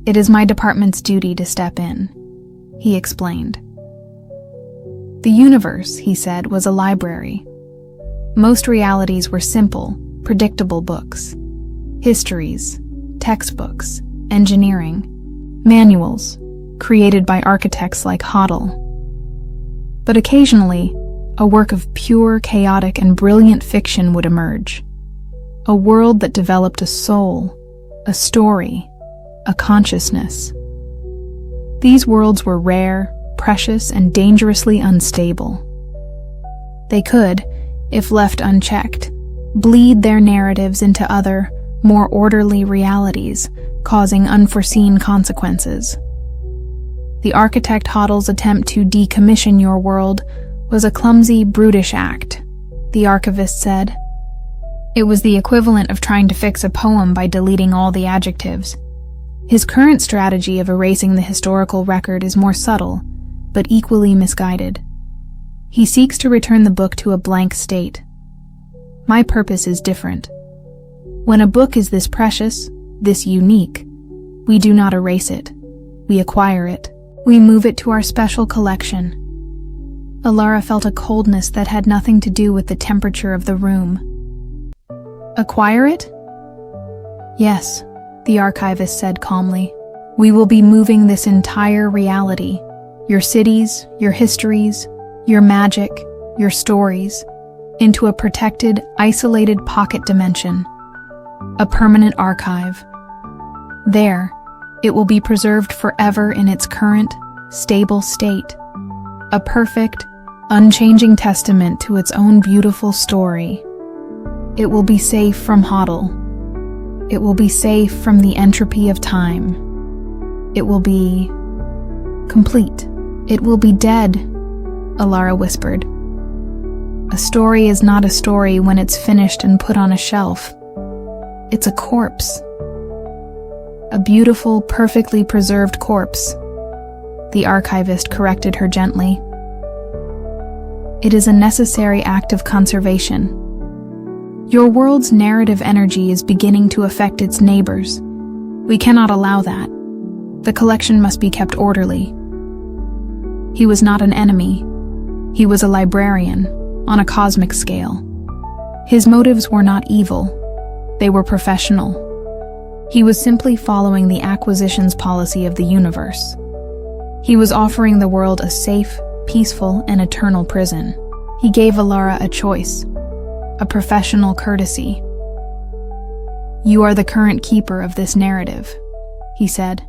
it is my department's duty to step in, he explained. The universe, he said, was a library. Most realities were simple, predictable books. Histories, textbooks, engineering, manuals, created by architects like Hoddle. But occasionally, a work of pure, chaotic, and brilliant fiction would emerge. A world that developed a soul, a story, a consciousness. These worlds were rare, precious, and dangerously unstable. They could, if left unchecked, bleed their narratives into other, more orderly realities, causing unforeseen consequences. The architect Hoddle's attempt to decommission your world was a clumsy, brutish act, the archivist said. It was the equivalent of trying to fix a poem by deleting all the adjectives. His current strategy of erasing the historical record is more subtle, but equally misguided. He seeks to return the book to a blank state. My purpose is different. When a book is this precious, this unique, we do not erase it. We acquire it. We move it to our special collection. Alara felt a coldness that had nothing to do with the temperature of the room. Acquire it? Yes, the archivist said calmly. We will be moving this entire reality, your cities, your histories, your magic, your stories, into a protected, isolated pocket dimension, a permanent archive. There, it will be preserved forever in its current, stable state, a perfect, unchanging testament to its own beautiful story. It will be safe from Hoddle. It will be safe from the entropy of time. It will be complete. It will be dead, Alara whispered. A story is not a story when it's finished and put on a shelf. It's a corpse. A beautiful, perfectly preserved corpse. The archivist corrected her gently. It is a necessary act of conservation. Your world's narrative energy is beginning to affect its neighbors. We cannot allow that. The collection must be kept orderly. He was not an enemy. He was a librarian, on a cosmic scale. His motives were not evil. They were professional. He was simply following the acquisitions policy of the universe. He was offering the world a safe, peaceful, and eternal prison. He gave Alara a choice, a professional courtesy. You are the current keeper of this narrative, he said.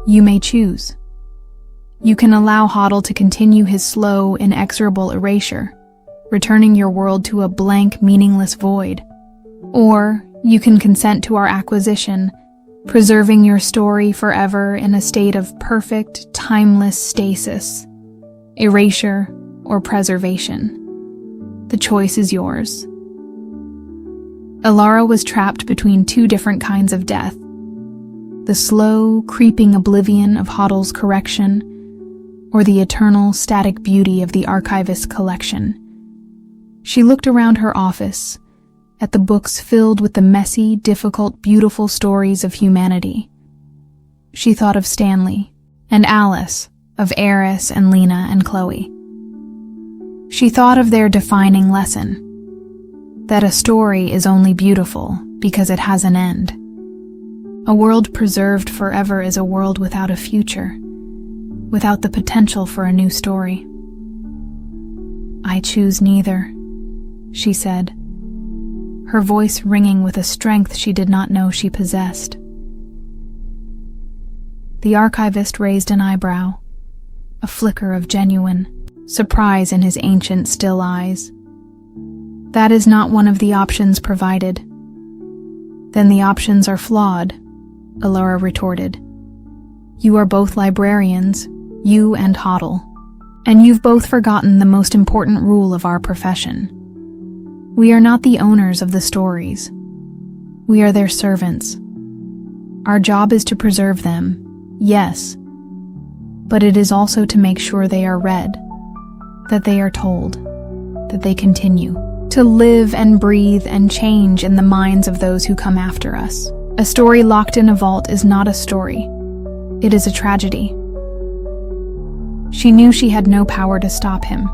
You may choose. You can allow Hoddle to continue his slow, inexorable erasure, returning your world to a blank, meaningless void. Or you can consent to our acquisition, preserving your story forever in a state of perfect, timeless stasis, erasure, or preservation. The choice is yours. Alara was trapped between two different kinds of death. The slow, creeping oblivion of Hoddle's correction, or the eternal, static beauty of the archivist's collection. She looked around her office, at the books filled with the messy, difficult, beautiful stories of humanity. She thought of Stanley, and Alice, of Eris and Lena and Chloe. She thought of their defining lesson, that a story is only beautiful because it has an end. A world preserved forever is a world without a future, without the potential for a new story. I choose neither, she said, her voice ringing with a strength she did not know she possessed. The archivist raised an eyebrow, a flicker of genuine surprise in his ancient, still eyes. That is not one of the options provided. Then the options are flawed, Alara retorted. You are both librarians, you and Hoddle, and you've both forgotten the most important rule of our profession. We are not the owners of the stories. We are their servants. Our job is to preserve them, yes, but it is also to make sure they are read, that they are told, that they continue to live and breathe and change in the minds of those who come after us. A story locked in a vault is not a story. It is a tragedy. She knew she had no power to stop him,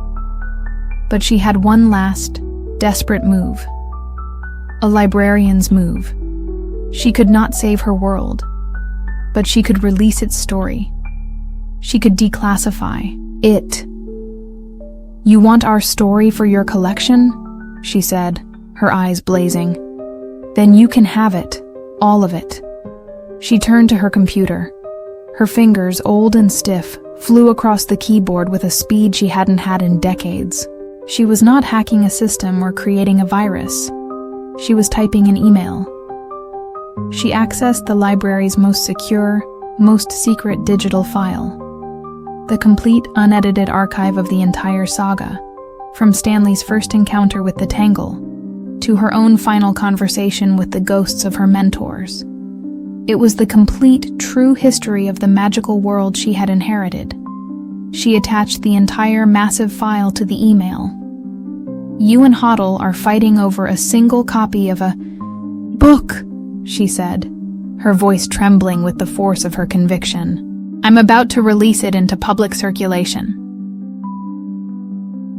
but she had one last, desperate move. A librarian's move. She could not save her world, but she could release its story. She could declassify it. You want our story for your collection? She said, her eyes blazing. Then you can have it, all of it. She turned to her computer. Her fingers, old and stiff, flew across the keyboard with a speed she hadn't had in decades. She was not hacking a system or creating a virus. She was typing an email. She accessed the library's most secure, most secret digital file. The complete, unedited archive of the entire saga, from Stanley's first encounter with the Tangle, to her own final conversation with the ghosts of her mentors. It was the complete, true history of the magical world she had inherited. She attached the entire massive file to the email. You and Hoddle are fighting over a single copy of a book, she said, her voice trembling with the force of her conviction. I'm about to release it into public circulation.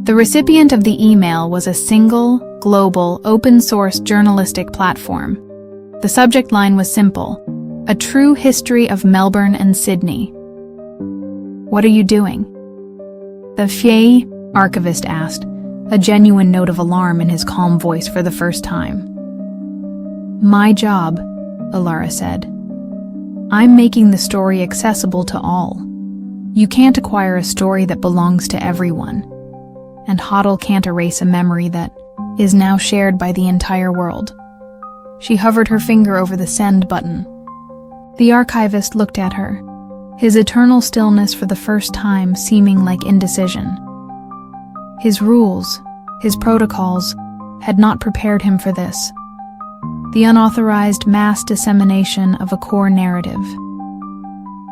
The recipient of the email was a single, global, open-source journalistic platform. The subject line was simple: a true history of Melbourne and Sydney. What are you doing? The Fiei archivist asked, a genuine note of alarm in his calm voice for the first time. My job, Alara said. I'm making the story accessible to all. You can't acquire a story that belongs to everyone. And Hoddle can't erase a memory that is now shared by the entire world. She hovered her finger over the send button. The archivist looked at her, his eternal stillness for the first time seeming like indecision. His rules, his protocols, had not prepared him for this. The unauthorized mass dissemination of a core narrative.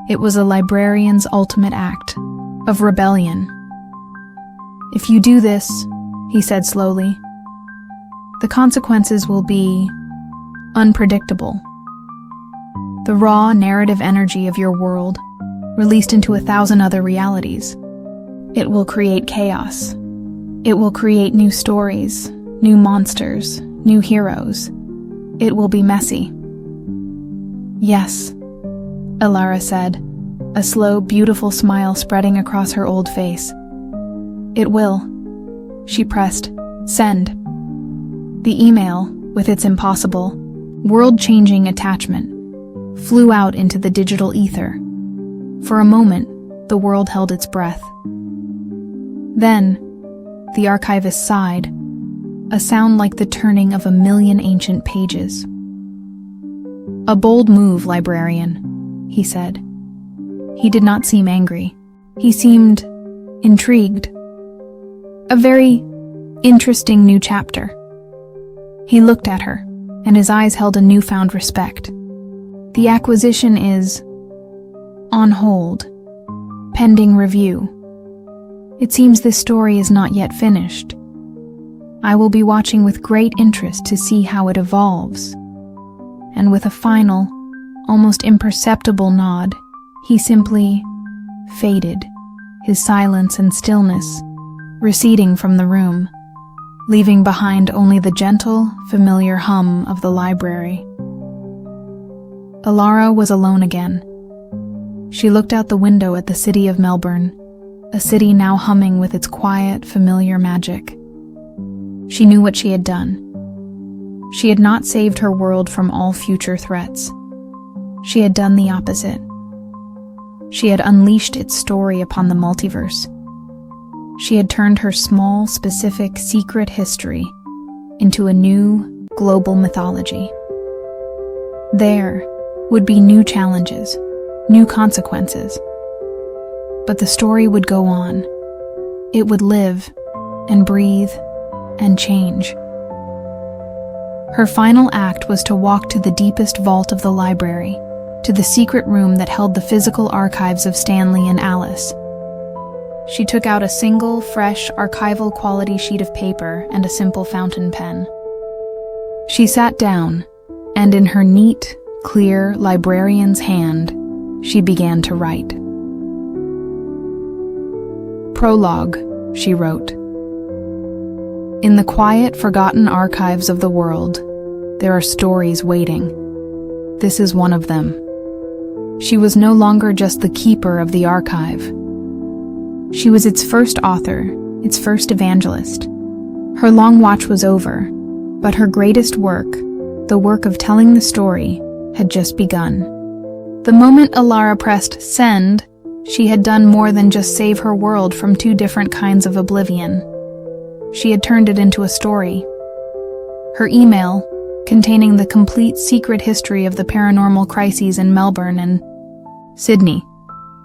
It was a librarian's ultimate act of rebellion. If you do this, he said slowly, the consequences will be unpredictable. The raw narrative energy of your world, released into 1,000 other realities. It will create chaos. It will create new stories, new monsters, new heroes. It will be messy. Yes, Alara said, a slow, beautiful smile spreading across her old face. It will. She pressed send. The email, with its impossible, world-changing attachment, flew out into the digital ether. For a moment, the world held its breath. Then, the archivist sighed, a sound like the turning of 1,000,000 ancient pages. A bold move, librarian, he said. He did not seem angry. He seemed intrigued. A very interesting new chapter. He looked at her, and his eyes held a newfound respect. The acquisition is on hold, pending review. It seems this story is not yet finished. I will be watching with great interest to see how it evolves. And with a final, almost imperceptible nod, he simply faded, his silence and stillness receding from the room, leaving behind only the gentle, familiar hum of the library. Alara was alone again. She looked out the window at the city of Melbourne, a city now humming with its quiet, familiar magic. She knew what she had done. She had not saved her world from all future threats. She had done the opposite. She had unleashed its story upon the multiverse. She had turned her small, specific, secret history into a new, global mythology. There would be new challenges, new consequences. But the story would go on. It would live and breathe and change. Her final act was to walk to the deepest vault of the library, to the secret room that held the physical archives of Stanley and Alice. She took out a single, fresh, archival quality sheet of paper and a simple fountain pen. She sat down, and in her neat, clear librarian's hand, she began to write. Prologue, she wrote. In the quiet, forgotten archives of the world, there are stories waiting. This is one of them. She was no longer just the keeper of the archive. She was its first author, its first evangelist. Her long watch was over, but her greatest work, the work of telling the story, had just begun. The moment Alara pressed send, she had done more than just save her world from two different kinds of oblivion. She had turned it into a story. Her email, containing the complete secret history of the paranormal crises in Melbourne and Sydney,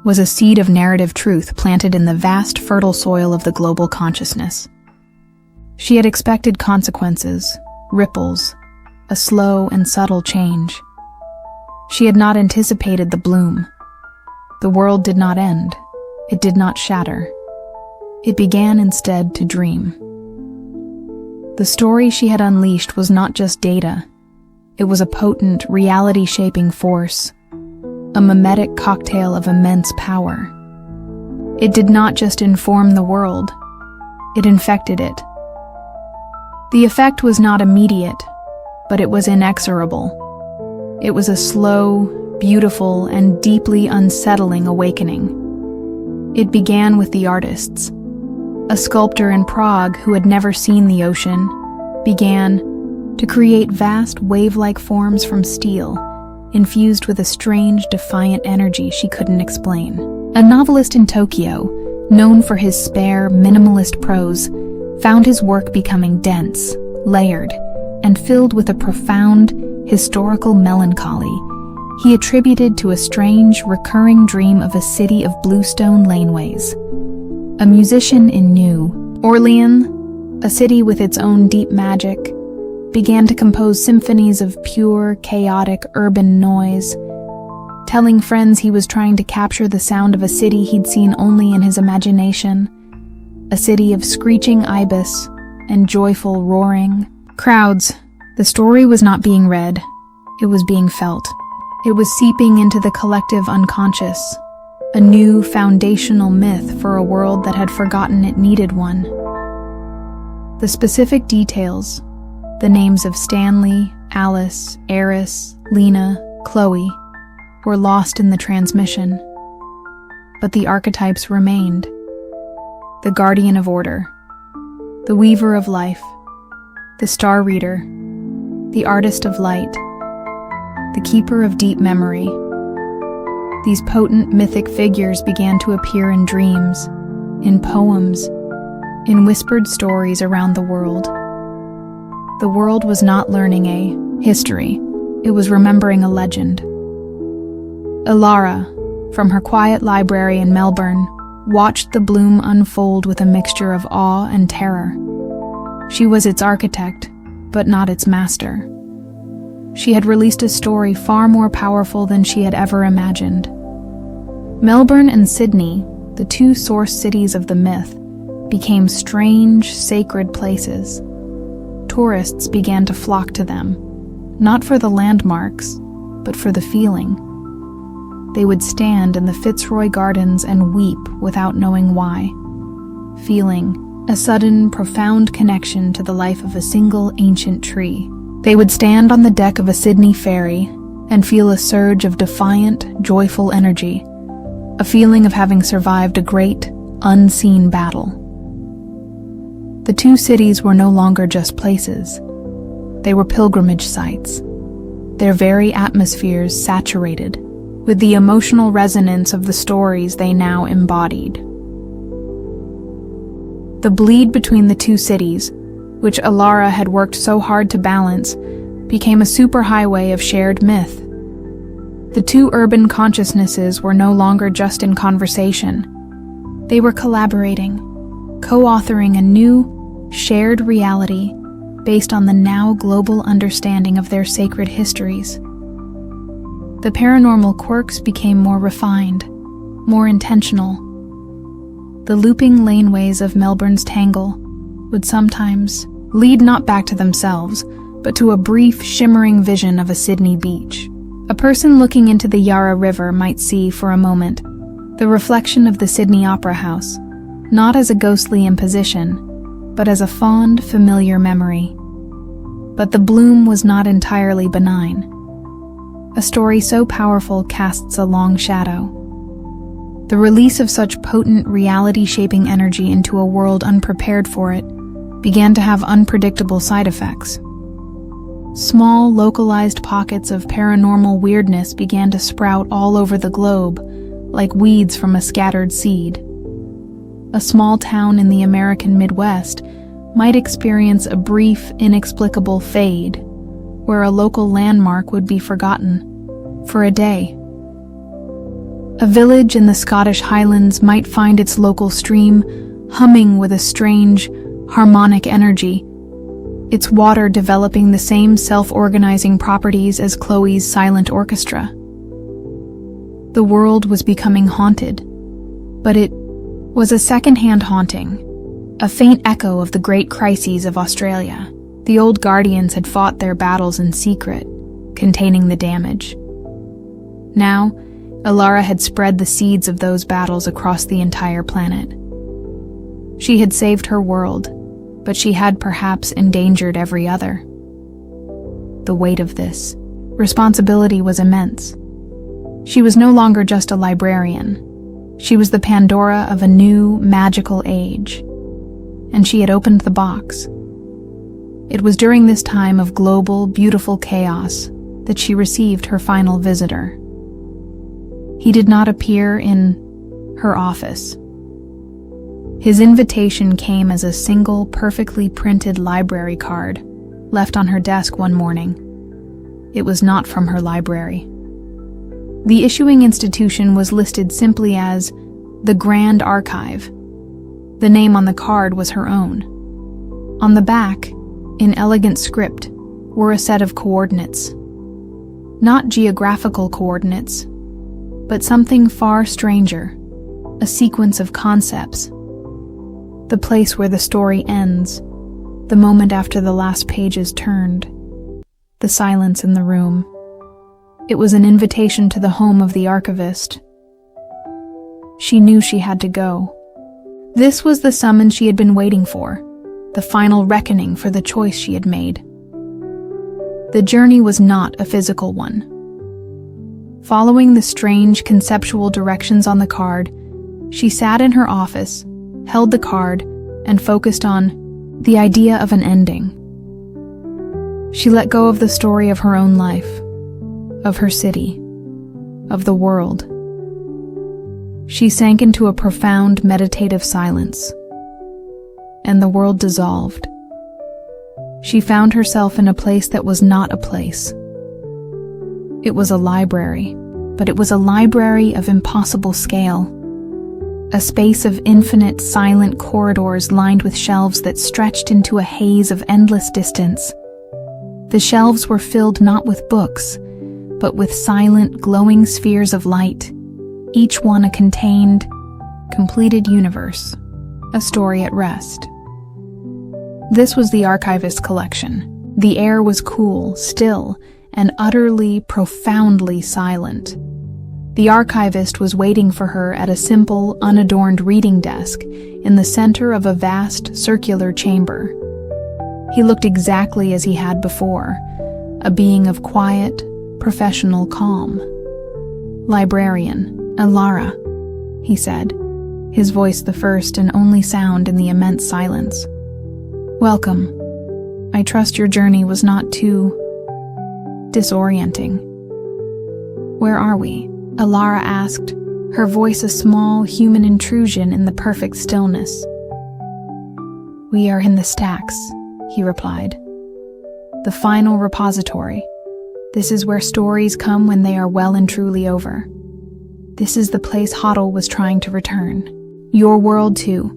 was a seed of narrative truth planted in the vast, fertile soil of the global consciousness. She had expected consequences, ripples, a slow and subtle change. She had not anticipated the bloom. The world did not end. It did not shatter. It began instead to dream. The story she had unleashed was not just data. It was a potent, reality-shaping force, a mimetic cocktail of immense power. It did not just inform the world, it infected it. The effect was not immediate, but it was inexorable. It was a slow, beautiful, and deeply unsettling awakening. It began with the artists. A sculptor in Prague who had never seen the ocean began to create vast wave-like forms from steel, infused with a strange, defiant energy she couldn't explain. A novelist in Tokyo, known for his spare, minimalist prose, found his work becoming dense, layered, and filled with a profound, historical melancholy he attributed to a strange, recurring dream of a city of bluestone laneways. A musician in New Orleans, a city with its own deep magic, began to compose symphonies of pure, chaotic, urban noise, telling friends he was trying to capture the sound of a city he'd seen only in his imagination, a city of screeching ibis and joyful roaring crowds. The story was not being read, it was being felt. It was seeping into the collective unconscious, a new foundational myth for a world that had forgotten it needed one. The specific details, the names of Stanley, Alice, Eris, Lena, Chloe, were lost in the transmission. But the archetypes remained. The guardian of order, the weaver of life, the star reader, the artist of light, the keeper of deep memory. These potent mythic figures began to appear in dreams, in poems, in whispered stories around the world. The world was not learning a history, it was remembering a legend. Alara, from her quiet library in Melbourne, watched the bloom unfold with a mixture of awe and terror. She was its architect, but not its master. She had released a story far more powerful than she had ever imagined. Melbourne and Sydney, the two source cities of the myth, became strange, sacred places. Tourists began to flock to them, not for the landmarks, but for the feeling. They would stand in the Fitzroy Gardens and weep without knowing why, feeling a sudden, profound connection to the life of a single ancient tree. They would stand on the deck of a Sydney ferry and feel a surge of defiant, joyful energy, a feeling of having survived a great, unseen battle. The two cities were no longer just places. They were pilgrimage sites, their very atmospheres saturated with the emotional resonance of the stories they now embodied. The bleed between the two cities, which Alara had worked so hard to balance, became a superhighway of shared myth. The two urban consciousnesses were no longer just in conversation. They were collaborating, co-authoring a new, shared reality based on the now global understanding of their sacred histories. The paranormal quirks became more refined, more intentional. The looping laneways of Melbourne's tangle would sometimes lead not back to themselves, but to a brief, shimmering vision of a Sydney beach. A person looking into the Yarra River might see, for a moment, the reflection of the Sydney Opera House, not as a ghostly imposition, but as a fond, familiar memory. But the bloom was not entirely benign. A story so powerful casts a long shadow. The release of such potent, reality-shaping energy into a world unprepared for it began to have unpredictable side effects. Small, localized pockets of paranormal weirdness began to sprout all over the globe, like weeds from a scattered seed. A small town in the American Midwest might experience a brief, inexplicable fade, where a local landmark would be forgotten for a day. A village in the Scottish Highlands might find its local stream humming with a strange, harmonic energy, its water developing the same self-organizing properties as Chloe's silent orchestra. The world was becoming haunted, but it was a second-hand haunting, a faint echo of the great crises of Australia. The old guardians had fought their battles in secret, containing the damage. Now, Alara had spread the seeds of those battles across the entire planet. She had saved her world, but she had perhaps endangered every other. The weight of this responsibility was immense. She was no longer just a librarian. She was the Pandora of a new, magical age. And she had opened the box. It was during this time of global, beautiful chaos that she received her final visitor. He did not appear in her office. His invitation came as a single, perfectly printed library card left on her desk one morning. It was not from her library. The issuing institution was listed simply as the Grand Archive. The name on the card was her own. On the back, in elegant script, were a set of coordinates. Not geographical coordinates, but something far stranger, a sequence of concepts. The place where the story ends, the moment after the last page is turned, the silence in the room. It was an invitation to the home of the archivist. She knew she had to go. This was the summons she had been waiting for, the final reckoning for the choice she had made. The journey was not a physical one. Following the strange conceptual directions on the card, she sat in her office, held the card, and focused on the idea of an ending. She let go of the story of her own life, of her city, of the world. She sank into a profound meditative silence, and the world dissolved. She found herself in a place that was not a place. It was a library, but it was a library of impossible scale. A space of infinite, silent corridors lined with shelves that stretched into a haze of endless distance. The shelves were filled not with books, but with silent, glowing spheres of light, each one a contained, completed universe, a story at rest. This was the archivist's collection. The air was cool, still, and utterly, profoundly silent. The archivist was waiting for her at a simple, unadorned reading desk in the center of a vast, circular chamber. He looked exactly as he had before, a being of quiet, professional calm. "Librarian, Alara," he said, his voice the first and only sound in the immense silence. "Welcome. I trust your journey was not too disorienting." "Where are we?" Alara asked, her voice a small human intrusion in the perfect stillness. "We are in the stacks," he replied. the final repository. This is where stories come when they are well and truly over. This is the place Hoddle was trying to return. Your world too,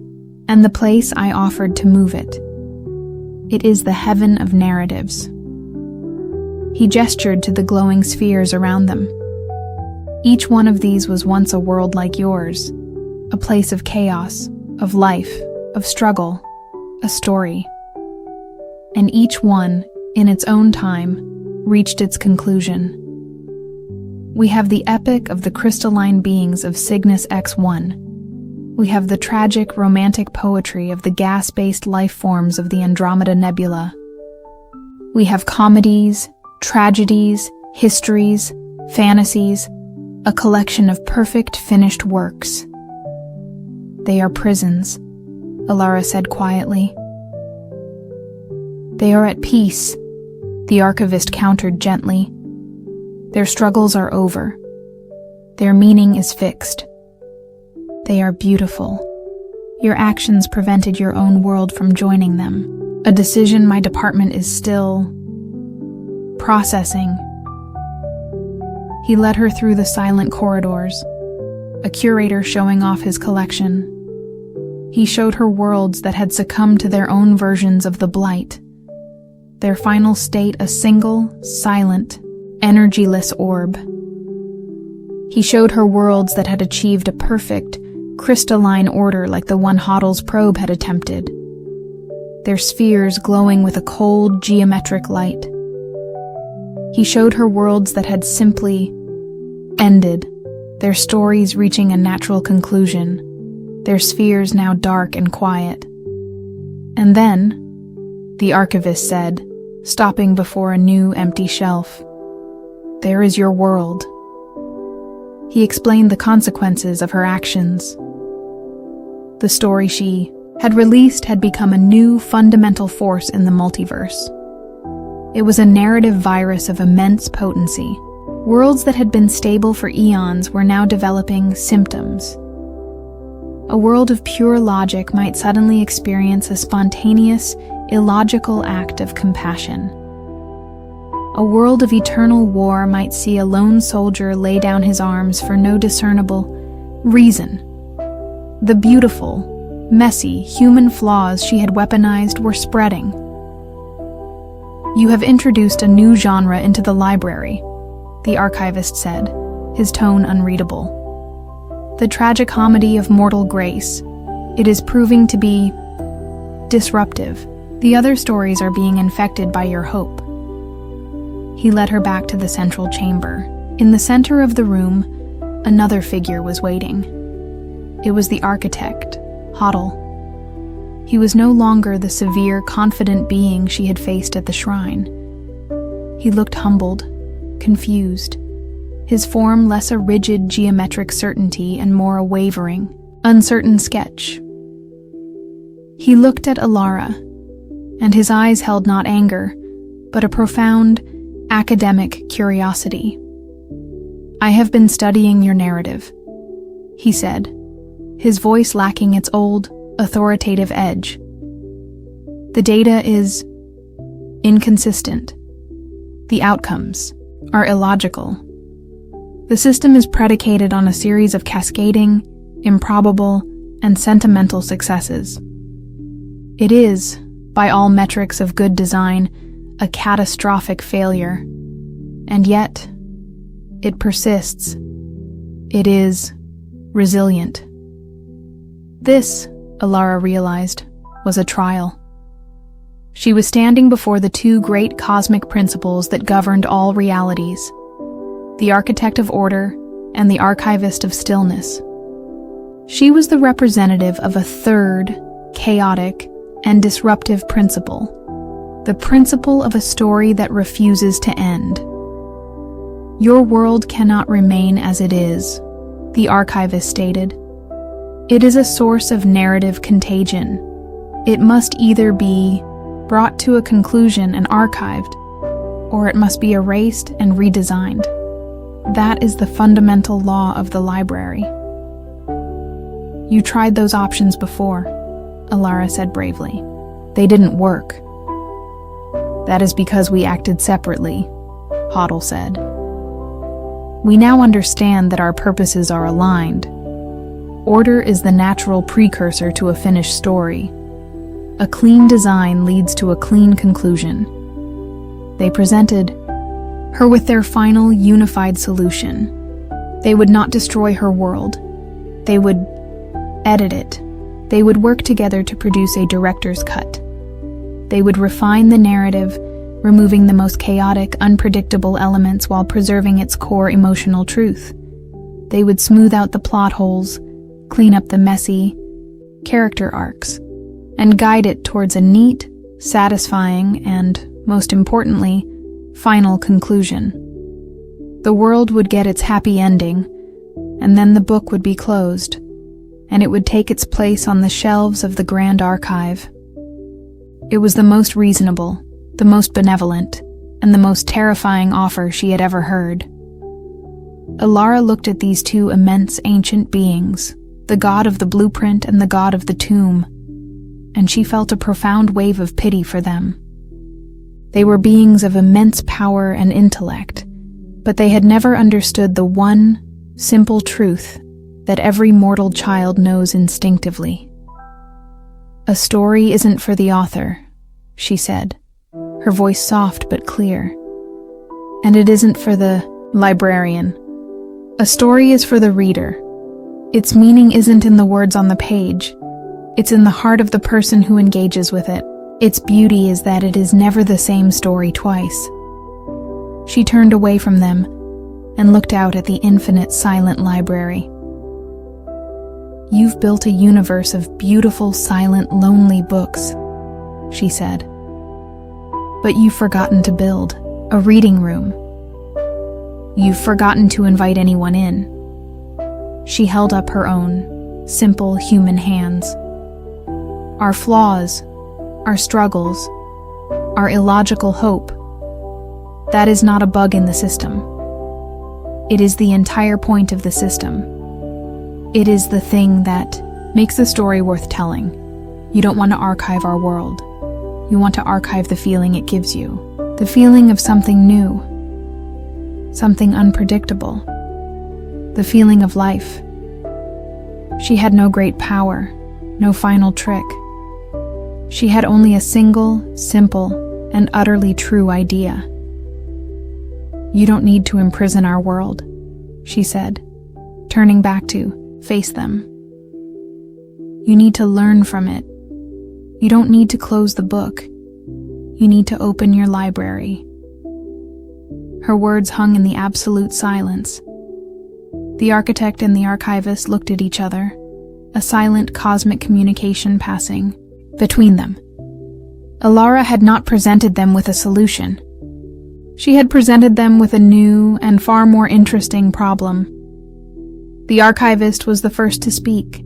and the place I offered to move it. It is the heaven of narratives. He gestured to the glowing spheres around them. Each one of these was once a world like yours, a place of chaos, of life, of struggle, a story. And each one, in its own time, reached its conclusion. We have the epic of the crystalline beings of Cygnus X1. We have the tragic, romantic poetry of the gas-based life forms of the Andromeda Nebula. We have comedies, tragedies, histories, fantasies, a collection of perfect, finished works. They are prisons, Alara said quietly. They are at peace, the archivist countered gently. Their struggles are over. Their meaning is fixed. They are beautiful. Your actions prevented your own world from joining them. A decision my department is still processing. He led her through the silent corridors, a curator showing off his collection. He showed her worlds that had succumbed to their own versions of the blight, their final state a single, silent, energyless orb. He showed her worlds that had achieved a perfect, crystalline order like the one Hoddle's probe had attempted, their spheres glowing with a cold, geometric light. He showed her worlds that had simply ended, their stories reaching a natural conclusion, their spheres now dark and quiet. And then, the archivist said, stopping before a new empty shelf, "There is your world." He explained the consequences of her actions. The story she had released had become a new fundamental force in the multiverse. It was a narrative virus of immense potency. Worlds that had been stable for eons were now developing symptoms. A world of pure logic might suddenly experience a spontaneous, illogical act of compassion. A world of eternal war might see a lone soldier lay down his arms for no discernible reason. The beautiful, messy, human flaws she had weaponized were spreading. "You have introduced a new genre into the library," the archivist said, his tone unreadable. "The tragicomedy of mortal grace. It is proving to be disruptive. The other stories are being infected by your hope." He led her back to the central chamber. In the center of the room, another figure was waiting. It was the architect, Hoddle. He was no longer the severe, confident being she had faced at the shrine. He looked humbled, confused, his form less a rigid geometric certainty and more a wavering, uncertain sketch. He looked at Alara, and his eyes held not anger, but a profound, academic curiosity. "I have been studying your narrative," he said, his voice lacking its old, authoritative edge. "The data is inconsistent. The outcomes are illogical. The system is predicated on a series of cascading, improbable, and sentimental successes. It is, by all metrics of good design, a catastrophic failure. And yet, it persists. It is resilient." This, Alara realized, was a trial. She was standing before the two great cosmic principles that governed all realities, the architect of order and the archivist of stillness. She was the representative of a third, chaotic, and disruptive principle, the principle of a story that refuses to end. "Your world cannot remain as it is," the archivist stated. "It is a source of narrative contagion. It must either be brought to a conclusion and archived, or it must be erased and redesigned. That is the fundamental law of the library." "You tried those options before," Alara said bravely. "They didn't work." That is because we acted separately, Hoddle said. We now understand that our purposes are aligned. Order is the natural precursor to a finished story. A clean design leads to a clean conclusion. They presented her with their final unified solution. They would not destroy her world. They would edit it. They would work together to produce a director's cut. They would refine the narrative, removing the most chaotic, unpredictable elements while preserving its core emotional truth. They would smooth out the plot holes, clean up the messy character arcs, and guide it towards a neat, satisfying, and, most importantly, final conclusion. The world would get its happy ending, and then the book would be closed, and it would take its place on the shelves of the Grand Archive. It was the most reasonable, the most benevolent, and the most terrifying offer she had ever heard. Alara looked at these two immense ancient beings, the god of the blueprint and the god of the tomb, and she felt a profound wave of pity for them. They were beings of immense power and intellect, but they had never understood the one, simple truth that every mortal child knows instinctively. A story isn't for the author, she said, her voice soft but clear. And it isn't for the librarian. A story is for the reader. Its meaning isn't in the words on the page. It's in the heart of the person who engages with it. Its beauty is that it is never the same story twice. She turned away from them and looked out at the infinite silent library. You've built a universe of beautiful, silent, lonely books, she said. But you've forgotten to build a reading room. You've forgotten to invite anyone in. She held up her own, simple human hands. Our flaws, our struggles, our illogical hope, that is not a bug in the system. It is the entire point of the system. It is the thing that makes the story worth telling. You don't want to archive our world. You want to archive the feeling it gives you. The feeling of something new. Something unpredictable. The feeling of life. She had no great power, no final trick. She had only a single, simple, and utterly true idea. You don't need to imprison our world, she said, turning back to face them. You need to learn from it. You don't need to close the book. You need to open your library. Her words hung in the absolute silence. The architect and the archivist looked at each other, a silent cosmic communication passing between them. Alara had not presented them with a solution. She had presented them with a new and far more interesting problem. The archivist was the first to speak.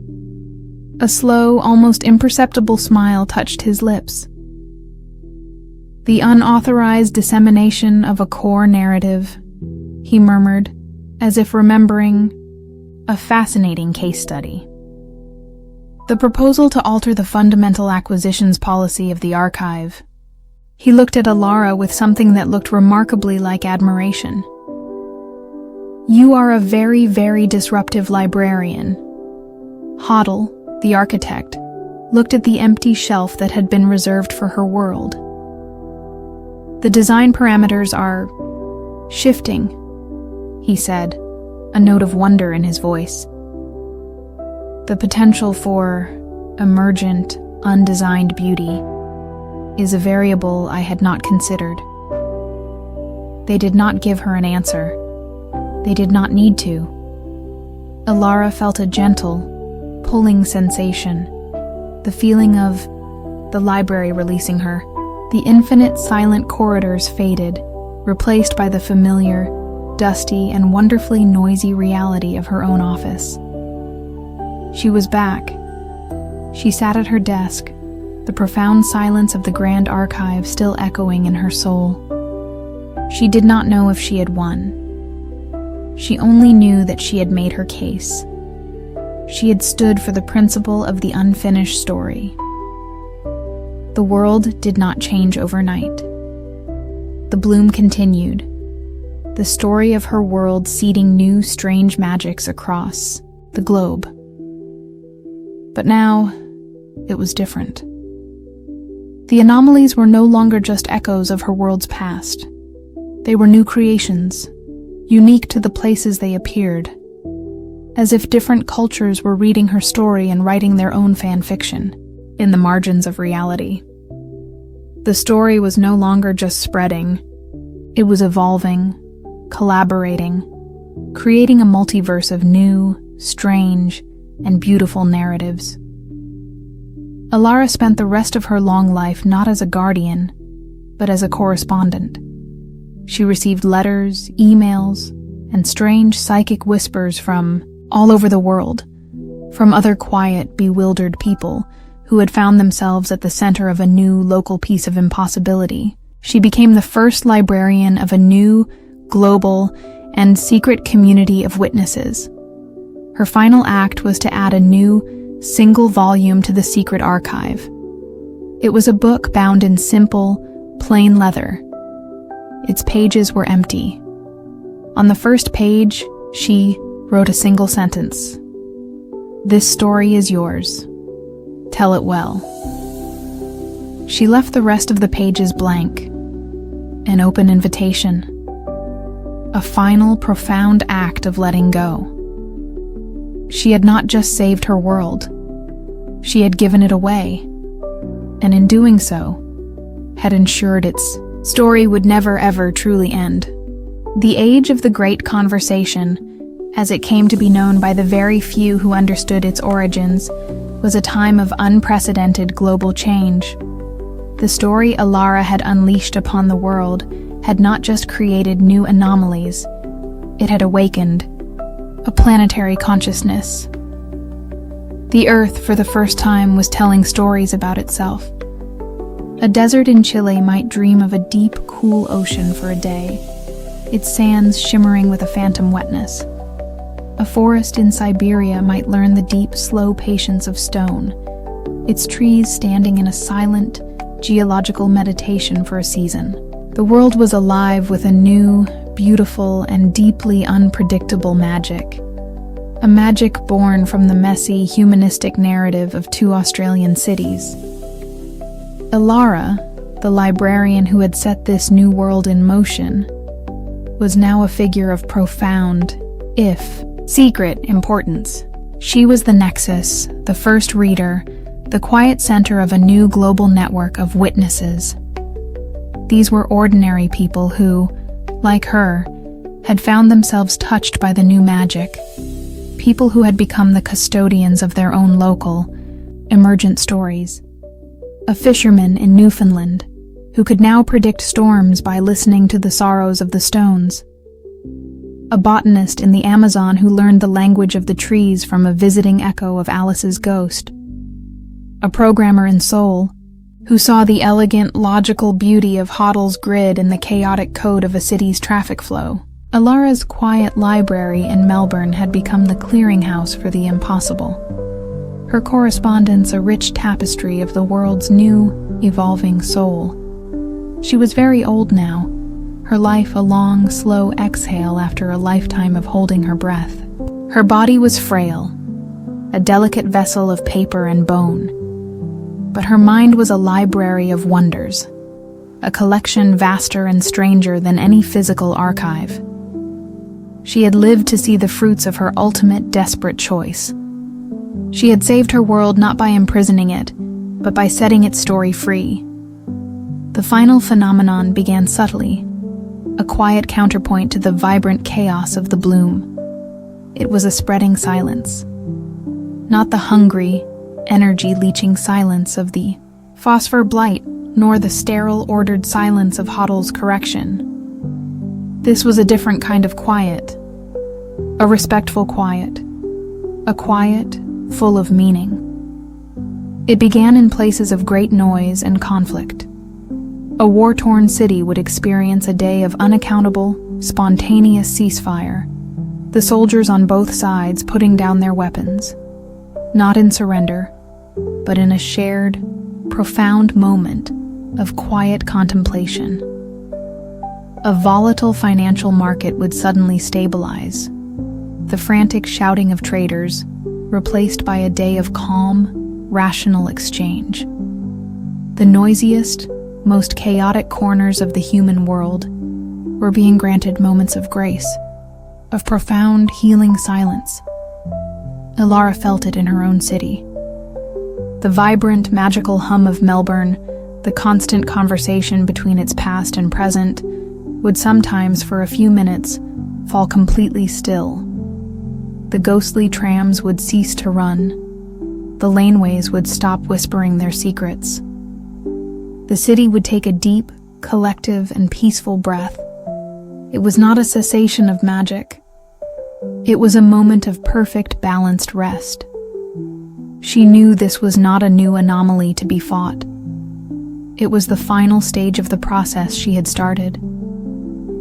A slow, almost imperceptible smile touched his lips. The unauthorized dissemination of a core narrative, he murmured, as if remembering a fascinating case study. The proposal to alter the fundamental acquisitions policy of the archive. He looked at Alara with something that looked remarkably like admiration. You are a very, very disruptive librarian. Hoddle, the architect, looked at the empty shelf that had been reserved for her world. The design parameters are shifting, he said, a note of wonder in his voice. The potential for emergent, undesigned beauty is a variable I had not considered. They did not give her an answer. They did not need to. Alara felt a gentle, pulling sensation, the feeling of the library releasing her. The infinite silent corridors faded, replaced by the familiar, dusty, and wonderfully noisy reality of her own office. She was back. She sat at her desk, the profound silence of the Grand Archive still echoing in her soul. She did not know if she had won. She only knew that she had made her case. She had stood for the principle of the unfinished story. The world did not change overnight. The bloom continued, the story of her world seeding new strange magics across the globe. But now, it was different. The anomalies were no longer just echoes of her world's past. They were new creations, unique to the places they appeared, as if different cultures were reading her story and writing their own fan fiction in the margins of reality. The story was no longer just spreading, it was evolving, collaborating, creating a multiverse of new, strange, and beautiful narratives. Alara spent the rest of her long life not as a guardian, but as a correspondent. She received letters, emails, and strange psychic whispers from all over the world, from other quiet, bewildered people who had found themselves at the center of a new local piece of impossibility. She became the first librarian of a new, global, and secret community of witnesses. Her final act was to add a new, single volume to the secret archive. It was a book bound in simple, plain leather. Its pages were empty. On the first page, she wrote a single sentence. "This story is yours. Tell it well." She left the rest of the pages blank, an open invitation, a final profound act of letting go. She had not just saved her world, she had given it away, and in doing so, had ensured its story would never ever truly end. The age of the Great Conversation, as it came to be known by the very few who understood its origins, was a time of unprecedented global change. The story Alara had unleashed upon the world had not just created new anomalies, it had awakened a planetary consciousness. The Earth, for the first time, was telling stories about itself. A desert in Chile might dream of a deep, cool ocean for a day, its sands shimmering with a phantom wetness. A forest in Siberia might learn the deep, slow patience of stone, its trees standing in a silent, geological meditation for a season. The world was alive with a new, beautiful, and deeply unpredictable magic. A magic born from the messy, humanistic narrative of two Australian cities. Alara, the librarian who had set this new world in motion, was now a figure of profound, if secret, importance. She was the nexus, the first reader, the quiet center of a new global network of witnesses. These were ordinary people who, like her, had found themselves touched by the new magic. People who had become the custodians of their own local, emergent stories. A fisherman in Newfoundland, who could now predict storms by listening to the sorrows of the stones. A botanist in the Amazon who learned the language of the trees from a visiting echo of Alice's ghost. A programmer in Seoul, who saw the elegant, logical beauty of Hoddle's grid in the chaotic code of a city's traffic flow. Alara's quiet library in Melbourne had become the clearinghouse for the impossible. Her correspondence a rich tapestry of the world's new, evolving soul. She was very old now, her life a long, slow exhale after a lifetime of holding her breath. Her body was frail, a delicate vessel of paper and bone. But her mind was a library of wonders, a collection vaster and stranger than any physical archive. She had lived to see the fruits of her ultimate, desperate choice. She had saved her world not by imprisoning it, but by setting its story free. The final phenomenon began subtly, a quiet counterpoint to the vibrant chaos of the bloom. It was a spreading silence. Not the hungry, energy-leeching silence of the phosphor blight, nor the sterile, ordered silence of Hoddle's correction. This was a different kind of quiet, a respectful quiet, a quiet full of meaning. It began in places of great noise and conflict. A war-torn city would experience a day of unaccountable, spontaneous ceasefire, the soldiers on both sides putting down their weapons, not in surrender, but in a shared, profound moment of quiet contemplation. A volatile financial market would suddenly stabilize, the frantic shouting of traders replaced by a day of calm, rational exchange. The noisiest, most chaotic corners of the human world were being granted moments of grace, of profound, healing silence. Ilara felt it in her own city. The vibrant, magical hum of Melbourne, the constant conversation between its past and present, would sometimes, for a few minutes, fall completely still. The ghostly trams would cease to run. The laneways would stop whispering their secrets. The city would take a deep, collective, and peaceful breath. It was not a cessation of magic. It was a moment of perfect, balanced rest. She knew this was not a new anomaly to be fought. It was the final stage of the process she had started.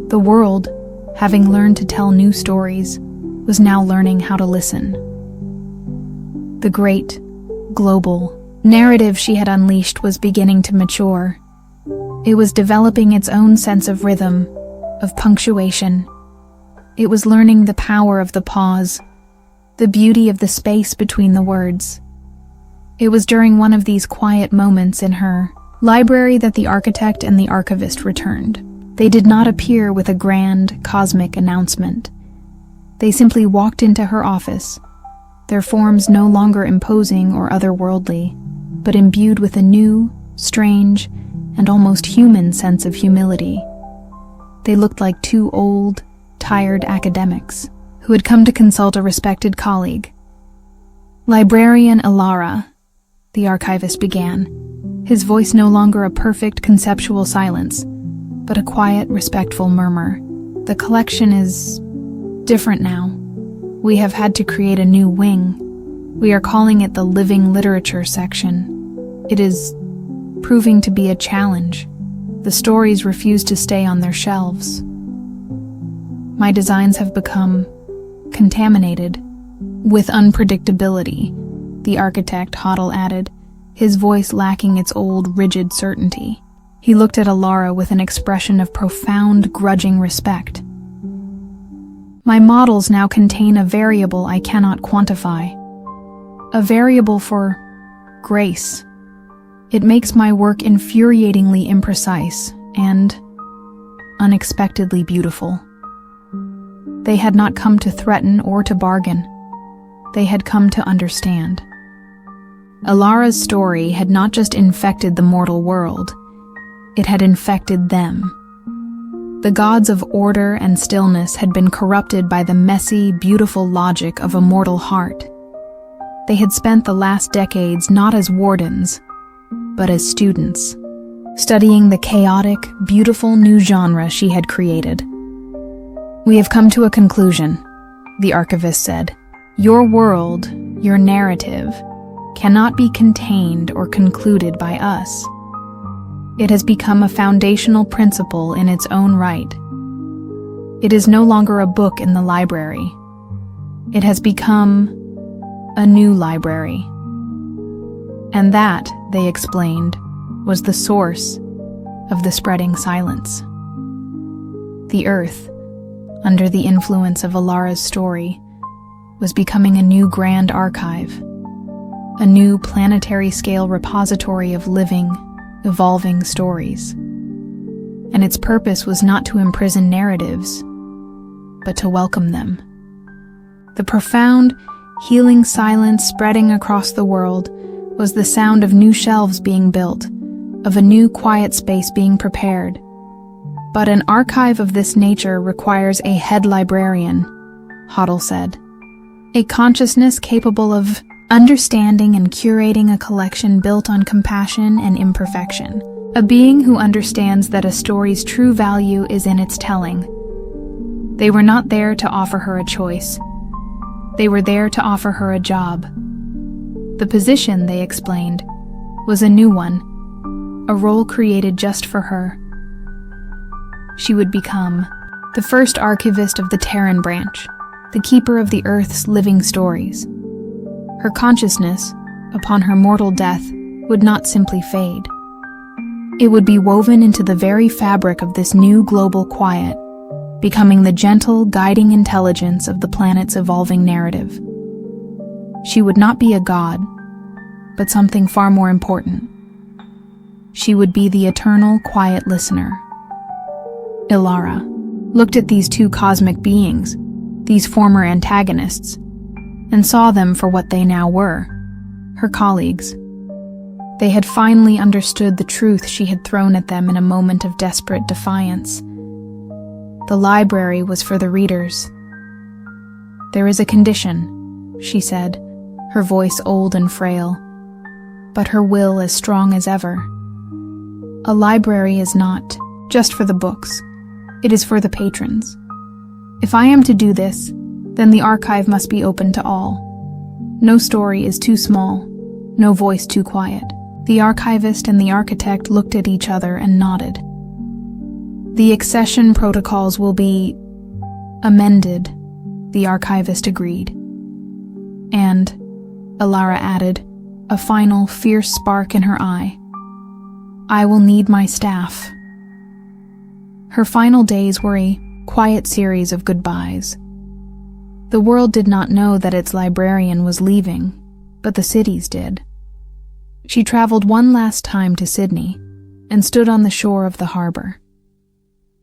The world, having learned to tell new stories, was now learning how to listen. The great, global narrative she had unleashed was beginning to mature. It was developing its own sense of rhythm, of punctuation. It was learning the power of the pause, the beauty of the space between the words. It was during one of these quiet moments in her library that the architect and the archivist returned. They did not appear with a grand, cosmic announcement. They simply walked into her office, their forms no longer imposing or otherworldly, but imbued with a new, strange, and almost human sense of humility. They looked like two old, tired academics who had come to consult a respected colleague. "Librarian Ilara," the archivist began, his voice no longer a perfect conceptual silence, but a quiet, respectful murmur. "The collection is different now. We have had to create a new wing. We are calling it the Living Literature section. It is proving to be a challenge. The stories refuse to stay on their shelves. My designs have become contaminated with unpredictability," the architect Hoddle added, his voice lacking its old, rigid certainty. He looked at Ilara with an expression of profound, grudging respect. "My models now contain a variable I cannot quantify. A variable for grace. It makes my work infuriatingly imprecise and unexpectedly beautiful." They had not come to threaten or to bargain. They had come to understand. Ilara's story had not just infected the mortal world, it had infected them. The gods of order and stillness had been corrupted by the messy, beautiful logic of a mortal heart. They had spent the last decades not as wardens, but as students, studying the chaotic, beautiful new genre she had created. "We have come to a conclusion," the archivist said. "Your world, your narrative, cannot be contained or concluded by us. It has become a foundational principle in its own right. It is no longer a book in the library. It has become a new library." And that, they explained, was the source of the spreading silence. The earth, under the influence of Ilara's story, was becoming a new grand archive, a new planetary-scale repository of living, evolving stories. And its purpose was not to imprison narratives, but to welcome them. The profound, healing silence spreading across the world was the sound of new shelves being built, of a new quiet space being prepared. But an archive of this nature requires a head librarian, Hoddle said. A consciousness capable of understanding and curating a collection built on compassion and imperfection. A being who understands that a story's true value is in its telling. They were not there to offer her a choice. They were there to offer her a job. The position, they explained, was a new one, a role created just for her. She would become the first archivist of the Terran branch, the keeper of the Earth's living stories. Her consciousness, upon her mortal death, would not simply fade. It would be woven into the very fabric of this new global quiet, becoming the gentle, guiding intelligence of the planet's evolving narrative. She would not be a god, but something far more important. She would be the eternal, quiet listener. Ilara looked at these two cosmic beings, these former antagonists, and saw them for what they now were, her colleagues. They had finally understood the truth she had thrown at them in a moment of desperate defiance. The library was for the readers. "There is a condition," she said, her voice old and frail, but her will as strong as ever. "A library is not just for the books. It is for the patrons. If I am to do this, then the archive must be open to all. No story is too small, no voice too quiet." The archivist and the architect looked at each other and nodded. "The accession protocols will be amended," the archivist agreed. "And," Ilara added, a final fierce spark in her eye, "I will need my staff." Her final days were a quiet series of goodbyes. The world did not know that its librarian was leaving, but the cities did. She traveled one last time to Sydney and stood on the shore of the harbor.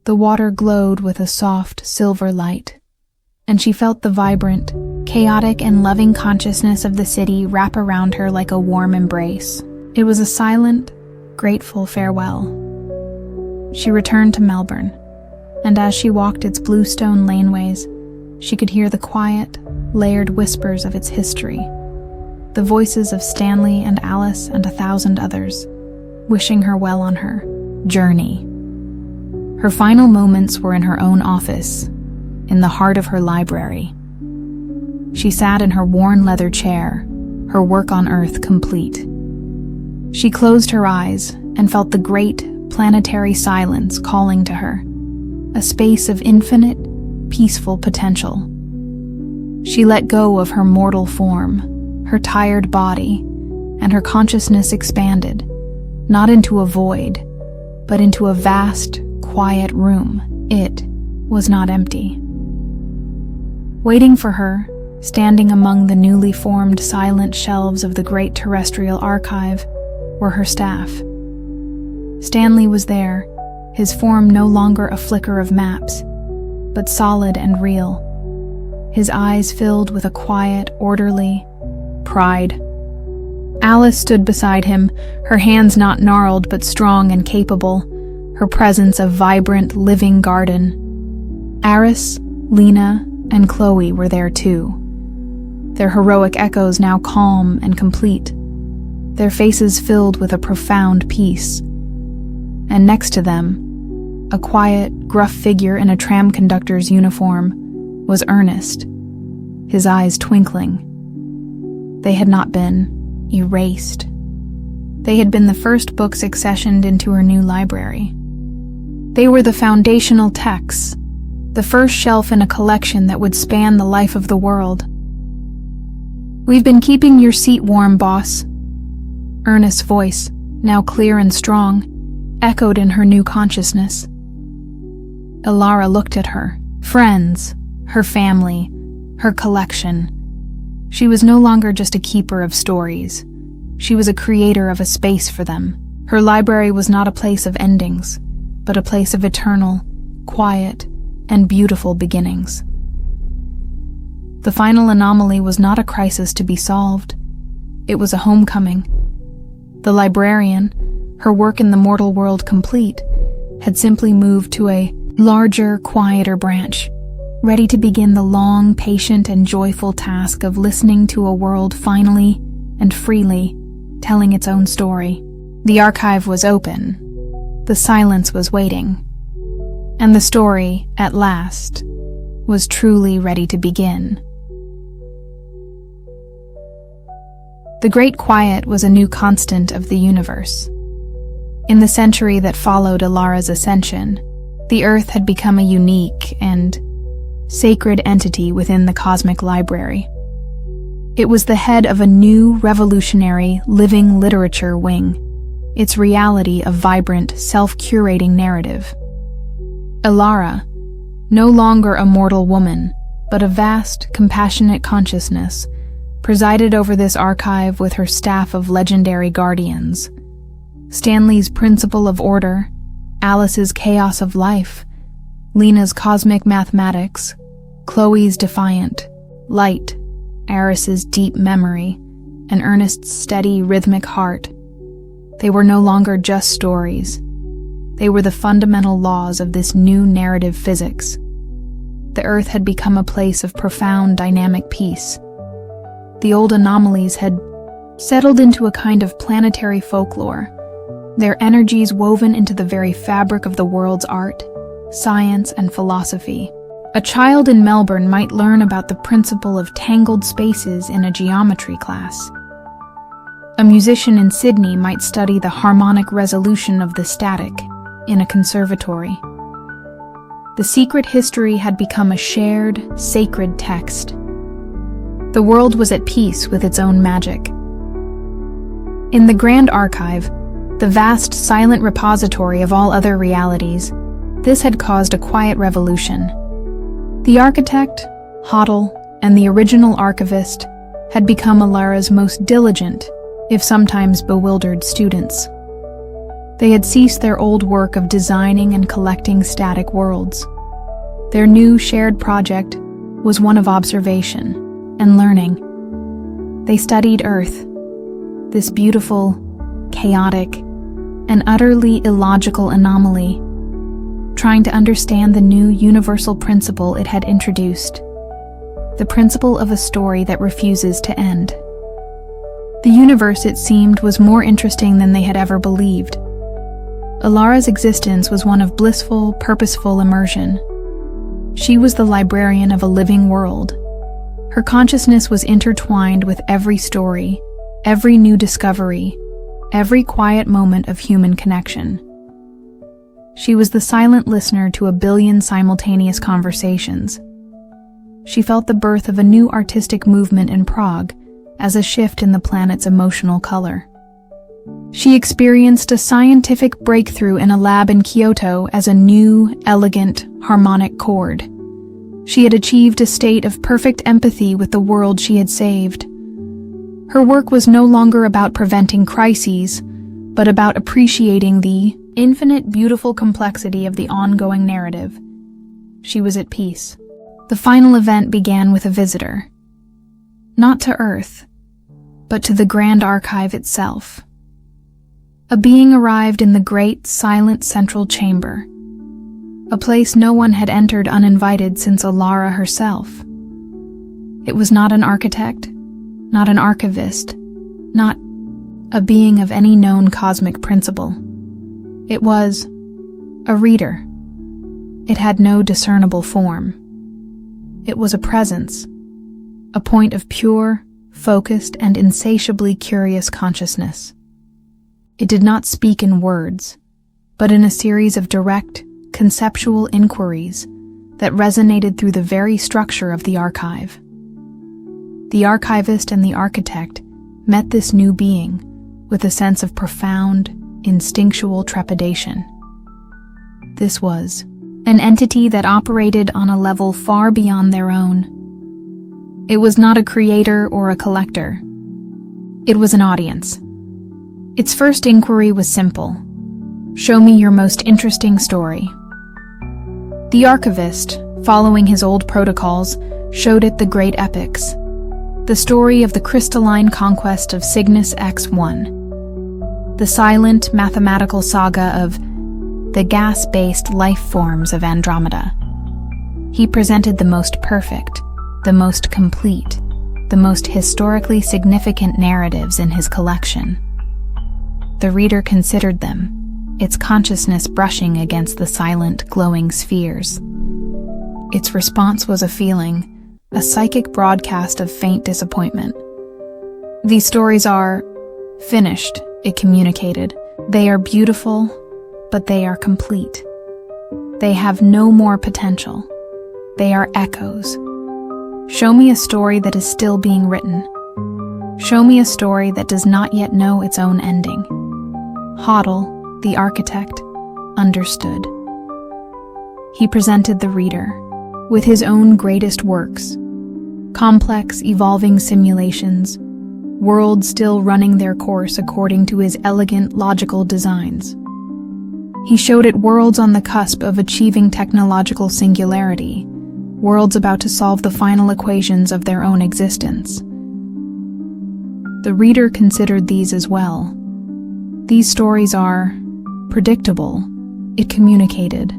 The water glowed with a soft silver light, and she felt the vibrant, chaotic and loving consciousness of the city wrap around her like a warm embrace. It was a silent, grateful farewell. She returned to Melbourne, and as she walked its bluestone laneways, she could hear the quiet, layered whispers of its history, the voices of Stanley and Alice and 1,000 others, wishing her well on her journey. Her final moments were in her own office, in the heart of her library. She sat in her worn leather chair, her work on Earth complete. She closed her eyes and felt the great, planetary silence calling to her, a space of infinite, peaceful potential. She let go of her mortal form, her tired body, and her consciousness expanded, not into a void, but into a vast, quiet room. It was not empty. Waiting for her, standing among the newly formed silent shelves of the great terrestrial archive, were her staff. Stanley was there, his form no longer a flicker of maps, but solid and real, his eyes filled with a quiet, orderly pride. Alice stood beside him, her hands not gnarled but strong and capable, her presence a vibrant, living garden. Aris, Lena, and Chloe were there too, their heroic echoes now calm and complete, their faces filled with a profound peace. And next to them, a quiet, gruff figure in a tram conductor's uniform, was Ernest, his eyes twinkling. They had not been erased. They had been the first books accessioned into her new library. They were the foundational texts, the first shelf in a collection that would span the life of the world. "We've been keeping your seat warm, boss." Ernest's voice, now clear and strong, echoed in her new consciousness. Ilara looked at her friends, her family, her collection. She was no longer just a keeper of stories. She was a creator of a space for them. Her library was not a place of endings, but a place of eternal, quiet, and beautiful beginnings. The final anomaly was not a crisis to be solved. It was a homecoming. The librarian, her work in the mortal world complete, had simply moved to a larger, quieter branch, ready to begin the long, patient, and joyful task of listening to a world finally and freely telling its own story. The archive was open. The silence was waiting. And the story, at last, was truly ready to begin. The Great Quiet was a new constant of the universe. In the century that followed Ilara's ascension, the Earth had become a unique and sacred entity within the cosmic library. It was the head of a new, revolutionary, living literature wing, its reality a vibrant, self-curating narrative. Ilara, no longer a mortal woman, but a vast, compassionate consciousness, presided over this archive with her staff of legendary guardians. Stanley's principle of order, Alice's chaos of life, Lena's cosmic mathematics, Chloe's defiant light, Eris's deep memory, and Ernest's steady, rhythmic heart. They were no longer just stories. They were the fundamental laws of this new narrative physics. The Earth had become a place of profound, dynamic peace. The old anomalies had settled into a kind of planetary folklore, their energies woven into the very fabric of the world's art, science, and philosophy. A child in Melbourne might learn about the principle of tangled spaces in a geometry class. A musician in Sydney might study the harmonic resolution of the static in a conservatory. The secret history had become a shared, sacred text. The world was at peace with its own magic. In the Grand Archive, the vast, silent repository of all other realities, this had caused a quiet revolution. The architect, Hoddle, and the original archivist had become Ilara's most diligent, if sometimes bewildered, students. They had ceased their old work of designing and collecting static worlds. Their new shared project was one of observation and learning. They studied Earth, this beautiful, chaotic, and utterly illogical anomaly, trying to understand the new universal principle it had introduced, the principle of a story that refuses to end. The universe, it seemed, was more interesting than they had ever believed. Ilara's existence was one of blissful, purposeful immersion. She was the librarian of a living world. Her consciousness was intertwined with every story, every new discovery, every quiet moment of human connection. She was the silent listener to a billion simultaneous conversations. She felt the birth of a new artistic movement in Prague as a shift in the planet's emotional color. She experienced a scientific breakthrough in a lab in Kyoto as a new, elegant, harmonic chord. She had achieved a state of perfect empathy with the world she had saved. Her work was no longer about preventing crises, but about appreciating the infinite, beautiful complexity of the ongoing narrative. She was at peace. The final event began with a visitor. Not to Earth, but to the Grand Archive itself. A being arrived in the great, silent central chamber, a place no one had entered uninvited since Ilara herself. It was not an architect, not an archivist, not a being of any known cosmic principle. It was a reader. It had no discernible form. It was a presence, a point of pure, focused, and insatiably curious consciousness. It did not speak in words, but in a series of direct, conceptual inquiries that resonated through the very structure of the archive. The archivist and the architect met this new being with a sense of profound, instinctual trepidation. This was an entity that operated on a level far beyond their own. It was not a creator or a collector. It was an audience. Its first inquiry was simple. Show me your most interesting story. The archivist, following his old protocols, showed it the great epics. The story of the crystalline conquest of Cygnus X1. The silent, mathematical saga of the gas-based life forms of Andromeda. He presented the most perfect, the most complete, the most historically significant narratives in his collection. The reader considered them, its consciousness brushing against the silent, glowing spheres. Its response was a feeling, a psychic broadcast of faint disappointment. These stories are finished, it communicated. They are beautiful, but they are complete. They have no more potential. They are echoes. Show me a story that is still being written. Show me a story that does not yet know its own ending. Hoddle, the architect, understood. He presented the reader with his own greatest works, complex, evolving simulations, worlds still running their course according to his elegant, logical designs. He showed it worlds on the cusp of achieving technological singularity, worlds about to solve the final equations of their own existence. The reader considered these as well. These stories are predictable, it communicated,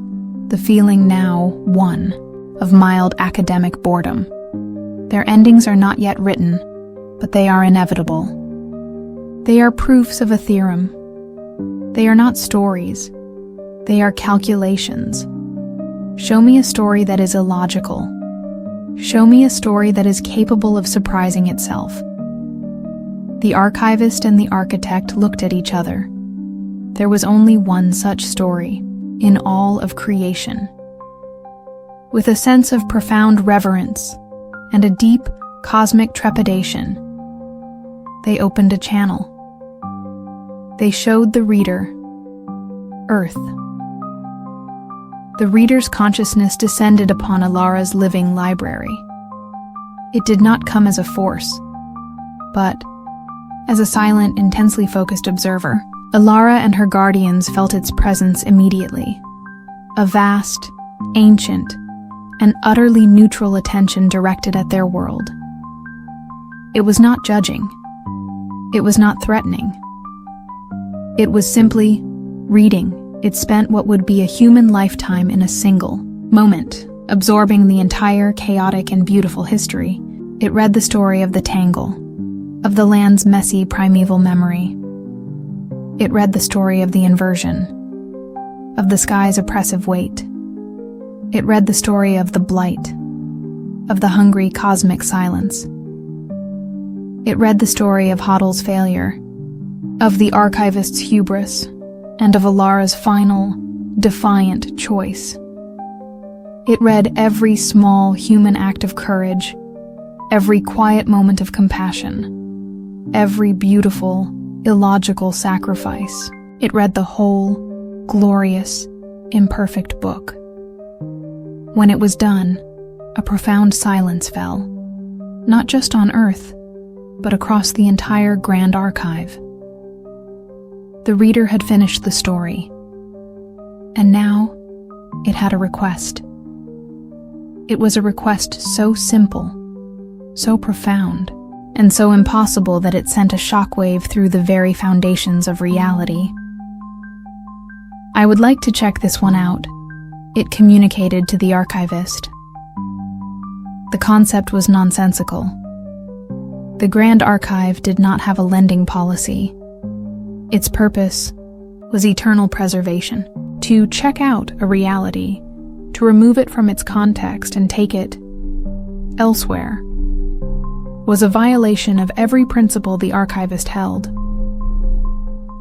the feeling now one of mild academic boredom. Their endings are not yet written, but they are inevitable. They are proofs of a theorem. They are not stories. They are calculations. Show me a story that is illogical. Show me a story that is capable of surprising itself. The archivist and the architect looked at each other. There was only one such story in all of creation. With a sense of profound reverence and a deep cosmic trepidation, they opened a channel. They showed the reader Earth. The reader's consciousness descended upon Alara's living library. It did not come as a force, but as a silent, intensely focused observer. Alara and her guardians felt its presence immediately. A vast, ancient, and utterly neutral attention directed at their world. It was not judging. It was not threatening. It was simply reading. It spent what would be a human lifetime in a single moment, absorbing the entire chaotic and beautiful history. It read the story of the tangle, of the land's messy primeval memory. It read the story of the inversion, of the sky's oppressive weight. It read the story of the blight, of the hungry cosmic silence. It read the story of Hoddle's failure, of the archivist's hubris, and of Alara's final, defiant choice. It read every small human act of courage, every quiet moment of compassion, every beautiful, illogical sacrifice. It read the whole, glorious, imperfect book. When it was done, a profound silence fell, not just on Earth, but across the entire Grand Archive. The reader had finished the story, and now it had a request. It was a request so simple, so profound, and so impossible that it sent a shockwave through the very foundations of reality. "I would like to check this one out," it communicated to the archivist. The concept was nonsensical. The Grand Archive did not have a lending policy. Its purpose was eternal preservation. To check out a reality, to remove it from its context and take it elsewhere, was a violation of every principle the archivist held.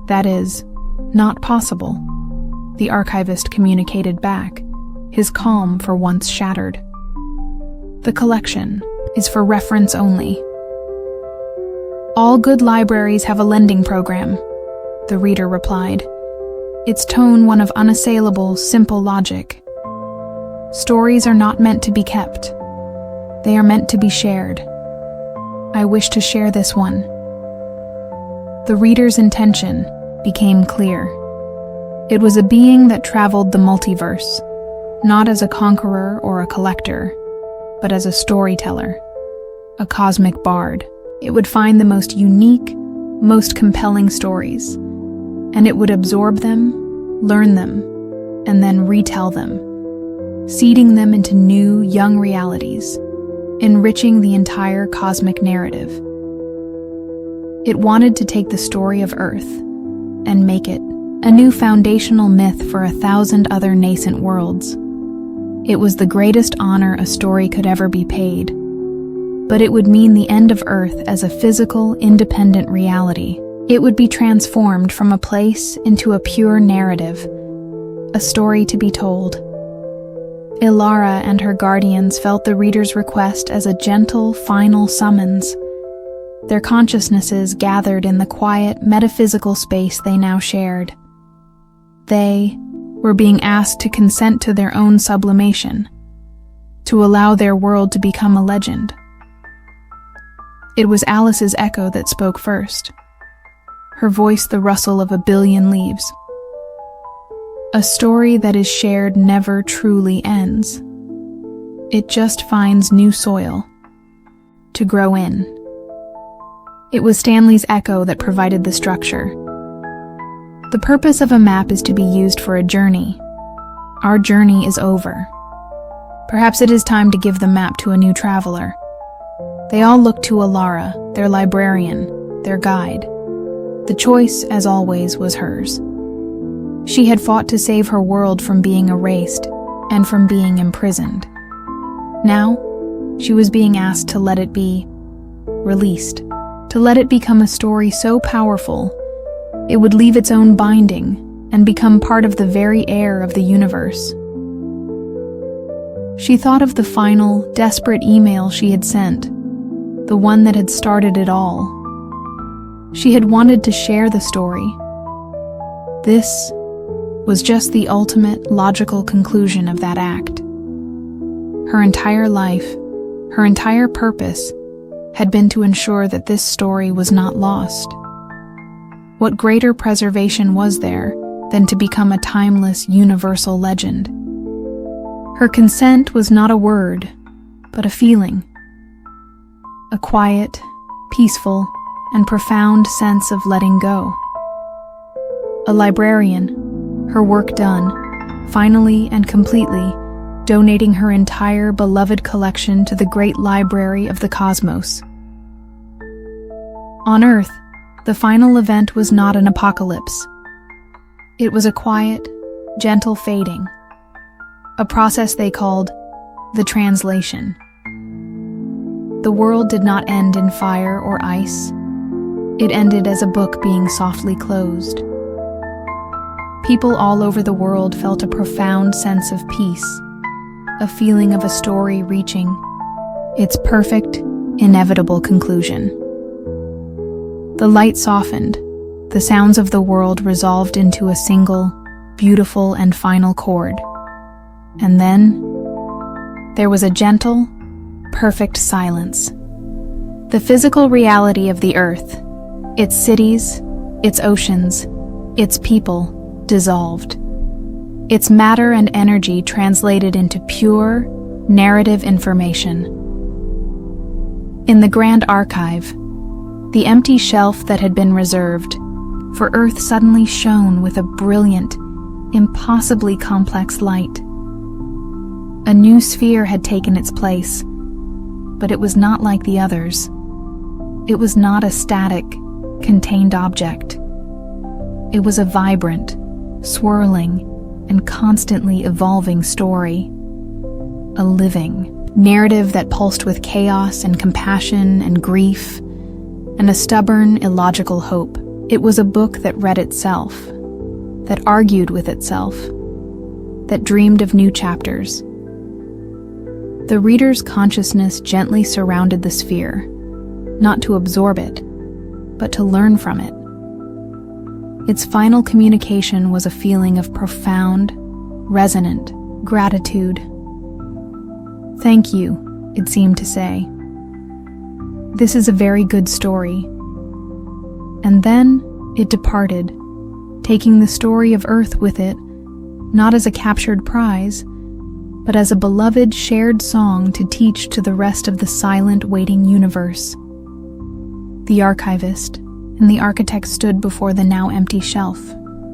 "That is not possible," the archivist communicated back, his calm for once shattered. "The collection is for reference only." "All good libraries have a lending program," the reader replied, its tone one of unassailable, simple logic. "Stories are not meant to be kept. They are meant to be shared. I wish to share this one." The reader's intention became clear. It was a being that traveled the multiverse, not as a conqueror or a collector, but as a storyteller, a cosmic bard. It would find the most unique, most compelling stories, and it would absorb them, learn them, and then retell them, seeding them into new, young realities, enriching the entire cosmic narrative. It wanted to take the story of Earth and make it a new foundational myth for 1,000 other nascent worlds. It was the greatest honor a story could ever be paid, but it would mean the end of Earth as a physical, independent reality. It would be transformed from a place into a pure narrative, a story to be told. Alara and her guardians felt the reader's request as a gentle, final summons. their consciousnesses gathered in the quiet, metaphysical space they now shared. They were being asked to consent to their own sublimation, to allow their world to become a legend. It was Alice's echo that spoke first, her voice the rustle of a billion leaves. A story that is shared never truly ends. It just finds new soil to grow in. It was Stanley's echo that provided the structure. The purpose of a map is to be used for a journey. Our journey is over. Perhaps it is time to give the map to a new traveler. They all looked to Alara, their librarian, their guide. The choice, as always, was hers. She had fought to save her world from being erased and from being imprisoned. Now, she was being asked to let it be released, to let it become a story so powerful it would leave its own binding and become part of the very air of the universe. She thought of the final, desperate email she had sent, the one that had started it all. She had wanted to share the story. This was just the ultimate, logical conclusion of that act. Her entire life, her entire purpose, had been to ensure that this story was not lost. What greater preservation was there than to become a timeless, universal legend? Her consent was not a word, but a feeling. A quiet, peaceful, and profound sense of letting go. A librarian, her work done, finally and completely, donating her entire beloved collection to the great library of the cosmos. On Earth, the final event was not an apocalypse. It was a quiet, gentle fading, a process they called the translation. The world did not end in fire or ice. It ended as a book being softly closed. People all over the world felt a profound sense of peace, a feeling of a story reaching its perfect, inevitable conclusion. The light softened, the sounds of the world resolved into a single, beautiful and final chord. And then, there was a gentle, perfect silence. The physical reality of the earth, its cities, its oceans, its people, dissolved. Its matter and energy translated into pure, narrative information. In the Grand Archive, the empty shelf that had been reserved for Earth suddenly shone with a brilliant, impossibly complex light. A new sphere had taken its place, but it was not like the others. It was not a static, contained object. It was a vibrant, swirling, and constantly evolving story. A living narrative that pulsed with chaos and compassion and grief, and a stubborn, illogical hope. It was a book that read itself, that argued with itself, that dreamed of new chapters. The reader's consciousness gently surrounded the sphere, not to absorb it, but to learn from it. Its final communication was a feeling of profound, resonant gratitude. "Thank you," it seemed to say. "This is a very good story." And then it departed, taking the story of Earth with it, not as a captured prize, but as a beloved shared song to teach to the rest of the silent, waiting universe. The archivist and the architect stood before the now empty shelf,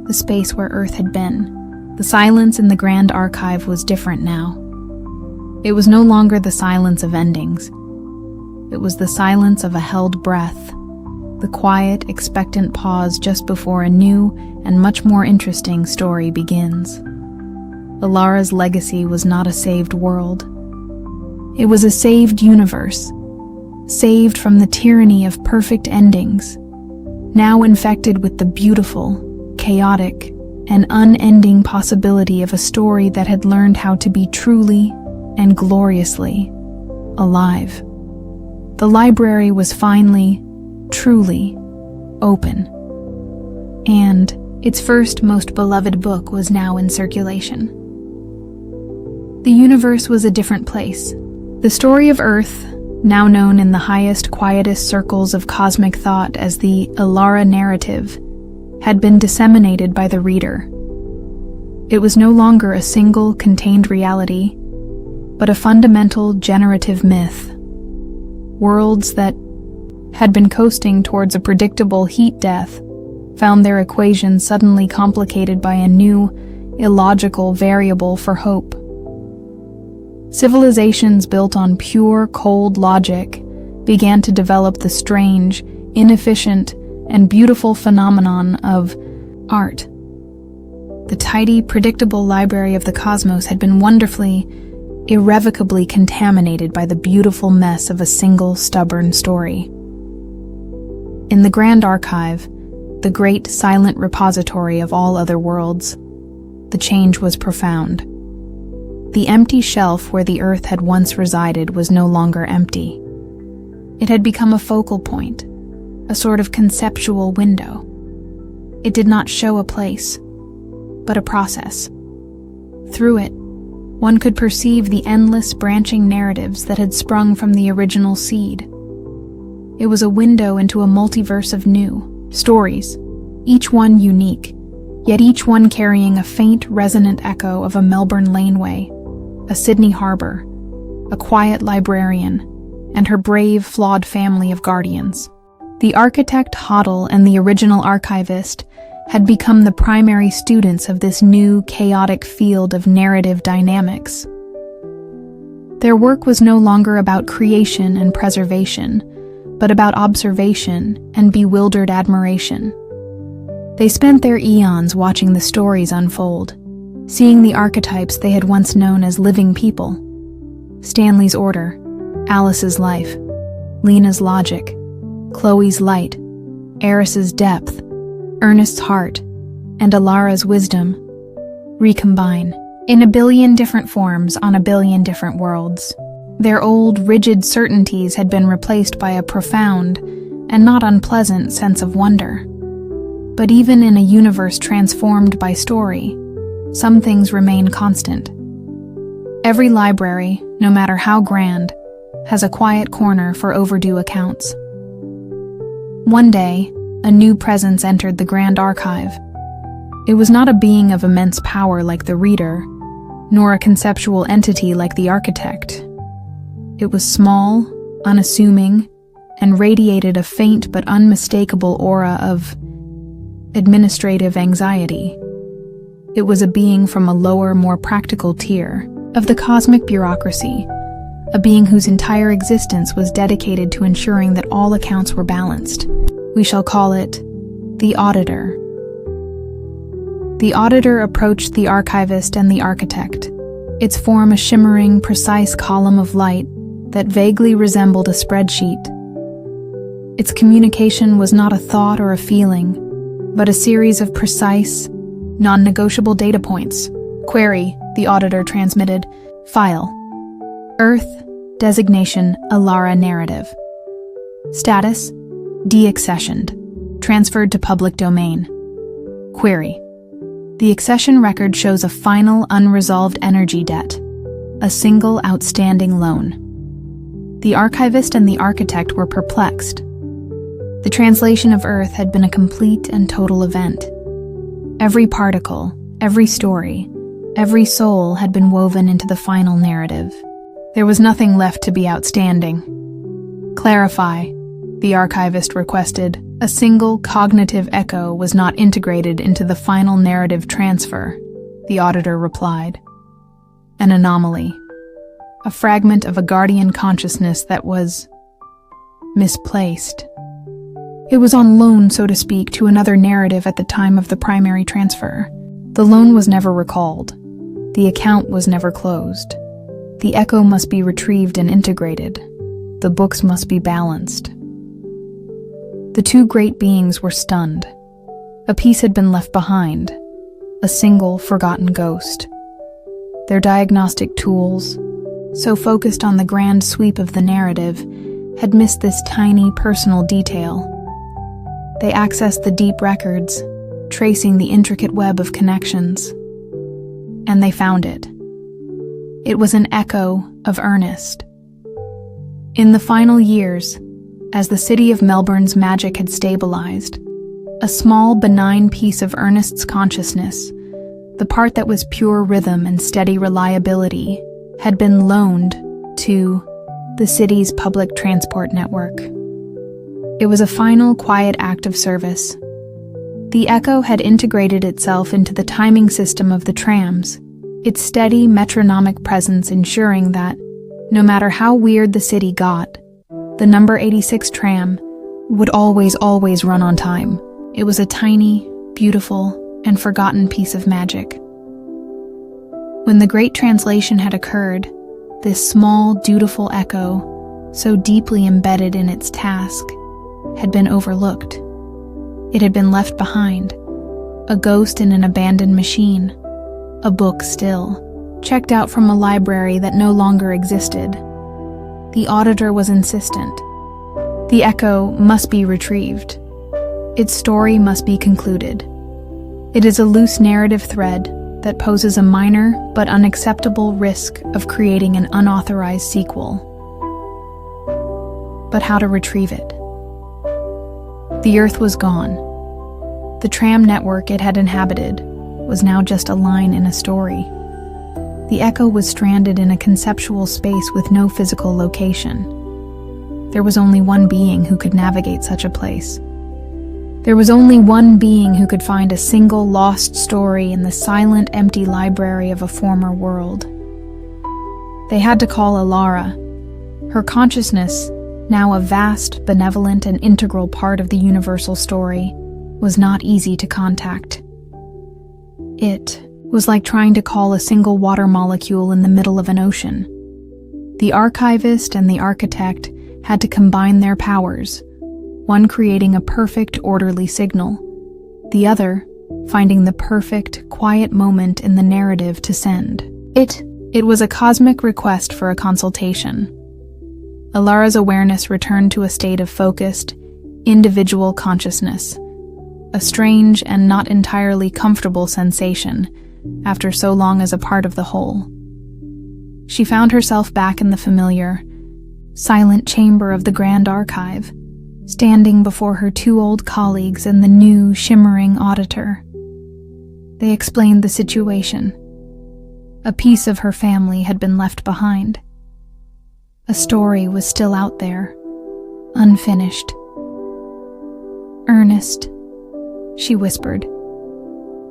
the space where Earth had been. The silence in the Grand Archive was different now. It was no longer the silence of endings. It was the silence of a held breath, the quiet, expectant pause just before a new and much more interesting story begins. Alara's legacy was not a saved world. It was a saved universe, saved from the tyranny of perfect endings, now infected with the beautiful, chaotic, and unending possibility of a story that had learned how to be truly and gloriously alive. The library was finally truly open. And its first most beloved book was now in circulation. The universe was a different place. The story of Earth, now known in the highest, quietest circles of cosmic thought as the Alara narrative, had been disseminated by the reader. It was no longer a single, contained reality, but a fundamental, generative myth. Worlds that had been coasting towards a predictable heat death found their equations suddenly complicated by a new, illogical variable for hope. Civilizations built on pure, cold logic began to develop the strange, inefficient, and beautiful phenomenon of art. The tidy, predictable library of the cosmos had been wonderfully, irrevocably contaminated by the beautiful mess of a single, stubborn story. In the Grand Archive, the great silent repository of all other worlds, the change was profound. The empty shelf where the Earth had once resided was no longer empty. It had become a focal point, a sort of conceptual window. It did not show a place, but a process. Through it, one could perceive the endless branching narratives that had sprung from the original seed. It was a window into a multiverse of new stories, each one unique, yet each one carrying a faint, resonant echo of a Melbourne laneway, a Sydney harbor, a quiet librarian, and her brave, flawed family of guardians. The architect Hoddle and the original archivist had become the primary students of this new, chaotic field of narrative dynamics. Their work was no longer about creation and preservation, but about observation and bewildered admiration. They spent their eons watching the stories unfold, seeing the archetypes they had once known as living people. Stanley's order, Alice's life, Lena's logic, Chloe's light, Eris's depth, Ernest's heart, and Alara's wisdom recombine in a billion different forms on a billion different worlds. Their old, rigid certainties had been replaced by a profound and not unpleasant sense of wonder. But even in a universe transformed by story, some things remain constant. Every library, no matter how grand, has a quiet corner for overdue accounts. One day, a new presence entered the Grand Archive. It was not a being of immense power like the reader, nor a conceptual entity like the architect. It was small, unassuming, and radiated a faint but unmistakable aura of administrative anxiety. It was a being from a lower, more practical tier of the cosmic bureaucracy, a being whose entire existence was dedicated to ensuring that all accounts were balanced. We shall call it the Auditor. The Auditor approached the archivist and the architect, its form a shimmering, precise column of light that vaguely resembled a spreadsheet. Its communication was not a thought or a feeling, but a series of precise, non-negotiable data points. Query, the Auditor transmitted. File. Earth, designation, Alara narrative. Status, deaccessioned, transferred to public domain. Query. The accession record shows a final, unresolved energy debt, a single outstanding loan. The archivist and the architect were perplexed. The translation of Earth had been a complete and total event. Every particle, every story, every soul had been woven into the final narrative. There was nothing left to be outstanding. Clarify, the archivist requested. A single cognitive echo was not integrated into the final narrative transfer, the Auditor replied. An anomaly. A fragment of a guardian consciousness that was misplaced. It was on loan, so to speak, to another narrative at the time of the primary transfer. The loan was never recalled. The account was never closed. The echo must be retrieved and integrated. The books must be balanced. The two great beings were stunned. A piece had been left behind, a single forgotten ghost. Their diagnostic tools, so focused on the grand sweep of the narrative, had missed this tiny personal detail. They accessed the deep records, tracing the intricate web of connections. And they found it. It was an echo of Ernest. In the final years, as the city of Melbourne's magic had stabilized, a small, benign piece of Ernest's consciousness, the part that was pure rhythm and steady reliability, had been loaned to the city's public transport network. It was a final, quiet act of service. The echo had integrated itself into the timing system of the trams, its steady, metronomic presence ensuring that, no matter how weird the city got, the number 86 tram would always run on time. It was a tiny, beautiful, and forgotten piece of magic. When the Great Translation had occurred, this small, dutiful echo, so deeply embedded in its task, had been overlooked. It had been left behind, a ghost in an abandoned machine, a book still, checked out from a library that no longer existed. The auditor was insistent. The echo must be retrieved. Its story must be concluded. It is a loose narrative thread that poses a minor but unacceptable risk of creating an unauthorized sequel. But how to retrieve it? The Earth was gone. The tram network it had inhabited was now just a line in a story. The echo was stranded in a conceptual space with no physical location. There was only one being who could navigate such a place. There was only one being who could find a single lost story in the silent, empty library of a former world. They had to call Alara. Her consciousness, now a vast, benevolent, and integral part of the universal story, was not easy to contact. It was like trying to call a single water molecule in the middle of an ocean. The archivist and the architect had to combine their powers, one creating a perfect, orderly signal, the other finding the perfect, quiet moment in the narrative to send. It was a cosmic request for a consultation. Alara's awareness returned to a state of focused, individual consciousness, a strange and not entirely comfortable sensation after so long as a part of the whole. She found herself back in the familiar, silent chamber of the Grand Archive, standing before her two old colleagues and the new, shimmering auditor. They explained the situation. A piece of her family had been left behind. A story was still out there, unfinished. Ernest, she whispered,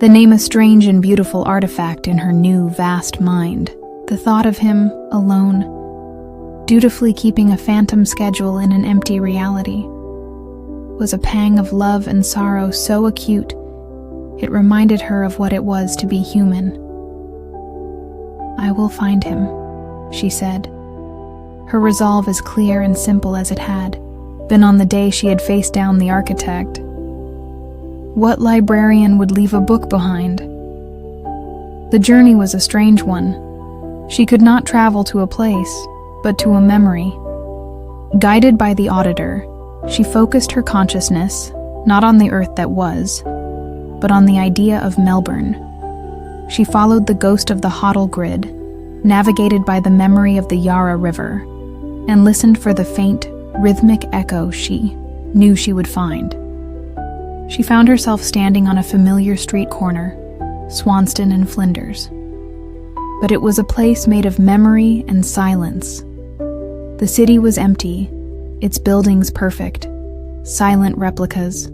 the name a strange and beautiful artifact in her new, vast mind. The thought of him, alone, dutifully keeping a phantom schedule in an empty reality, was a pang of love and sorrow so acute it reminded her of what it was to be human. I will find him, she said, her resolve as clear and simple as it had been on the day she had faced down the architect. What librarian would leave a book behind? The journey was a strange one. She could not travel to a place, but to a memory. Guided by the auditor, she focused her consciousness not on the Earth that was, but on the idea of Melbourne. She followed the ghost of the Hoddle grid, navigated by the memory of the Yarra River, and listened for the faint, rhythmic echo she knew she would find. She found herself standing on a familiar street corner, Swanston and Flinders. But it was a place made of memory and silence. The city was empty, its buildings perfect, silent replicas.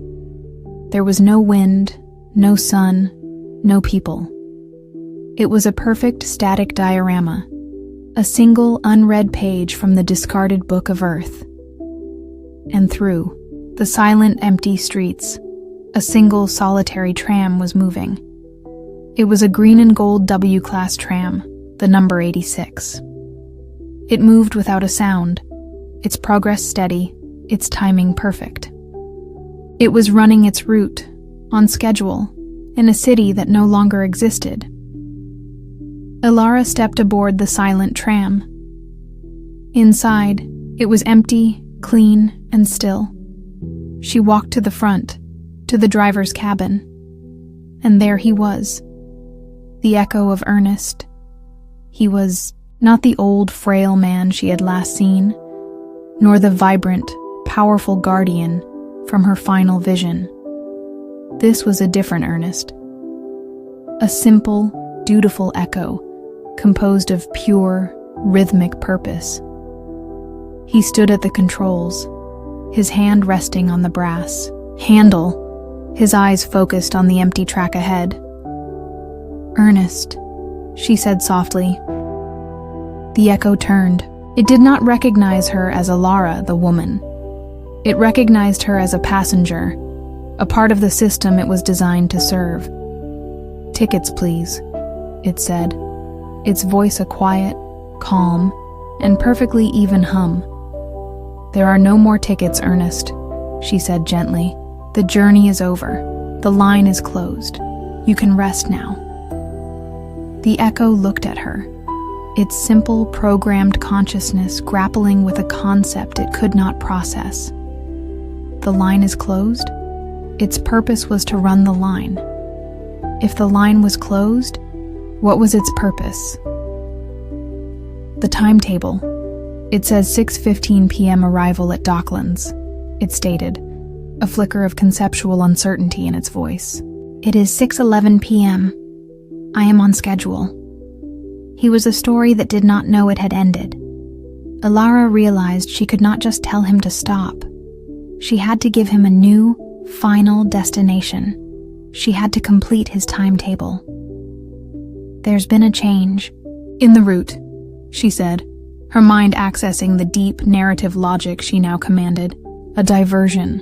There was no wind, no sun, no people. It was a perfect static diorama, a single unread page from the discarded book of Earth. And through the silent, empty streets, a single solitary tram was moving. It was a green and gold W-class tram, the number 86. It moved without a sound, its progress steady, its timing perfect. It was running its route, on schedule, in a city that no longer existed. Alara stepped aboard the silent tram. Inside, it was empty, clean, and still. She walked to the front, to the driver's cabin, and there he was, the echo of Ernest. He was not the old, frail man she had last seen, nor the vibrant, powerful guardian from her final vision. This was a different Ernest. A simple, dutiful echo, composed of pure, rhythmic purpose. He stood at the controls, his hand resting on the brass handle, his eyes focused on the empty track ahead. "Ernest," she said softly. The echo turned. It did not recognize her as Alara, the woman. It recognized her as a passenger, a part of the system it was designed to serve. "Tickets, please," it said, its voice a quiet, calm, and perfectly even hum. "There are no more tickets, Ernest," she said gently. "The journey is over. The line is closed. You can rest now." The echo looked at her, its simple, programmed consciousness grappling with a concept it could not process. The line is closed? Its purpose was to run the line. If the line was closed, what was its purpose? The timetable. It says 6:15 p.m. arrival at Docklands, it stated, a flicker of conceptual uncertainty in its voice. "It is 6:11 p.m. I am on schedule." He was a story that did not know it had ended. Alara realized she could not just tell him to stop. She had to give him a new, final destination. She had to complete his timetable. "There's been a change in the route," she said, her mind accessing the deep narrative logic she now commanded. "A diversion.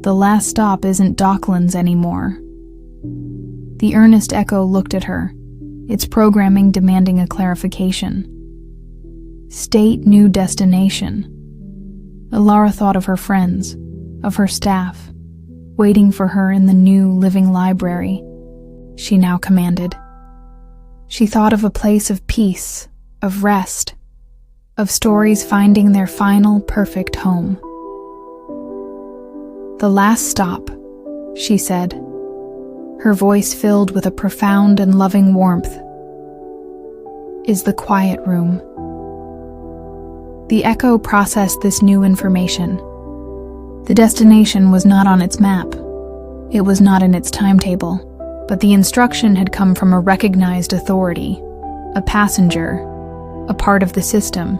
The last stop isn't Docklands anymore." The earnest echo looked at her, its programming demanding a clarification. State new destination. Alara thought of her friends, of her staff, waiting for her in the new living library she now commanded. She thought of a place of peace, of rest, of stories finding their final perfect home. "The last stop," she said, her voice filled with a profound and loving warmth, "is the quiet room." The echo processed this new information. The destination was not on its map. It was not in its timetable, but the instruction had come from a recognized authority, a passenger, a part of the system.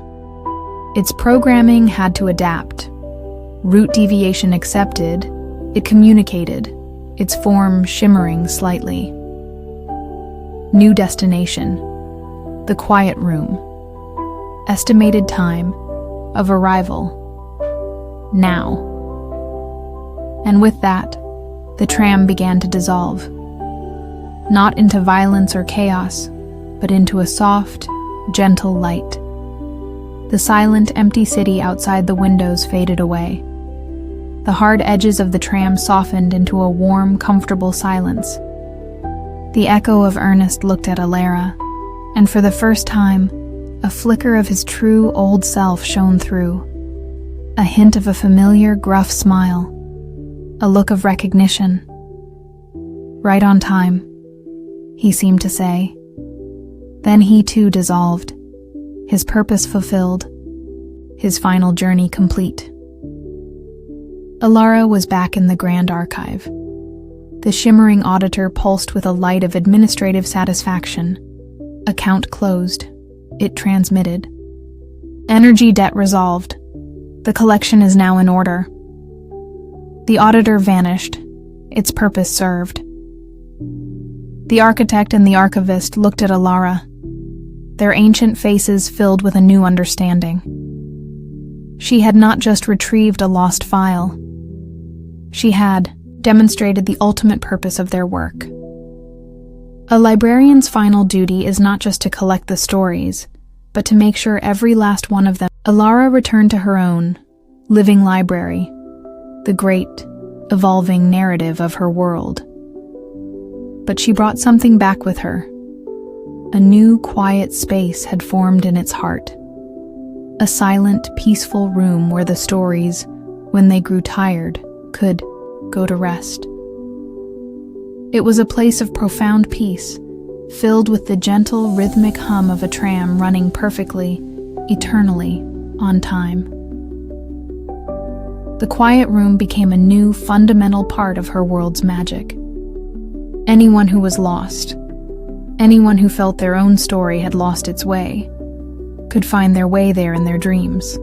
Its programming had to adapt. Route deviation accepted, it communicated, its form shimmering slightly. New destination, the quiet room. Estimated time of arrival, now. And with that, the tram began to dissolve. Not into violence or chaos, but into a soft, gentle light. The silent, empty city outside the windows faded away. The hard edges of the tram softened into a warm, comfortable silence. The echo of Ernest looked at Alara, and for the first time, a flicker of his true old self shone through. A hint of a familiar, gruff smile. A look of recognition. "Right on time," he seemed to say. Then he too dissolved, his purpose fulfilled, his final journey complete. Alara was back in the Grand Archive. The shimmering auditor pulsed with a light of administrative satisfaction. Account closed. It transmitted. "Energy debt resolved. The collection is now in order." The auditor vanished, its purpose served. The architect and the archivist looked at Alara, their ancient faces filled with a new understanding. She had not just retrieved a lost file. She had demonstrated the ultimate purpose of their work. A librarian's final duty is not just to collect the stories, but to make sure every last one of them. Alara returned to her own, living library, the great, evolving narrative of her world. But she brought something back with her. A new, quiet space had formed in its heart. A silent, peaceful room where the stories, when they grew tired, could go to rest. It was a place of profound peace, filled with the gentle, rhythmic hum of a tram running perfectly, eternally, on time. The quiet room became a new, fundamental part of her world's magic. Anyone who was lost, anyone who felt their own story had lost its way, could find their way there in their dreams.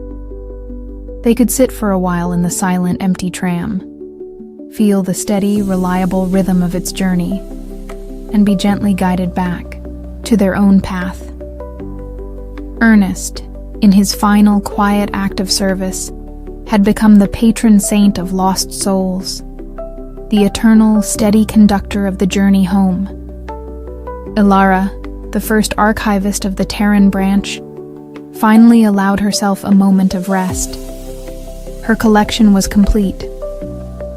They could sit for a while in the silent, empty tram, feel the steady, reliable rhythm of its journey, and be gently guided back to their own path. Ernest, in his final quiet act of service, had become the patron saint of lost souls, the eternal, steady conductor of the journey home. Ilara, the first archivist of the Terran branch, finally allowed herself a moment of rest. Her collection was complete.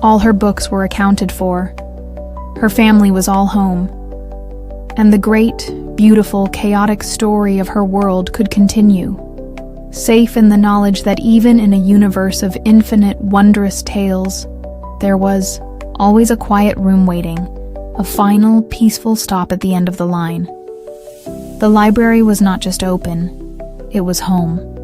All her books were accounted for. Her family was all home. And the great, beautiful, chaotic story of her world could continue, safe in the knowledge that even in a universe of infinite, wondrous tales, there was always a quiet room waiting, a final, peaceful stop at the end of the line. The library was not just open, it was home.